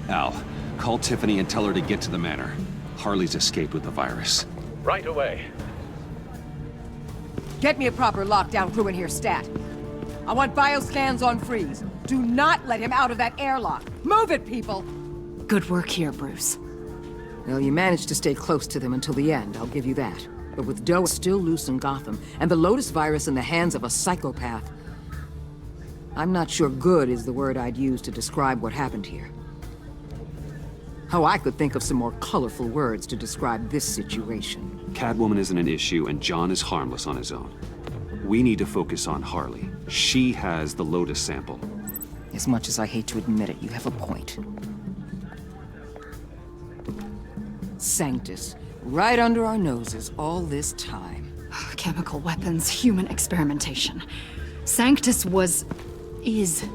Al, call Tiffany and tell her to get to the manor. Harley's escaped with the virus. Right away. Get me a proper lockdown crew in here, stat. I want bioscans on Freeze. Do not let him out of that airlock. Move it, people! Good work here, Bruce. Well, you managed to stay close to them until the end, I'll give you that. But with Doe still loose in Gotham, and the Lotus virus in the hands of a psychopath, I'm not sure good is the word I'd use to describe what happened here. Oh, I could think of some more colorful words to describe this situation. Catwoman isn't an issue, and John is harmless on his own. We need to focus on Harley. She has the Lotus sample. As much as I hate to admit it, you have a point. Sanctus, right under our noses all this time. Chemical weapons, human experimentation. Sanctus is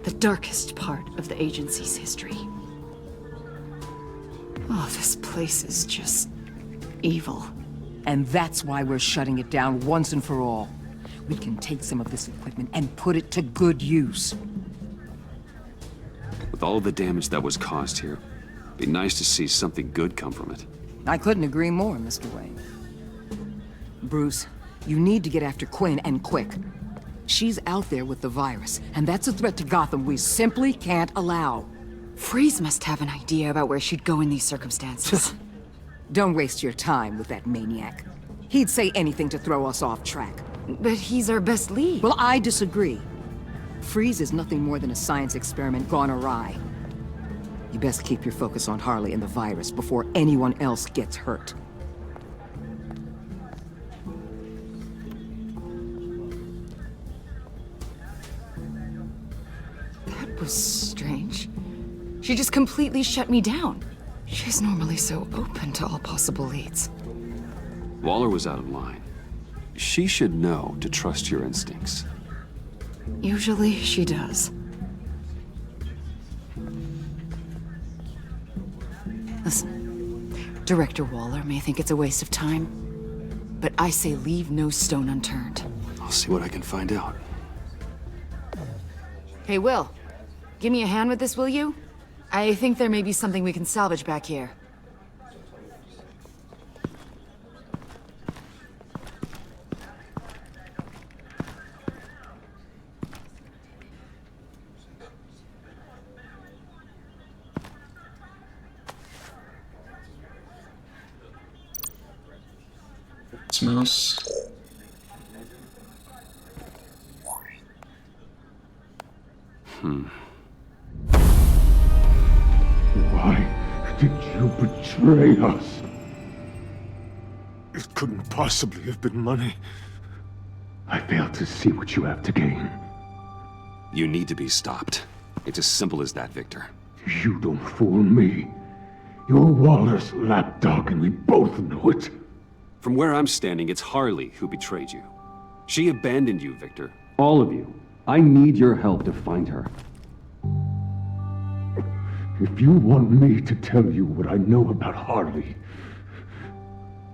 the darkest part of the agency's history. Oh, this place is just evil. And that's why we're shutting it down once and for all. We can take some of this equipment and put it to good use. With all of the damage that was caused here, it'd be nice to see something good come from it. I couldn't agree more, Mr. Wayne. Bruce, you need to get after Quinn, and quick. She's out there with the virus, and that's a threat to Gotham we simply can't allow. Freeze must have an idea about where she'd go in these circumstances. Don't waste your time with that maniac. He'd say anything to throw us off track. But he's our best lead. Well, I disagree. Freeze is nothing more than a science experiment gone awry. You best keep your focus on Harley and the virus before anyone else gets hurt. That was strange. She just completely shut me down. She's normally so open to all possible leads. Waller was out of line. She should know to trust your instincts. Usually she does. Listen, Director Waller may think it's a waste of time, but I say leave no stone unturned. I'll see what I can find out. Hey, Will, give me a hand with this, will you? I think there may be something we can salvage back here. mouse. Why did you betray us? It couldn't possibly have been money. I fail to see what you have to gain. You need to be stopped. It's as simple as that, Victor. You don't fool me. You're Waller's lapdog, and we both know it. From where I'm standing, it's Harley who betrayed you. She abandoned you, Victor. All of you. I need your help to find her. If you want me to tell you what I know about Harley,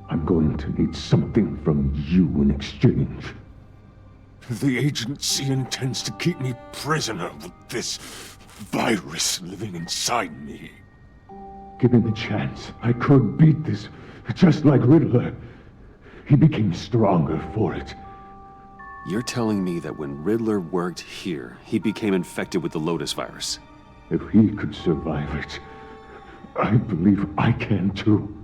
I'm going to need something from you in exchange. The agency intends to keep me prisoner with this virus living inside me. Given the chance, I could beat this, just like Riddler. He became stronger for it. You're telling me that when Riddler worked here, he became infected with the Lotus virus? If he could survive it, I believe I can too.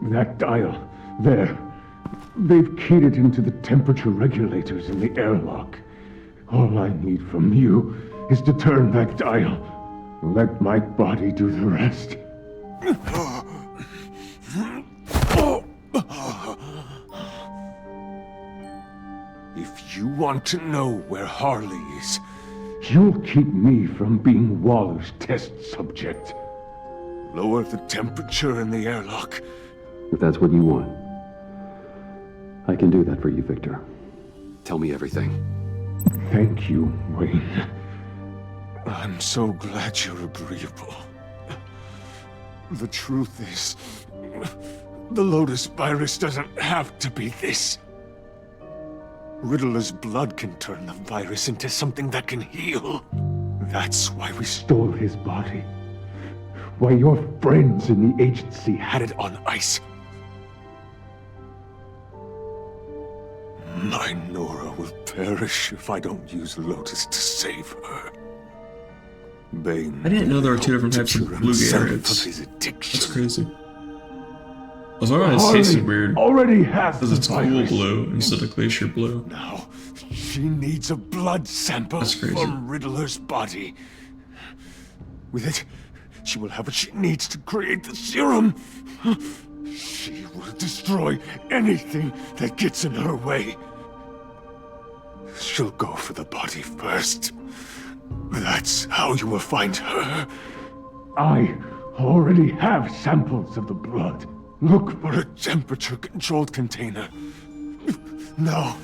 That dial, there. They've keyed it into the temperature regulators in the airlock. All I need from you is to turn that dial. Let my body do the rest. If you want to know where Harley is, you'll keep me from being Waller's test subject. Lower the temperature in the airlock. If that's what you want, I can do that for you, Victor. Tell me everything. Thank you, Wayne. I'm so glad you're agreeable. The truth is, the Lotus virus doesn't have to be this. Riddler's blood can turn the virus into something that can heal. That's why we stole his body. Why your friends in the agency had it on ice. My Nora will perish if I don't use Lotus to save her. Bane, I didn't know there were two different types of blue Garrets. That's crazy. I was wondering why his face is weird. Already has because it's cool blue instead of glacier blue. Now, she needs a blood sample from Riddler's body. With it, she will have what she needs to create the serum. She will destroy anything that gets in her way. She'll go for the body first. That's how you will find her. I already have samples of the blood. Look for a temperature-controlled container. Now,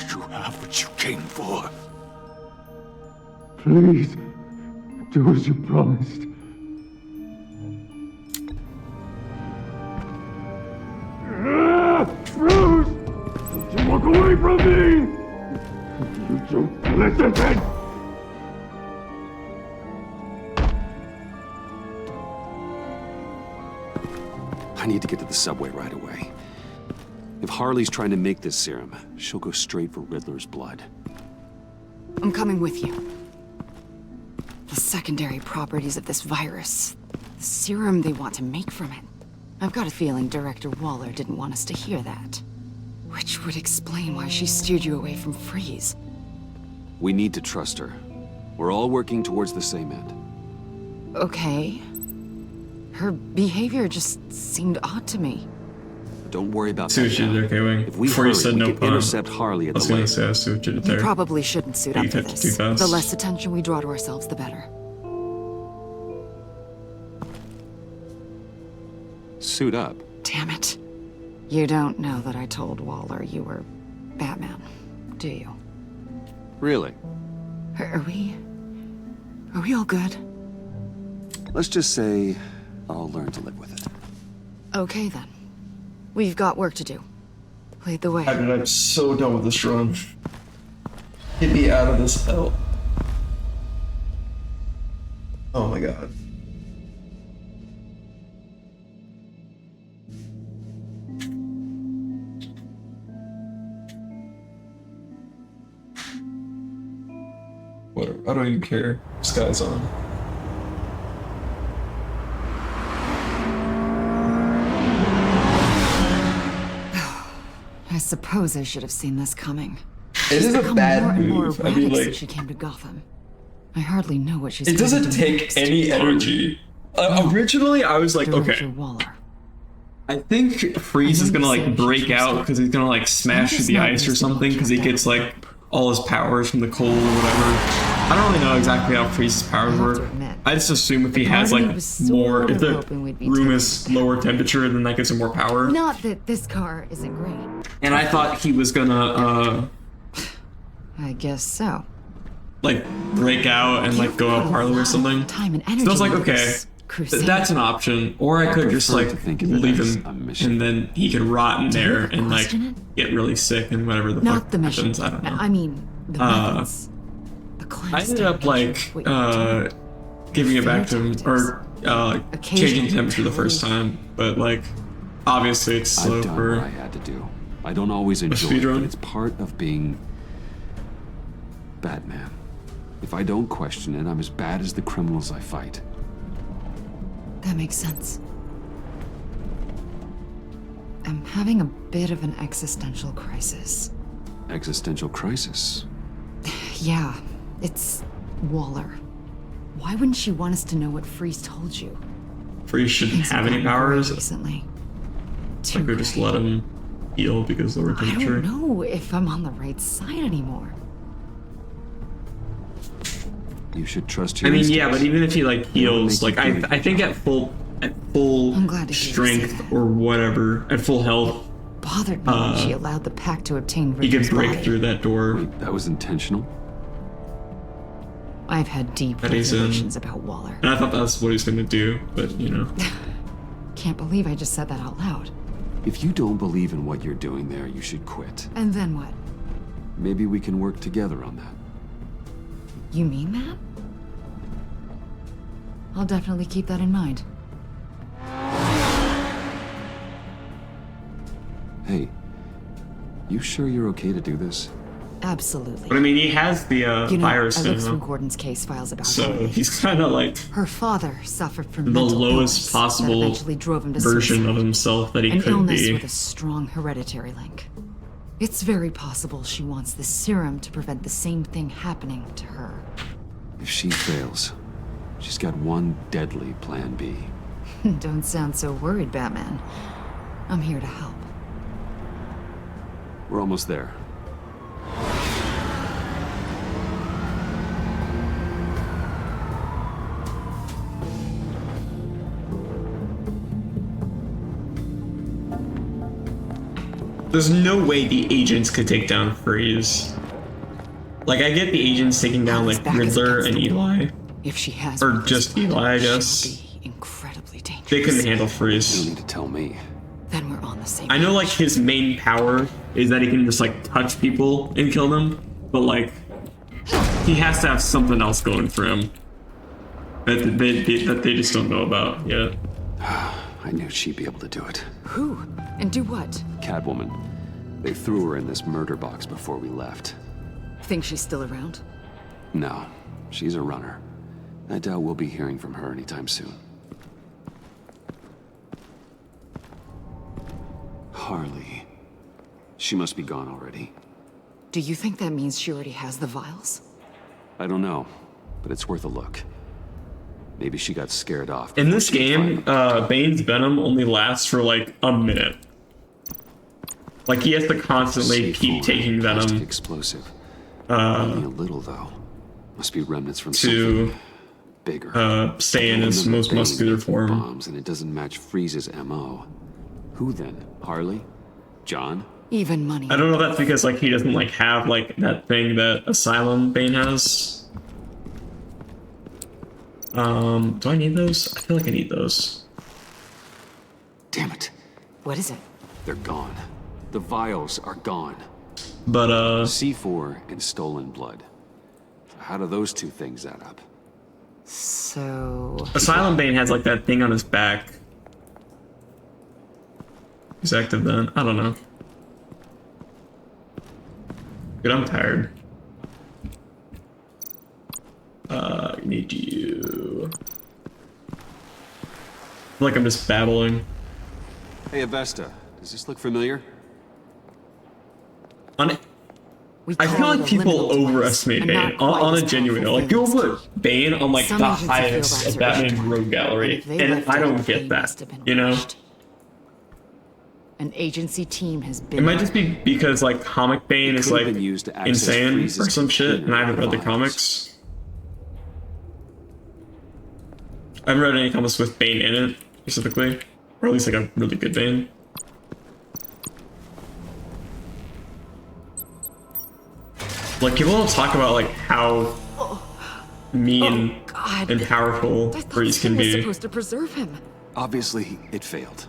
you have what you came for. Please, do as you promised. Bruce! Don't you walk away from me! You don't listen! I need to get to the subway right away. If Harley's trying to make this serum, she'll go straight for Riddler's blood. I'm coming with you. The secondary properties of this virus. The serum they want to make from it. I've got a feeling Director Waller didn't want us to hear that. Which would explain why she steered you away from Freeze. We need to trust her. We're all working towards the same end. Okay. Her behavior just seemed odd to me. Don't worry about See that. what you did there, Wayne. If we Before hurry, you said we no can pun, intercept Harley at I was the gonna lake. say I see what you did You there. probably shouldn't suit But up you for had to this. do fast. The less attention we draw to ourselves, the better. Suit up. Damn it. You don't know that I told Waller you were Batman, do you? Really? Are we all good? Let's just say I'll learn to live with it. Okay then. We've got work to do. Lead the way. I mean, I'm so done with this run. Get me out of this hell. Oh my god. Whatever. I don't even care. Sky's on. I suppose I should have seen this coming. It is a bad more and more move. erratic I mean, like, since she came to Gotham. I hardly know what she's. it doesn't planning to do take next. any energy. Originally, I was like, Director okay, Waller. I think Freeze is gonna like break out because he's gonna like smash through the ice or something because he gets like all his powers from the cold or whatever. I don't really know exactly how Freeze's powers work. I just assume if he has like more, if the room is lower temperature, then that gives him more power. Not that this car isn't great. And I thought he was gonna I guess so. like break out and like go up Harley or something. Time and So I energy was like, into okay, this crusade. that's an option. Or I could just like leave him and then he could rot in there and like get really sick and whatever the Not fuck the mission. happens. I don't know. I mean, the methods. I ended up like giving it back to him or changing the temperature the first time, but like obviously it's slow I've done for what I had to do. I don't always a enjoy it, speedrun. but it's part of being Batman. If I don't question it, I'm as bad as the criminals I fight. That makes sense. I'm having a bit of an existential crisis. Existential crisis? Yeah, it's Waller. Why wouldn't she want us to know what Freeze told you? Freeze shouldn't Things have have any gotten powers. great recently. Like we just let him heal because lower I temperature. don't know if I'm on the right side anymore. You should trust I your mean, yeah, instincts. but even if he like heals, like make you I think at full I'm glad to hear you say strength or whatever, at full health, Bothered me when she allowed the pack to obtain he can Riddler's break body. through that door. Wait, that was intentional? I've had deep That he's in. reservations about Waller. And I thought that's what he's gonna do, but you know. Can't believe I just said that out loud. If you don't believe in what you're doing there, you should quit. And then what? Maybe we can work together on that. You mean that? I'll definitely keep that in mind. Hey, you sure you're okay to do this? Absolutely. But I mean, he has the You know, virus I in looked through him, Gordon's case files about so her. he's kind of like Her father suffered from the mental lowest illness possible that eventually drove him to version suicide. of himself that he An could illness be. with a strong hereditary link. It's very possible she wants the serum to prevent the same thing happening to her. If she fails, she's got one deadly plan B. Don't sound so worried, Batman. I'm here to help. We're almost there. There's no way the agents could take down Freeze. Like, I get the agents taking down, like, Riddler and Eli. If she has Or just Eli, I guess. incredibly dangerous. They couldn't handle Freeze. You don't need to tell me. Then we're on the same I know, like, his main power is that he can just, like, touch people and kill them. But, like, he has to have something else going for him. That they just don't know about yet. I knew she'd be able to do it. Who? And do what? Catwoman. They threw her in this murder box before we left. Think she's still around? No, she's a runner. I doubt we'll be hearing from her anytime soon. Harley. She must be gone already. Do you think that means she already has the vials? I don't know, but it's worth a look. Maybe she got scared off. In this game, Bane's venom only lasts for like a minute. Like he has to constantly keep taking venom. Explosive. Only a little though. Must be remnants from to something bigger. Stay in his most muscular form. Bombs, and it doesn't match Freeze's MO. Who then? Harley? John? Even money. I don't know if that's because like he doesn't like have like that thing that Asylum Bane has. Do I need those? I feel like I need those. Damn it. What is it? They're gone. The vials are gone. But C4 and stolen blood. How do those two things add up? So Asylum Bane has like that thing on his back. He's active then. I don't know. Good, I'm tired. I need you. I feel like I'm just babbling. Hey, Avesta. Does this look familiar? I feel like people overestimate Bane on a genuine note. Like, people put Bane on like the highest of Batman rogue gallery, and I don't get that, you know? An agency team has been. It might just be because like comic Bane is like insane or some shit, and I haven't read the comics. I haven't read any comics with Bane in it specifically, or at least like a really good Bane. Like, people don't talk about like how mean and powerful Freeze can be. Supposed to preserve him. Obviously, it failed.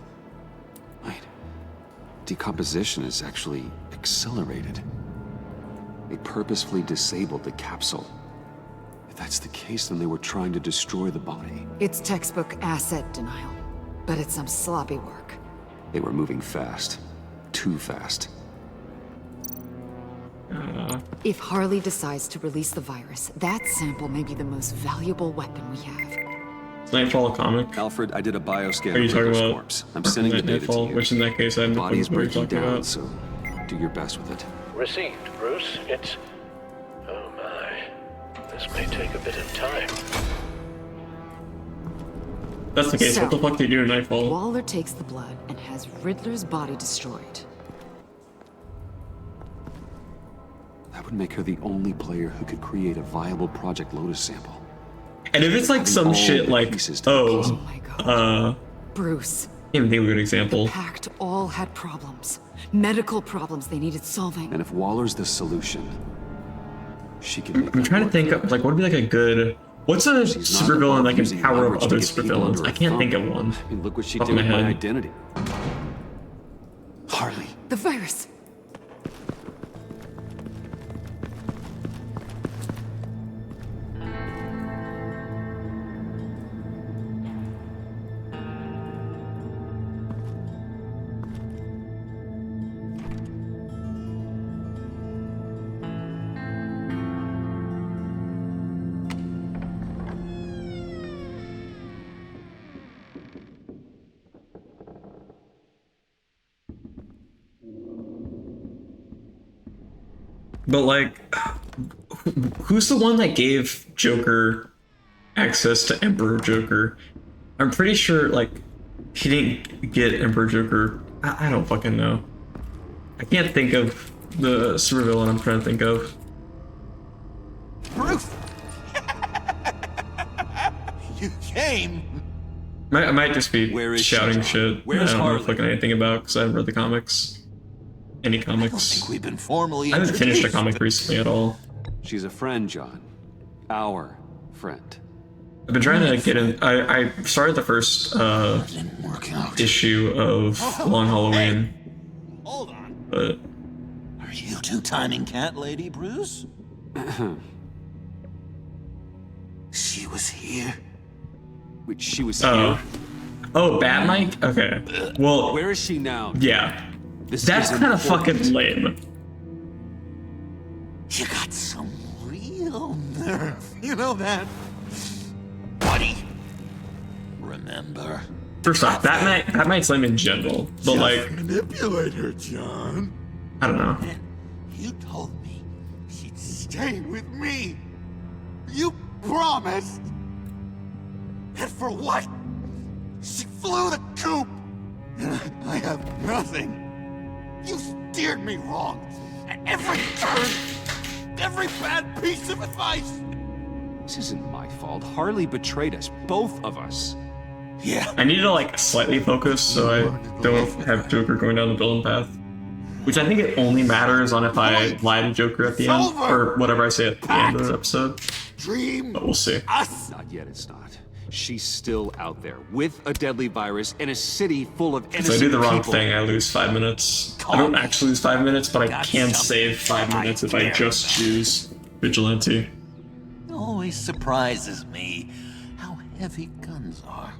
Decomposition is actually accelerated. They purposefully disabled the capsule. If that's the case, then they were trying to destroy the body. It's textbook asset denial, but it's some sloppy work. They were moving fast. Too fast. If Harley decides to release the virus, that sample may be the most valuable weapon we have. Nightfall comic. Alfred, I did a bioscan. Are you talking about corpse. I'm sending the data to you. Which in that case, I'm the body's breaking down, about. so do your best with it. Received, Bruce. It's... oh my. This may take a bit of time. That's the case. So, what the fuck do you do in Nightfall? Waller takes the blood and has Riddler's body destroyed. That would make her the only player who could create a viable Project Lotus sample. And if it's like some shit like, Bruce. I can't even think of a good example. The Pact all had problems. Medical problems they needed solving. And if Waller's the solution, she can make I'm trying to think of, like, what would be like a good... What's a supervillain that can power up other supervillains? I can't think of one. I mean, look what she Off did my with my head. identity. Harley. The virus. But like, who's the one that gave Joker access to Emperor Joker? I'm pretty sure like he didn't get Emperor Joker. I don't fucking know. I can't think of the supervillain I'm trying to think of. Bruce! You came! I might just be shouting shit. Where's I don't know Harley? fucking anything about because I haven't read the comics. Any comics? I don't think we've been formally I haven't finished a introduced. comic recently at all. She's a friend, John. Our friend. I've been trying to get in. I started the first issue of Long Halloween. Hold on. But Are you two-timing cat lady, Bruce? She was here. Wait, she was oh, here? oh, Bat Mike. Okay. Well, where is she now? Yeah, This that's is kind of important. fucking lame. You got some real nerve. You know that? Buddy. Remember? First off, Bat Mike's lame in general, but Just like, manipulate her, John. I don't know. You told me she'd stay with me. You promised. And for what? She flew the coop. And I have nothing. You steered me wrong. At every turn. Every bad piece of advice. This isn't my fault. Harley betrayed us. Both of us. Yeah. I need to like slightly focus so I don't have Joker going down the villain path. Which I think it only matters on if I lie to Joker at the end, or whatever I say at the end of the episode. Dream. But we'll see. Not yet, it's not. She's still out there with a deadly virus in a city full of innocent If I do the wrong people. thing, I lose 5 minutes. I don't actually lose 5 minutes, but I can save 5 minutes if I just choose Vigilante. It always surprises me how heavy guns are.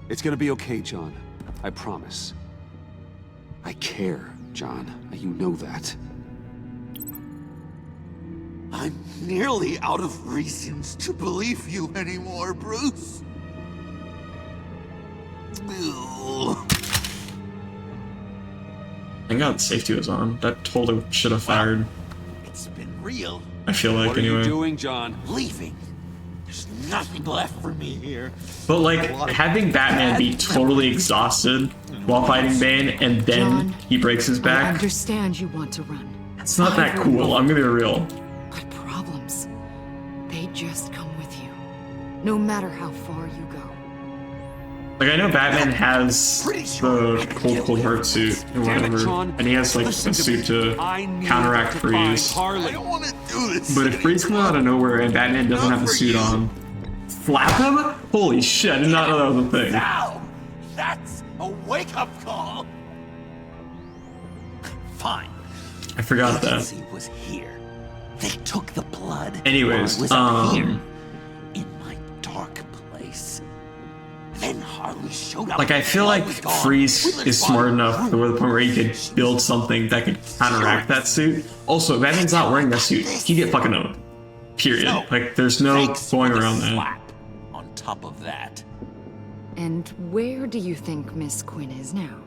It's gonna be okay, John. I promise. I care, John. You know that. I'm nearly out of reasons to believe you anymore, Bruce. Thank God safety was on. That totally should have fired. real. I feel like, What are anyway. you doing, John? Leaving. There's nothing left for me here. But like, having Batman be totally exhausted while fighting Bane, and then John, he breaks his I back, understand you want to run. it's not that cool, I'm gonna be real. But problems, they just come with you. No matter how far you go. Like, I know Batman has the cold heart suit or whatever, and he has like a suit to counteract Freeze. I don't want to do this. But if Freeze comes out of nowhere and Batman doesn't have the suit on, slap him? Holy shit, I did not know that was a thing. Now, that's a wake-up call. Fine. I forgot that. Agency was here. They took the blood. Anyways, while I was up here in my dark place. Then Harley showed up. like, I feel like Freeze is smart enough to the point where he could build something that could counteract that suit. Also, if Batman's not wearing that suit, he get fucking owned. Period. Like, there's no going around that. On top of that. And where do you think Miss Quinn is now?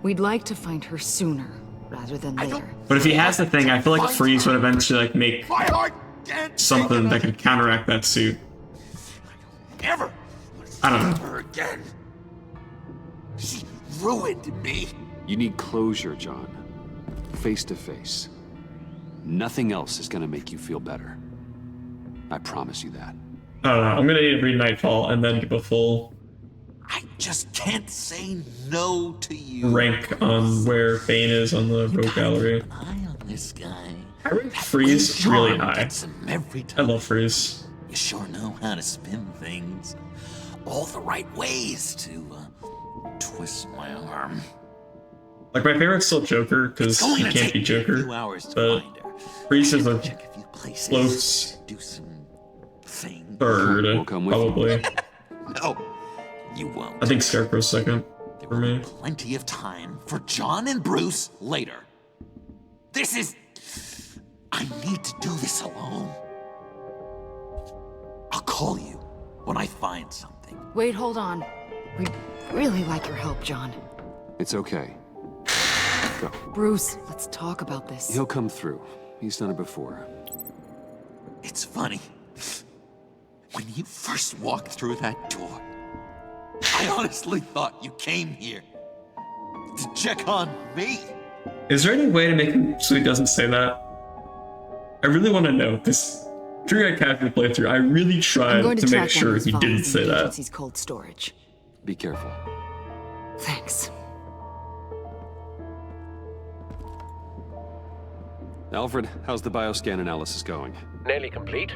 We'd like to find her sooner rather than later. But if he has the thing, I feel like Freeze would eventually like make something that could counteract that suit. Never. I don't know. Her again. She ruined me. You need closure, John. Face to face. Nothing else is gonna make you feel better. I promise you that. I don't know. I'm gonna need to read Nightfall and then give a full I just can't say no to you. rank on where Bane is on the Rogue Gallery. Eye on this guy. I rate Freeze really high. Every I love Freeze. You sure know how to spin things. All the right ways to twist my arm. Like, my favorite's still Joker, because he can't be Joker. But Freeze is a close third, probably. No, you won't. I think Scarecrow's second for me. Plenty of time for John and Bruce later. This is... I need to do this alone. I'll call you when I find something. Wait, hold on. We'd really like your help, John. It's okay. Go. Bruce, let's talk about this. He'll come through. He's done it before. It's funny. When you first walked through that door, I honestly thought you came here to check on me. Is there any way to make him so he doesn't say that? I really want to know, because during a casual playthrough, I really tried to make sure he didn't say that. Agency's cold storage. Be careful. Thanks. Alfred, how's the bioscan analysis going? Nearly complete.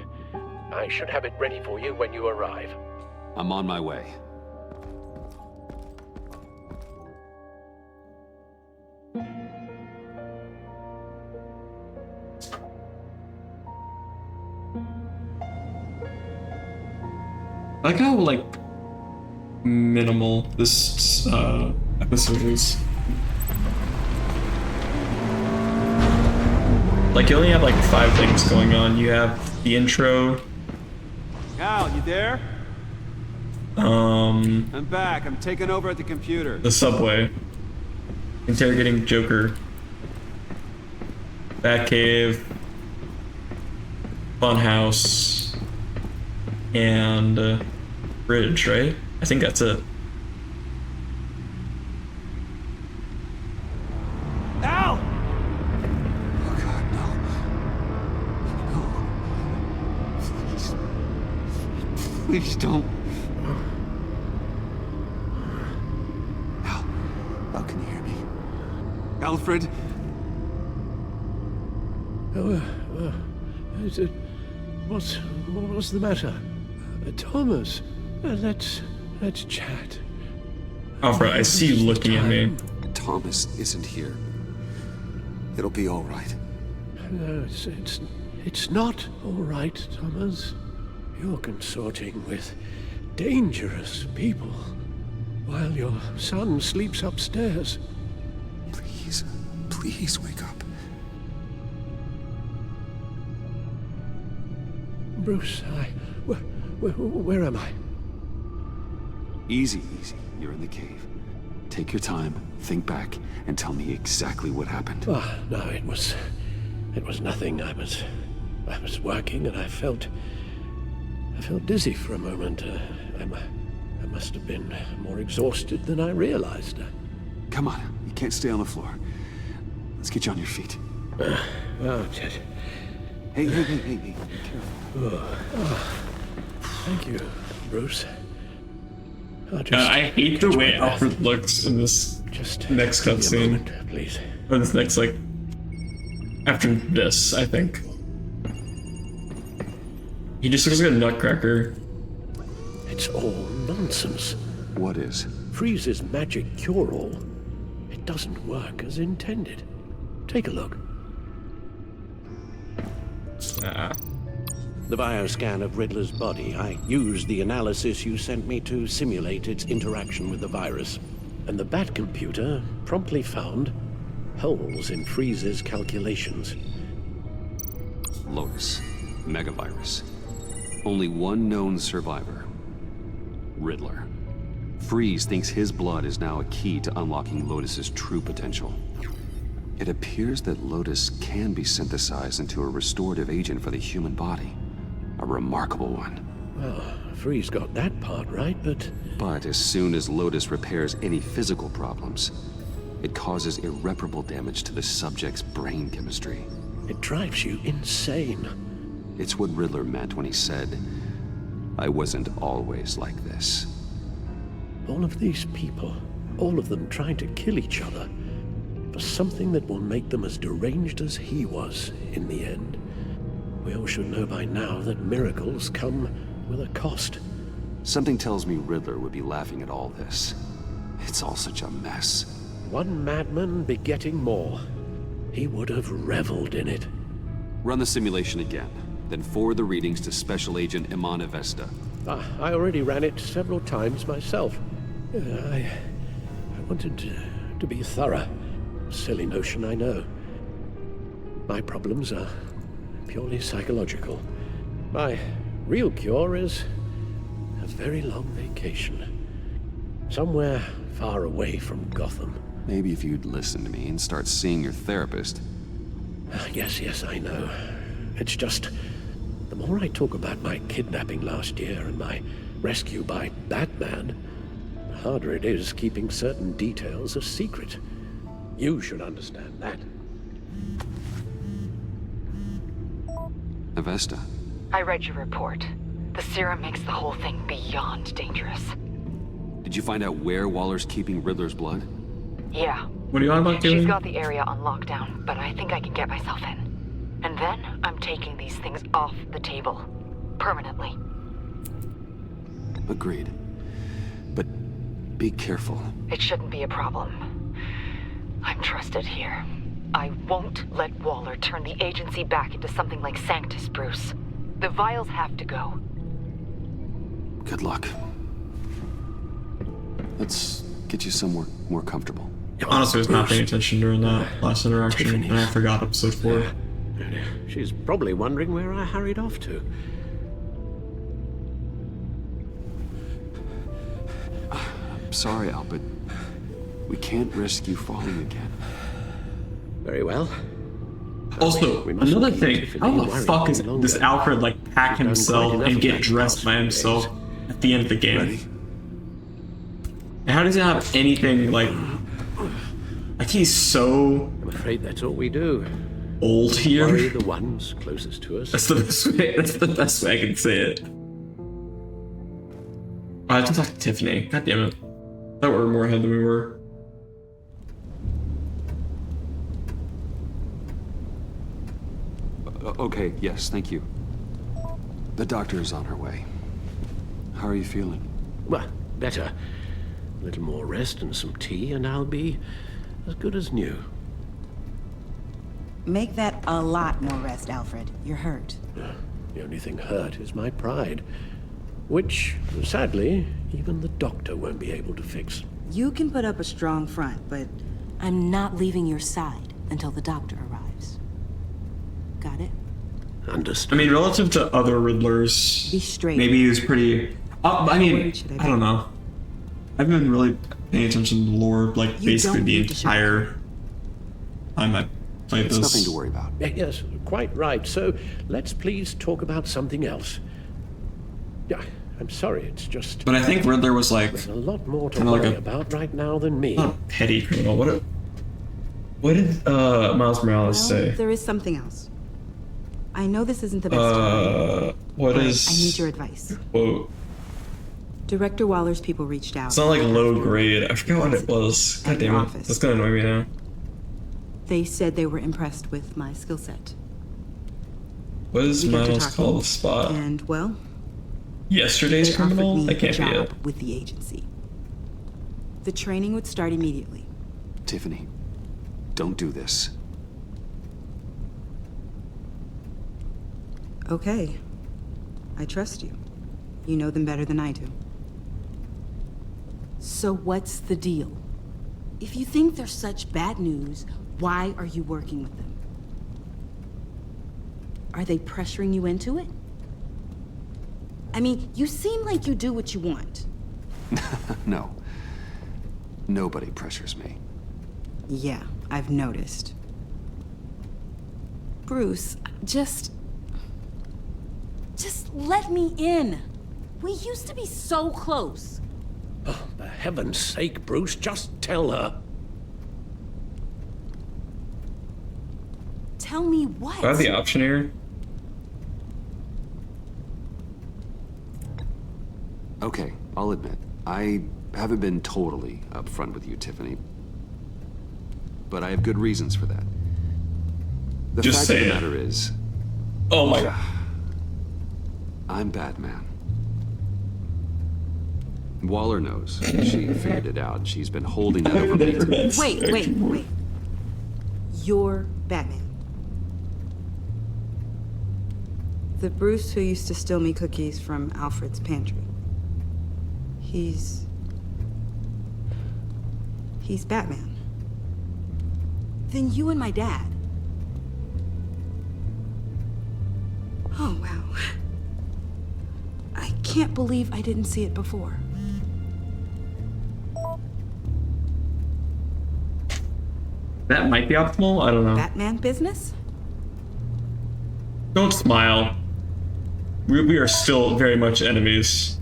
I should have it ready for you when you arrive. I'm on my way. I like how, like, minimal this episode is. Like, you only have like 5 things going on. You have the intro. Al, you there? I'm back. I'm taking over at the computer. The subway. Interrogating Joker. Batcave. Funhouse. And Bridge, right? I think that's it. Al! Oh God, no. No. Please don't. Al, can you hear me? Alfred? What's the matter? Thomas, let's chat. Alfred, I see you looking at me. Thomas isn't here. It'll be all right. No, it's not all right, Thomas. You're consorting with dangerous people while your son sleeps upstairs. Please wake up. Bruce, where am I? Easy. You're in the cave. Take your time, think back, and tell me exactly what happened. No, it was nothing. I was I was working and I felt dizzy for a moment. I must have been more exhausted than I realized. Come on, you can't stay on the floor. Let's get you on your feet. Ted. Hey, be careful. Thank you, Bruce. I hate the way Alfred looks in this next cutscene. Please. Or this next, like, after this, I think. He just looks like a nutcracker. It's all nonsense. What is? Freeze's magic cure-all. It doesn't work as intended. Take a look. The bioscan of Riddler's body. I used the analysis you sent me to simulate its interaction with the virus. And the Bat computer promptly found holes in Freeze's calculations. Lotus. Megavirus. Only one known survivor. Riddler. Freeze thinks his blood is now a key to unlocking Lotus's true potential. It appears that Lotus can be synthesized into a restorative agent for the human body. A remarkable one. Well, Freeze got that part right, but... But as soon as Lotus repairs any physical problems, it causes irreparable damage to the subject's brain chemistry. It drives you insane. It's what Riddler meant when he said, "I wasn't always like this." All of these people, all of them trying to kill each other, for something that will make them as deranged as he was in the end. We all should know by now that miracles come with a cost. Something tells me Riddler would be laughing at all this. It's all such a mess. One madman begetting more. He would have reveled in it. Run the simulation again, then forward the readings to Special Agent Iman Avesta. I already ran it several times myself. I wanted to be thorough. Silly notion, I know. My problems are purely psychological. My real cure is a very long vacation. Somewhere far away from Gotham. Maybe if you'd listen to me and start seeing your therapist. Yes, I know. It's just, the more I talk about my kidnapping last year and my rescue by Batman, the harder it is keeping certain details a secret. You should understand that. Avesta. I read your report. The serum makes the whole thing beyond dangerous. Did you find out where Waller's keeping Riddler's blood? Yeah. What are you on about doing? She's got the area on lockdown, but I think I can get myself in. And then I'm taking these things off the table. Permanently. Agreed. But be careful. It shouldn't be a problem. I'm trusted here. I won't let Waller turn the agency back into something like Sanctus, Bruce. The vials have to go. Good luck. Let's get you somewhere more comfortable. Honestly, I was not paying attention during that last interaction, and I forgot episode 4. She's probably wondering where I hurried off to. I'm sorry, Al, but we can't risk you falling again. Very well. Also, another thing, how the fuck does Alfred, like, pack himself and get dressed by himself at the end of the game? And how does he have anything, like he's so... I'm afraid that's all we do. Old here? Worry the ones closest to us. That's the best way I can say it. I have to talk to Tiffany. God damn it. I thought we were more ahead than we were. Okay, yes, thank you. The doctor is on her way. How are you feeling? Well, better. A little more rest and some tea, and I'll be as good as new. Make that a lot more rest, Alfred. You're hurt. The only thing hurt is my pride, which, sadly, even the doctor won't be able to fix. You can put up a strong front, but I'm not leaving your side until the doctor arrives. Got it? Understood. I mean, relative to other Riddlers, be straight. Maybe he was pretty... I mean, I don't know. I've been really paying attention to the lore, like, basically the entire time I've It's this. nothing to worry about. Yes, quite right. So let's please talk about something else. Yeah, I'm sorry, it's just... But I think Riddler was like... There's a lot more to kinda like worry a- about right now than me. Not petty criminal. What did Miles Morales say? There is something else. I know this isn't the best time. What but is... I need your advice. Whoa. Director Waller's people reached out. It's not like low grade. I forgot what it was. God damn it. That's gonna annoy me now. They said they were impressed with my skill set. What is We got to Miles talking, called spot? And well, Yesterday's they offered criminal? me That can't a be job it. with the agency. The training would start immediately. Tiffany, don't do this. Okay. I trust you. You know them better than I do. So what's the deal? If you think they're such bad news, why are you working with them? Are they pressuring you into it? I mean, you seem like you do what you want. No. Nobody pressures me. Yeah, I've noticed. Bruce, just let me in. We used to be so close. Oh, for heaven's sake, Bruce, just tell her. Tell me what? Do I have the option here? Okay, I'll admit, I haven't been totally upfront with you, Tiffany. But I have good reasons for that. The Just fact say of the it. matter is... Oh my... I'm Batman. Waller knows. She figured it out. She's been holding that over me. Wait. You're Batman. The Bruce who used to steal me cookies from Alfred's pantry. He's Batman. Then you and my dad. Oh, wow. I can't believe I didn't see it before. That might be optimal? I don't know. Batman business? Don't smile. We are still very much enemies.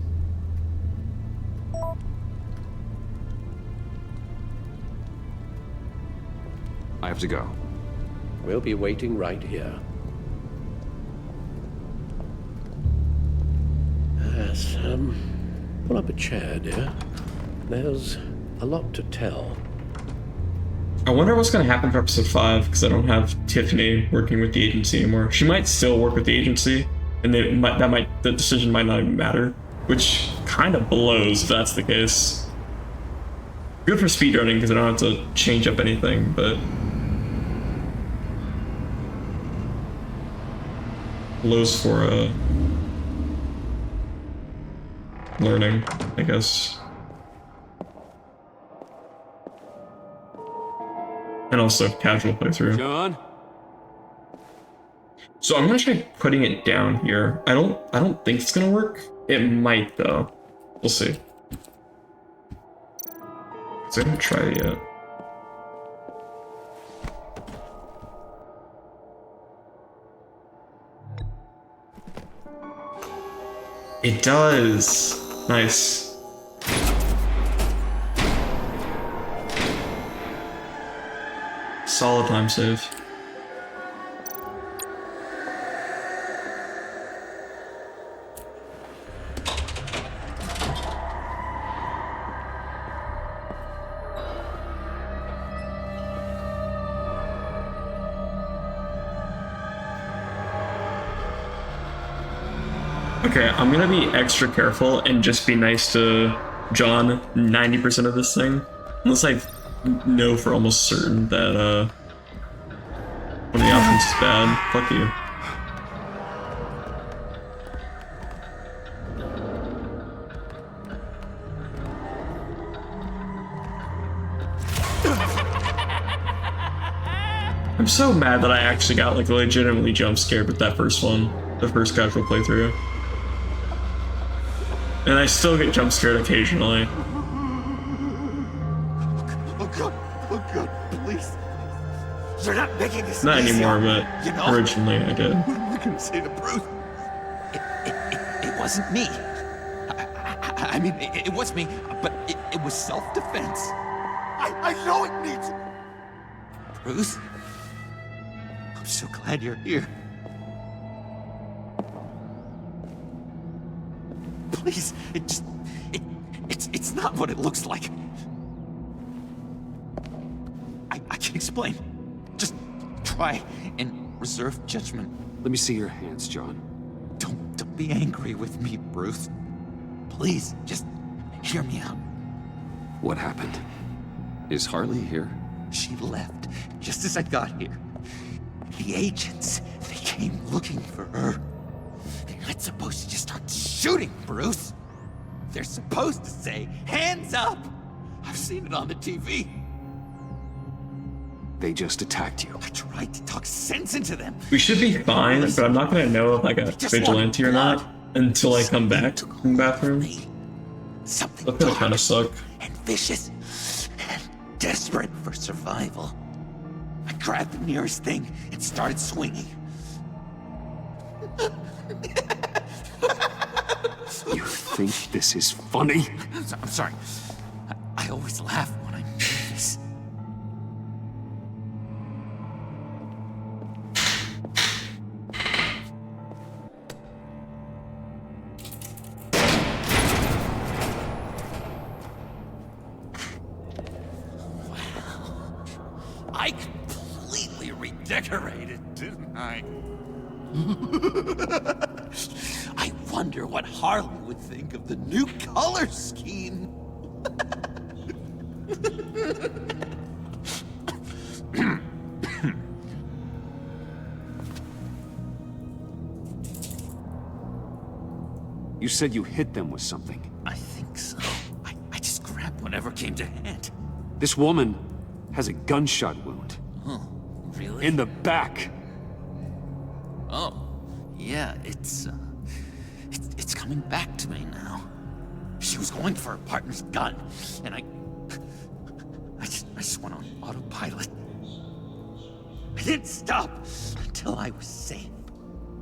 I have to go. We'll be waiting right here. Yes, pull up a chair, dear. There's a lot to tell. I wonder what's going to happen for episode 5, because I don't have Tiffany working with the agency anymore. She might still work with the agency, and the decision might not even matter, which kind of blows if that's the case. Good for speedrunning, because I don't have to change up anything, but... blows for, learning, I guess. And also casual playthrough. John? So I'm gonna try putting it down here. I don't think it's gonna work. It might though. We'll see. So I haven't tried it yet. It does. Nice. Solid time save. Okay, I'm gonna be extra careful and just be nice to John 90% of this thing. Unless I know for almost certain that, one of the options is bad. Fuck you. I'm so mad that I actually got, like, legitimately jump scared with that first one. The first casual playthrough. And I still get jump scared occasionally. Oh God, please. You're not making this Not easier, anymore, but you know? originally I did. What am I gonna say to Bruce? It wasn't me. I mean, it was me, but it was self-defense. I know it needs... Bruce? I'm so glad you're here. Please, it's not what it looks like. I can explain. Just try and reserve judgment. Let me see your hands, John. Don't be angry with me, Bruce. Please, just hear me out. What happened? Is Harley here? She left just as I got here. The agents, they came looking for her. They're not supposed to just start shooting, Bruce. They're supposed to say, hands up! I've seen it on the TV. They just attacked you. I tried to talk sense into them. We should be fine, but I'm not gonna know if I got vigilante or not until I come back from the bathroom. Something That's gonna kind of suck. And vicious and desperate for survival. I grabbed the nearest thing and started swinging. You think this is funny? I'm sorry. I always laugh when I'm nervous. I completely redecorated, didn't I? I wonder what Harley would think of the new color scheme. You said you hit them with something. I think so. I just grabbed whatever came to hand. This woman has a gunshot wound. Oh, really? In the back. Oh, yeah, it's coming back to me now. She was going for her partner's gun, and I just went on autopilot. I didn't stop until I was safe.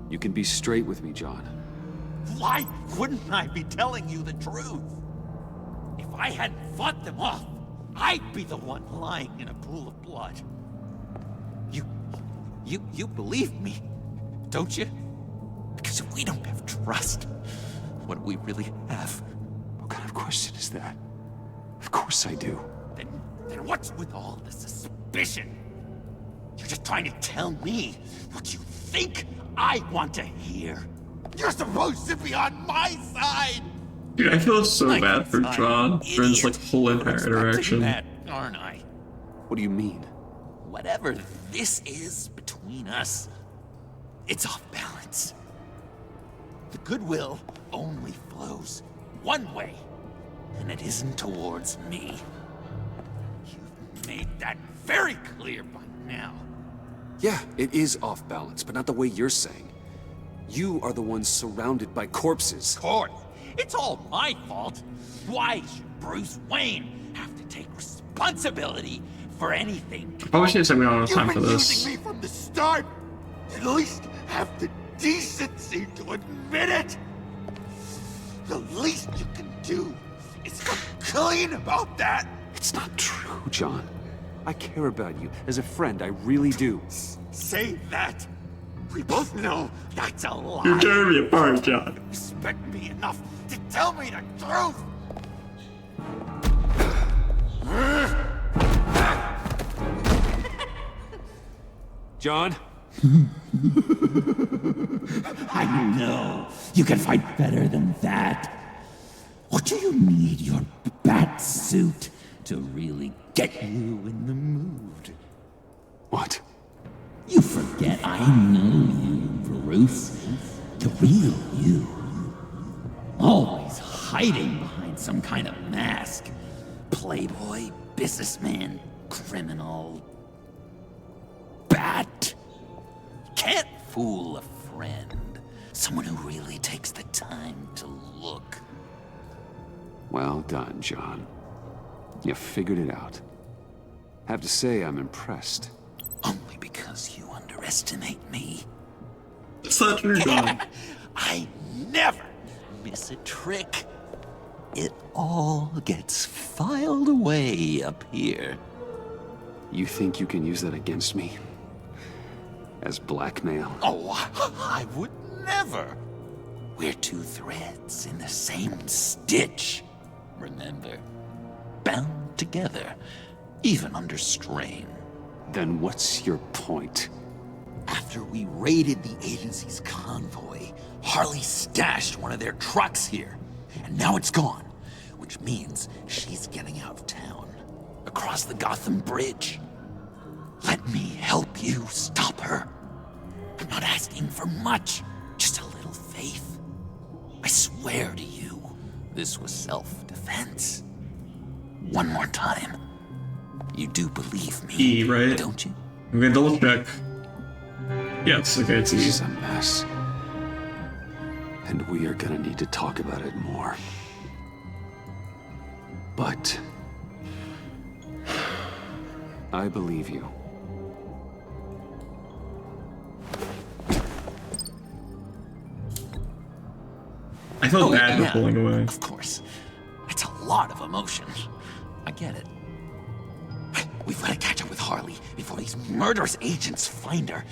You can be straight with me, John. Why wouldn't I be telling you the truth? If I hadn't fought them off, I'd be the one lying in a pool of blood. You believe me, don't you? Because if we don't have trust, what do we really have? What kind of question is that? Of course I do. Then what's with all the suspicion? You're just trying to tell me what you think I want to hear. You're supposed to be on my side! Dude, I feel so bad for John for this like whole entire interaction. That, aren't I? What do you mean? Whatever this is between us, it's off balance. The goodwill only flows one way, and it isn't towards me. You've made that very clear by now. Yeah, it is off balance, but not the way you're saying. You are the ones surrounded by corpses. Of course. It's all my fault. Why should Bruce Wayne have to take responsibility for anything? Probably should have said we don't have time for You've been this. using me from the start. At least have the decency to admit it. The least you can do is come clean about that. It's not true, John. I care about you. As a friend, I really do. Say that. We both know that's a lie. You're tearing me apart, John. Respect me enough to tell me the truth. John? I know. You can fight better than that. Or do you need your bat suit to really get you in the mood? What? You forget I know you, Bruce. The real you. Always hiding behind some kind of mask. Playboy, businessman, criminal, bat. Can't fool a friend. Someone who really takes the time to look. Well done, John. You figured it out. Have to say, I'm impressed. Only because you underestimate me. It's not true, John. I never miss a trick. It all gets filed away up here. You think you can use that against me? As blackmail? Oh, I would never. We're two threads in the same stitch. Remember? Bound together, even under strain. Then what's your point? After we raided the agency's convoy, Harley stashed one of their trucks here. And now it's gone, which means she's getting out of town. Across the Gotham Bridge. Let me help you stop her. I'm not asking for much, just a little faith. I swear to you, this was self-defense. One more time. You do believe me, E, right? Don't you? I'm gonna double check. Yes, okay, it's E. This is a mess. And we are gonna need to talk about it more. But I believe you. I felt bad for pulling away. Of course. It's a lot of emotion. I get it. We've got to catch up with Harley before these murderous agents find her.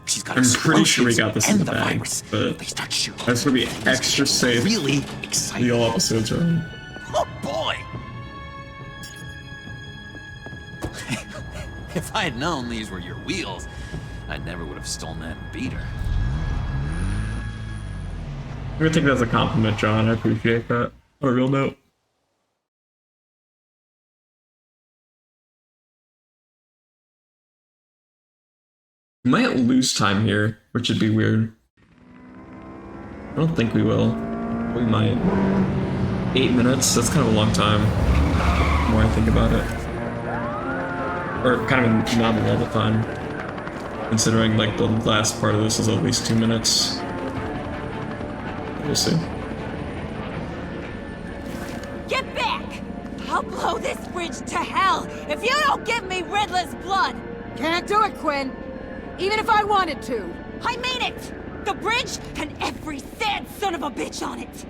She's got I'm pretty sure we got this in the the bag, virus. but They start shooting. that's gonna be extra safe. Really exciting. The all episodes are on. Oh boy! If I had known these were your wheels, I never would have stolen that beater. I think that's a compliment, John. I appreciate that. On a real note. We might lose time here, which would be weird. I don't think we will. We might. 8 minutes, that's kind of a long time. The more I think about it. Or kind of not a lot of time. Considering like the last part of this is at least 2 minutes. We'll see. Get back! I'll blow this bridge to hell if you don't give me Riddler's blood! Can't do it, Quinn. Even if I wanted to. I mean it! The bridge and every sad son of a bitch on it!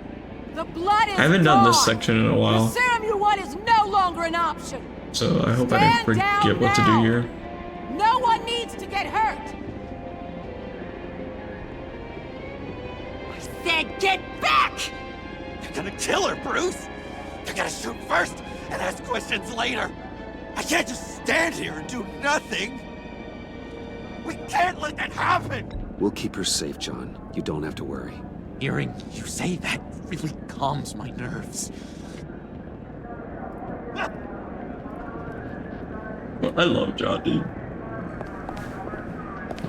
The blood is I haven't done this gone. section in a The while, serum you want is no longer an option. so I hope I didn't Stand down forget what to do now. here. No one needs to get hurt. I said get back! They're gonna kill her, Bruce! They're gonna shoot first and ask questions later! I can't just stand here and do nothing! We can't let that happen! We'll keep her safe, John. You don't have to worry. Hearing you say that really calms my nerves. Well, I love John, dude.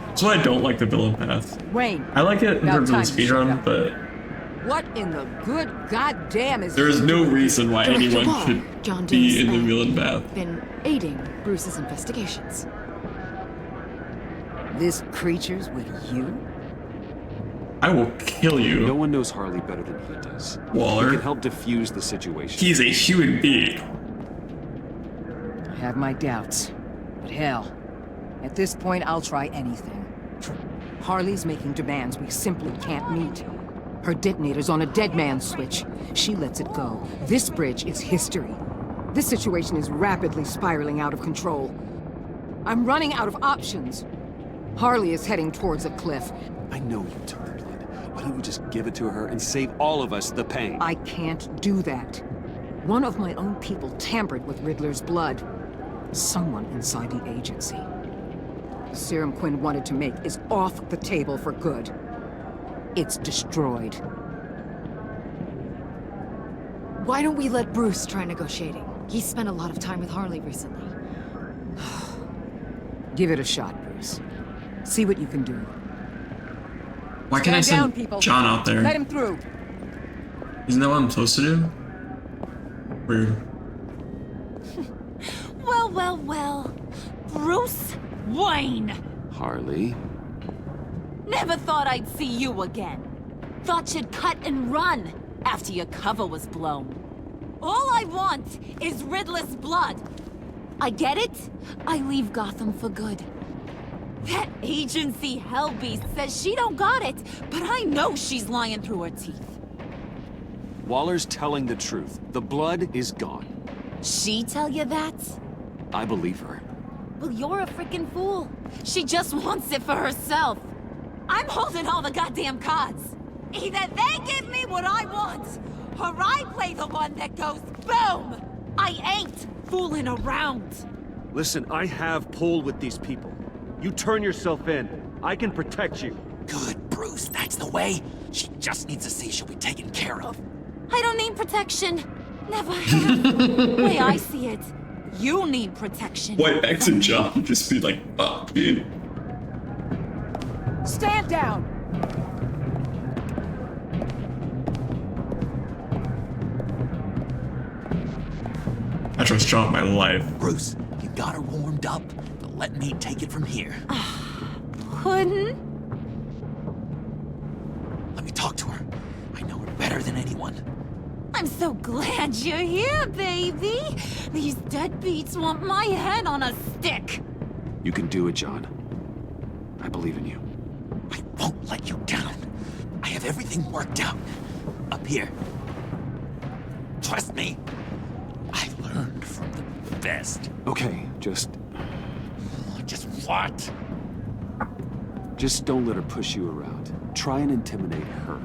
That's why I don't like the villain path. Wayne. I like it in about terms of the time you showed speedrun, up. but What in the good goddamn is there is no reason why Director anyone Ball, should John be Dee's in the man, villain path. been aiding Bruce's investigations. This creature's with you? I will kill you. No one knows Harley better than he does. Waller. He can help diffuse the situation. He's a human being. I have my doubts. But hell, at this point I'll try anything. Harley's making demands we simply can't meet. Her detonator's on a dead man's switch. She lets it go. This bridge is history. This situation is rapidly spiraling out of control. I'm running out of options. Harley is heading towards a cliff. I know you turned blood. Why don't you just give it to her and save all of us the pain? I can't do that. One of my own people tampered with Riddler's blood. Someone inside the agency. The serum Quinn wanted to make is off the table for good. It's destroyed. Why don't we let Bruce try negotiating? He's spent a lot of time with Harley recently. Give it a shot, Bruce. See what you can do. Why can't I Stand down, send people. John out there? Let him through. Isn't that what I'm supposed to do? Weird. Well, well, well. Bruce Wayne. Harley? Never thought I'd see you again. Thought you'd cut and run after your cover was blown. All I want is Riddler's blood. I get it. I leave Gotham for good. That agency hellbeast says she don't got it, but I know she's lying through her teeth. Waller's telling the truth. The blood is gone. She tell you that? I believe her. Well, you're a freaking fool. She just wants it for herself. I'm holding all the goddamn cards. Either they give me what I want, or I play the one that goes boom! I ain't fooling around. Listen, I have pull with these people. You turn yourself in. I can protect you. Good, Bruce. That's the way. She just needs to see she'll be taken care of. I don't need protection. Never have. The way I see it, you need protection. Wait, back to John. Just be like, fuck, dude. Stand down! I trust John with my life. Bruce, you got her warmed up, but let me take it from here. Puddin'? Let me talk to her. I know her better than anyone. I'm so glad you're here, baby. These deadbeats want my head on a stick. You can do it, John. I believe in you. I won't let you down. I have everything worked out. Up here. Trust me. I learned from the best. Okay, just what? Just don't let her push you around. Try and intimidate her.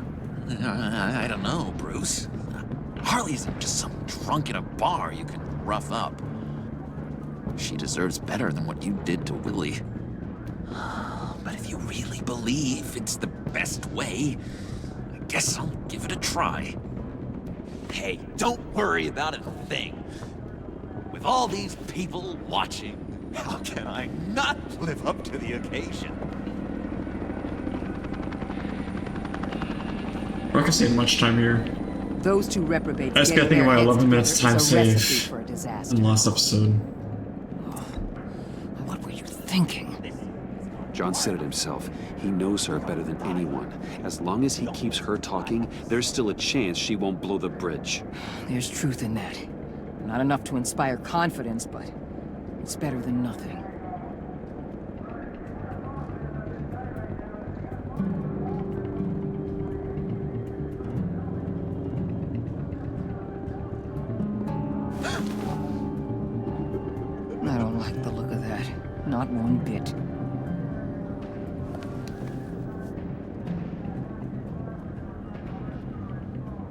I don't know, Bruce. Harley isn't just some drunk in a bar you can rough up. She deserves better than what you did to Willie. But if you really believe it's the best way, I guess I'll give it a try. Hey, don't worry about a thing. With all these people watching, how can I not live up to the occasion? We're not gonna save much time here. Those two reprobates. I spent, I think, about 11 minutes time save save for a in disaster. the last episode. What were you thinking? John said it himself. He knows her better than anyone. As long as he keeps her talking, there's still a chance she won't blow the bridge. There's truth in that. Not enough to inspire confidence, but it's better than nothing. I don't like the look of that. Not one bit.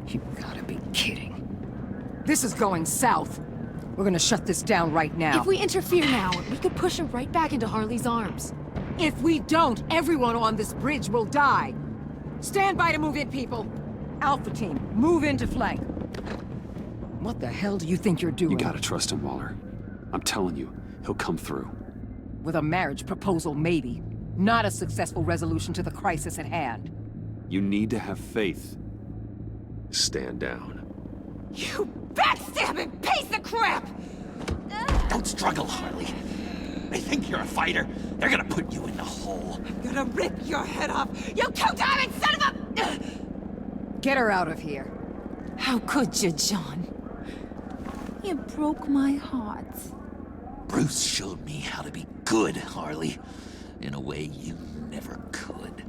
You gotta be kidding. This is going south. We're gonna shut this down right now. If we interfere now, we could push him right back into Harley's arms. If we don't, everyone on this bridge will die. Stand by to move in, people. Alpha team, move into flank. What the hell do you think you're doing? You gotta trust him, Waller. I'm telling you, he'll come through. With a marriage proposal, maybe. Not a successful resolution to the crisis at hand. You need to have faith. Stand down. You backstabbing piece of crap! Don't struggle, Harley. They think you're a fighter. They're gonna put you in the hole. I'm gonna rip your head off, you two-diamond son of a... Get her out of here. How could you, John? You broke my heart. Bruce showed me how to be good, Harley. In a way you never could.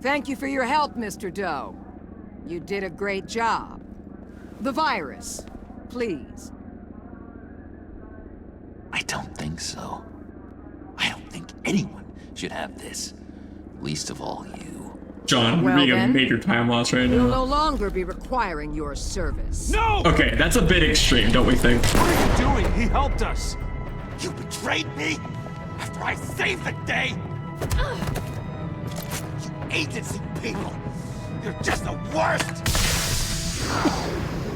Thank you for your help, Mr. Doe. You did a great job. The virus, please. I don't think so. I don't think anyone should have this. Least of all you. John, Well, you're being a then, major time loss right We'll now. no longer be requiring your service. No! Okay, that's a bit extreme, don't we think? What are you doing? He helped us. You betrayed me after I saved the day! You agency people! You're just the worst!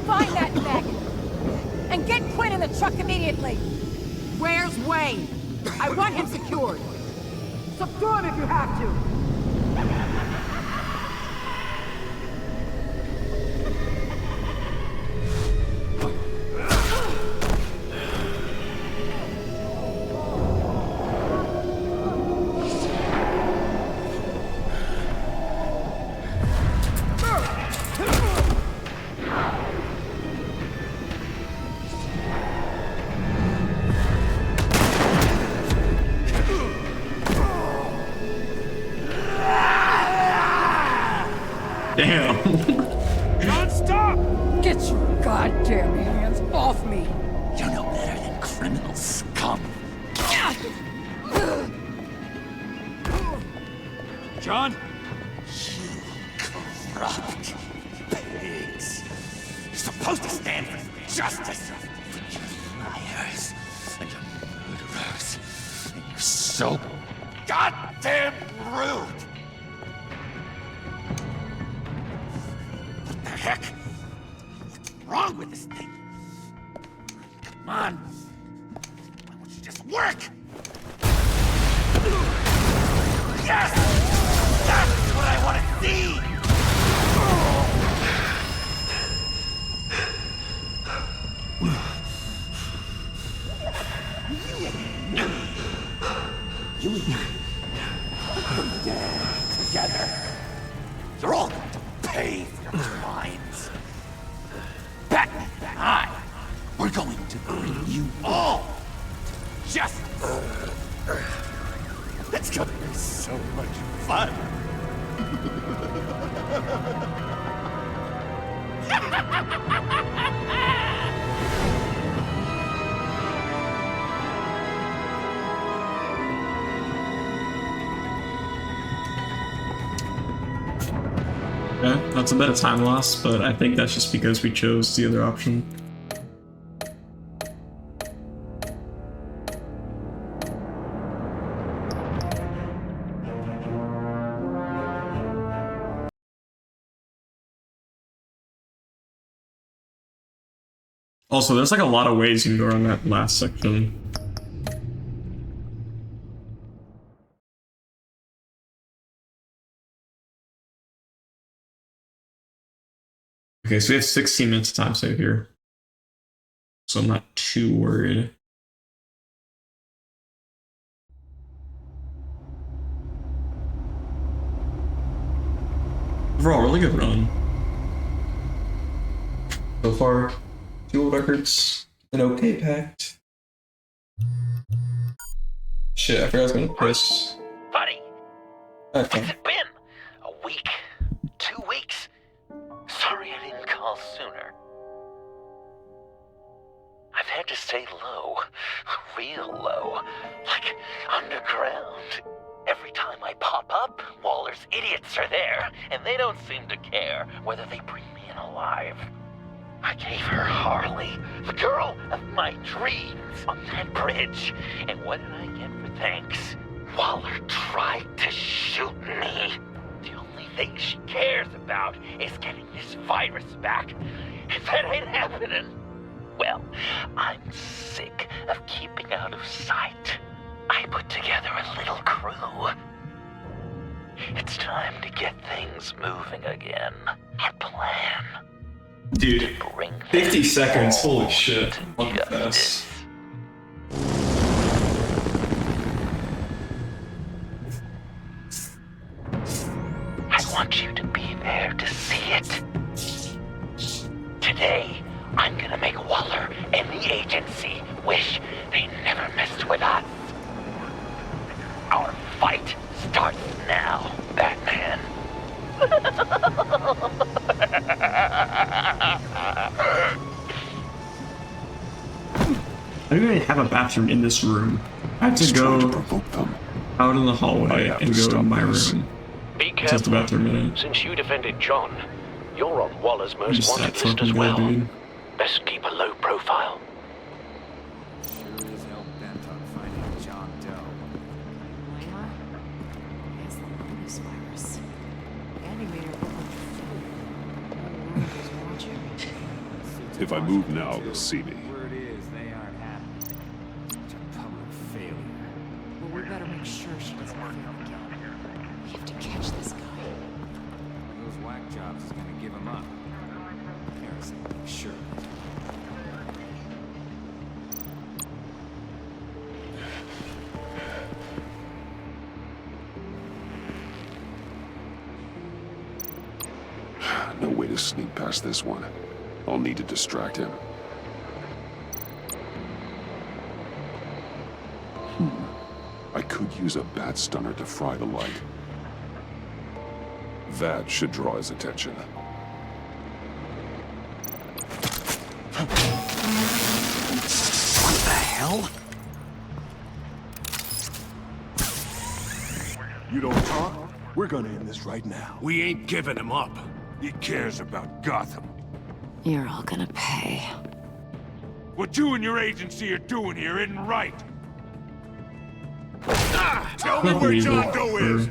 Find that bag! And get Quinn in the truck immediately! Where's Wayne? I want him secured! Subdue him if you have to! Damn. John, stop! Get your goddamn hands off me! You're no better than criminal scum. John? Corrupt pigs. You're supposed to stand for justice. But you're liars and you're murderers. And you're so goddamn rude. What the heck? What's wrong with this thing? Come on. Why don't you just work? Yes! That's what I want to see! You and me, we're dead together. You're all going to pay for your crimes. Batman and I, we're going to bring you all to justice. It's gonna be so much fun. Yeah, that's a bit of time loss, but I think that's just because we chose the other option. Also, there's like a lot of ways you can go around that last section. Okay, so we have 16 minutes of time save here. So I'm not too worried. Overall, really good run. So far, 2 records, an okay pact. Shit, I forgot I was gonna piss. Buddy, Okay. what's it been? A week? 2 weeks? Sorry I didn't call sooner. I've had to stay low. Real low. Like underground. Every time I pop up, Waller's idiots are there, and they don't seem to care whether they bring me in alive. I gave her Harley, the girl of my dreams, on that bridge. And what did I get for thanks? Waller tried to shoot me. The only thing she cares about is getting this virus back. If that ain't happening, well, I'm sick of keeping out of sight. I put together a little crew. It's time to get things moving again. Our plan. Dude, 50 seconds, holy shit. Look at this. I want you to be there to see it. Today, I'm gonna make Waller and the agency wish they never messed with us. Our fight starts now, Batman. I don't even have a bathroom in this room. I have to go out in the hallway and go to my room. Be Just the careful. bathroom in it. Since you defended John, you're on Waller's most Just that wanted list as fucking well. guy, dude. Best keep a low profile. If I move now, they'll see me. Word is, they aren't happy. Such a public failure. Well, we better make sure she doesn't fail again. We have to catch this guy. One of those whack jobs is gonna give him up. Harrison, sure. No way to sneak past this one. I'll need to distract him. I could use a bat stunner to fry the light. That should draw his attention. What the hell? You don't talk? We're gonna end this right now. We ain't giving him up. He cares about Gotham. You're all gonna pay. What you and your agency are doing here isn't right. Tell me where John Doe is.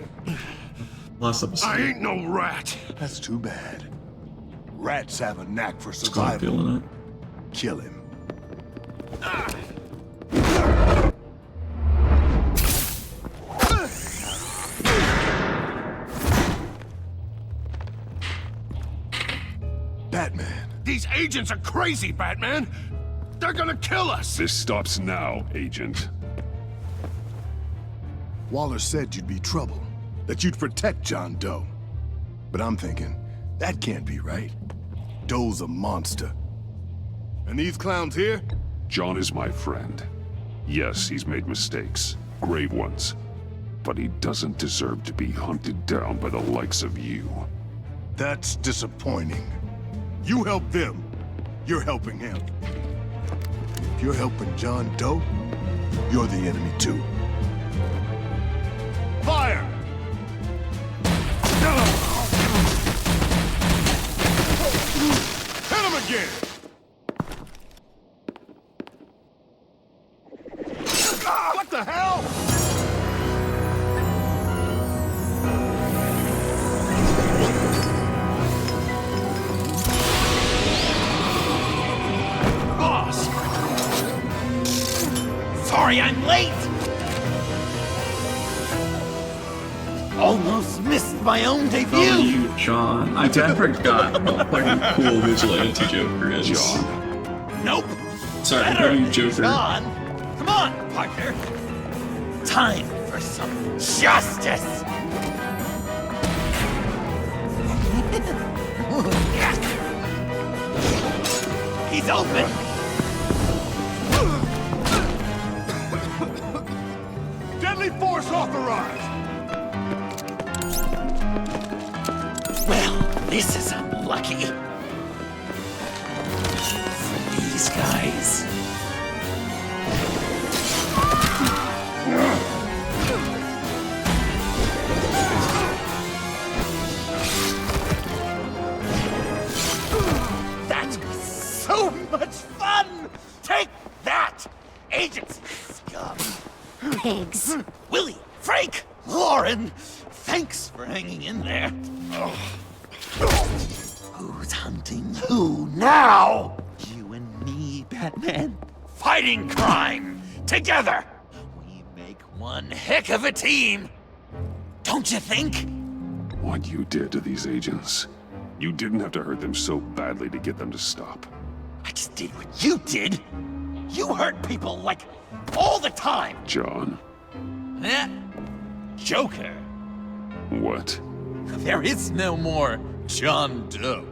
Last episode. I ain't no rat. That's too bad. Rats have a knack for Got a survival. feeling it. Kill him. Batman. These agents are crazy, Batman. They're gonna kill us. This stops now, Agent. Waller said you'd be trouble, that you'd protect John Doe. But I'm thinking, that can't be right. Doe's a monster. And these clowns here? John is my friend. Yes, he's made mistakes, grave ones. But he doesn't deserve to be hunted down by the likes of you. That's disappointing. You help them, you're helping him. If you're helping John Doe, you're the enemy too. Fire! Hit him again! What the hell? Boss! Sorry I'm late! Almost missed my own debut! Oh, you, John. I forgot how fucking cool Vigilante Joker is. John. Nope! Sorry, I'm Better calling you than Joker. John. Come on, partner! Time for some justice! He's open! Deadly force authorized! Well, this is unlucky. For these guys. That was so much fun! Take that, agents, scum! Pigs. Willie, Frank, Lauren, thanks for hanging in there. Who's hunting who now? You and me, Batman. Fighting crime together. We make one heck of a team. Don't you think? What you did to these agents, you didn't have to hurt them so badly to get them to stop. I just did what you did. You hurt people like all the time. John. Eh? Joker. What? There is no more John Doe.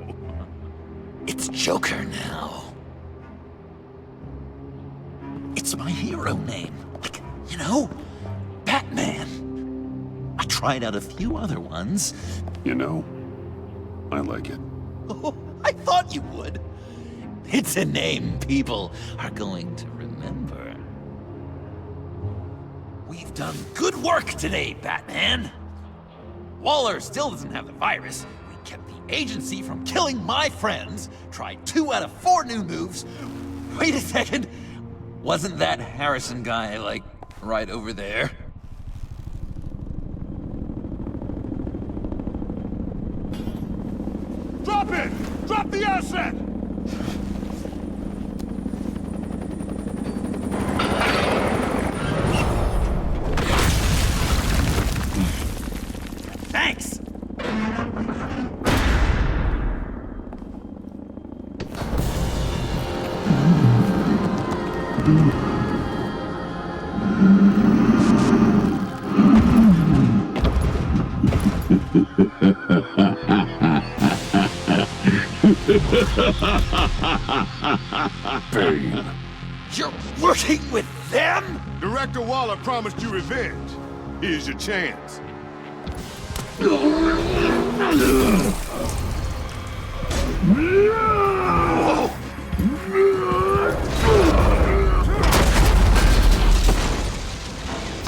It's Joker now. It's my hero name. Like, you know, Batman. I tried out a few other ones. You know, I like it. Oh, I thought you would. It's a name people are going to remember. We've done good work today, Batman. Waller still doesn't have the virus. We kept the agency from killing my friends. Tried 2 out of 4 new moves. Wait a second. Wasn't that Harrison guy, like, right over there? Drop it! Drop the asset! Thanks! Bane. You're working with them? Director Waller promised you revenge. Here's your chance. Get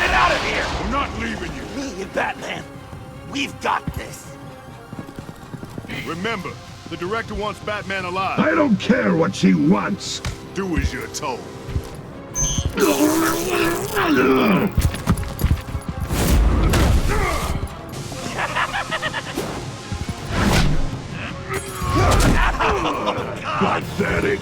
out of here! I'm not leaving you. Me and Batman, we've got this. Remember, the director wants Batman alive. I don't care what she wants. Do as you're told. Pathetic.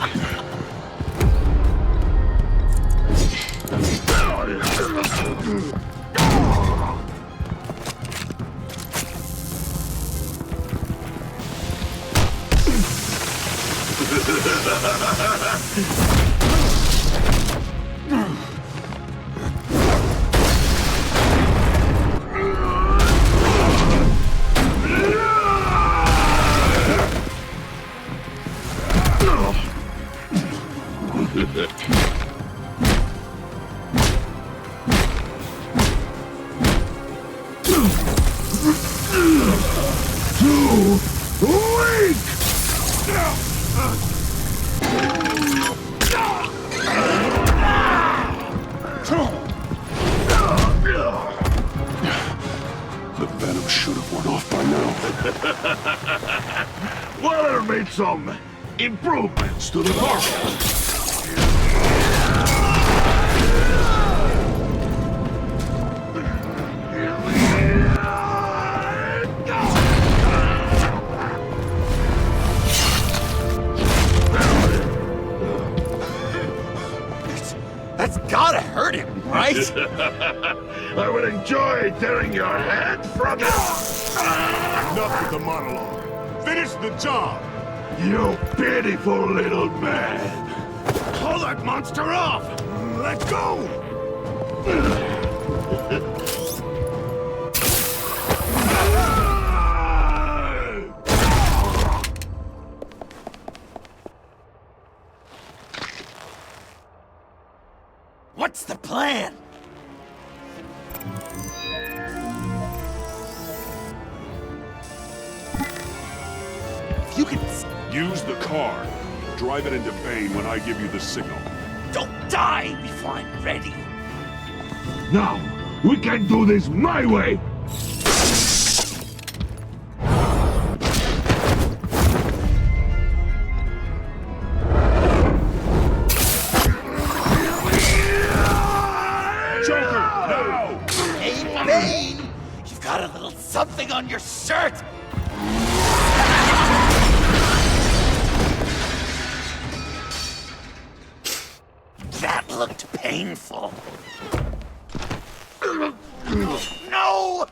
Too weak! The venom should have worn off by now. Waller made some improvements to the market. That's gotta hurt him, right? I would enjoy tearing your head from it. Enough with the monologue. Finish the job. You pitiful little man. Call that monster off. Let go. What's the plan? If you can... Use the car. Drive it into Bane when I give you the signal. Don't die before I'm ready. Now, we can do this my way. Hey, Bane! You've got a little something on your shirt! That looked painful. No!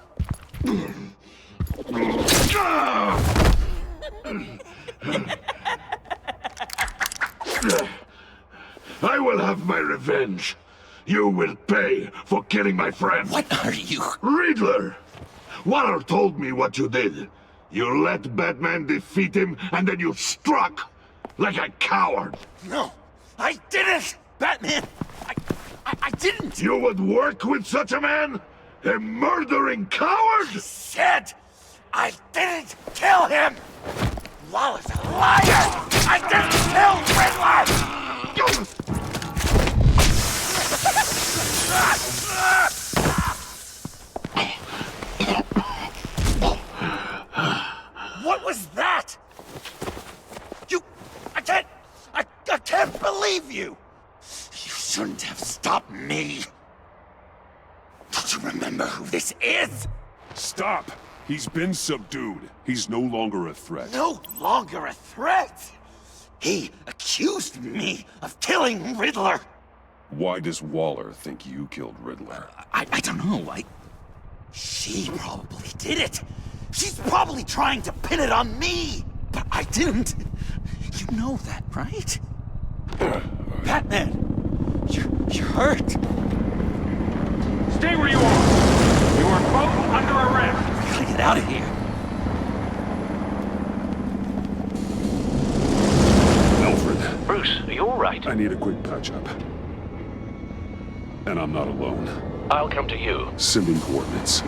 I will have my revenge. You will pay for killing my friend. What are you? Riddler! Waller told me what you did. You let Batman defeat him, and then you struck like a coward. No, I didn't! Batman, I didn't! You would work with such a man? A murdering coward? I said I didn't kill him! Waller's a liar! I didn't kill Riddler! What was that? I can't believe you! You shouldn't have stopped me. Don't you remember who this is? Stop! He's been subdued. He's no longer a threat. No longer a threat! He accused me of killing Riddler! Why does Waller think you killed Riddler? I don't know, She probably did it! She's probably trying to pin it on me! But I didn't! You know that, right? Batman! You're hurt! Stay where you are! You are both under arrest! We gotta get out of here! Alfred. Bruce, are you alright? I need a quick patch-up. And I'm not alone. I'll come to you. Sending coordinates.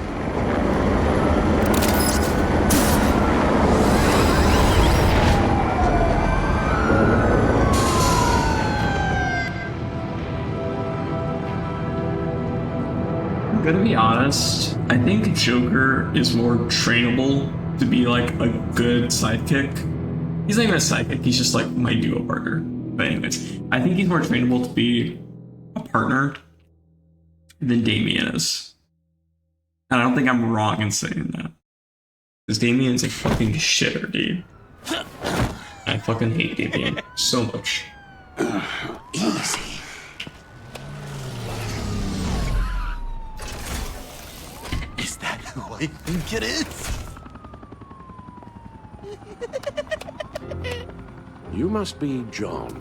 gonna be honest, I think Joker is more trainable to be like a good sidekick. He's not even a sidekick, he's just like my duo partner. But anyways, I think he's more trainable to be a partner than Damien is. And I don't think I'm wrong in saying that. Because Damien's a fucking shitter, dude. I fucking hate Damien so much. Easy. Is that who I think it is? You must be John.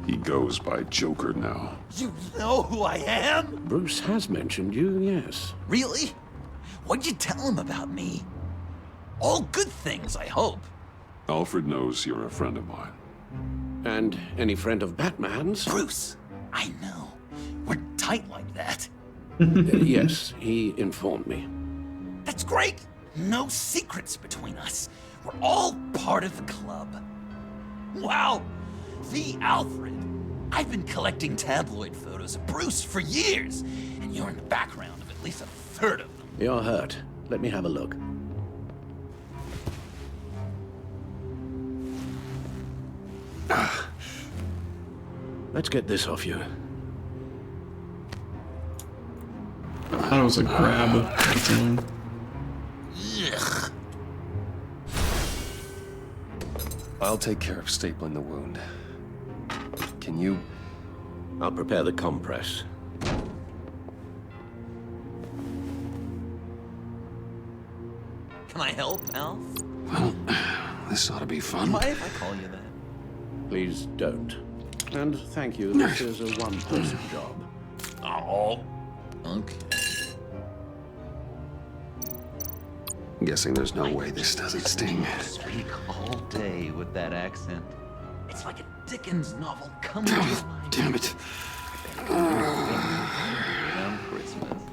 He goes by Joker now. You know who I am? Bruce has mentioned you, yes. Really? What'd you tell him about me? All good things, I hope. Alfred knows you're a friend of mine. And any friend of Batman's? Bruce, I know. We're tight like that. Yes, he informed me. That's great. No secrets between us. We're all part of the club. Wow, the Alfred. I've been collecting tabloid photos of Bruce for years, and you're in the background of at least a third of them. You're hurt. Let me have a look. Let's get this off you. I thought it was a grab. Ugh. I'll take care of stapling the wound. Can you? I'll prepare the compress. Can I help, Alf? Well, this ought to be fun. Mind if I call you that? Please don't. And thank you, this is a one-person job. Oh, okay. I'm guessing there's no way this doesn't sting. Speak all day with that accent. It's like a Dickens novel coming to life. Damn it. Around Christmas.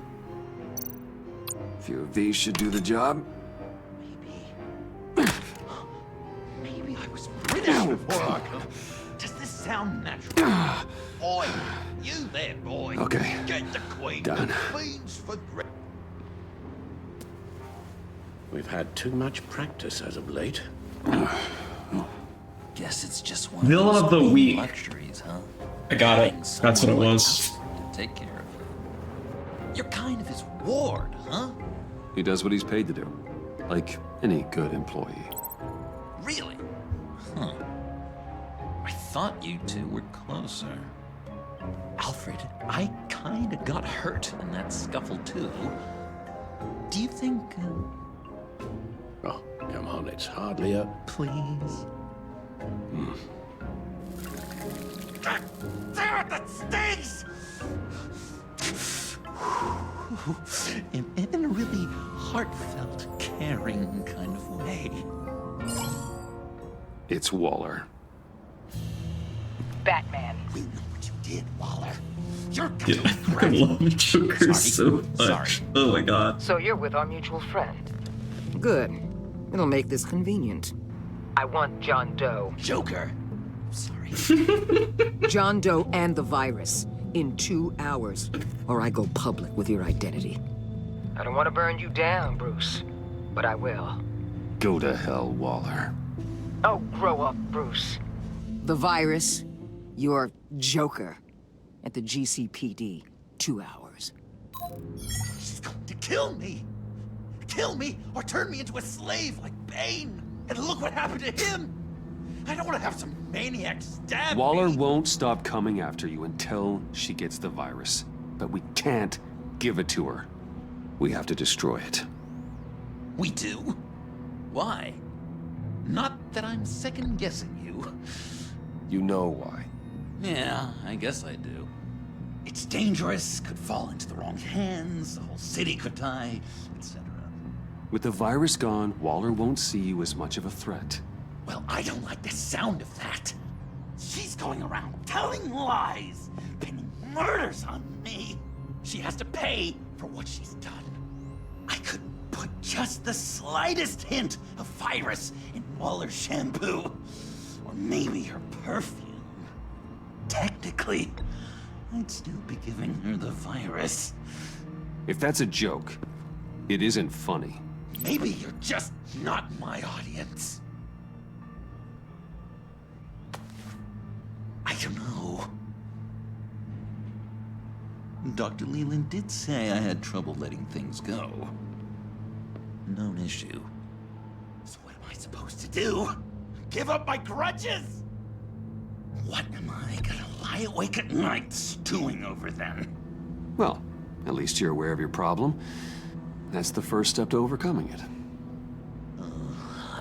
A few of these should do the job. Maybe I was British before Arkham. Does this sound natural? Oi, you there, boy. Okay. Get the Queen. Done. Queens for great. We've had too much practice as of late. Guess it's just one Villain of the week. luxuries, huh? I got it. That's what it was. To take care of you. You're kind of his ward, huh? He does what he's paid to do, like any good employee. Really? Huh. I thought you two were closer. Alfred, I kinda got hurt in that scuffle too. Do you think... Oh, come on, it's hardly a... Please? Damn it, that stings! in a really heartfelt, caring kind of way. It's Waller. Batman. We know what you did, Waller. You're Yeah, I fucking love Joker so much. Oh my god. So you're with our mutual friend. Good. It'll make this convenient. I want John Doe. Joker. Sorry. John Doe and the virus in 2 hours, or I go public with your identity. I don't want to burn you down, Bruce, but I will. Go to hell, Waller. Oh, grow up, Bruce. The virus, your Joker, at the GCPD, 2 hours. She's going to kill me! Kill me or turn me into a slave like Bane! And look what happened to him! I don't want to have some maniac stab Waller me. won't stop coming after you until she gets the virus. But we can't give it to her. We have to destroy it. We do? Why? Not that I'm second-guessing you. You know why. Yeah, I guess I do. It's dangerous, could fall into the wrong hands, the whole city could die, etc. With the virus gone, Waller won't see you as much of a threat. Well, I don't like the sound of that. She's going around telling lies, pinning murders on me. She has to pay for what she's done. I could put just the slightest hint of virus in Waller's shampoo. Or maybe her perfume. Technically, I'd still be giving her the virus. If that's a joke, it isn't funny. Maybe you're just not my audience. I don't know. Dr. Leland did say I had trouble letting things go. Known issue. So what am I supposed to do? Give up my grudges? What am I gonna lie awake at night stewing over then? Well, at least you're aware of your problem. That's the first step to overcoming it.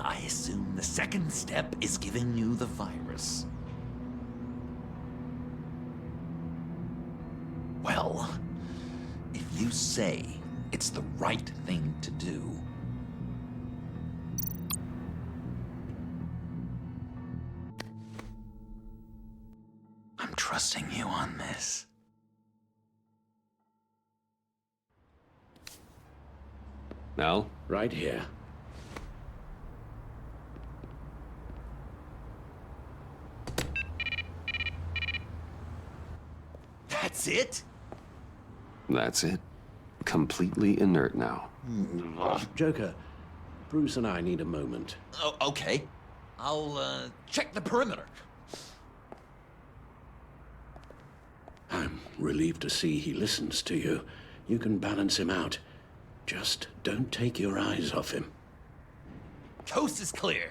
I assume the second step is giving you the virus. Well, if you say it's the right thing to do, I'm trusting you on this. Al? Right here. That's it? That's it. Completely inert now. Joker, Bruce and I need a moment. Oh, okay. I'll check the perimeter. I'm relieved to see he listens to you. You can balance him out. Just don't take your eyes off him. Coast is clear.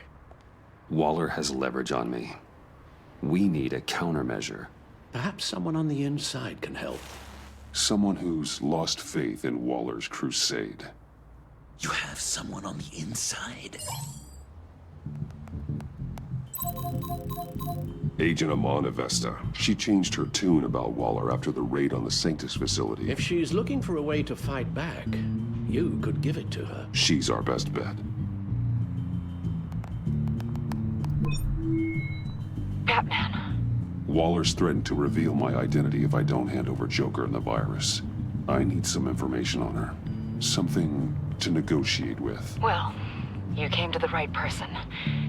Waller has leverage on me. We need a countermeasure. Perhaps someone on the inside can help. Someone who's lost faith in Waller's crusade. You have someone on the inside? Agent Amana Vesta. She changed her tune about Waller after the raid on the Sanctus facility. If she's looking for a way to fight back, you could give it to her. She's our best bet. Batman. Waller's threatened to reveal my identity if I don't hand over Joker and the virus. I need some information on her. Something to negotiate with. Well, you came to the right person.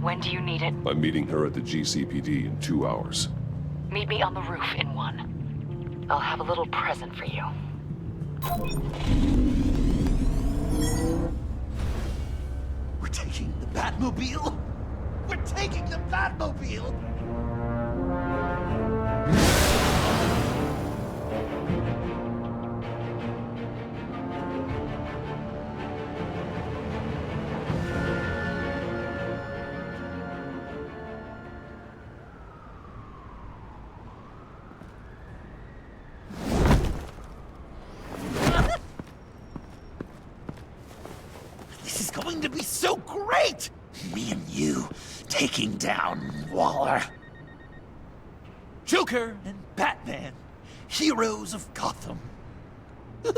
When do you need it? I'm meeting her at the GCPD in 2 hours. Meet me on the roof in 1. I'll have a little present for you. We're taking the Batmobile? We're taking the Batmobile! This is going to be so great! Me and you taking down Waller. Joker and Batman, heroes of Gotham. We're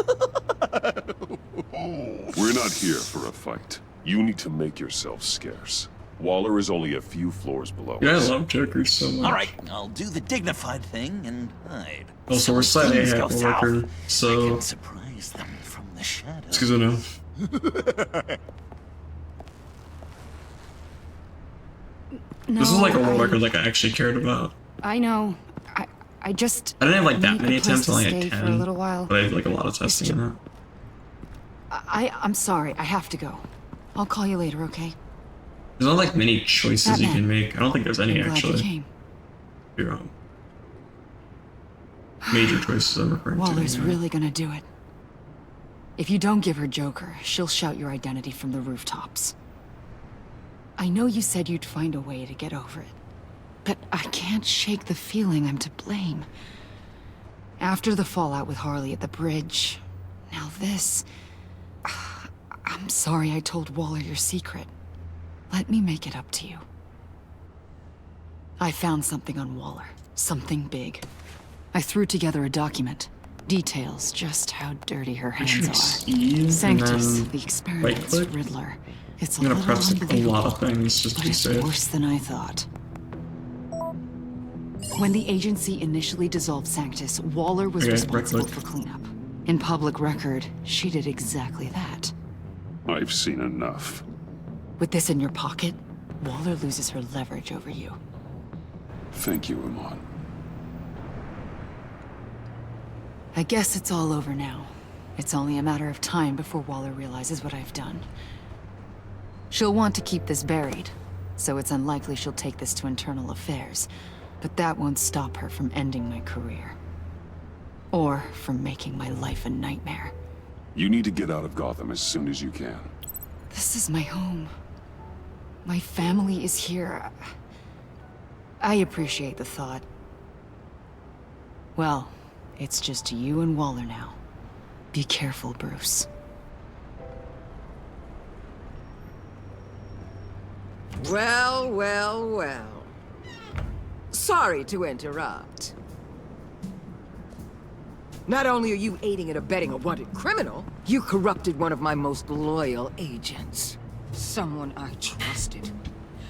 not here for a fight. You need to make yourself scarce. Waller is only a few floors below Yeah, I us. love Joker so much. Alright, I'll do the dignified thing and hide. Also, we're So slightly things ahead go of south, Joker, I so can surprise them from the shadows. it's good to know. No, This is like a world record like I actually cared about. I know. I just... I didn't have like that need many a place attempts, to only stay had for a 10. little while. But I had like a lot of testing in that. I'm sorry. I have to go. I'll call you later, okay? There's not like many choices you Batman. can make. I don't think there's any I'm glad you actually. came. You're major choices I'm referring to. Waller's yeah. really gonna do it. If you don't give her Joker, she'll shout your identity from the rooftops. I know you said you'd find a way to get over it, but I can't shake the feeling I'm to blame. After the fallout with Harley at the bridge, now this... I'm sorry I told Waller your secret. Let me make it up to you. I found something on Waller. Something big. I threw together a document. Details just how dirty her hands are. And Sanctus, then the experiments, right-click. Riddler. It's a I'm gonna little press like, a unbelievable, lot of things just to but be it's safe. worse than I thought. When the agency initially dissolved Sanctus, Waller was Okay, responsible right-click. for cleanup. In public record, she did exactly that. I've seen enough. With this in your pocket, Waller loses her leverage over you. Thank you, Iman. I guess it's all over now. It's only a matter of time before Waller realizes what I've done. She'll want to keep this buried, so it's unlikely she'll take this to internal affairs. But that won't stop her from ending my career. Or from making my life a nightmare. You need to get out of Gotham as soon as you can. This is my home. My family is here. I appreciate the thought. Well, it's just you and Waller now. Be careful, Bruce. Well, well, well. Sorry to interrupt. Not only are you aiding and abetting a wanted criminal, you corrupted one of my most loyal agents. Someone I trusted.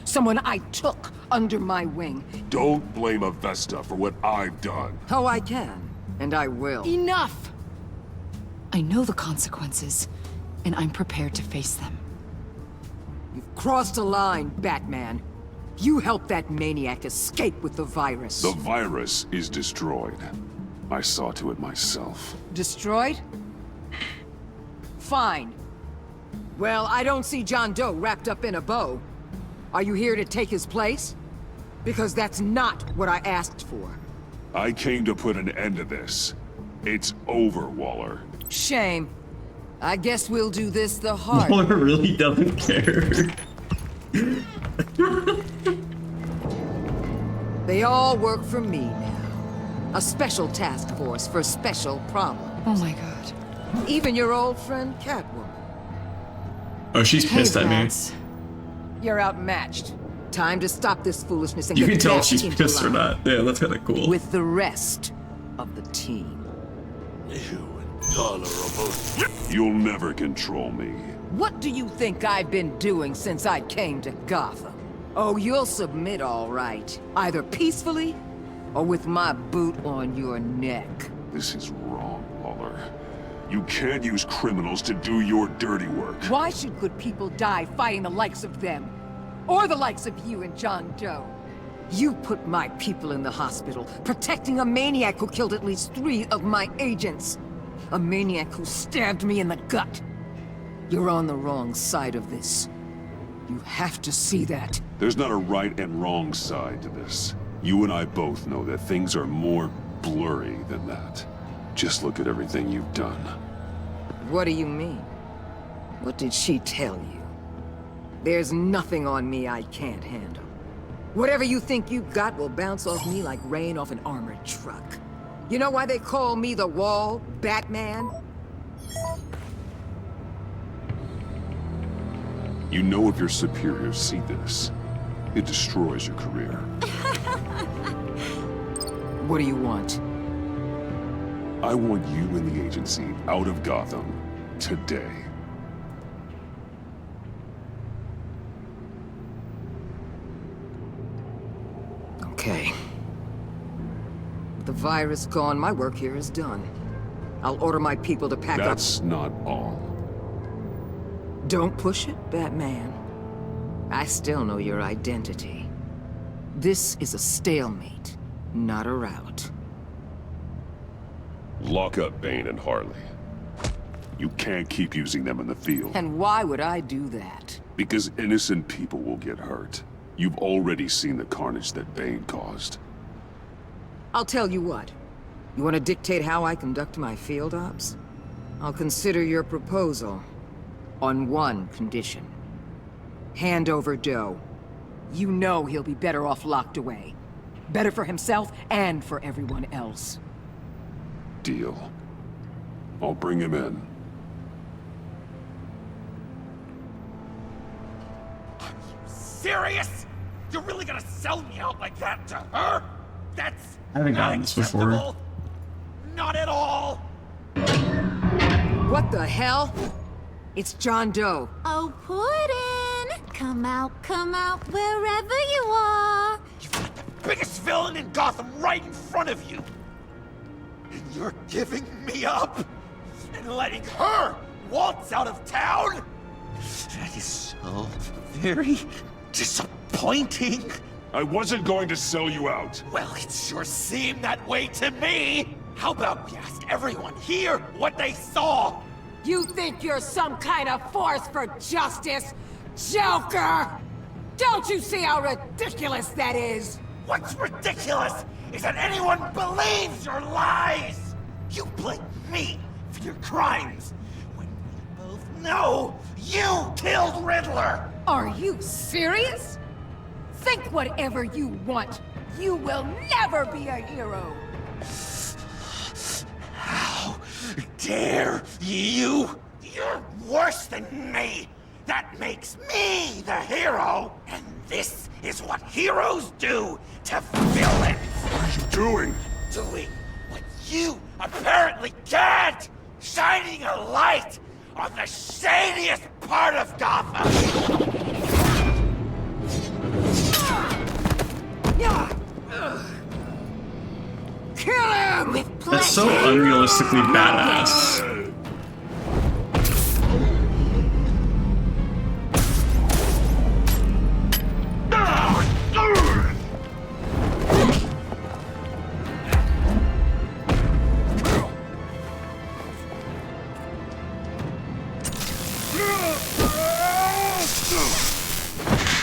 Someone I took under my wing. Don't blame Avesta for what I've done. Oh, I can. And I will. Enough! I know the consequences, and I'm prepared to face them. You've crossed a line, Batman. You helped that maniac escape with the virus. The virus is destroyed. I saw to it myself. Destroyed? Fine. Well, I don't see John Doe wrapped up in a bow. Are you here to take his place? Because that's not what I asked for. I came to put an end to this. It's over, Waller. Shame. I guess we'll do this the hard way. Waller really doesn't care. They all work for me now. A special task force for special problems. Oh my god. Even your old friend Catwoman. Oh, she's pissed at me. You're outmatched. Time to stop this foolishness and You get can tell back she's into pissed or line not. Yeah, that's kind of cool. with the rest of the team. You'll never control me. What do you think I've been doing since I came to Gotham? Oh, you'll submit all right. Either peacefully, or with my boot on your neck. This is wrong, Waller. You can't use criminals to do your dirty work. Why should good people die fighting the likes of them? Or the likes of you and John Doe? You put my people in the hospital, protecting a maniac who killed at least 3 of my agents. A maniac who stabbed me in the gut. You're on the wrong side of this. You have to see that. There's not a right and wrong side to this. You and I both know that things are more blurry than that. Just look at everything you've done. What do you mean? What did she tell you? There's nothing on me I can't handle. Whatever you think you got will bounce off me like rain off an armored truck. You know why they call me the Wall, Batman? You know if your superiors see this, it destroys your career. What do you want? I want you and the agency out of Gotham today. Okay. With the virus gone, my work here is done. I'll order my people to pack up. That's not all. Don't push it, Batman. I still know your identity. This is a stalemate, not a rout. Lock up Bane and Harley. You can't keep using them in the field. And why would I do that? Because innocent people will get hurt. You've already seen the carnage that Bane caused. I'll tell you what. You want to dictate how I conduct my field ops? I'll consider your proposal. On one condition. Hand over Doe. You know he'll be better off locked away. Better for himself and for everyone else. Deal. I'll bring him in. Serious? You're really gonna sell me out like that to her? That's I haven't gotten this before. acceptable. Not at all. What the hell? It's John Doe. Oh, Puddin'! Come out, wherever you are. Biggest villain in Gotham right in front of you. And you're giving me up? And letting her waltz out of town? That is so very disappointing. I wasn't going to sell you out. Well, it sure seemed that way to me. How about we ask everyone here what they saw? You think you're some kind of force for justice, Joker? Don't you see how ridiculous that is? What's ridiculous is that anyone believes your lies! You blame me for your crimes, when we both know you killed Riddler! Are you serious? Think whatever you want. You will never be a hero. How dare you? You're worse than me! That makes me the hero! And this is what heroes do to villains! What are you doing? Doing what you apparently can't! Shining a light on the shadiest part of Gotham! Kill him! With pleasure! That's so unrealistically badass.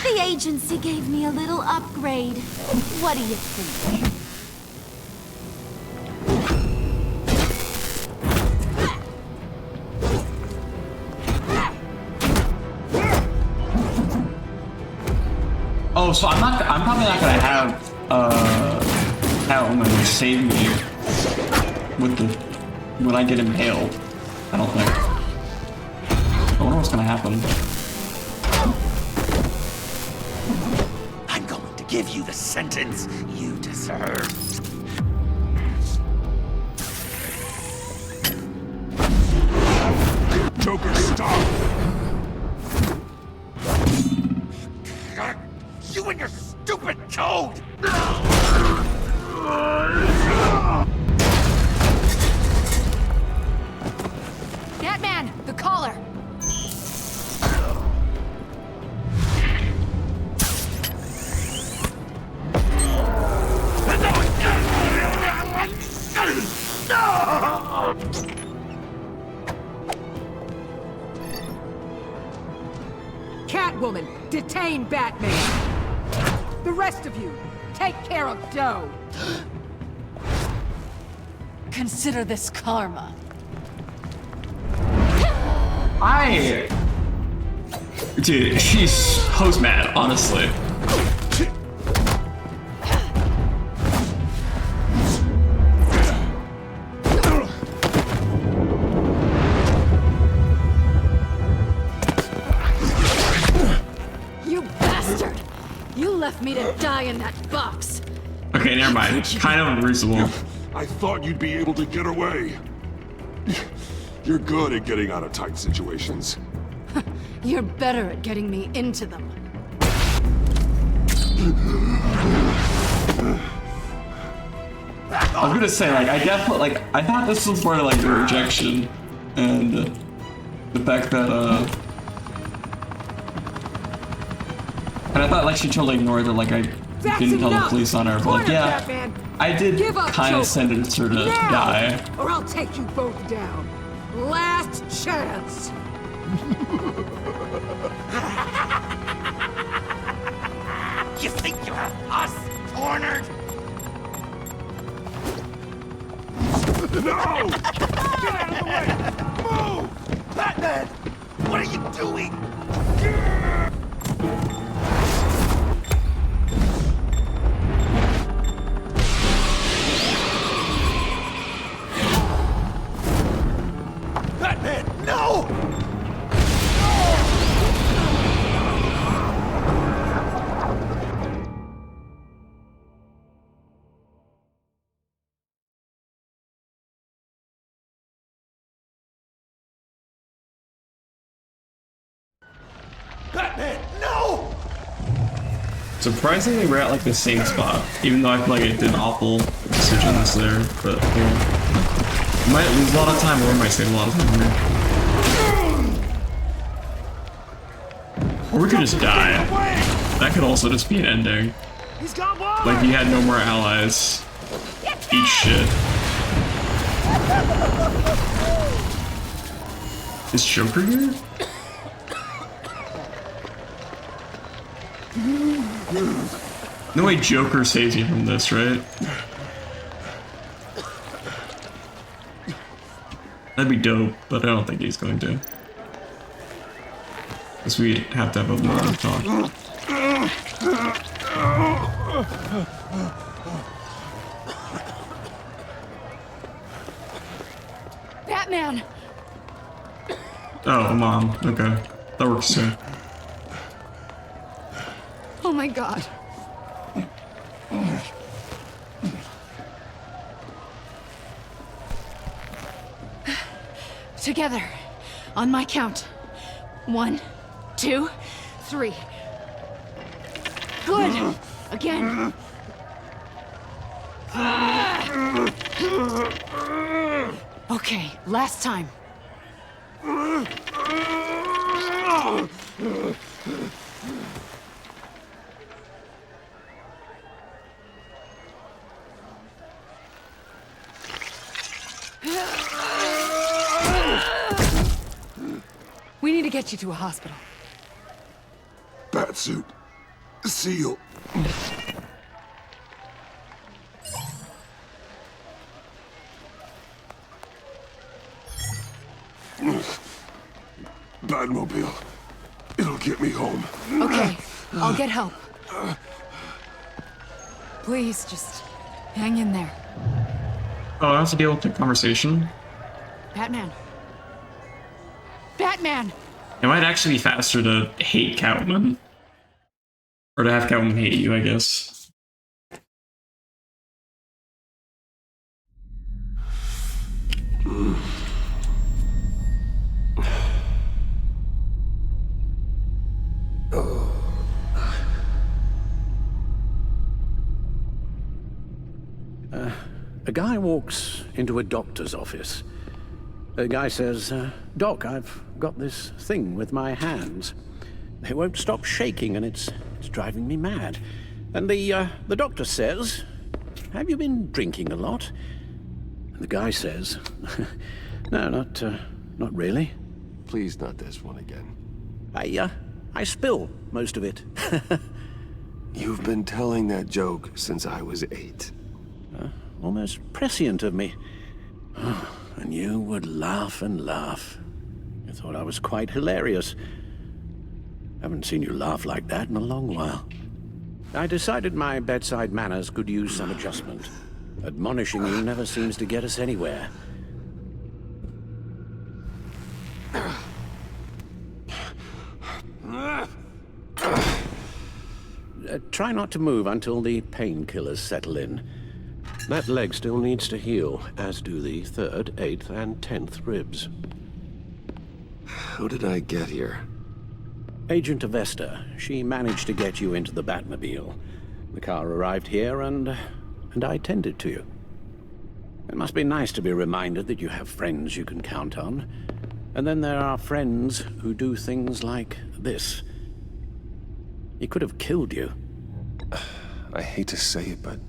The agency gave me a little upgrade. What do you think? Oh, so I'm probably not gonna have Catwoman save me with when I get impaled. I don't think. I wonder what's gonna happen. I'm going to give you the sentence you deserve. Joker, stop! You and your stupid code! Batman, the collar! Catwoman, detain Batman! The rest of you, take care of Doe! Consider this karma. Dude, she's hose mad, honestly. You bastard! You left me to die in that box! Okay, never mind. Kind of reasonable. I thought you'd be able to get away. You're good at getting out of tight situations. You're better at getting me into them. I was gonna say, like, I thought this was part of, like, the rejection, and the fact that, and I thought, like, she totally ignored that, like, I didn't tell the police on her, but, like, yeah, I did kind of sentence her to die. Or I'll take you both down. Last chance! You think you have us cornered? No! Get out of the way! Move! Batman! What are you doing? Batman, no! Batman, no! Surprisingly, we're at, like, the same spot, even though I feel like I did awful decisions there, but, yeah. Might lose a lot of time, or we might save a lot of time here. Or we could just die. That could also just be an ending. Like, he had no more allies. Eat shit. Is Joker here? No way Joker saves you from this, right? That'd be dope, but I don't think he's going to. Because we have to have a more talk. Batman! Oh, Mom. Okay. That works too. Oh my god. Together. On my count. 1, 2, 3. Good. Again. Okay, last time. We need to get you to a hospital. Batsuit. Seal. Batmobile. It'll get me home. Okay, I'll get help. Please, just hang in there. Oh, I have to deal with the conversation. Batman. Batman! It might actually be faster to hate Catwoman. Or to have Catwoman hate you, I guess. A guy walks into a doctor's office. The guy says, Doc, I've got this thing with my hands. They won't stop shaking and it's driving me mad. And the doctor says, have you been drinking a lot? And the guy says, no, not really. Please, not this one again. I spill most of it. You've been telling that joke since I was 8. Almost prescient of me. And you would laugh and laugh. You thought I was quite hilarious. Haven't seen you laugh like that in a long while. I decided my bedside manners could use some adjustment. Admonishing you never seems to get us anywhere. Try not to move until the painkillers settle in. That leg still needs to heal, as do the 3rd, 8th, and 10th ribs. How did I get here? Agent Avesta, she managed to get you into the Batmobile. The car arrived here, and I tended to you. It must be nice to be reminded that you have friends you can count on. And then there are friends who do things like this. He could have killed you. I hate to say it, but...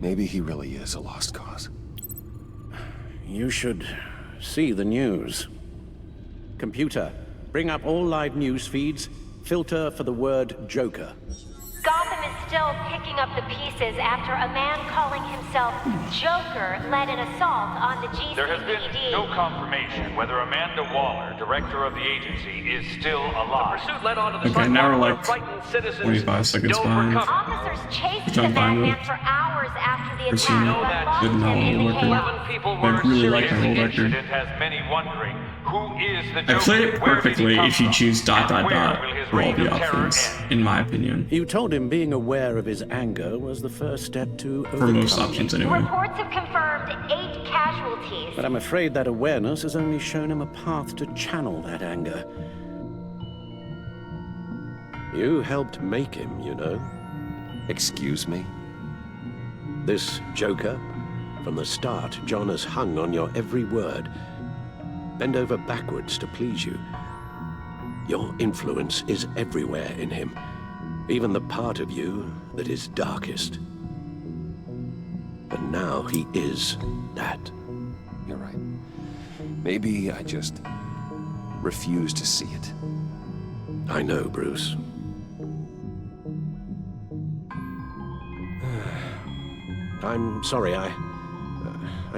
maybe he really is a lost cause. You should see the news. Computer, bring up all live news feeds. Filter for the word Joker. Gotham is still picking up the pieces after a man calling himself Joker led an assault on the GCPD. There has been no confirmation whether Amanda Waller, director of the agency, is still alive. The pursuit led on to the Okay, now we're like 45 seconds behind. Officers chased Which the I'm fine madman with. for hours after the Personally, attack, but good lost now him in the Old chaos. Record. I really like my Old Record. Incident has many wondering who is the Joker. I played it Where did he perfectly come if you from? choose ... for all the reign of terror options, in my opinion. You told him being aware of his anger was the first step to For most overcome options, it. anyway. Reports have confirmed 8 casualties. But I'm afraid that awareness has only shown him a path to channel that anger. You helped make him, you know. Excuse me? This Joker, from the start, John has hung on your every word. Bend over backwards to please you. Your influence is everywhere in him, even the part of you that is darkest. And now he is that. You're right. Maybe I just refuse to see it. I know, Bruce. I'm sorry, I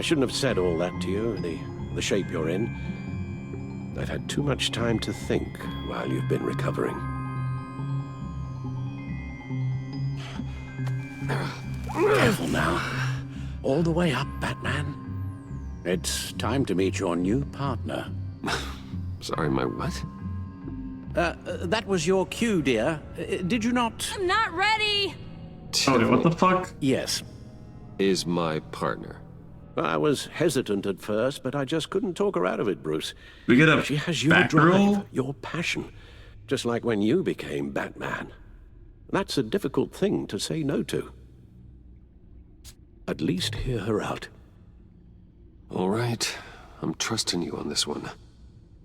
shouldn't have said all that to you, the shape you're in. I've had too much time to think while you've been recovering. Careful now. All the way up, Batman. It's time to meet your new partner. Sorry, my what? That was your cue, dear. Did you not? I'm not ready! Oh, what the fuck? Yes. Is my partner. I was hesitant at first, but I just couldn't talk her out of it, Bruce. We get a She has your drive, your passion, just like when you became Batman. That's a difficult thing to say no to. At least hear her out. All right. I'm trusting you on this one.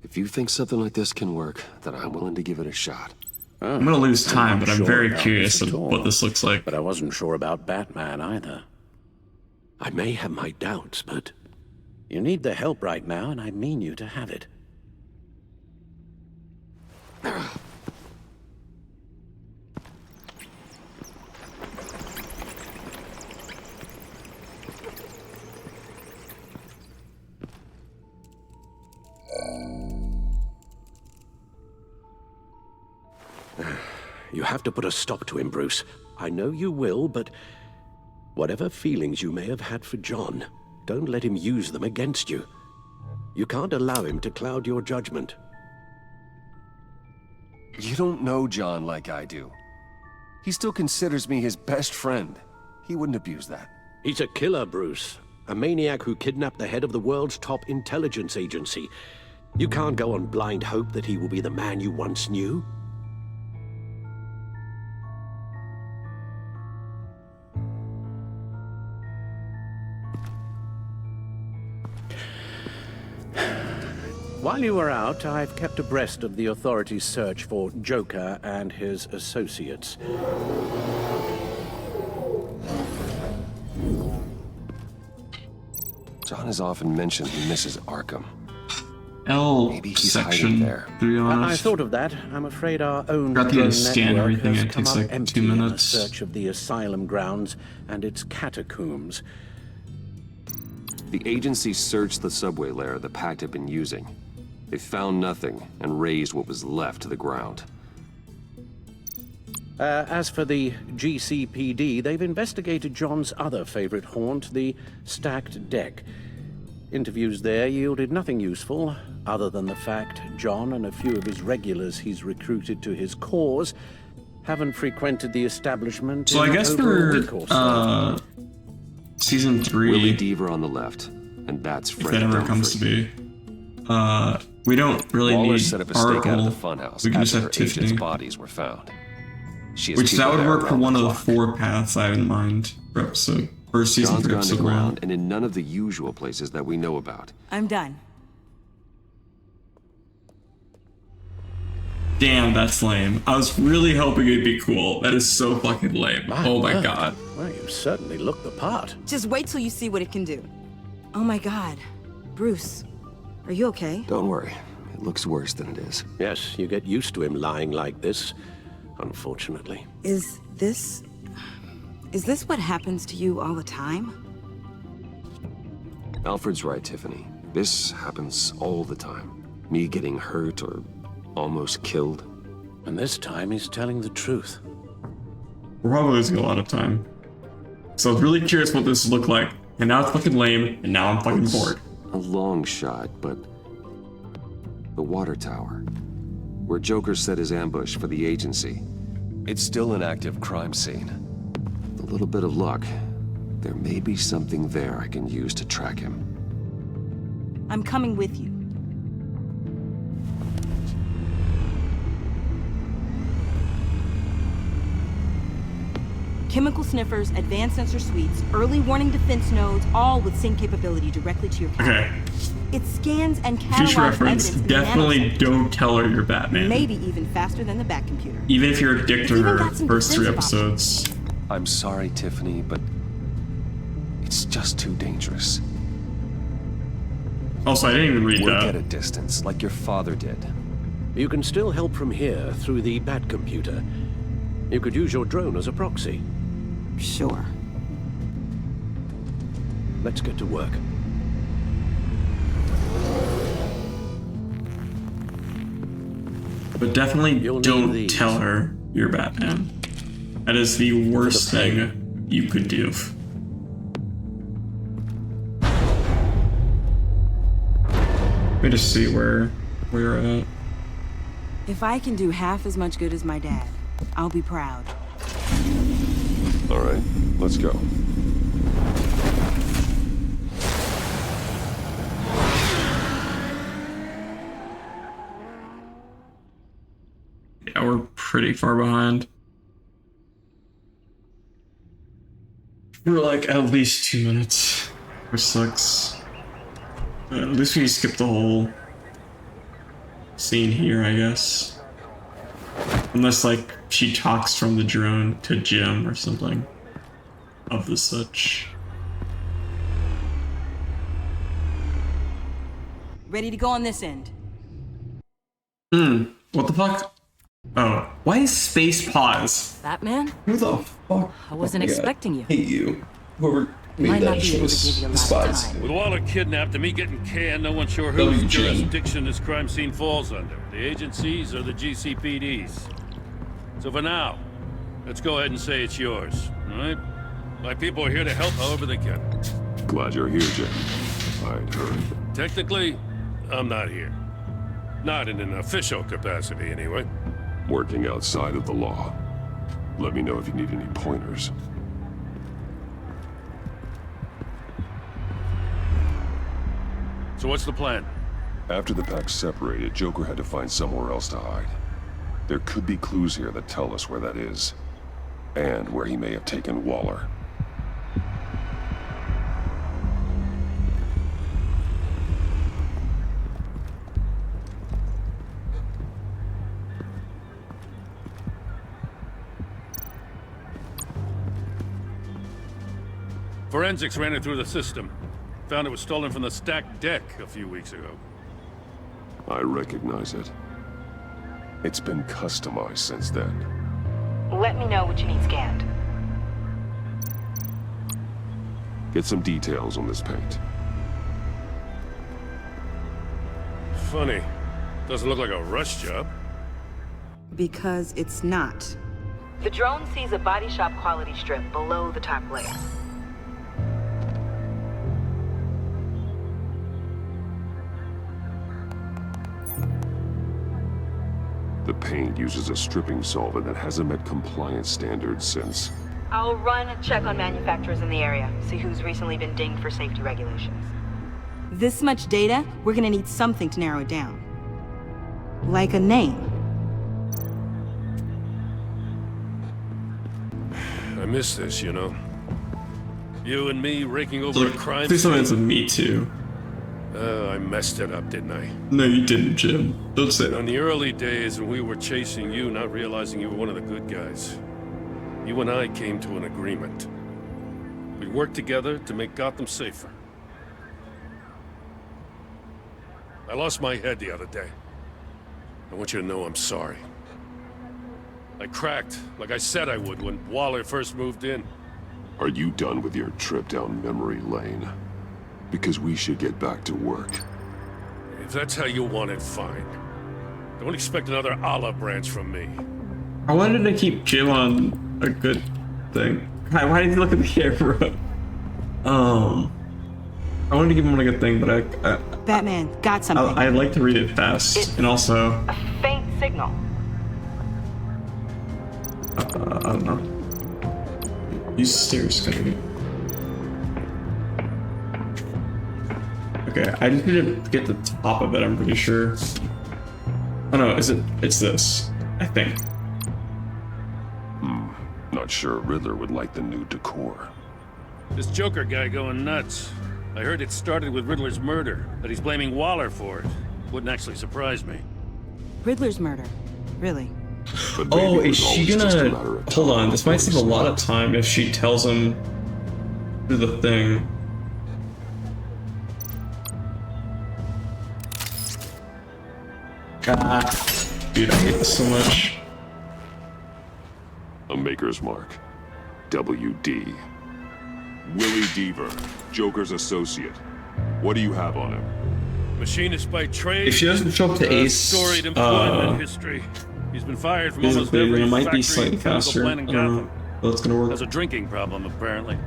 If you think something like this can work, then I'm willing to give it a shot. I'm gonna lose time, but I'm sure very about curious this of at all. what this looks like. But I wasn't sure about Batman either. I may have my doubts, but you need the help right now, and I mean you to have it. You have to put a stop to him, Bruce. I know you will, but whatever feelings you may have had for John, don't let him use them against you. You can't allow him to cloud your judgment. You don't know John like I do. He still considers me his best friend. He wouldn't abuse that. He's a killer, Bruce. A maniac who kidnapped the head of the world's top intelligence agency. You can't go on blind hope that he will be the man you once knew. While you were out, I've kept abreast of the authorities' search for Joker and his associates. John has often mentioned he misses Arkham. Maybe he's section, hiding there. to be honest. I thought of that. I'm afraid our own Got to drone scan network everything. has It come takes up like 2 empty in the minutes. search of the asylum grounds and its catacombs. The agency searched the subway lair the Pact had been using. They found nothing and razed what was left to the ground. As for the GCPD, they've investigated John's other favorite haunt, the stacked deck. Interviews there yielded nothing useful, other than the fact John and a few of his regulars he's recruited to his cause haven't frequented the establishment So I in guess over a week or so. Season 3, Willie Deaver on the left, and that's if Fred that ever Dunphy. comes to be. We don't really Waller need set up a stake out of the Oracle. funhouse We can just after have her agents' Tiffany. bodies were found. She has Which that people would there work for around one the of the clock. 4 paths I have in mind for episode, or season John's 3, gone to episode 1. ground and in none of the usual places that we know about. I'm done. Damn, that's lame. I was really hoping it'd be cool. That is so fucking lame. Oh my word. god. Well, you certainly look the part. Just wait till you see what it can do. Oh my god. Bruce, are you okay? Don't worry. It looks worse than it is. Yes, you get used to him lying like this, unfortunately. Is this what happens to you all the time? Alfred's right, Tiffany. This happens all the time. Me getting hurt or almost killed. And this time he's telling the truth. We're probably losing a lot of time. So I was really curious what this looked like. And now it's fucking lame, and now I'm fucking bored. A long shot, but the water tower, where Joker set his ambush for the agency. It's still an active crime scene. With a little bit of luck, there may be something there I can use to track him. I'm coming with you. Chemical sniffers, advanced sensor suites, early warning defense nodes, all with sync capability directly to your camera. Okay. It scans and Future catalogs reference, evidence in definitely nanoseconds, don't tell her you're Batman. maybe even faster than the Batcomputer. Even if you're a dick to It's even her got some first 3 defensive episodes. I'm sorry, Tiffany, but It's just too dangerous. Also, I didn't even read Work that. at a distance, like your father did. You can still help from here through the Bat computer. You could use your drone as a proxy. Sure. Let's get to work. But definitely don't tell her you're Batman. That is the worst thing you could do. Let me just see where we're at. If I can do half as much good as my dad, I'll be proud. All right, let's go. Yeah, we're pretty far behind. We're like at least 2 minutes, which sucks. At least we skipped the whole scene here, I guess. Unless, like, she talks from the drone to Jim or something of the such. Ready to go on this end. What the fuck? Oh, why is space pause? Batman? Who the fuck? I wasn't expecting you. Hate you. Whoever Might made not that be shit able to give was you a lot of despised. time. With Waller kidnapped and me getting canned, no one's sure Love whose you, Jim. jurisdiction this crime scene falls under. The agencies or the GCPD's. So for now, let's go ahead and say it's yours, all right? My people are here to help however they can. Glad you're here, Jim. I'd heard. Technically, I'm not here. Not in an official capacity, anyway. Working outside of the law. Let me know if you need any pointers. So what's the plan? After the pack separated, Joker had to find somewhere else to hide. There could be clues here that tell us where that is, and where he may have taken Waller. Forensics ran it through the system. Found it was stolen from the stacked deck a few weeks ago. I recognize it. It's been customized since then. Let me know what you need scanned. Get some details on this paint. Funny. Doesn't look like a rush job. Because it's not. The drone sees a body shop quality strip below the top layer. The paint uses a stripping solvent that hasn't met compliance standards since. I'll run a check on manufacturers in the area, see who's recently been dinged for safety regulations. This much data, we're gonna need something to narrow it down. Like a name. I miss this, you know. You and me raking over a crime Please tell me scene. it's a me too. I messed it up, didn't I? No, you didn't, Jim. Don't say that. In the early days when we were chasing you, not realizing you were one of the good guys, you and I came to an agreement. We worked together to make Gotham safer. I lost my head the other day. I want you to know I'm sorry. I cracked, like I said I would when Waller first moved in. Are you done with your trip down memory lane? Because we should get back to work. If that's how you want it, fine. Don't expect another olive branch from me. I wanted to keep Jim on a good thing. Why did he look at the camera? I wanted to give him on a good thing, but I Batman, got something. I'd like to read it fast, and also A faint signal. I don't know. Use stairs, okay. Okay, I just need to get the top of it, I'm pretty sure. Oh no, it's this, I think. Not sure Riddler would like the new decor. This Joker guy going nuts. I heard it started with Riddler's murder, that he's blaming Waller for it. Wouldn't actually surprise me. Riddler's murder. Really? But maybe Oh, it is was she always just a gonna... matter of Hold time on, this might before save a he lot of snapped. time if she tells him Do the thing. God, dude, I hate this so much. A Maker's Mark. WD. Willie Deaver, Joker's associate. What do you have on him? Machinist by trade. If she doesn't show up to Ace, storied employment history. He's been fired from almost physically, every then it might be factory slightly and chemical faster. plant in I don't know. Gotham. But it's gonna work. Has a drinking problem, apparently.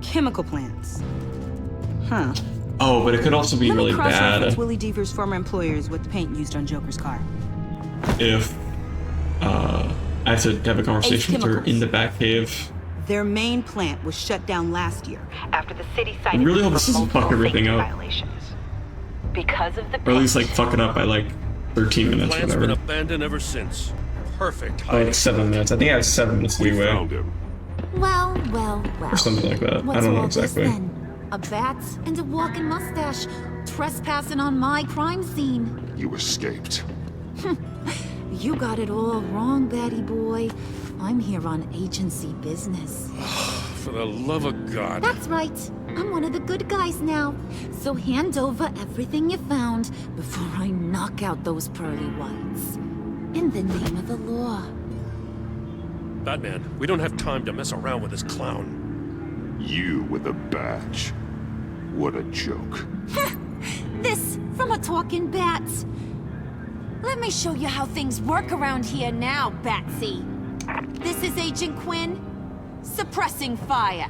Chemical plants. Huh. Oh, but it could also be Let really me cross-reference bad Willie Deaver's former employers with the paint used on Joker's car. if I have to have a conversation with her in the Batcave. Their main plant was shut down last year. After the city I cited really them hope this for doesn't fuck multiple everything safety up. violations. Because of the Or at least like fuck it up by like 13 minutes or Plant's been whatever. abandoned ever since. Perfect Oh, like 7 minutes. I think I have 7 minutes leeway. Found him. Well, well, well. Or something like that. What's I don't know all this exactly. then? A bat and a walking mustache, trespassing on my crime scene. You escaped. You got it all wrong, Batty boy. I'm here on agency business. For the love of God. That's right. I'm one of the good guys now. So hand over everything you found before I knock out those pearly whites. In the name of the law. Batman, we don't have time to mess around with this clown. You with a badge. What a joke. This from a talking bat. Let me show you how things work around here now, Batsy. This is Agent Quinn, suppressing fire.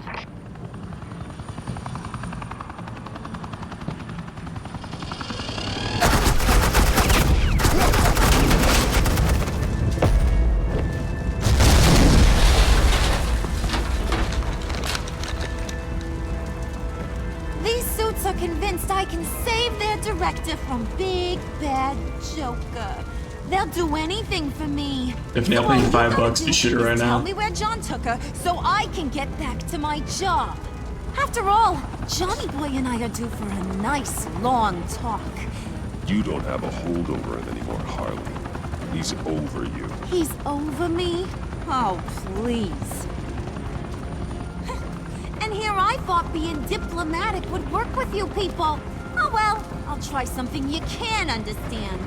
These suits are convinced I can save their director from Big Bad Joker. They'll do anything for me. If they're paying $5 to shoot her right Tell now. me where John took her so I can get back to my job. After all, Johnny Boy and I are due for a nice long talk. You don't have a hold over him anymore, Harley. He's over you. He's over me? Oh, please. And here I thought being diplomatic would work with you people. Oh well, I'll try something you can understand.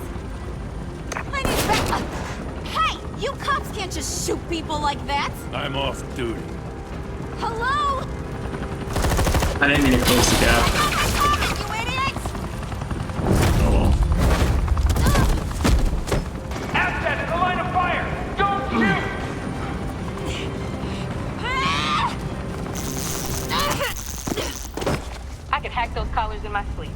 I need back. Hey, you cops can't just shoot people like that. I'm off duty. Hello? I didn't mean to close the gap. You idiot! Oh well. Assets in the line of fire! Don't shoot! I could hack those collars in my sleep.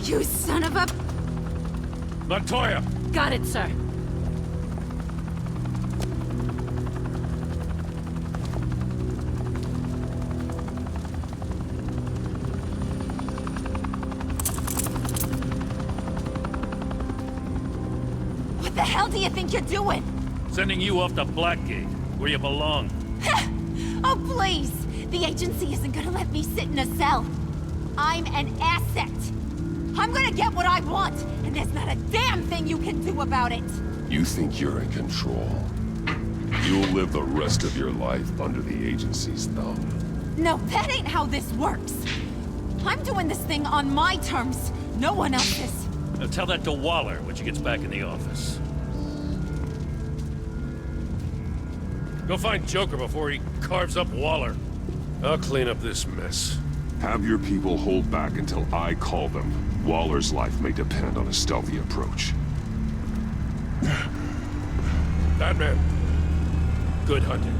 You son of a... Montoya! Got it, sir. What the hell do you think you're doing? Sending you off to Blackgate, where you belong. Oh, please! The agency isn't gonna let me sit in a cell. I'm an asset. I'm gonna get what I want, and there's not a damn thing you can do about it. You think you're in control? You'll live the rest of your life under the agency's thumb. No, that ain't how this works. I'm doing this thing on my terms, no one else's. Now tell that to Waller when she gets back in the office. Go find Joker before he carves up Waller. I'll clean up this mess. Have your people hold back until I call them. Waller's life may depend on a stealthy approach. Batman, good hunting.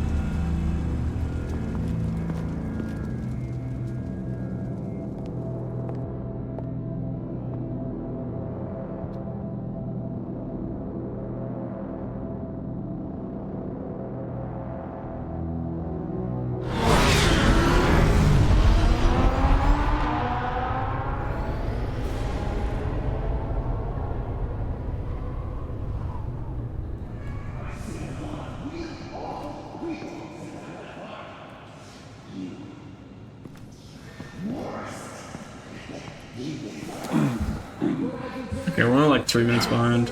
3 minutes behind,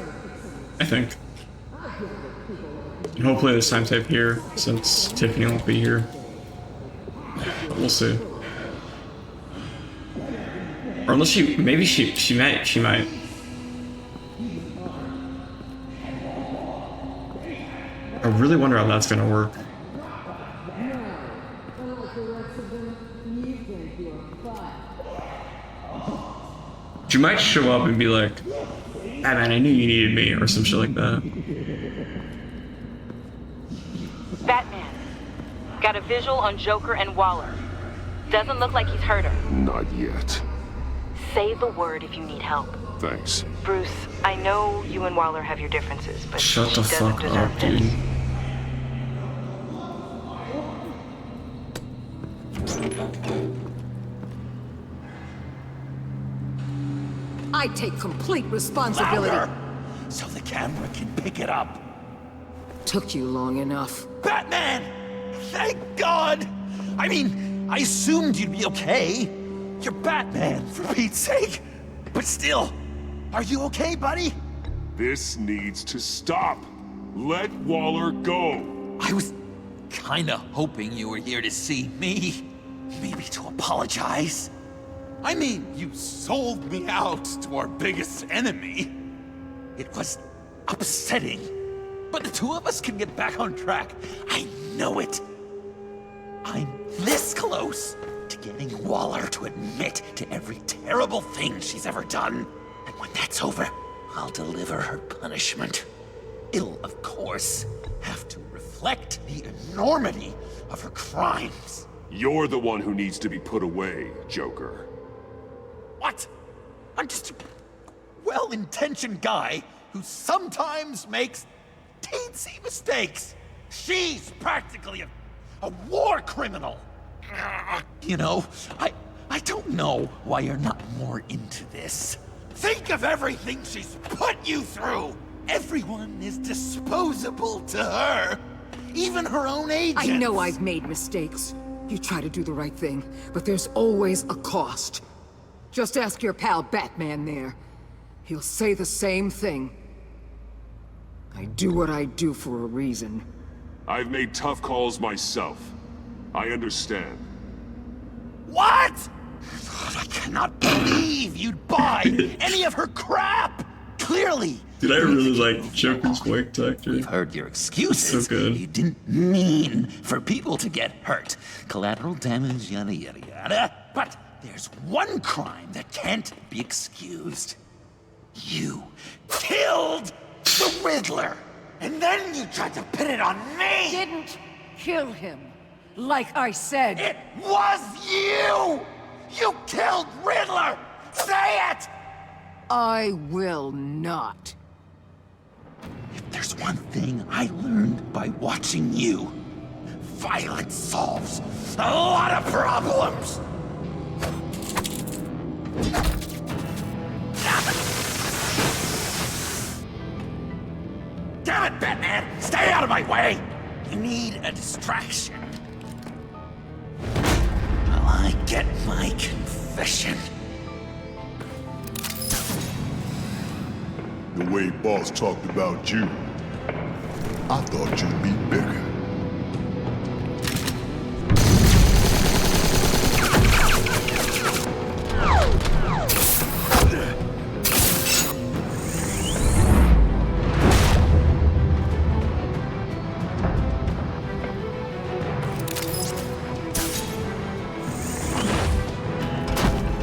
I think. And hopefully this time safe here, since Tiffany won't be here. But we'll see. Or unless maybe she might. I really wonder how that's gonna work. She might show up and be like, Batman, I knew you needed me, or some shit like that. Batman, got a visual on Joker and Waller. Doesn't look like he's hurt her. Not yet. Say the word if you need help. Thanks. Bruce, I know you and Waller have your differences, but Shut she the doesn't fuck deserve up, this. dude. I take complete responsibility. Louder, so the camera can pick it up. Took you long enough. Batman! Thank God! I mean, I assumed you'd be okay. You're Batman, for Pete's sake. But still, are you okay, buddy? This needs to stop. Let Waller go. I was kinda hoping you were here to see me. Maybe to apologize. I mean, you sold me out to our biggest enemy. It was upsetting. But the two of us can get back on track. I know it. I'm this close to getting Waller to admit to every terrible thing she's ever done. And when that's over, I'll deliver her punishment. It'll, of course, have to reflect the enormity of her crimes. You're the one who needs to be put away, Joker. What? I'm just a well-intentioned guy who sometimes makes teensy mistakes. She's practically a war criminal. You know, I don't know why you're not more into this. Think of everything she's put you through. Everyone is disposable to her. Even her own agents. I know I've made mistakes. You try to do the right thing, but there's always a cost. Just ask your pal Batman there. He'll say the same thing. I do what I do for a reason. I've made tough calls myself. I understand. What? I cannot believe you'd buy any of her crap! Clearly! Dude, I really like Joker's voice actor. We've heard your excuses. So good. You didn't mean for people to get hurt. Collateral damage, yada yada yada. But there's one crime that can't be excused. You killed the Riddler! And then you tried to pin it on me! Didn't kill him. Like I said. It was you! You killed Riddler! Say it! I will not. If there's one thing I learned by watching you, violence solves a lot of problems! Damn it, Batman! Stay out of my way! You need a distraction. While I get my confession. The way Boss talked about you, I thought you'd be bigger.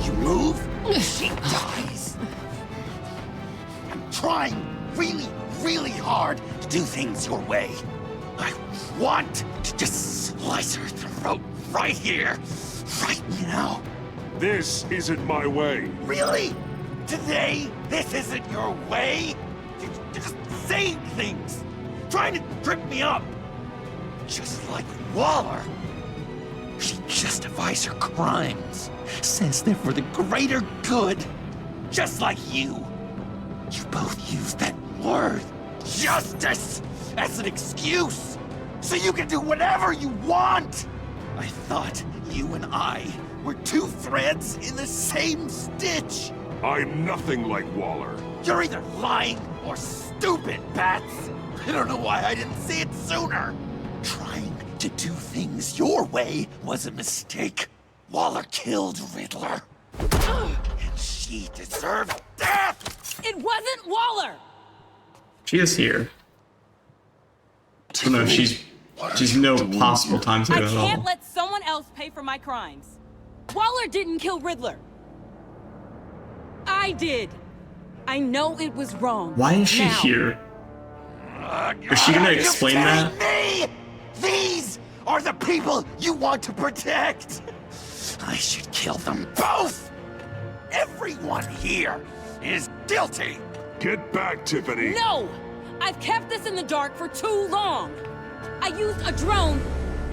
You move, she dies. I'm trying really, really hard to do things your way. I want to just slice her throat right here, right now. This isn't my way. Really? Today, this isn't your way? You're just saying things, trying to trip me up. Just like Waller. She justifies her crimes, says they're for the greater good. Just like you. You both use that word, justice, as an excuse, so you can do whatever you want. I thought you and I were two threads in the same stitch. I'm nothing like Waller. You're either lying or stupid, Bats. I don't know why I didn't see it sooner. Trying to do things your way was a mistake. Waller killed Riddler. And she deserved death! It wasn't Waller! She is here. Oh no, she's no possible time to I do it at all. can't let someone else pay for my crimes. Waller didn't kill Riddler. I did. I know it was wrong. Why is she Now. here? Is she gonna explain that? Me? These are the people you want to protect! I should kill them both! Everyone here is guilty! Get back, Tiffany! No! I've kept this in the dark for too long. I used a drone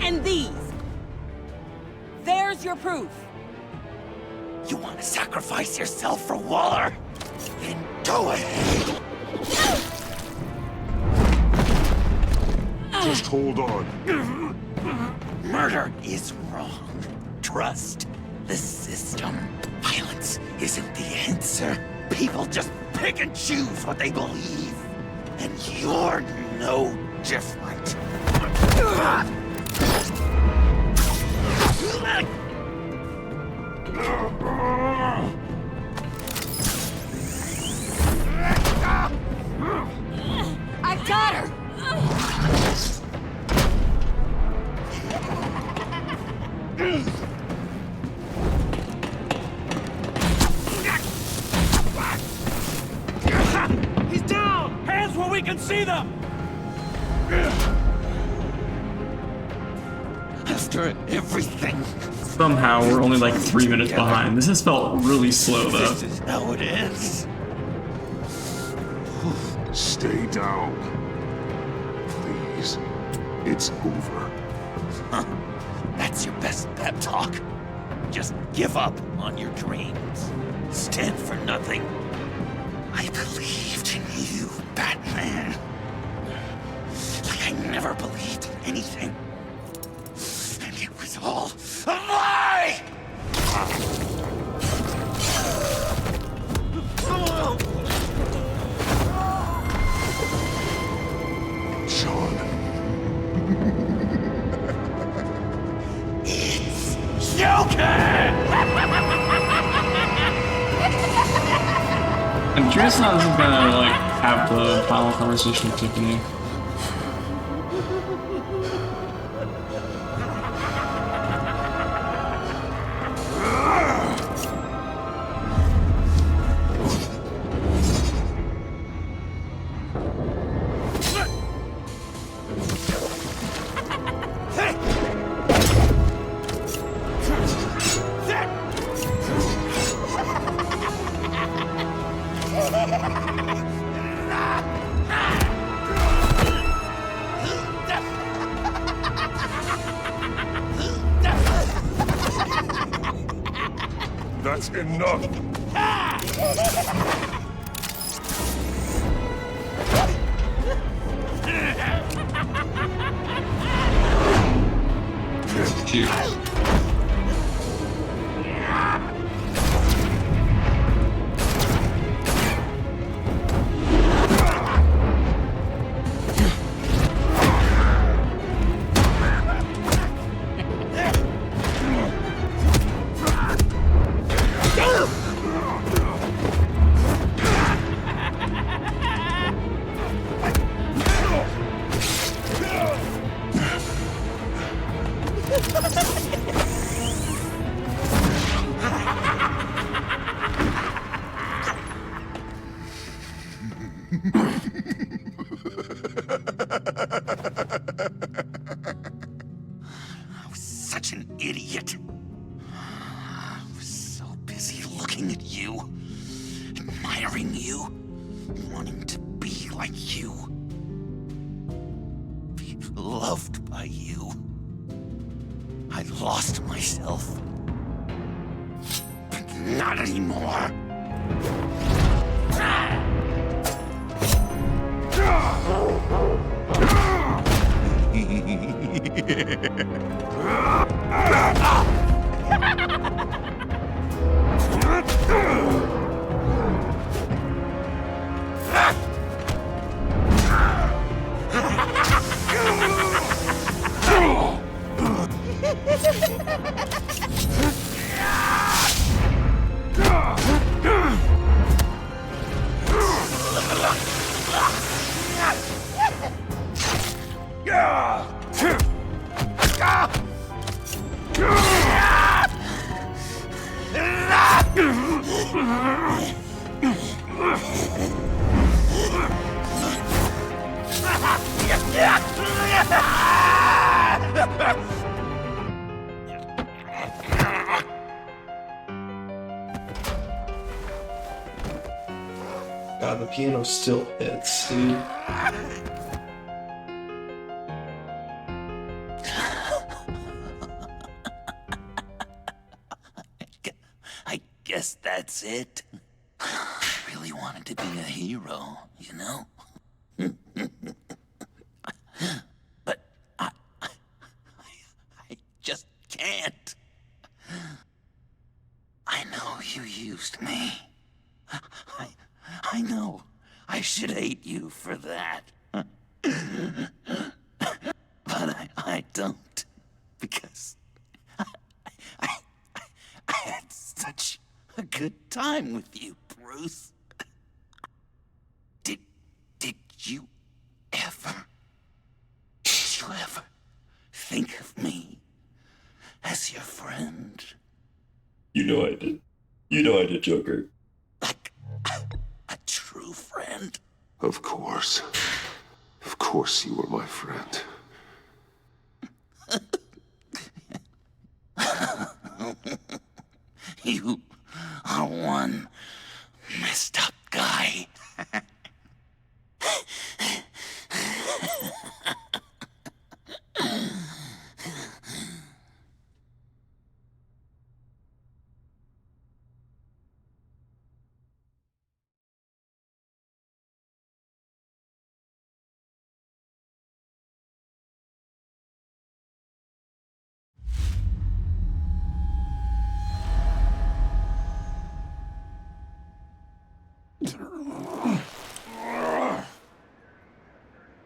and these. There's your proof. You want to sacrifice yourself for Waller? Then go ahead! Just hold on. Murder is wrong. Trust the system. Violence isn't the answer. People just pick and choose what they believe. And you're no different. I got her! He's down! Hands where we can see them! After everything. Somehow we're only like 3 minutes behind. This has felt really slow though. This is how it is. Stay down. Please. It's over. Huh. That's your best pep talk. Just give up on your dreams. Stand for nothing. I believed in you, Batman. Like I never believed in anything. And it was all a lie! Sean. It's Joker! I'm curious how this is gonna like have the final conversation with Tiffany. That's enough. I was such an idiot. I was so busy looking at you, admiring you, wanting to be like you, be loved by you. I lost myself. But not anymore. God, the piano still hits, dude. I guess that's it. I really wanted to be a hero, you know? But I just can't. I know you used me. I know. I should hate you for that. But I don't. Because I had such a good time with you, Bruce. Did you ever think of me as your friend? You know I did. You know I did, Joker. A true friend? Of course. Of course you were my friend. You are one messed up guy.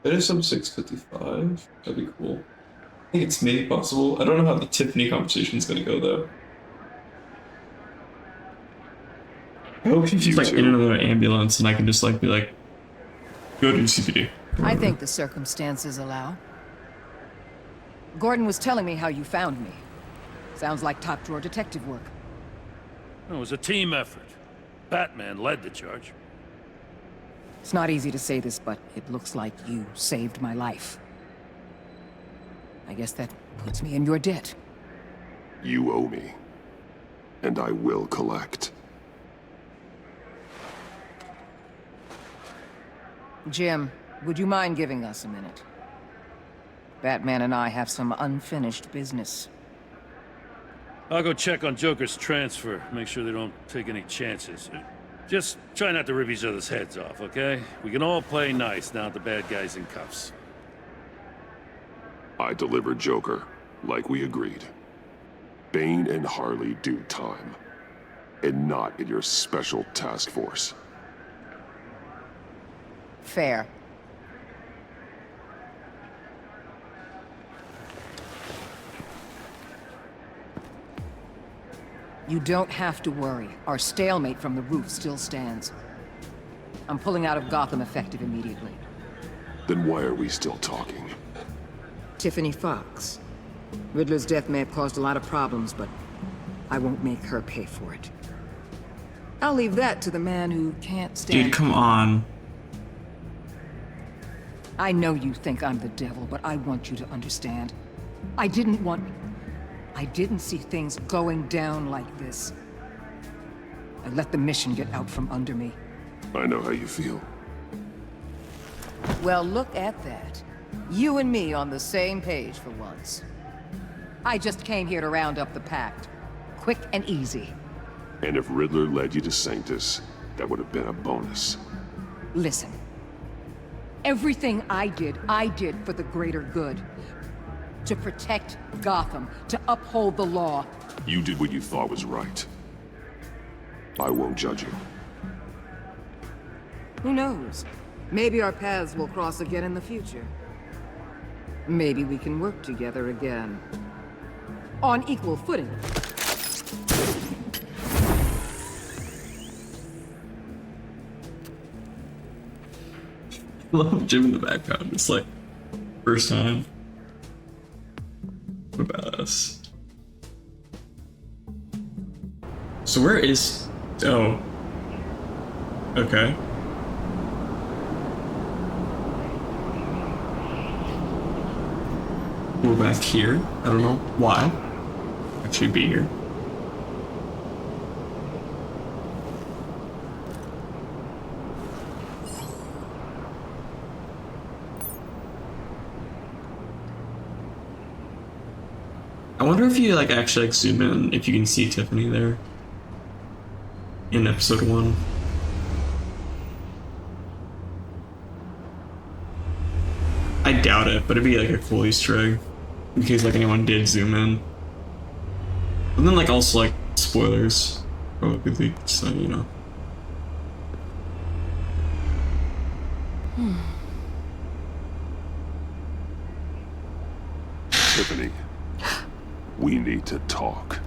It is some 6:55. That'd be cool. I think it's maybe possible. I don't know how the Tiffany conversation is gonna go though. I hope she's like in another ambulance and I can just like be like, go to CPD. I think the circumstances allow. Gordon was telling me how you found me. Sounds like top drawer detective work. It was a team effort. Batman led the charge. It's not easy to say this, but it looks like you saved my life. I guess that puts me in your debt. You owe me. And I will collect. Jim, would you mind giving us a minute? Batman and I have some unfinished business. I'll go check on Joker's transfer, make sure they don't take any chances. Just try not to rip each other's heads off, okay? We can all play nice now that the bad guy's in cuffs. I delivered Joker, like we agreed. Bane and Harley do time. And not in your special task force. Fair. You don't have to worry. Our stalemate from the roof still stands. I'm pulling out of Gotham effective immediately. Then why are we still talking? Tiffany Fox. Riddler's death may have caused a lot of problems, but I won't make her pay for it. I'll leave that to the man who can't stand— Dude, come on. I know you think I'm the devil, but I want you to understand. I didn't see things going down like this. I let the mission get out from under me. I know how you feel. Well, look at that. You and me on the same page for once. I just came here to round up the pact. Quick and easy. And if Riddler led you to Sanctus, that would have been a bonus. Listen. Everything I did for the greater good. To protect Gotham, to uphold the law. You did what you thought was right. I won't judge you. Who knows? Maybe our paths will cross again in the future. Maybe we can work together again. On equal footing. I love Jim in the background. It's like, first time. What a badass. So where is... Oh. Okay. We're back here. I don't know why. Actually be here. I wonder if you like actually like zoom in, if you can see Tiffany there in episode 1. I doubt it, but it'd be like a cool Easter egg in case like anyone did zoom in. And then like also like spoilers probably leaked, so you know. Tiffany, we need to talk.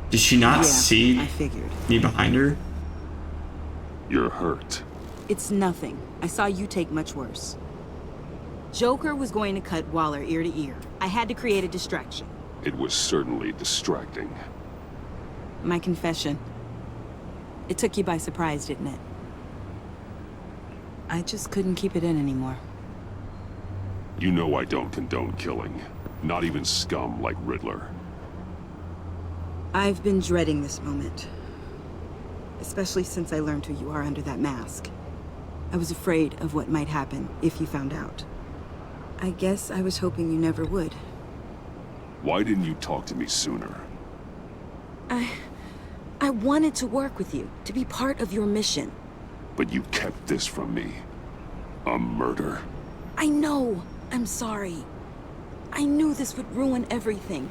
Did she not Yeah, see I figured. me behind her? You're hurt. It's nothing. I saw you take much worse. Joker was going to cut Waller ear to ear. I had to create a distraction. It was certainly distracting. My confession. It took you by surprise, didn't it? I just couldn't keep it in anymore. You know I don't condone killing. Not even scum like Riddler. I've been dreading this moment. Especially since I learned who you are under that mask. I was afraid of what might happen if you found out. I guess I was hoping you never would. Why didn't you talk to me sooner? I wanted to work with you, to be part of your mission. But you kept this from me. A murder. I know. I'm sorry. I knew this would ruin everything.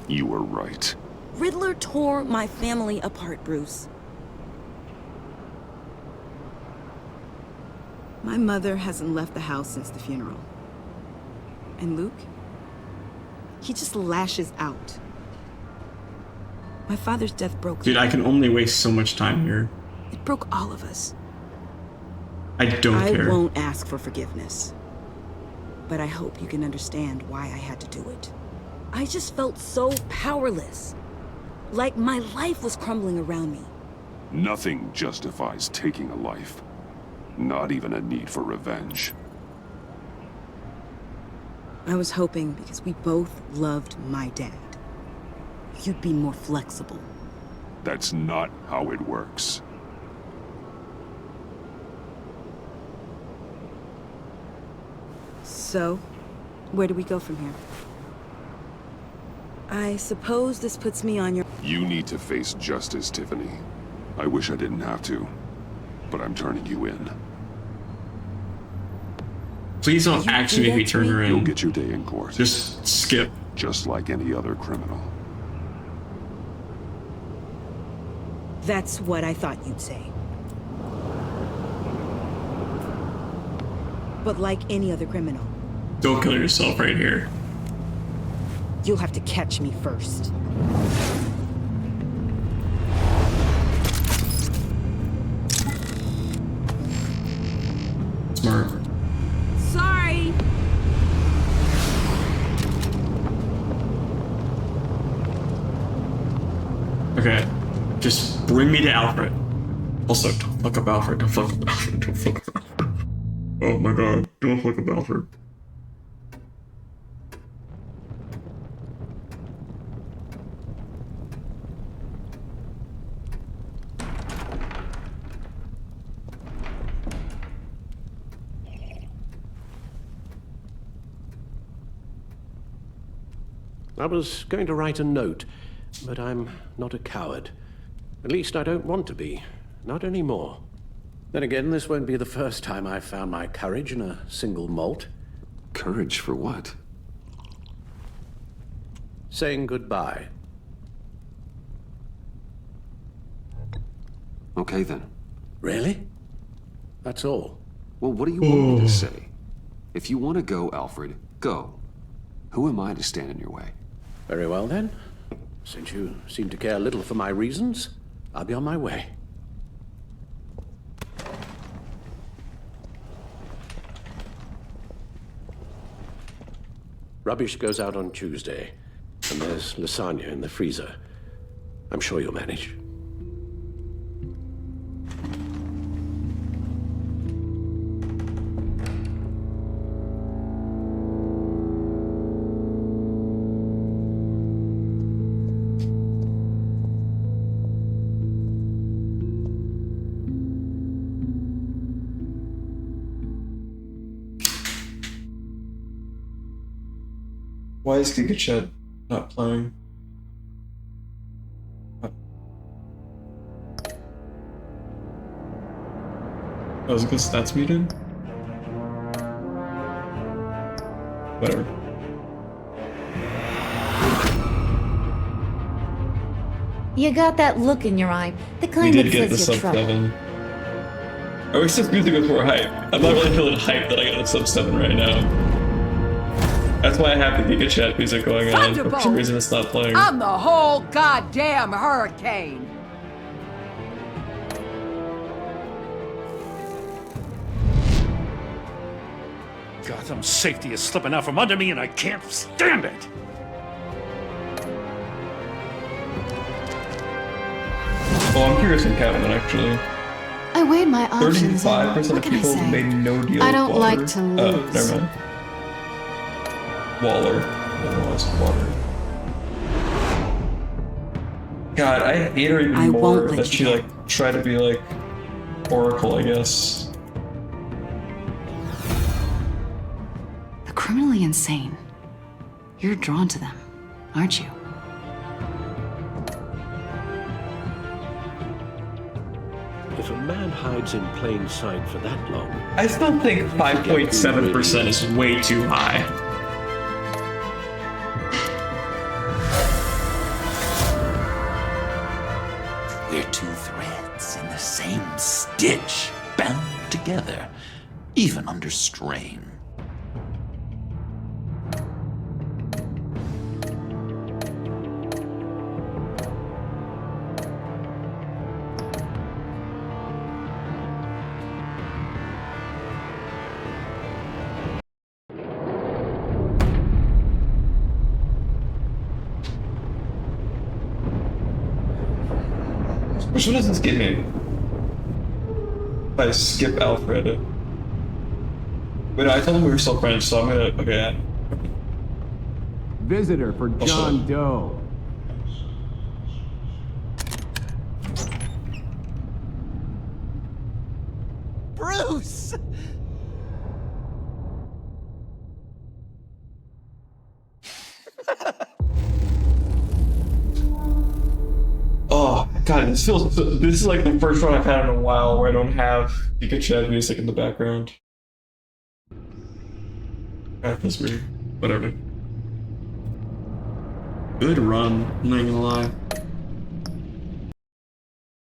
You were right. Riddler tore my family apart, Bruce. My mother hasn't left the house since the funeral. And Luke? He just lashes out. My father's death broke Dude, I can only waste so much time here. It broke all of us. I don't care. I won't ask for forgiveness. But I hope you can understand why I had to do it. I just felt so powerless. Like my life was crumbling around me. Nothing justifies taking a life. Not even a need for revenge. I was hoping because we both loved my dad, you'd be more flexible. That's not how it works. So, where do we go from here? I suppose this puts me on your... You need to face justice, Tiffany. I wish I didn't have to, but I'm turning you in. Please don't actually make me turn her in. You'll get your day in court. Just skip. Just like any other criminal. That's what I thought you'd say. But like any other criminal, Don't kill yourself right here. you'll have to catch me first. Smart. Sorry! Okay. Just bring me to Alfred. Also, don't fuck up Alfred. Don't fuck up Alfred. Don't fuck up Alfred. Oh my god. Don't fuck up Alfred. I was going to write a note, but I'm not a coward. At least I don't want to be. Not anymore. Then again, this won't be the first time I've found my courage in a single malt. Courage for what? Saying goodbye. Okay then. Really? That's all. Well, what do you want me to say? If you want to go, Alfred, go. Who am I to stand in your way? Very well then. Since you seem to care little for my reasons, I'll be on my way. Rubbish goes out on Tuesday. And there's lasagna in the freezer. I'm sure you'll manage. Why is Giga Chat not playing? Oh, is it because that's muted? Whatever. You got that look in your eye, the We kind did that get the says sub you're trouble. 7. I wish this music was more hype. I'm not really feeling hype that I got a sub 7 right now. That's why I have the Giga Chat music going on. For some reason it's not playing. I'm the whole goddamn hurricane. Gotham's safety is slipping out from under me and I can't stand it! Well, I'm curious in Catwoman actually. I weighed my options. 35% What of can I people say? made no deal I with don't Waller. like to Oh, lose. never mind. Waller. Otherwise, Water. God, I hate her even I more won't let that you she down. like tried to be like Oracle, I guess. The criminally insane. You're drawn to them, aren't you? If a man hides in plain sight for that long, I still think 5.7% is way too high. We're two threads in the same stitch, bound together, even under strain. Which one does this give me? If I skip Alfred. Wait, no, I told him we were still friends, so I'm gonna. Okay. Visitor for John Doe. Bruce! Oh god, this feels. This is like the first one I've had in a while where I don't have Giga Chat music in the background. That feels weird. Whatever. Good run, I'm not gonna lie.